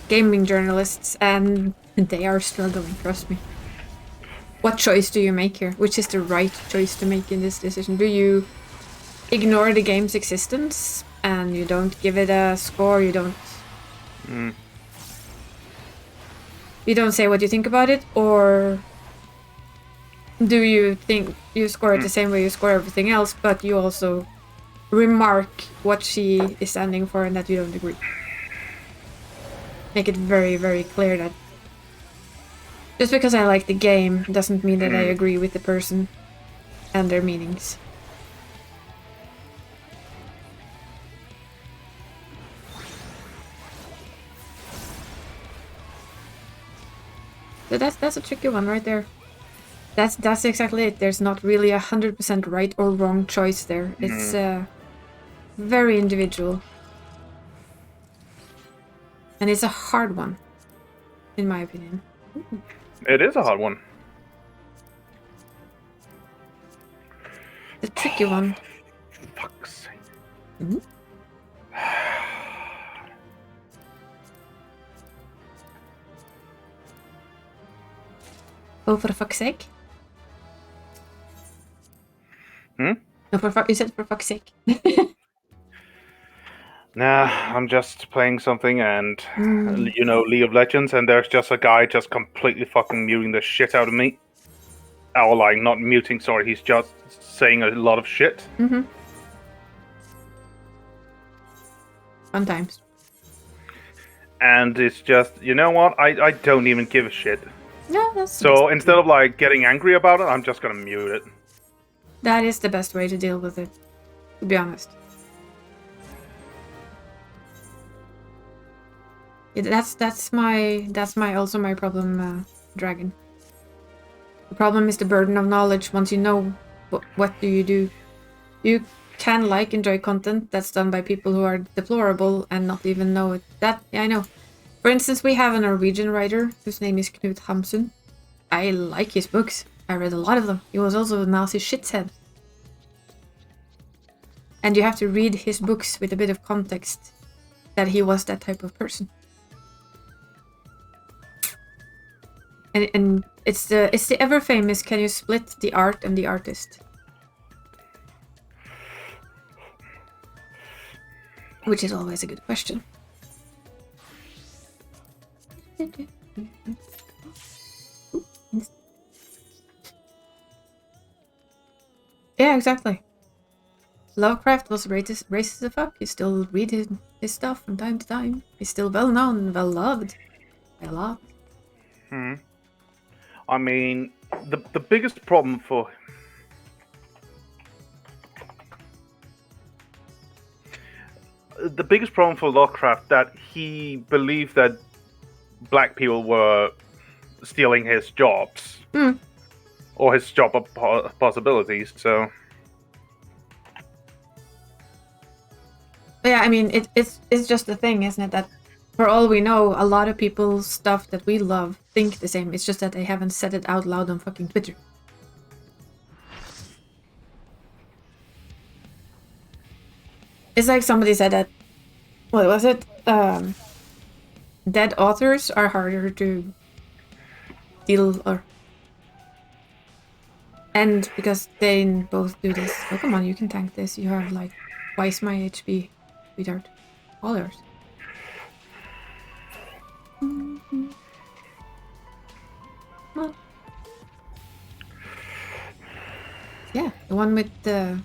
S1: gaming journalists, and they are struggling, trust me. What choice do you make here? Which is the right choice to make in this decision? Do you ignore the game's existence and you don't give it a score, you don't... You don't say what you think about it, or do you think you score it the same way you score everything else, but you also remark what she is standing for and that you don't agree? Make it very, very clear that just because I like the game doesn't mean that I agree with the person and their meanings. So that's a tricky one right there. That's exactly it. There's not really 100% right or wrong choice there. It's very individual. And it's a hard one, in my opinion.
S3: It is a hard one.
S1: The tricky one.
S3: Fuck's sake.
S1: Mm-hmm. Oh, for fuck's sake.
S3: Hmm?
S1: No, you said for fuck's sake.
S3: Nah, I'm just playing something and, you know, League of Legends, and there's just a guy just completely fucking muting the shit out of me. Or, like, not muting, sorry, he's just saying a lot of shit.
S1: Mm-hmm. Sometimes.
S3: And it's just, you know what, I don't even give a shit.
S1: Yeah, that's
S3: So instead of, like, getting angry about it, I'm just gonna mute it.
S1: that is the best way to deal with it, to be honest. That's my also my problem, Dragon. The problem is the burden of knowledge. Once you know what do, you can enjoy content that's done by people who are deplorable and not even know it. That, yeah, I know. For instance, we have a Norwegian writer whose name is Knut Hamsun. I like his books. I read a lot of them. He was also a Nazi shithead. And you have to read his books with a bit of context that he was that type of person. And it's the ever famous, can you split the art and the artist? Which is always a good question. Yeah, exactly. Lovecraft was racist as fuck. You still read his stuff from time to time. He's still well known and well loved by a lot.
S3: I mean, the biggest problem for... The biggest problem for Lovecraft that he believed that black people were stealing his jobs. Or his job possibilities, so...
S1: Yeah, I mean, it's just the thing, isn't it? That for all we know, a lot of people's stuff that we love think the same. It's just that they haven't said it out loud on fucking Twitter. It's like somebody said that, what was it? Dead authors are harder to deal or... And because they both do this. Oh, come on, you can tank this. You have like twice my HP, sweetheart. All yours. Well. Yeah, The one with the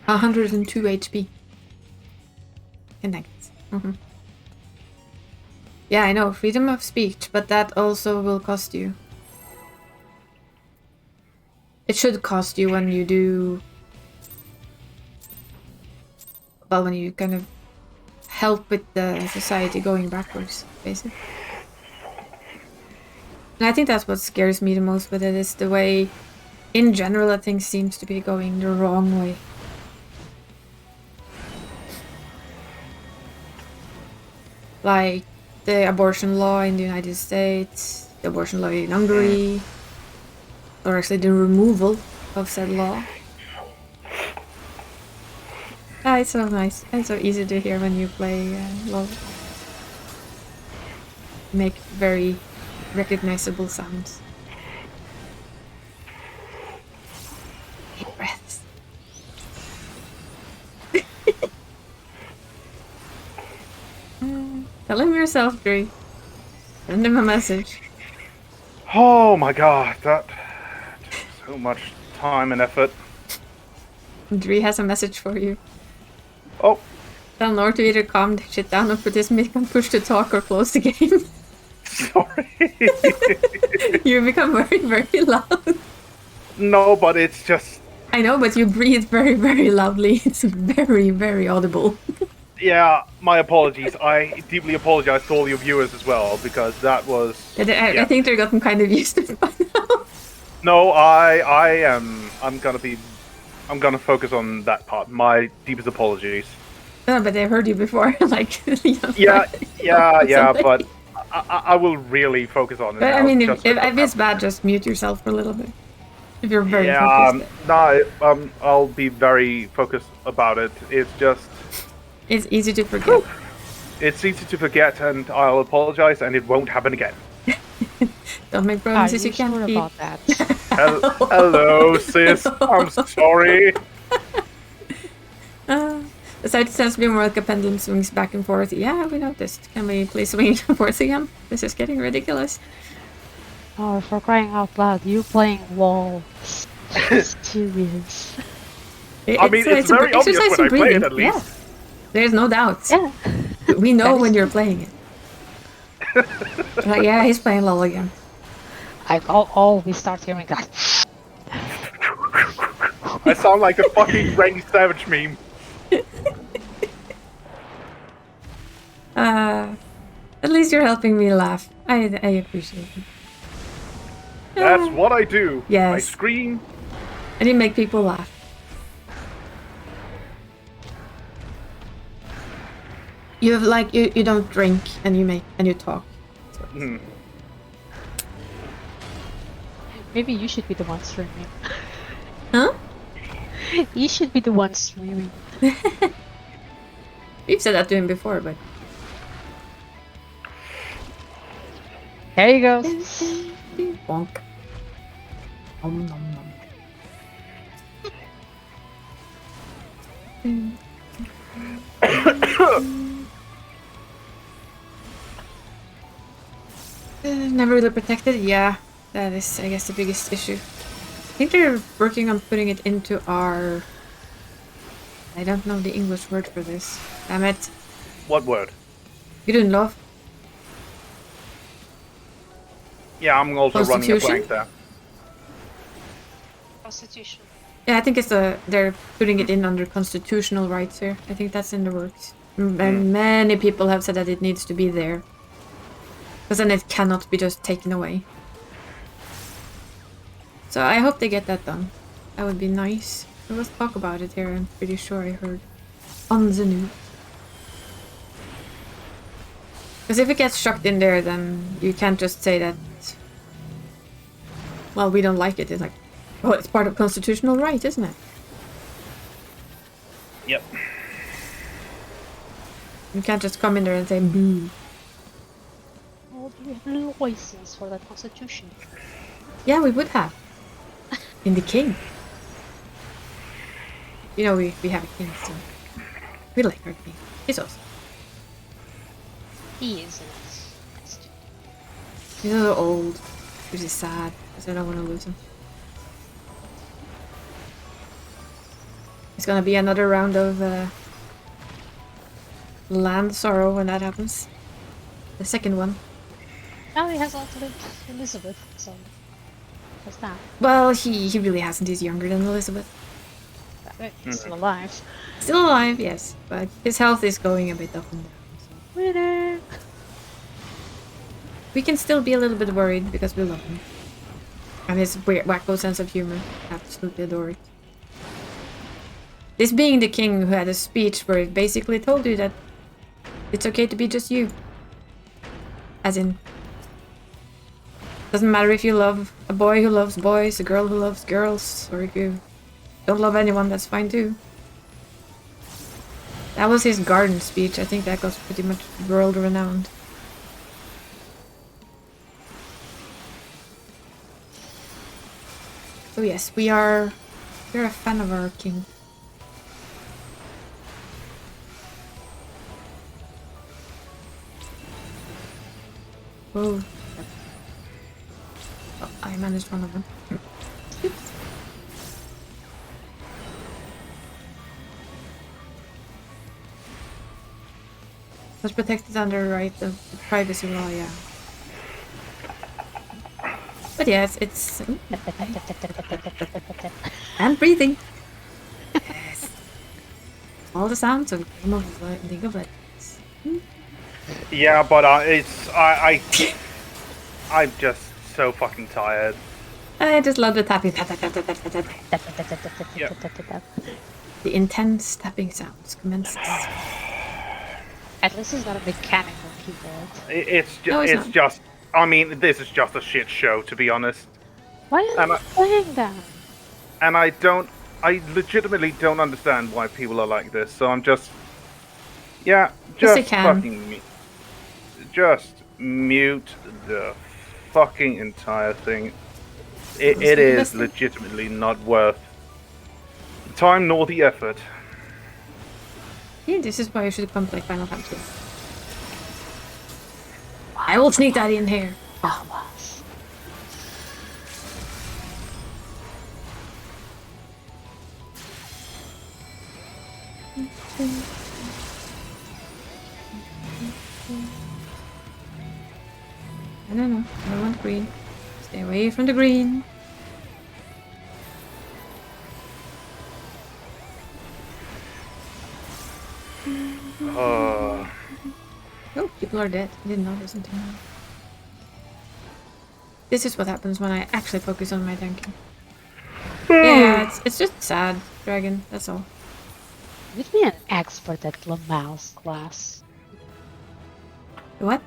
S1: 102 HP. Shenanigans. Yeah, I know, freedom of speech, but that also will cost you. It should cost you when you do... Well, when you kind of help with the society going backwards, basically. And I think that's what scares me the most with it, is the way, in general, that things seems to be going the wrong way. Like the abortion law in the United States, the abortion law in Hungary, or actually the removal of said law. Ah, it's so nice and so easy to hear when you play LOL. Make very recognizable sounds. Deep breaths. Tell him yourself, Dre. Send him a message.
S3: Oh my god, that took so much time and effort.
S1: Dre has a message for you.
S3: Oh,
S1: Tell Nor to either calm the shit down or participate and push to talk or close the game.
S3: sorry.
S1: You become very, very loud.
S3: No, but it's just...
S1: I know, but you breathe very, very loudly. It's very, very audible.
S3: Yeah, my apologies. I deeply apologize to all your viewers as well, because that was...
S1: I think they're gotten kind of used to it by now.
S3: No, I'm gonna focus on that part. My deepest apologies.
S1: No, but they've heard you before, like...
S3: Yeah, but I will really focus on it
S1: But
S3: now,
S1: I mean, if
S3: just because
S1: it's bad, just mute yourself for a little bit. If you're very
S3: yeah,
S1: focused.
S3: no, I'll be very focused about it. It's just...
S1: It's easy to forget.
S3: It's easy to forget, and I'll apologize, and it won't happen again.
S1: Don't make
S2: Are
S1: promises
S2: you
S1: you can't
S2: sure
S1: keep.
S2: about that?
S3: Hello, sis. I'm sorry.
S1: The site tends to be more like a pendulum swings back and forth. Yeah, we noticed. Can we please swing it forth again? This is getting ridiculous.
S2: Oh, for crying out loud, you playing WoW. Serious.
S3: I mean, it's very obvious
S1: exercise
S3: when
S1: in
S3: I play it,
S1: breathing.
S3: at least.
S1: Yeah. There's no doubt.
S2: Yeah.
S1: We know
S2: That
S1: when
S2: is
S1: you're
S2: true.
S1: playing it. Like, yeah, he's playing LOL again.
S2: We start hearing that.
S3: I sound like the fucking Randy Savage meme.
S1: At least you're helping me laugh. I appreciate it.
S3: That's what I do.
S1: Yes.
S3: I scream.
S1: And you make people laugh. You have like you don't drink and you talk.
S3: Hmm.
S2: Maybe you should be the one streaming.
S1: Huh?
S2: You should be the one streaming.
S1: We've said that to him before, but
S2: There you go.
S1: bonk. Nom nom nom. Never really protected? Yeah, that is, I guess, the biggest issue. I think they're working on putting it into our... I don't know the English word for this. Damn it.
S3: What word?
S1: Grundlov.
S3: Yeah, I'm also running a
S1: Constitution?
S3: blank there.
S2: Constitution.
S1: Yeah, I think it's they're putting it in under constitutional rights here. I think that's in the works. And many people have said that it needs to be there. Because then it cannot be just taken away. So I hope they get that done. That would be nice. There was talk about it here, I'm pretty sure I heard. On the news. Because if it gets shoved in there, then you can't just say that... Well, we don't like it. It's like, oh, it's part of constitutional right, isn't it?
S3: Yep.
S1: You can't just come in there and say, boo.
S2: Oh, do you have a license for that constitution?
S1: Yeah, we would have. In the king. You know, we have a king, so... We like our king. He's awesome.
S2: He is.
S1: He's a little old, which is sad, because I don't want to lose him. it's gonna be another round of land sorrow when that happens. The second one.
S2: Oh, he has ultimate Elizabeth, so what's that?
S1: Well, he really hasn't. He's younger than Elizabeth.
S2: He's still alive.
S1: Still alive, yes, but his health is going a bit up and down. So.
S2: Winner!
S1: We can still be a little bit worried because we love him. And his weird, wacko sense of humor. Absolutely adore it. This being the king who had a speech where it basically told you that it's okay to be just you. As in, doesn't matter if you love a boy who loves boys, a girl who loves girls, or if you don't love anyone, that's fine too. That was his garden speech. I think that got pretty much world renowned. So yes, we're a fan of our king. Oh, I managed one of them. Was protected under right of privacy law, yeah. But yes, it's and breathing. Yes. All the sounds of Game of League of Legends.
S3: Yeah, but I'm just so fucking tired.
S1: I just love the tapping. Tap, tap, tap, tap, tap, tap, tap. The intense tapping sounds commences.
S2: At least he's not a mechanical keyboard.
S3: It's
S1: No, it's not.
S3: just. I mean, this is just a shit show, to be honest.
S2: Why are you playing that?
S3: And I legitimately don't understand why people are like this. So I'm just,
S1: Yes,
S3: just
S1: I can.
S3: fucking, just mute the fucking entire thing. It is legitimately not worth the time nor the effort.
S1: Yeah, this is why you should come play Final Fantasy. I will sneak that in here.
S2: Almost.
S1: I don't know. I don't want green. Stay away from the green. Oh, people are dead. I didn't notice until now. This is what happens when I actually focus on my tanking. Yeah, it's just sad, Dragon. That's all.
S2: You'd be an expert at Lamau's class.
S1: What?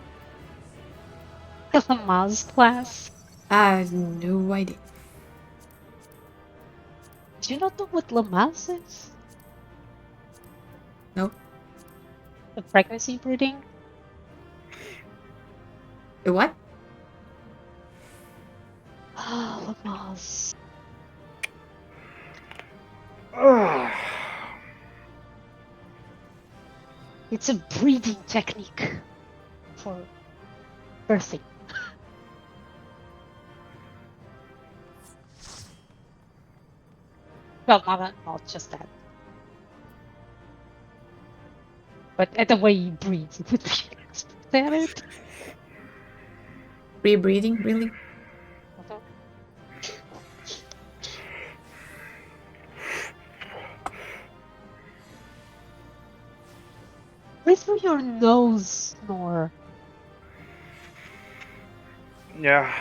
S2: Lamau's class?
S1: I have no idea.
S2: Do you not know what Lamau's is?
S1: Nope.
S2: The pregnancy breeding?
S1: The what?
S2: Oh, Lamau's. It's a breeding technique for birthing. Well, not just that. But at the way he breeds, it would be an expert at it.
S1: Rebreeding, really?
S2: Breathe through your nose, Snore.
S3: Yeah.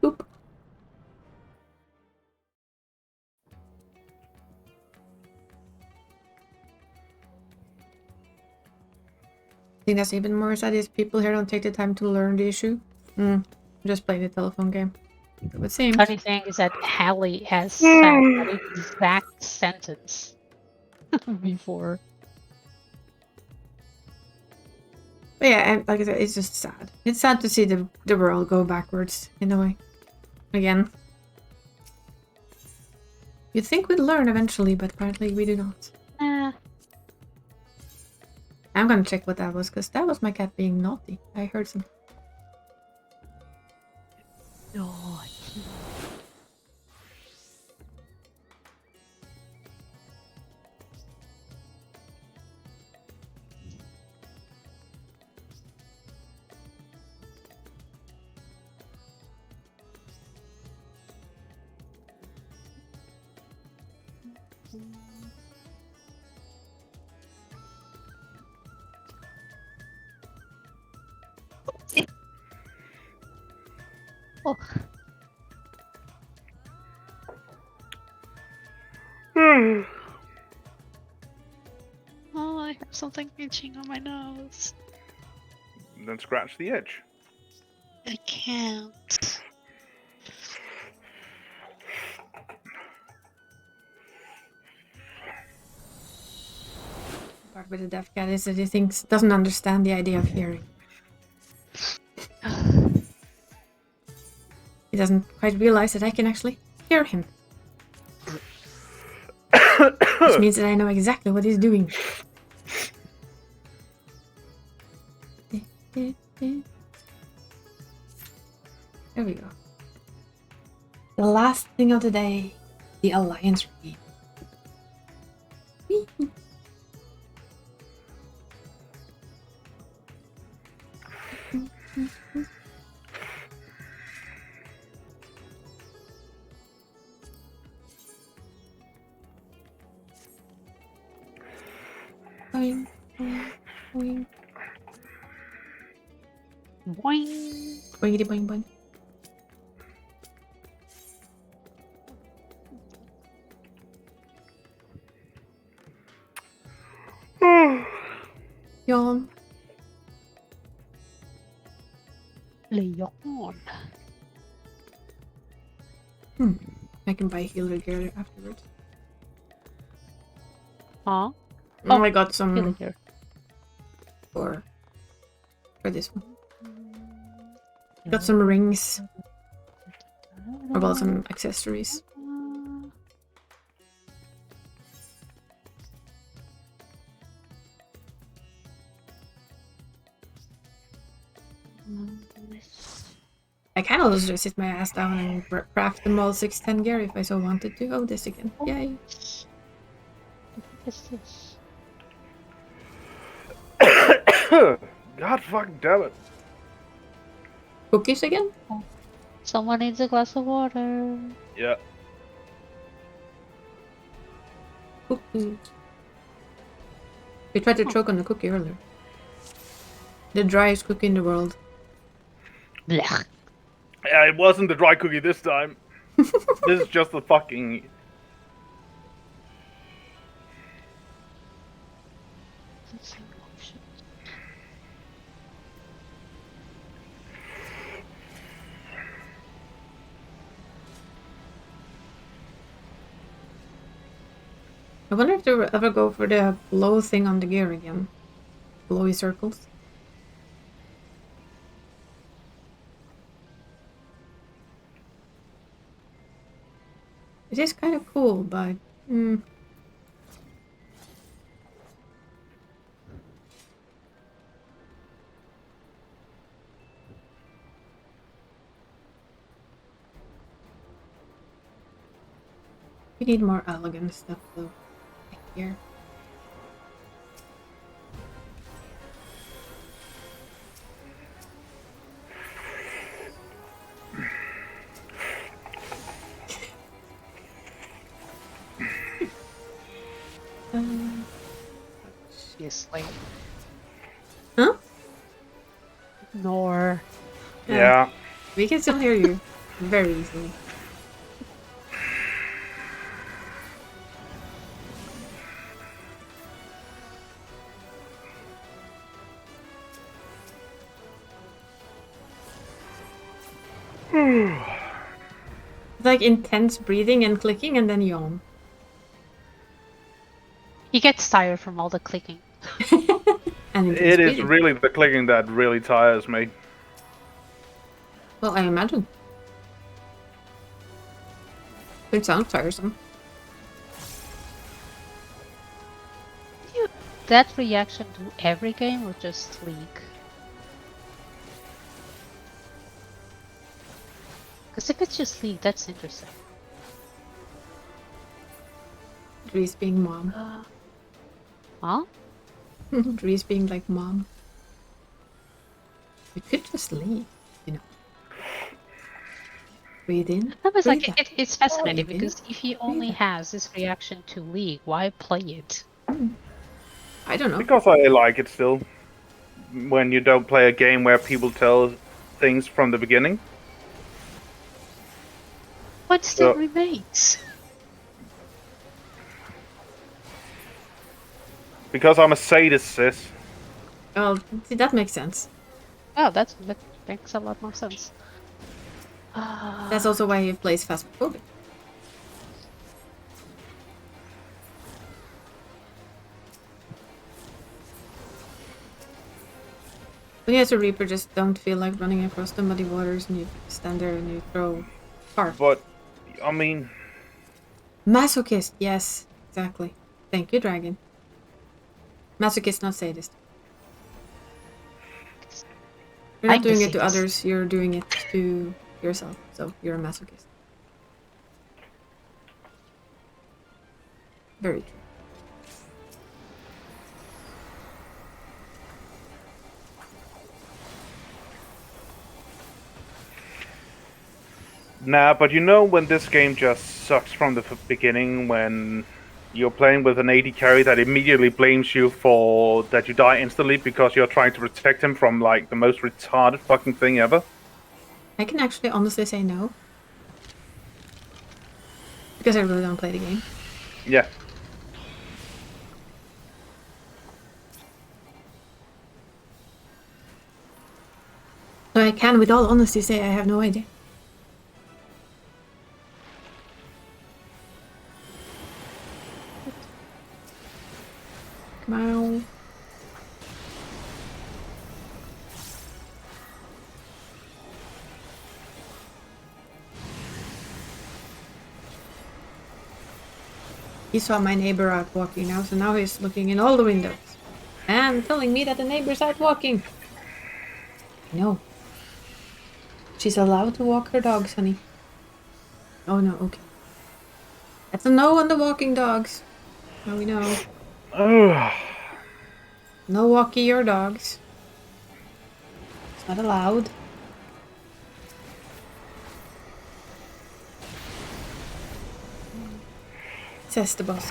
S1: Boop. I think that's even more sad is people here don't take the time to learn the issue. Just play the telephone game. It seems.
S2: Funny thing is that Hallie has said that exact sentence before.
S1: But yeah, and like I said, it's just sad. It's sad to see the world go backwards in a way. Again. You'd think we'd learn eventually, but apparently we do not. I'm gonna check what that was, because that was my cat being naughty. I heard some.
S2: No. Oh, oh, I have something itching on my nose.
S3: Then scratch the edge.
S2: I can't.
S1: Part with the deaf cat is that he doesn't understand the idea of hearing. He doesn't quite realize that I can actually hear him. Which means that I know exactly what he's doing. There we go. The last thing of the day, the Alliance read. Boing, boing, boing.
S2: Boing.
S1: Boingity boing boing. Yawn.
S2: Leon.
S1: I can buy healer gear afterwards.
S2: Huh?
S1: Oh, I got
S2: Healer
S1: some
S2: gear.
S1: for this one. Got some rings. Or well, some accessories. I can also just sit my ass down and craft them all 610 gear if I so wanted to. Oh, this again. Yay.
S2: What is this?
S3: God fucking damn it.
S1: Cookies again?
S2: Someone needs a glass of water.
S3: Yeah.
S1: Cookies. We tried to choke on the cookie earlier. The driest cookie in the world.
S2: Blech.
S3: Yeah, it wasn't the dry cookie this time. This is just the fucking...
S1: I wonder if they will ever go for the blow thing on the gear again. Blowy circles. It is kind of cool, but... We need more elegant stuff though. Like here.
S2: Seriously.
S1: Huh?
S2: Nor.
S3: Yeah.
S1: We can still hear you very easily. It's like intense breathing and clicking and then yawn.
S2: He gets tired from all the clicking.
S1: And intense
S3: It is
S1: breathing.
S3: really the clicking that really tires me.
S1: Well, I imagine. It sounds tiresome.
S2: that reaction do every game or just League? Because if it's just League, that's interesting.
S1: Dries being mom.
S2: Huh?
S1: Dries being like mom. We could just leave, you know. Breathe in.
S2: That was
S1: breathe
S2: like
S1: out.
S2: it's fascinating
S1: Breathe in,
S2: because if he only
S1: out.
S2: has this reaction to League, why play it?
S1: I don't know.
S3: Because I like it still. When you don't play a game where people tell things from the beginning.
S2: What still
S3: So-
S2: remains?
S3: Because I'm a sadist, sis.
S1: Oh, see, that makes sense.
S2: Oh, that makes a lot more sense.
S1: That's also why he plays Phasmophobia. When you as a Reaper just don't feel like running across the muddy waters and you stand there and you throw heart.
S3: But, I mean...
S1: Masochist, yes, exactly. Thank you, Dragon. Masochist, not sadist. You're not
S2: I'm the
S1: doing it to
S2: sadist.
S1: others, you're doing it to yourself. So you're a masochist. Very true.
S3: Nah, but you know when this game just sucks from the beginning, when you're playing with an AD carry that immediately blames you for that you die instantly because you're trying to protect him from like the most retarded fucking thing ever?
S1: I can actually honestly say no. Because I really don't play the game.
S3: Yeah.
S1: So I can with all honesty say I have no idea. Come on. He saw my neighbor out walking now, so now he's looking in all the windows. And telling me that the neighbor's out walking. No. She's allowed to walk her dogs, honey. Oh no, okay. That's a no on the walking dogs. Now we know.
S3: Ugh.
S1: No walkie your dogs. It's not allowed. Says the boss.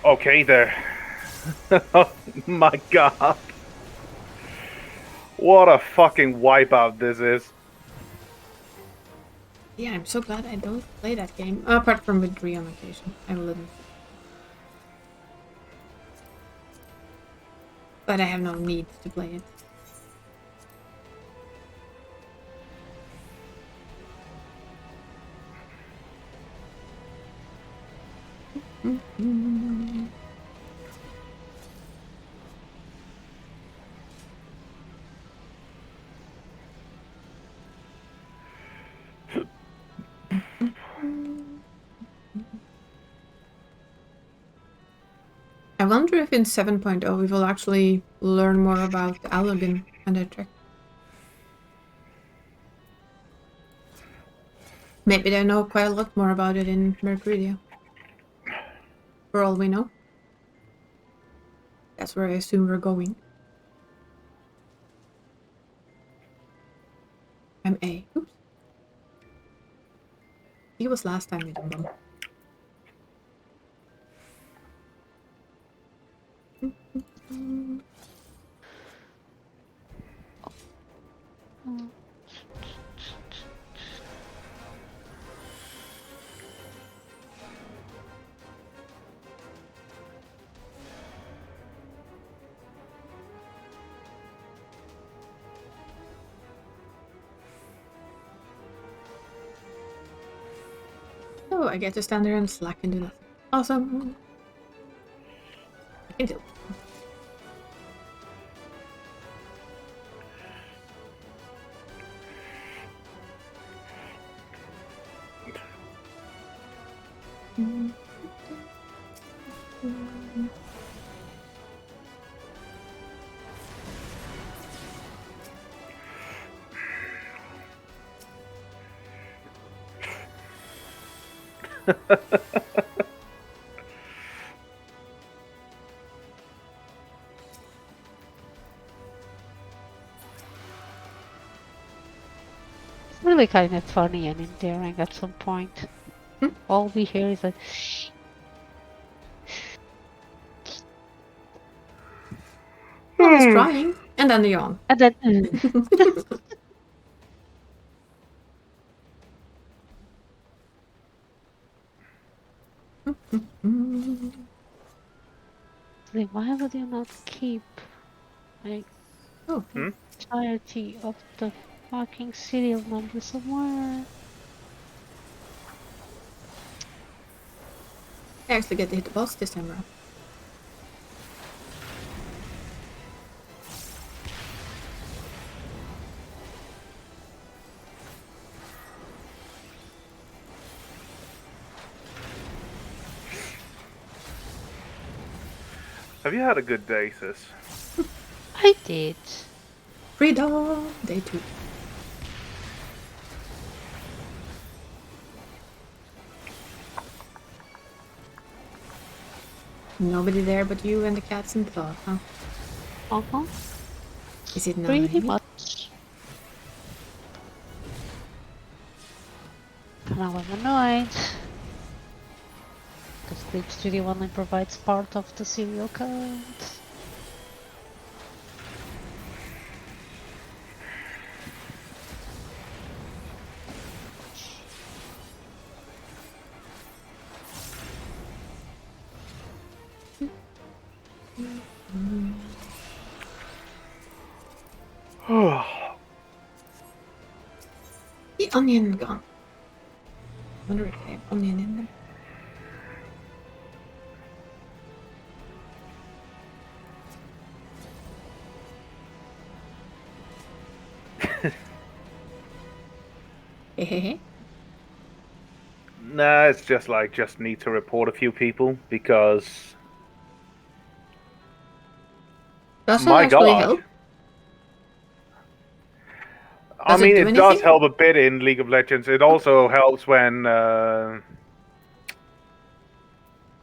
S3: Okay, there. Oh my god. What a fucking wipeout this is.
S1: Yeah, I'm so glad I don't play that game. Apart from with Dre on occasion. I will admit. But I have no need to play it. I wonder if in 7.0 we will actually learn more about Allergen and their trick. Maybe they know quite a lot more about it in Mercurio. For all we know. That's where I assume we're going. I'm A. Oops. He was last time you done them. Oh, I get to stand there and slack and do nothing. Awesome. I can do it.
S2: It's really kind of funny and endearing at some point. All we hear is like,
S1: Well, he's trying. And then the yawn.
S2: and then like, why would you not keep like
S1: Oh,
S2: entirety of the fucking serial number somewhere?
S1: I actually get to hit the boss this time around.
S3: Have you had a good day, sis?
S2: I did.
S1: Freedom! Day 2. Nobody there but you and the cats and the dog, huh?
S2: Uh-huh.
S1: Is it
S2: Pretty
S1: nice?
S2: much. Now I'm annoyed. Because Glitch Studio only provides part of the serial code.
S1: The onion gone. Wonder if they have onion in them. Hey.
S3: Nah, it's just need to report a few people because
S1: Does it
S3: my
S1: actually
S3: God.
S1: help?
S3: I
S1: Does it
S3: mean,
S1: do
S3: it does
S1: anything?
S3: help a bit in League of Legends. It also helps when, oh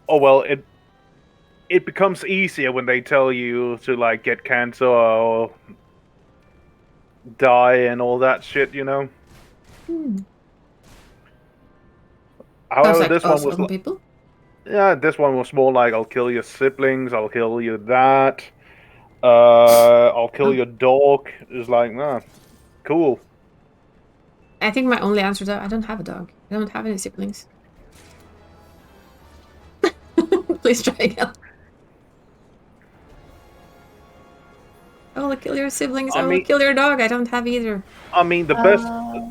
S3: well, it becomes easier when they tell you to like get cancer or die and all that shit, you know.
S1: Sounds
S3: However,
S1: like
S3: this one was
S1: awesome people.
S3: yeah, this one was more like I'll kill your siblings, I'll kill you that, I'll kill
S1: Oh.
S3: your dog. It's like, nah, cool.
S1: I think my only answer is that I don't have a dog. I don't have any siblings. Please try again. I will kill your siblings.
S3: I
S1: I will
S3: mean,
S1: kill your dog. I don't have either.
S3: I mean the
S2: Good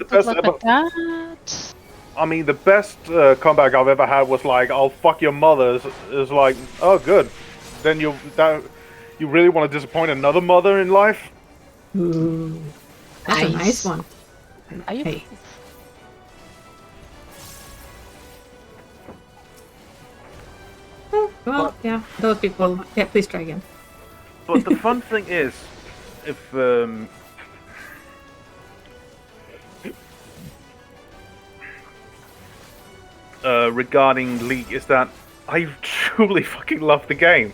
S3: best
S2: luck
S3: ever.
S2: with that.
S3: I mean, the best comeback I've ever had was like, "I'll fuck your mother." Is like, oh, good. Then you really want to disappoint another mother in life?
S1: Ooh, that's a nice one.
S2: Are you?
S1: Hey. Well, yeah, those people. Yeah, please try again.
S3: But the fun thing is, if regarding League, is that I truly fucking love the game.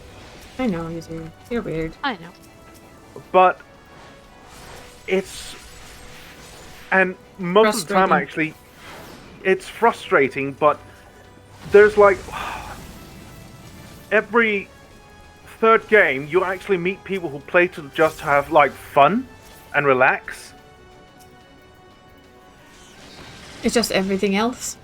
S1: I know you do. You're weird.
S2: I know.
S3: But it's and most of the time
S1: Frustrating.
S3: actually it's frustrating, but there's like every third game you actually meet people who play to just have like fun and relax.
S1: It's just everything else.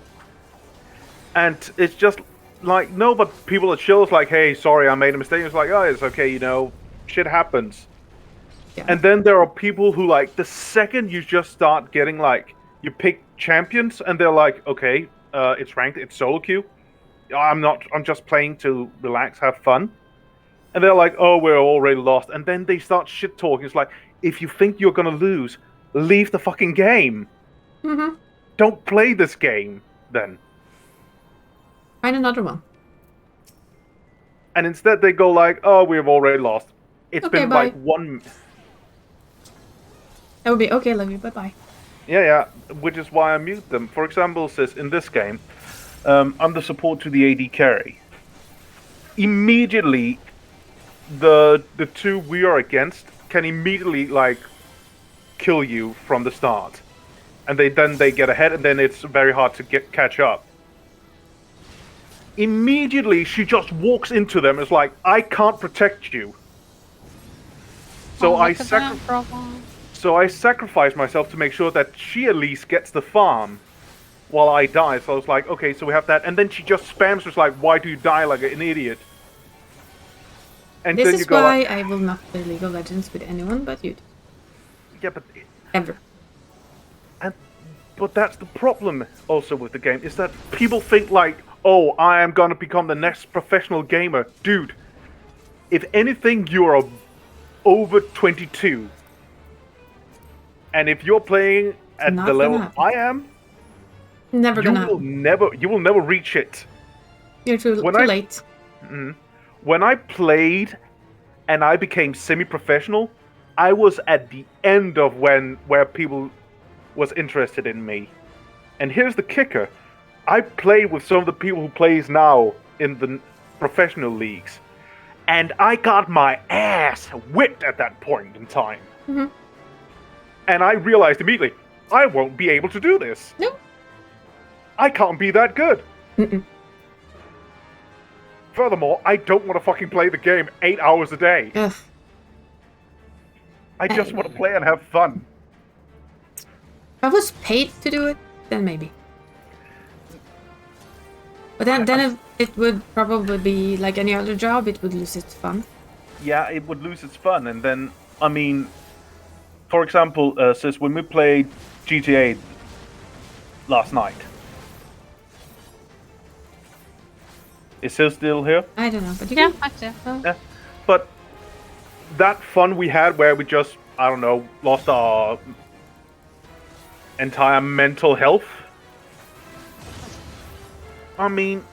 S3: And it's just like, no, but people are chill. It's like, hey, sorry, I made a mistake. It's like, oh, it's okay, you know, shit happens.
S1: Yeah.
S3: And then there are people who, like, the second you just start getting, like, you pick champions, and they're like, okay, it's ranked, it's solo queue. I'm just playing to relax, have fun. And they're like, oh, we're already lost. And then they start shit talking. It's like, if you think you're gonna lose, leave the fucking game.
S1: Mm-hmm.
S3: Don't play this game, then.
S1: Find another one.
S3: And instead they go like, oh, we've already lost. It's
S1: Okay,
S3: been
S1: bye.
S3: like one...
S1: That would be okay, love you. Bye-bye.
S3: Yeah, which is why I mute them. For example, sis, in this game, I'm the support to the AD carry. Immediately, the two we are against can immediately like kill you from the start, and they get ahead, and then it's very hard to catch up. Immediately, she just walks into them. It's like, I can't protect you. So I sacrifice myself to make sure that she at least gets the farm while I die. So I was like, okay, so we have that, and then she just spams just like, why do you die like an idiot? And
S1: This
S3: then
S1: is
S3: you go
S1: why
S3: like,
S1: I will not play League of Legends with anyone but you.
S3: yeah, but
S1: Ever.
S3: But that's the problem also with the game, is that people think like, oh, I am gonna become the next professional gamer. Dude, if anything, you're over 22. And if you're playing at
S1: Not
S3: the level
S1: gonna
S3: I am,
S1: Never gonna happen.
S3: you will never reach it.
S1: You're too
S3: When
S1: late.
S3: When I played and I became semi-professional, I was at the end of where people was interested in me. And here's the kicker. I played with some of the people who plays now in the professional leagues, and I got my ass whipped at that point in time.
S1: Mm-hmm.
S3: And I realized immediately, I won't be able to do this.
S1: No.
S3: I can't be that good.
S1: Mm-mm.
S3: Furthermore, I don't want to fucking play the game 8 hours a day.
S1: Ugh.
S3: I just want to play and have fun.
S1: If I was paid to do it, then maybe. But then it would probably be like any other job, it would lose its fun.
S3: Yeah, it would lose its fun. And then, I mean, for example, Sis, when we played GTA last night, is Sis still here?
S1: I don't know, but you
S2: Yeah,
S1: can...
S2: actually.
S3: Yeah. But that fun we had where we just, I don't know, lost our entire mental health. I mean,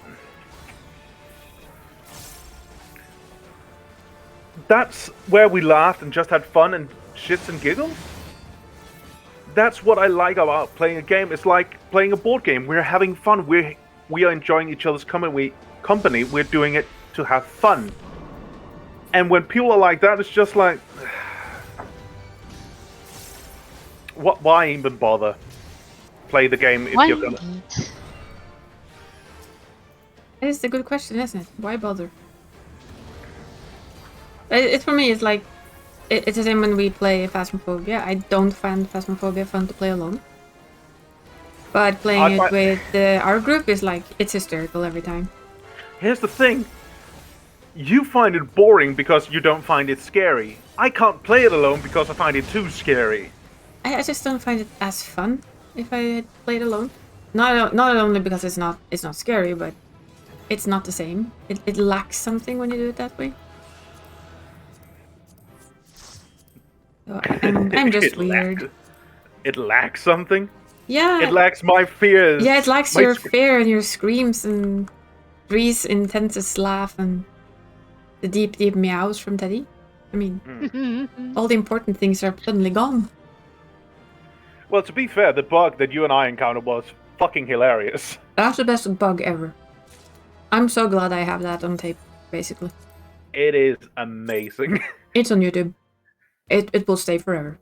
S3: that's where we laughed and just had fun and shits and giggles. That's what I like about playing a game. It's like playing a board game. We're having fun. We are enjoying each other's company. We're doing it to have fun. And when people are like that, it's just like, what? Why even bother? Play the game if you're gonna.
S1: That is a good question, isn't it? Why bother? It for me, it's like... It's the same when we play Phasmophobia. I don't find Phasmophobia fun to play alone. But playing it with our group is like, it's hysterical every time.
S3: Here's the thing. You find it boring because you don't find it scary. I can't play it alone because I find it too scary.
S1: I just don't find it as fun if I had played alone. Not only because it's not scary, but it's not the same. It lacks something when you do it that way. So I'm just weird.
S3: It lacks something?
S1: Yeah.
S3: It lacks my fears.
S1: Yeah, it lacks your fear and your screams and Bree's intensest laugh and the deep, deep meows from Teddy. I mean, all the important things are suddenly gone.
S3: Well, to be fair, the bug that you and I encountered was fucking hilarious.
S1: That's the best bug ever. I'm so glad I have that on tape, basically.
S3: It is amazing.
S1: It's on YouTube. It will stay forever.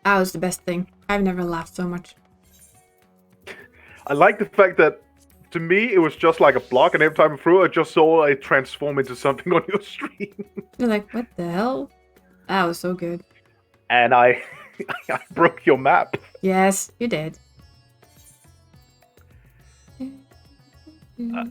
S1: That was the best thing. I've never laughed so much.
S3: I like the fact that, to me, it was just like a block, and every time I threw it, I just saw it transform into something on your stream.
S1: You're like, what the hell? That was so good.
S3: And I broke your map.
S1: Yes, you did.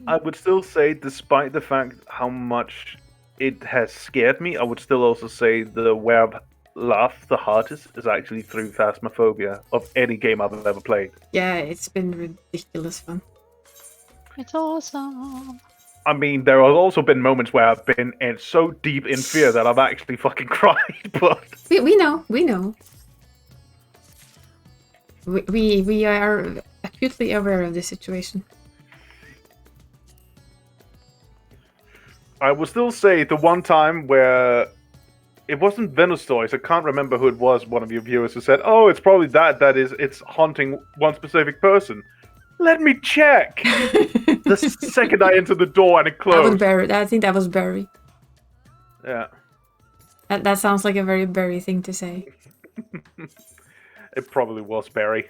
S3: I would still say, despite the fact how much it has scared me, I would still also say where I've laughed the hardest is actually through Phasmophobia of any game I've ever played.
S1: Yeah, it's been ridiculous fun.
S2: It's awesome.
S3: I mean, there have also been moments where I've been so deep in fear that I've actually fucking cried, but...
S1: We know. We are acutely aware of this situation.
S3: I would still say the one time where it wasn't Venus Toys, I can't remember who it was, one of your viewers who said, oh, it's probably it's haunting one specific person. Let me check. The second I entered the door and it
S1: That was
S3: closed.
S1: Barry. I think that was Barry.
S3: Yeah,
S1: That sounds like a very Barry thing to say.
S3: it probably was Barry.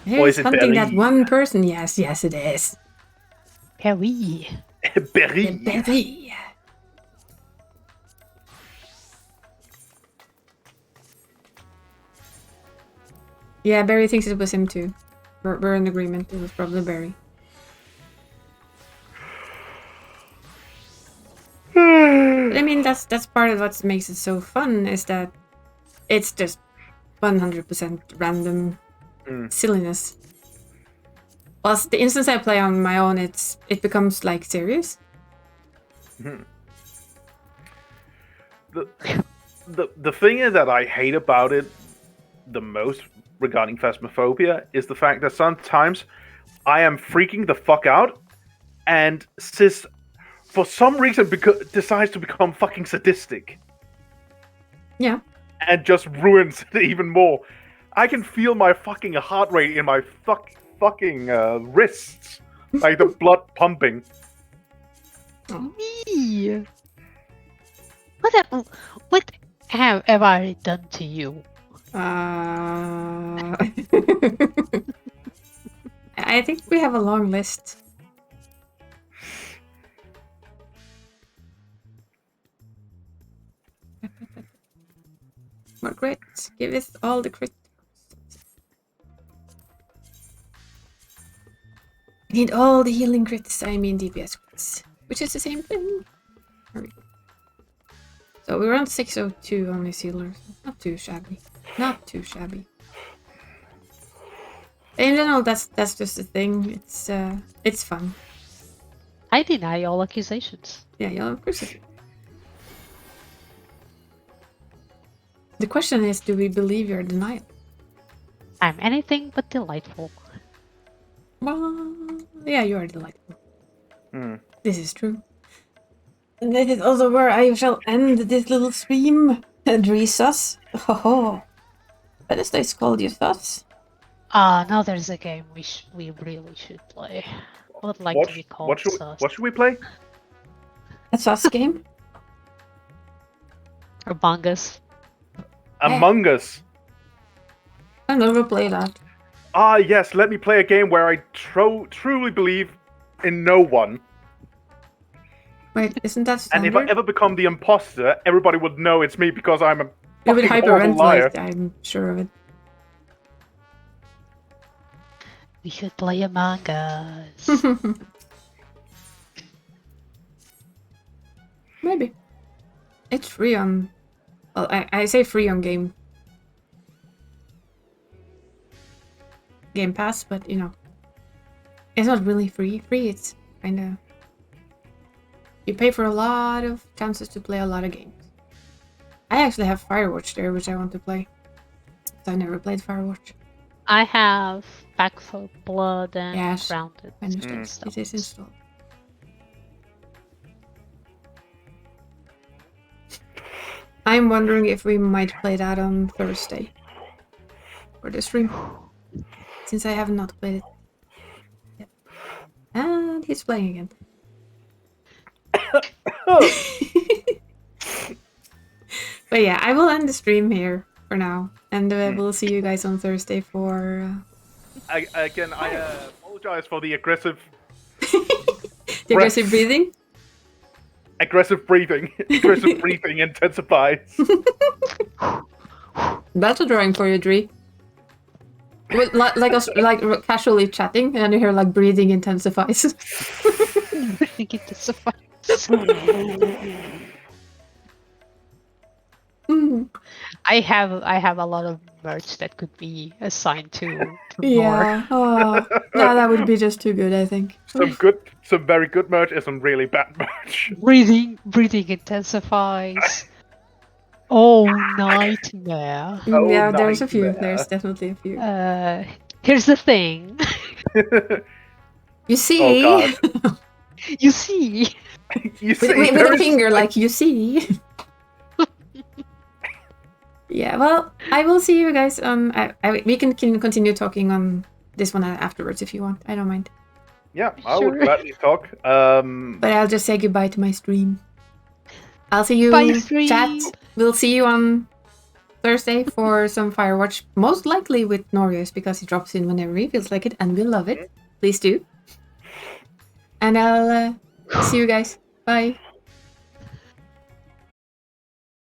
S1: He's
S3: is it
S1: hunting that
S3: Barry?
S1: one person. Yes, it is.
S2: Perry.
S3: Barry.
S1: Barry. Yeah, Barry thinks it was him too. We're in agreement. It was probably Barry. But I mean, that's part of what makes it so fun is that it's just 100% random silliness. Plus, the instance I play on my own, it becomes like serious.
S3: The thing is that I hate about it the most regarding Phasmophobia is the fact that sometimes I am freaking the fuck out and Sis for some reason decides to become fucking sadistic.
S1: Yeah.
S3: And just ruins it even more. I can feel my fucking heart rate in my fucking wrists. Like the blood pumping.
S2: Me. What have I done to you?
S1: I think we have a long list. More crits. Giveth all the crits. Need all the healing crits, I mean DPS crits. Which is the same thing. So we're on 602 on these healers. Not too shabby. Not too shabby. In general, that's just the thing. It's fun.
S2: I deny all accusations.
S1: Yeah, of course. The question is, do we believe your denial?
S2: I'm anything but delightful.
S1: Well, yeah, you are delightful.
S3: Hmm.
S1: This is true. And that is also where I shall end this little stream. Drisas. Oh, Wednesday's called you sus.
S2: Now there's a game we really should play. I would like to be called
S3: what should we play?
S1: A sus game?
S2: Among Us.
S3: Among Us.
S1: I've never played that.
S3: Ah, yes, let me play a game where I truly believe in no one.
S1: Wait, isn't that
S3: And
S1: standard?
S3: if I ever become the imposter, everybody would know it's me because I'm a
S1: You would
S3: fucking horrible liar.
S1: hyperventilate, I'm sure of it.
S2: We should play Among Us.
S1: Maybe. It's free on... Well, I say free on Game Pass, but you know. It's not really free. Free, it's kinda... You pay for a lot of chances to play a lot of games. I actually have Firewatch there, which I want to play. So I never played Firewatch.
S2: I have Back for Blood and
S1: Yes,
S2: Grounded.
S1: I understand.
S2: and
S1: It is installed. I'm wondering if we might play that on Thursday. For the stream. Since I have not played it yet. And he's playing again. But yeah, I will end the stream here for now. And we'll see you guys on Thursday for...
S3: I apologize for the aggressive
S1: the aggressive breathing.
S3: aggressive breathing. Aggressive breathing intensifies.
S1: That's a drawing for you, Dree. Like us, like casually chatting, and you hear like breathing intensifies.
S2: I think it suffices. I have a lot of merch that could be assigned to more.
S1: Yeah. Oh, no, that would be just too good, I think.
S3: Some very good merch and some really bad merch.
S2: Breathing intensifies. Oh, nightmare.
S3: Oh,
S1: Yeah, there's a few.
S3: nightmare.
S1: There's definitely a few.
S2: Here's the thing.
S1: You see?
S3: Oh god.
S2: You see?
S3: You see,
S1: with
S3: there
S1: a
S3: is,
S1: finger, like, you see? Yeah, well, I will see you guys. We can continue talking on this one afterwards if you want. I don't mind.
S3: Yeah, I would
S2: Sure.
S3: gladly talk.
S1: But I'll just say goodbye to my stream. I'll see you,
S2: Bye, stream.
S1: chat. We'll see you on Thursday for some Firewatch. Most likely with Norius because he drops in whenever he feels like it, and we love it. Please do. And I'll see you guys. Bye.